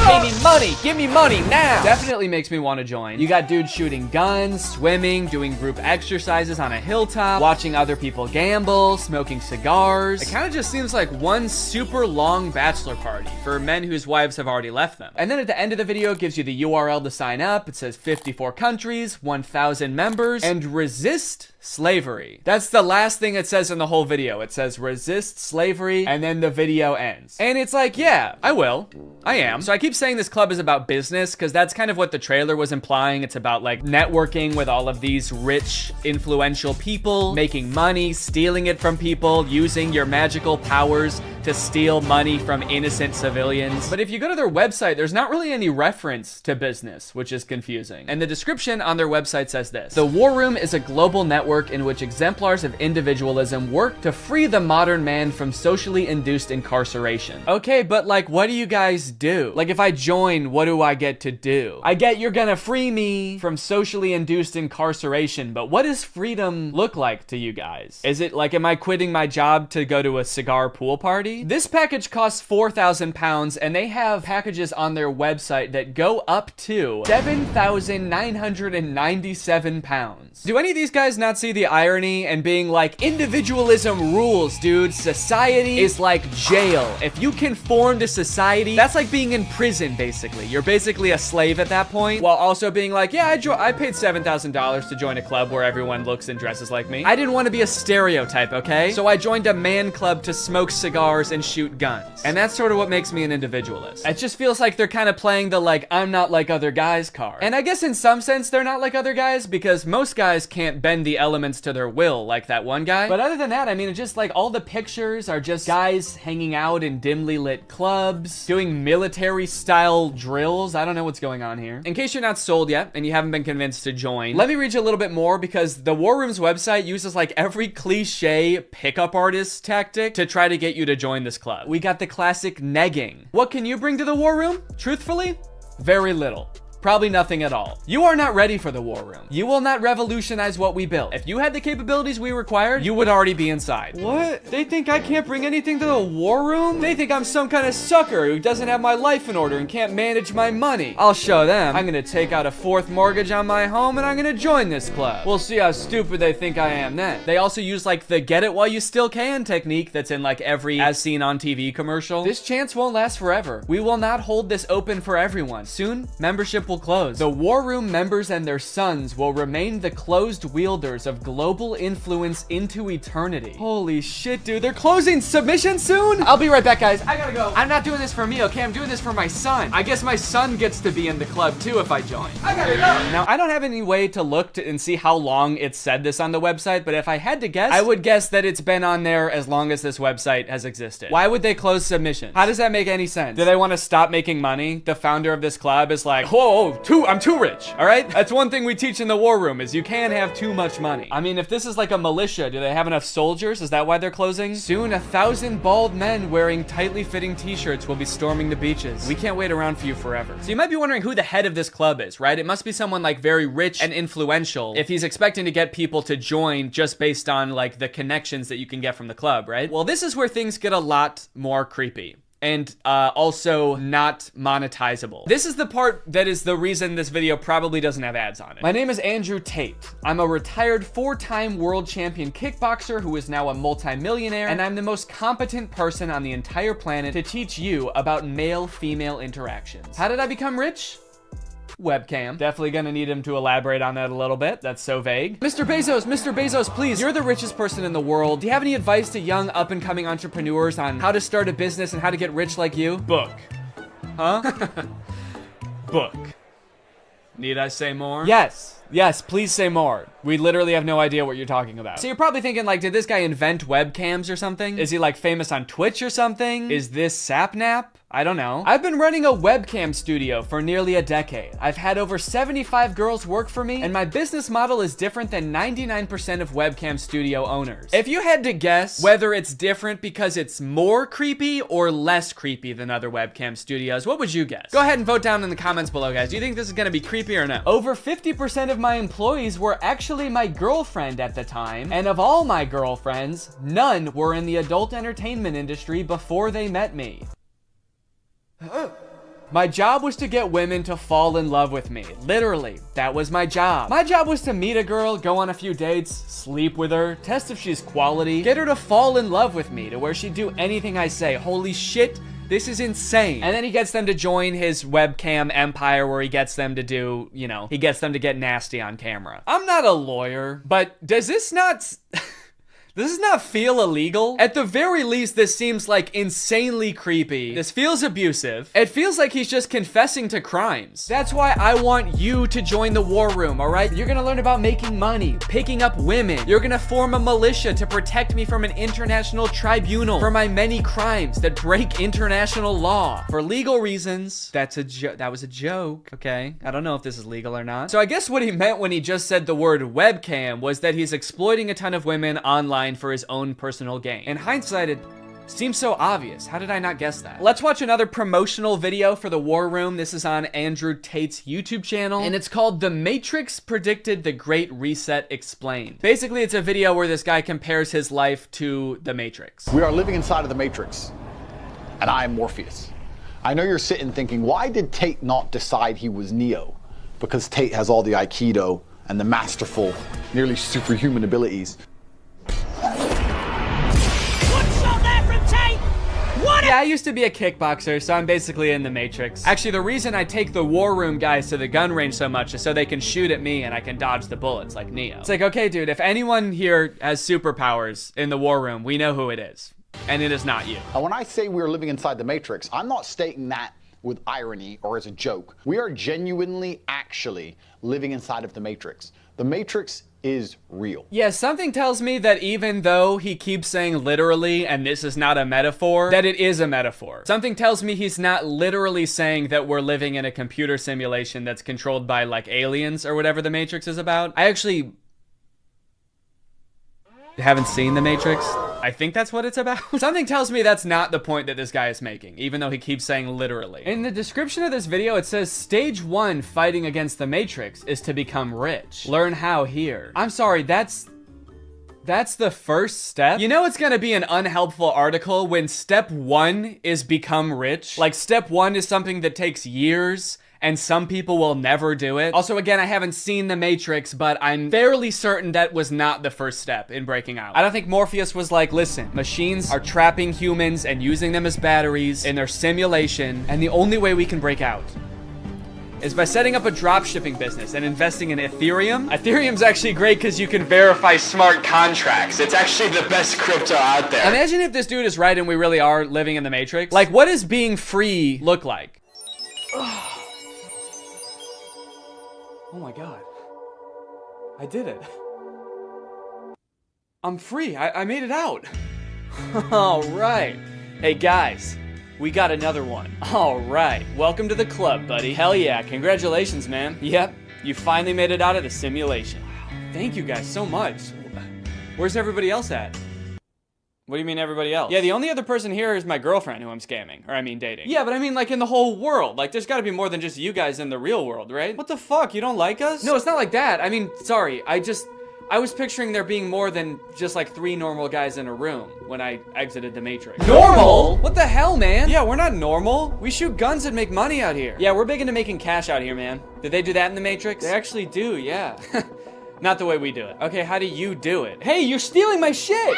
Give me money now. Definitely makes me want to join. You got dudes shooting guns, swimming, doing group exercises on a hilltop, watching other people gamble, smoking cigars. It kind of just seems like one super long bachelor party for men whose wives have already left them. And then at the end of the video, it gives you the URL to sign up. It says 54 countries, 1,000 members, and resist slavery. That's the last thing it says in the whole video. It says resist slavery, and then the video ends. And it's like, yeah, I will. I am. So I keep saying this club is about business because that's kind of what the trailer was implying. It's about like networking with all of these rich, influential people, making money, stealing it from people, using your magical powers to steal money from innocent civilians. But if you go to their website, there's not really any reference to business, which is confusing. And the description on their website says this: the War Room is a global network in which exemplars of individualism work to free the modern man from socially induced incarceration. Okay, but like, what do you guys do? Like, if I join, what do I get to do? I get you're gonna free me from socially induced incarceration, but what does freedom look like to you guys? Is it like, am I quitting my job to go to a cigar pool party? This package costs £4,000 and they have packages on their website that go up to £7,997. Do any of these guys not see the irony and being like, individualism rules, dude. Society is like jail. If you conform to society, that's like being in prison, basically. You're basically a slave at that point, while also being like, yeah, I paid $7,000 to join a club where everyone looks and dresses like me. I didn't want to be a stereotype, okay? So I joined a man club to smoke cigars and shoot guns. And that's sort of what makes me an individualist. It just feels like they're kind of playing the like, I'm not like other guys card. And I guess in some sense they're not like other guys because most guys can't bend the elements to their will like that one guy. But other than that, I mean, it's just like all the pictures are just guys hanging out in dimly lit clubs. abs, doing military style drills. I don't know what's going on here. In case you're not sold yet and you haven't been convinced to join, let me read you a little bit more, because the War Room's website uses like every cliche pickup artist tactic to try to get you to join this club. We got the classic negging. What can you bring to the War Room? Truthfully, very little. Probably nothing at all. You are not ready for the War Room. You will not revolutionize what we built. If you had the capabilities we required, you would already be inside. What? They think I can't bring anything to the War Room? They think I'm some kind of sucker who doesn't have my life in order and can't manage my money. I'll show them. I'm gonna take out a 4th mortgage on my home and I'm gonna join this club. We'll see how stupid they think I am then. They also use like the get it while you still can technique that's in like every as seen on TV commercial. This chance won't last forever. We will not hold this open for everyone. Soon, membership will close. The War Room members and their sons will remain the closed wielders of global influence into eternity. Holy shit, dude. They're closing submission soon? I'll be right back, guys. I gotta go. I'm not doing this for me, okay? I'm doing this for my son. I guess my son gets to be in the club too if I join. I gotta go. Now, I don't have any way to look and see how long it said this on the website, but if I had to guess, I would guess that it's been on there as long as this website has existed. Why would they close submissions? How does that make any sense? Do they want to stop making money? The founder of this club is like, whoa, I'm too rich, all right? That's one thing we teach in the War Room is you can't have too much money. I mean, if this is like a militia, do they have enough soldiers? Is that why they're closing? Soon, 1,000 bald men wearing tightly fitting t-shirts will be storming the beaches. We can't wait around for you forever. So you might be wondering who the head of this club is, right? It must be someone like very rich and influential if he's expecting to get people to join just based on like the connections that you can get from the club, right? Well, this is where things get a lot more creepy. And also not monetizable. This is the part that is the reason this video probably doesn't have ads on it. My name is Andrew Tate. I'm a retired 4-time world champion kickboxer who is now a multi-millionaire, and I'm the most competent person on the entire planet to teach you about male-female interactions. How did I become rich? Webcam. Definitely gonna need him to elaborate on that a little bit. That's so vague. Mr. Bezos, please. You're the richest person in the world. Do you have any advice to young up-and-coming entrepreneurs on how to start a business and how to get rich like you? Book. Huh? Book. Need I say more? Yes, please say more. We literally have no idea what you're talking about. So you're probably thinking like, did this guy invent webcams or something? Is he like famous on Twitch or something? Is this Sapnap? I don't know. I've been running a webcam studio for nearly a decade. I've had over 75 girls work for me, and my business model is different than 99% of webcam studio owners. If you had to guess whether it's different because it's more creepy or less creepy than other webcam studios, what would you guess? Go ahead and vote down in the comments below, guys. Do you think this is gonna be creepy or no? Over 50% of my employees were actually my girlfriend at the time, and of all my girlfriends, none were in the adult entertainment industry before they met me. My job was to get women to fall in love with me. Literally, that was my job. My job was to meet a girl, go on a few dates, sleep with her, test if she's quality, get her to fall in love with me to where she'd do anything I say. Holy shit, this is insane. And then he gets them to join his webcam empire where he gets them to do, you know, he gets them to get nasty on camera. I'm not a lawyer, but does this not... Does this not feel illegal? At the very least, this seems like insanely creepy. This feels abusive. It feels like he's just confessing to crimes. That's why I want you to join the War Room, all right? You're gonna learn about making money, picking up women. You're gonna form a militia to protect me from an international tribunal for my many crimes that break international law. For legal reasons, that was a joke, okay? I don't know if this is legal or not. So I guess what he meant when he just said the word webcam was that he's exploiting a ton of women online for his own personal gain. In hindsight, it seems so obvious. How did I not guess that? Let's watch another promotional video for the War Room. This is on Andrew Tate's YouTube channel, and it's called The Matrix Predicted the Great Reset Explained. Basically, it's a video where this guy compares his life to the Matrix. We are living inside of the Matrix, and I am Morpheus. I know you're sitting thinking, why did Tate not decide he was Neo? Because Tate has all the Aikido and the masterful, nearly superhuman abilities. Yeah, I used to be a kickboxer, so I'm basically in the Matrix. Actually, the reason I take the War Room guys to the gun range so much is so they can shoot at me and I can dodge the bullets like Neo. It's like, okay, dude, if anyone here has superpowers in the War Room, we know who it is. And it is not you. When I say we're living inside the Matrix, I'm not stating that with irony or as a joke. We are genuinely actually living inside of the Matrix. The Matrix is real. Yeah, something tells me that even though he keeps saying literally, and this is not a metaphor, that it is a metaphor. Something tells me he's not literally saying that we're living in a computer simulation that's controlled by, like, aliens or whatever the Matrix is about. I actually haven't seen the Matrix. I think that's what it's about. Something tells me that's not the point that this guy is making, even though he keeps saying literally. In the description of this video, it says, stage 1 fighting against the Matrix is to become rich. Learn how here. I'm sorry, that's the first step? You know it's gonna be an unhelpful article when step 1 is become rich? Like, step 1 is something that takes years, and some people will never do it. Also, again, I haven't seen The Matrix, but I'm fairly certain that was not the first step in breaking out. I don't think Morpheus was like, listen, machines are trapping humans and using them as batteries in their simulation, and the only way we can break out is by setting up a dropshipping business and investing in Ethereum. Ethereum's actually great because you can verify smart contracts. It's actually the best crypto out there. Imagine if this dude is right and we really are living in the Matrix. Like, what does being free look like? Oh my God. I did it. I'm free. I made it out. All right. Hey guys, we got another one. All right. Welcome to the club, buddy. Hell yeah. Congratulations, man. Yep. You finally made it out of the simulation. Thank you guys so much. Where's everybody else at? What do you mean everybody else? Yeah, the only other person here is my girlfriend who I'm scamming. Or I mean dating. Yeah, but I mean like in the whole world. Like there's gotta be more than just you guys in the real world, right? What the fuck? You don't like us? No, it's not like that. I mean, sorry. I was picturing there being more than just like 3 normal guys in a room when I exited the Matrix. Normal? What the hell, man? Yeah, we're not normal. We shoot guns and make money out here. Yeah, we're big into making cash out here, man. Did they do that in the Matrix? They actually do, yeah. Not the way we do it. Okay, how do you do it? Hey, you're stealing my shit!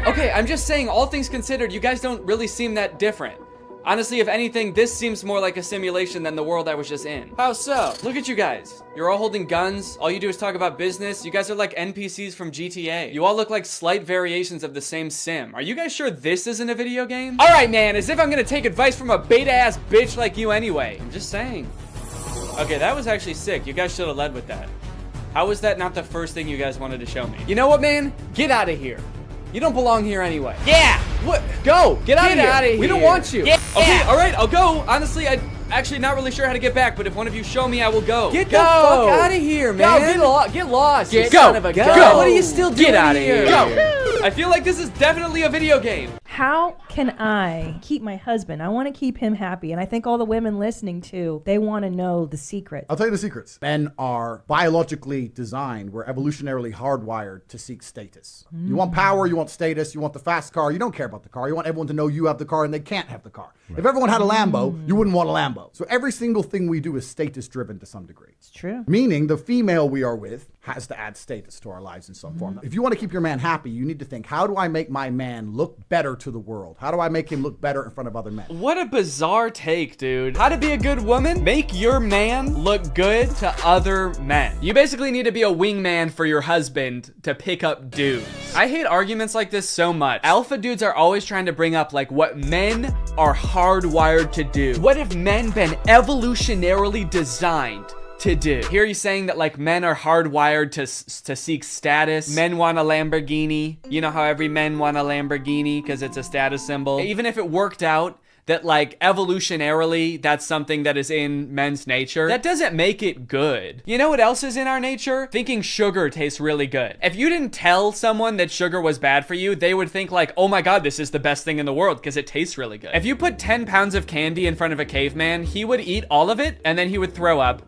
Okay, I'm just saying, all things considered, you guys don't really seem that different. Honestly, if anything, this seems more like a simulation than the world I was just in. How so? Look at you guys. You're all holding guns. All you do is talk about business. You guys are like NPCs from GTA. You all look like slight variations of the same sim. Are you guys sure this isn't a video game? All right, man, as if I'm gonna take advice from a beta-ass bitch like you anyway. I'm just saying. Okay, that was actually sick. You guys should have led with that. How was that not the first thing you guys wanted to show me? You know what, man? Get out of here. You don't belong here anyway. Yeah! What? Go! Get out of here! We don't want you! Yeah! Okay, alright, I'll go. Honestly, I'm actually not really sure how to get back, but if one of you show me, I will go. Get the fuck out of here, man! Get lost, you son of a gun! What are you still doing? Get out of here! Go! I feel like this is definitely a video game. How can I keep my husband? I want to keep him happy. And I think all the women listening too, they want to know the secret. I'll tell you the secrets. Men are biologically designed. We're evolutionarily hardwired to seek status. You want power, you want status, you want the fast car. You don't care about the car. You want everyone to know you have the car and they can't have the car. Right. If everyone had a Lambo, you wouldn't want a Lambo. So every single thing we do is status driven to some degree. It's true. Meaning the female we are with has to add status to our lives in some form. If you want to keep your man happy, you need to think, how do I make my man look better to the world? How do I make him look better in front of other men? What a bizarre take, dude. How to be a good woman? Make your man look good to other men. You basically need to be a wingman for your husband to pick up dudes. I hate arguments like this so much. Alpha dudes are always trying to bring up like what men are hardwired to do. What if men been evolutionarily designed to do? Here he's saying that like men are hardwired to seek status. Men want a Lamborghini. You know how every man want a Lamborghini because it's a status symbol. Even if it worked out that like evolutionarily that's something that is in men's nature, that doesn't make it good. You know what else is in our nature? Thinking sugar tastes really good. If you didn't tell someone that sugar was bad for you, they would think like, oh my God, this is the best thing in the world because it tastes really good. If you put 10 pounds of candy in front of a caveman, he would eat all of it and then he would throw up.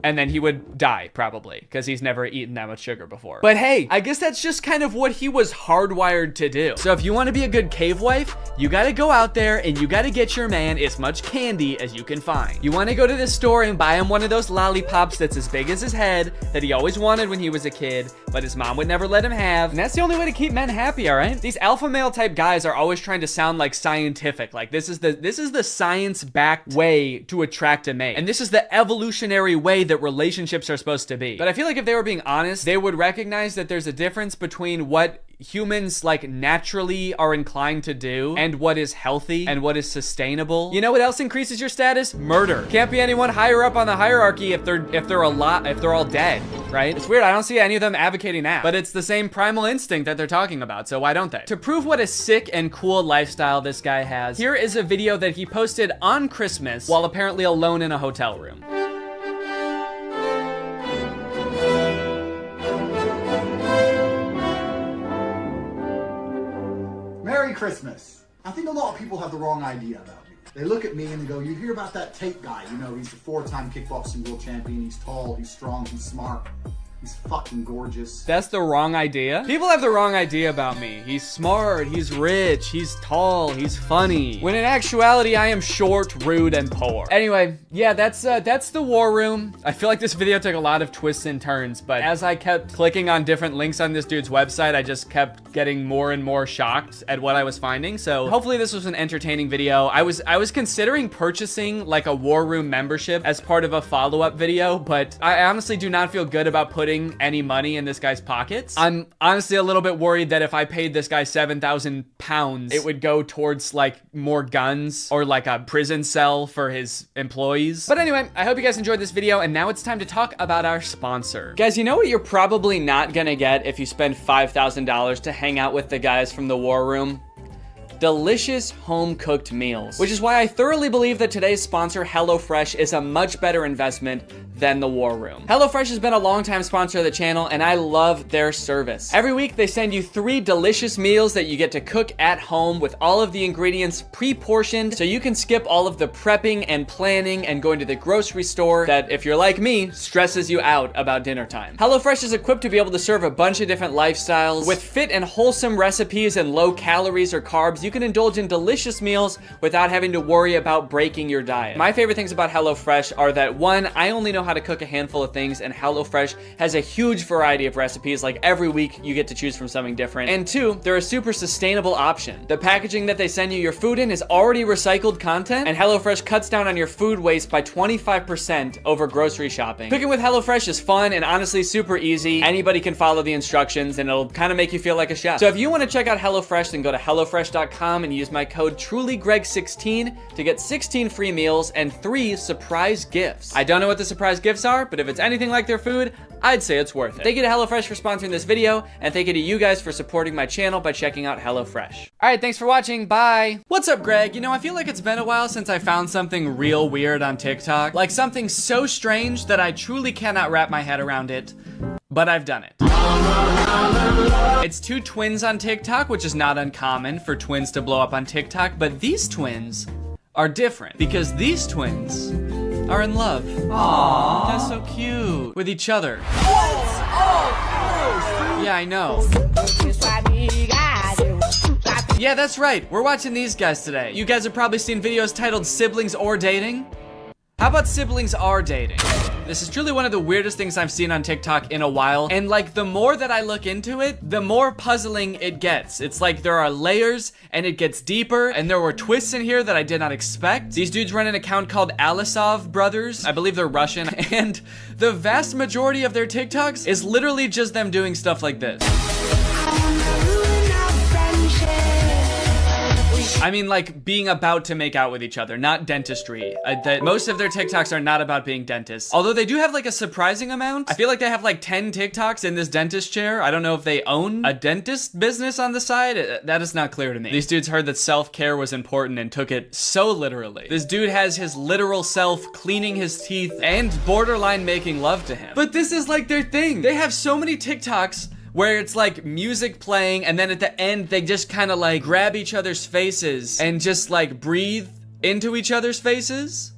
And then he would die, probably, because he's never eaten that much sugar before. But hey, I guess that's just kind of what he was hardwired to do. So if you want to be a good cave wife, you gotta go out there and you gotta get your man as much candy as you can find. You wanna go to the store and buy him one of those lollipops that's as big as his head that he always wanted when he was a kid, but his mom would never let him have. And that's the only way to keep men happy, all right? These alpha male type guys are always trying to sound like scientific. Like this is the science-backed way to attract a mate. And this is the evolutionary way that relationships are supposed to be. But I feel like if they were being honest, they would recognize that there's a difference between what humans like naturally are inclined to do and what is healthy and what is sustainable. You know what else increases your status? Murder. Can't be anyone higher up on the hierarchy if they're all dead, right? It's weird. I don't see any of them advocating that, but it's the same primal instinct that they're talking about, so why don't they? To prove what a sick and cool lifestyle this guy has, here is a video that he posted on Christmas while apparently alone in a hotel room. Merry Christmas. I think a lot of people have the wrong idea about me. They look at me and they go, you hear about that Tate guy, you know, he's a 4-time kickboxing world champion, he's tall, he's strong, he's smart, he's fucking gorgeous. That's the wrong idea? People have the wrong idea about me. He's smart, he's rich, he's tall, he's funny. When in actuality, I am short, rude, and poor. Anyway, yeah, that's the war room. I feel like this video took a lot of twists and turns, but as I kept clicking on different links on this dude's website, I just kept getting more and more shocked at what I was finding. So hopefully this was an entertaining video. I was considering purchasing like a war room membership as part of a follow-up video, but I honestly do not feel good about putting any money in this guy's pockets. I'm honestly a little bit worried that if I paid this guy 7,000 pounds, it would go towards like more guns or like a prison cell for his employees. But anyway, I hope you guys enjoyed this video, and now it's time to talk about our sponsor. Guys, you know what you're probably not gonna get if you spend $5,000 to hang out with the guys from the war room? Delicious home-cooked meals, which is why I thoroughly believe that today's sponsor, HelloFresh, is a much better investment than the war room. HelloFresh has been a long-time sponsor of the channel, and I love their service. Every week, they send you 3 delicious meals that you get to cook at home with all of the ingredients pre-portioned, so you can skip all of the prepping and planning and going to the grocery store that, if you're like me, stresses you out about dinner time. HelloFresh is equipped to be able to serve a bunch of different lifestyles. With fit and wholesome recipes and low calories or carbs, you can indulge in delicious meals without having to worry about breaking your diet. My favorite things about HelloFresh are that, 1, I only know how to cook a handful of things, and HelloFresh has a huge variety of recipes. Like every week you get to choose from something different. And 2, they're a super sustainable option. The packaging that they send you your food in is already recycled content, and HelloFresh cuts down on your food waste by 25% over grocery shopping. Cooking with HelloFresh is fun and honestly super easy. Anybody can follow the instructions and it'll kind of make you feel like a chef. So if you want to check out HelloFresh, then go to HelloFresh.com and use my code TrulyGreg16 to get 16 free meals and 3 surprise gifts. I don't know what the surprise gifts are, but if it's anything like their food, I'd say it's worth it. Thank you to HelloFresh for sponsoring this video, and thank you to you guys for supporting my channel by checking out HelloFresh. All right, thanks for watching. Bye. What's up, Greg? You know, I feel like it's been a while since I found something real weird on TikTok. Like something so strange that I truly cannot wrap my head around it, but I've done it. It's 2 twins on TikTok, which is not uncommon for twins to blow up on TikTok, but these twins are different because these twins are in love. Aww. That's so cute. With each other. Yeah, I know. Yeah, that's right. We're watching these guys today. You guys have probably seen videos titled Siblings or Dating. How about siblings are dating? This is truly one of the weirdest things I've seen on TikTok in a while, and like the more that I look into it, the more puzzling it gets. It's like there are layers and it gets deeper, and there were twists in here that I did not expect. These dudes run an account called Alisov Brothers. I believe they're Russian, and the vast majority of their TikToks is literally just them doing stuff like this. I mean, like, being about to make out with each other, not dentistry. That most of their TikToks are not about being dentists. Although they do have, like, a surprising amount. I feel like they have, like, 10 TikToks in this dentist chair. I don't know if they own a dentist business on the side. That is not clear to me. These dudes heard that self-care was important and took it so literally. This dude has his literal self cleaning his teeth and borderline making love to him. But this is, like, their thing. They have so many TikToks where it's like music playing, and then at the end they just kind of like grab each other's faces and just like breathe into each other's faces.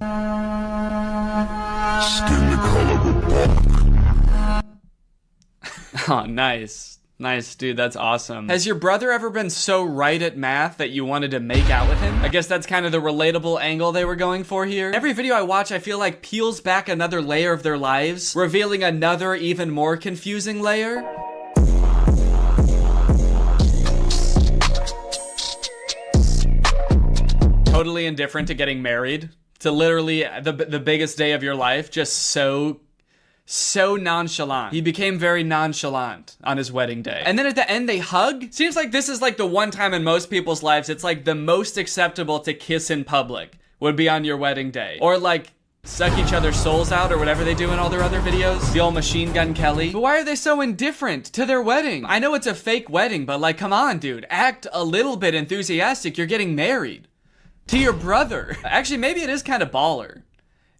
Oh, nice. Nice, dude, that's awesome. Has your brother ever been so right at math that you wanted to make out with him? I guess that's kind of the relatable angle they were going for here. Every video I watch, I feel like peels back another layer of their lives, revealing another even more confusing layer. Totally indifferent to getting married, to literally the biggest day of your life, just so so nonchalant. He became very nonchalant on his wedding day. And then at the end, they hug? Seems like this is like the one time in most people's lives it's like the most acceptable to kiss in public would be on your wedding day. Or like suck each other's souls out or whatever they do in all their other videos. The old Machine Gun Kelly. But why are they so indifferent to their wedding? I know it's a fake wedding, but like, come on, dude. Act a little bit enthusiastic. You're getting married to your brother. Actually, maybe it is kind of baller.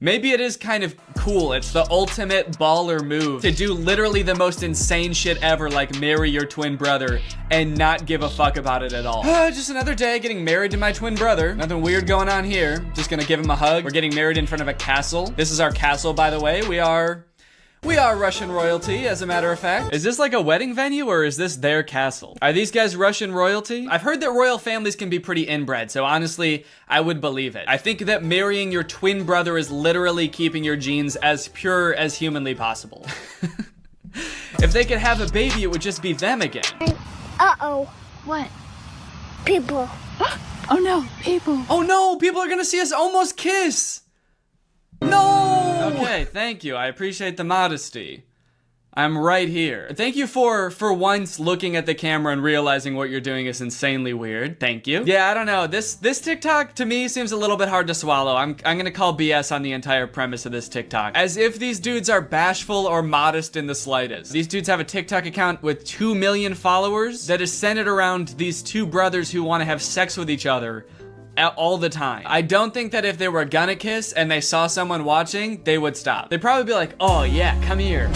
Maybe it is kind of cool. It's the ultimate baller move to do literally the most insane shit ever, like marry your twin brother and not give a fuck about it at all. Just another day getting married to my twin brother. Nothing weird going on here. Just gonna give him a hug. We're getting married in front of a castle. This is our castle, by the way. We are Russian royalty, as a matter of fact. Is this like a wedding venue or is this their castle? Are these guys Russian royalty? I've heard that royal families can be pretty inbred, so honestly, I would believe it. I think that marrying your twin brother is literally keeping your genes as pure as humanly possible. If they could have a baby, it would just be them again. Uh-oh. What? People. Oh no, people. Oh no, people are gonna see us almost kiss. No! Okay, thank you. I appreciate the modesty. I'm right here. Thank you for once looking at the camera and realizing what you're doing is insanely weird. Thank you. Yeah, I don't know. This TikTok to me seems a little bit hard to swallow. I'm gonna call BS on the entire premise of this TikTok. As if these dudes are bashful or modest in the slightest. These dudes have a TikTok account with 2 million followers that is centered around these two brothers who want to have sex with each other all the time. I don't think that if they were gonna kiss and they saw someone watching, they would stop. They'd probably be like, oh yeah, come here.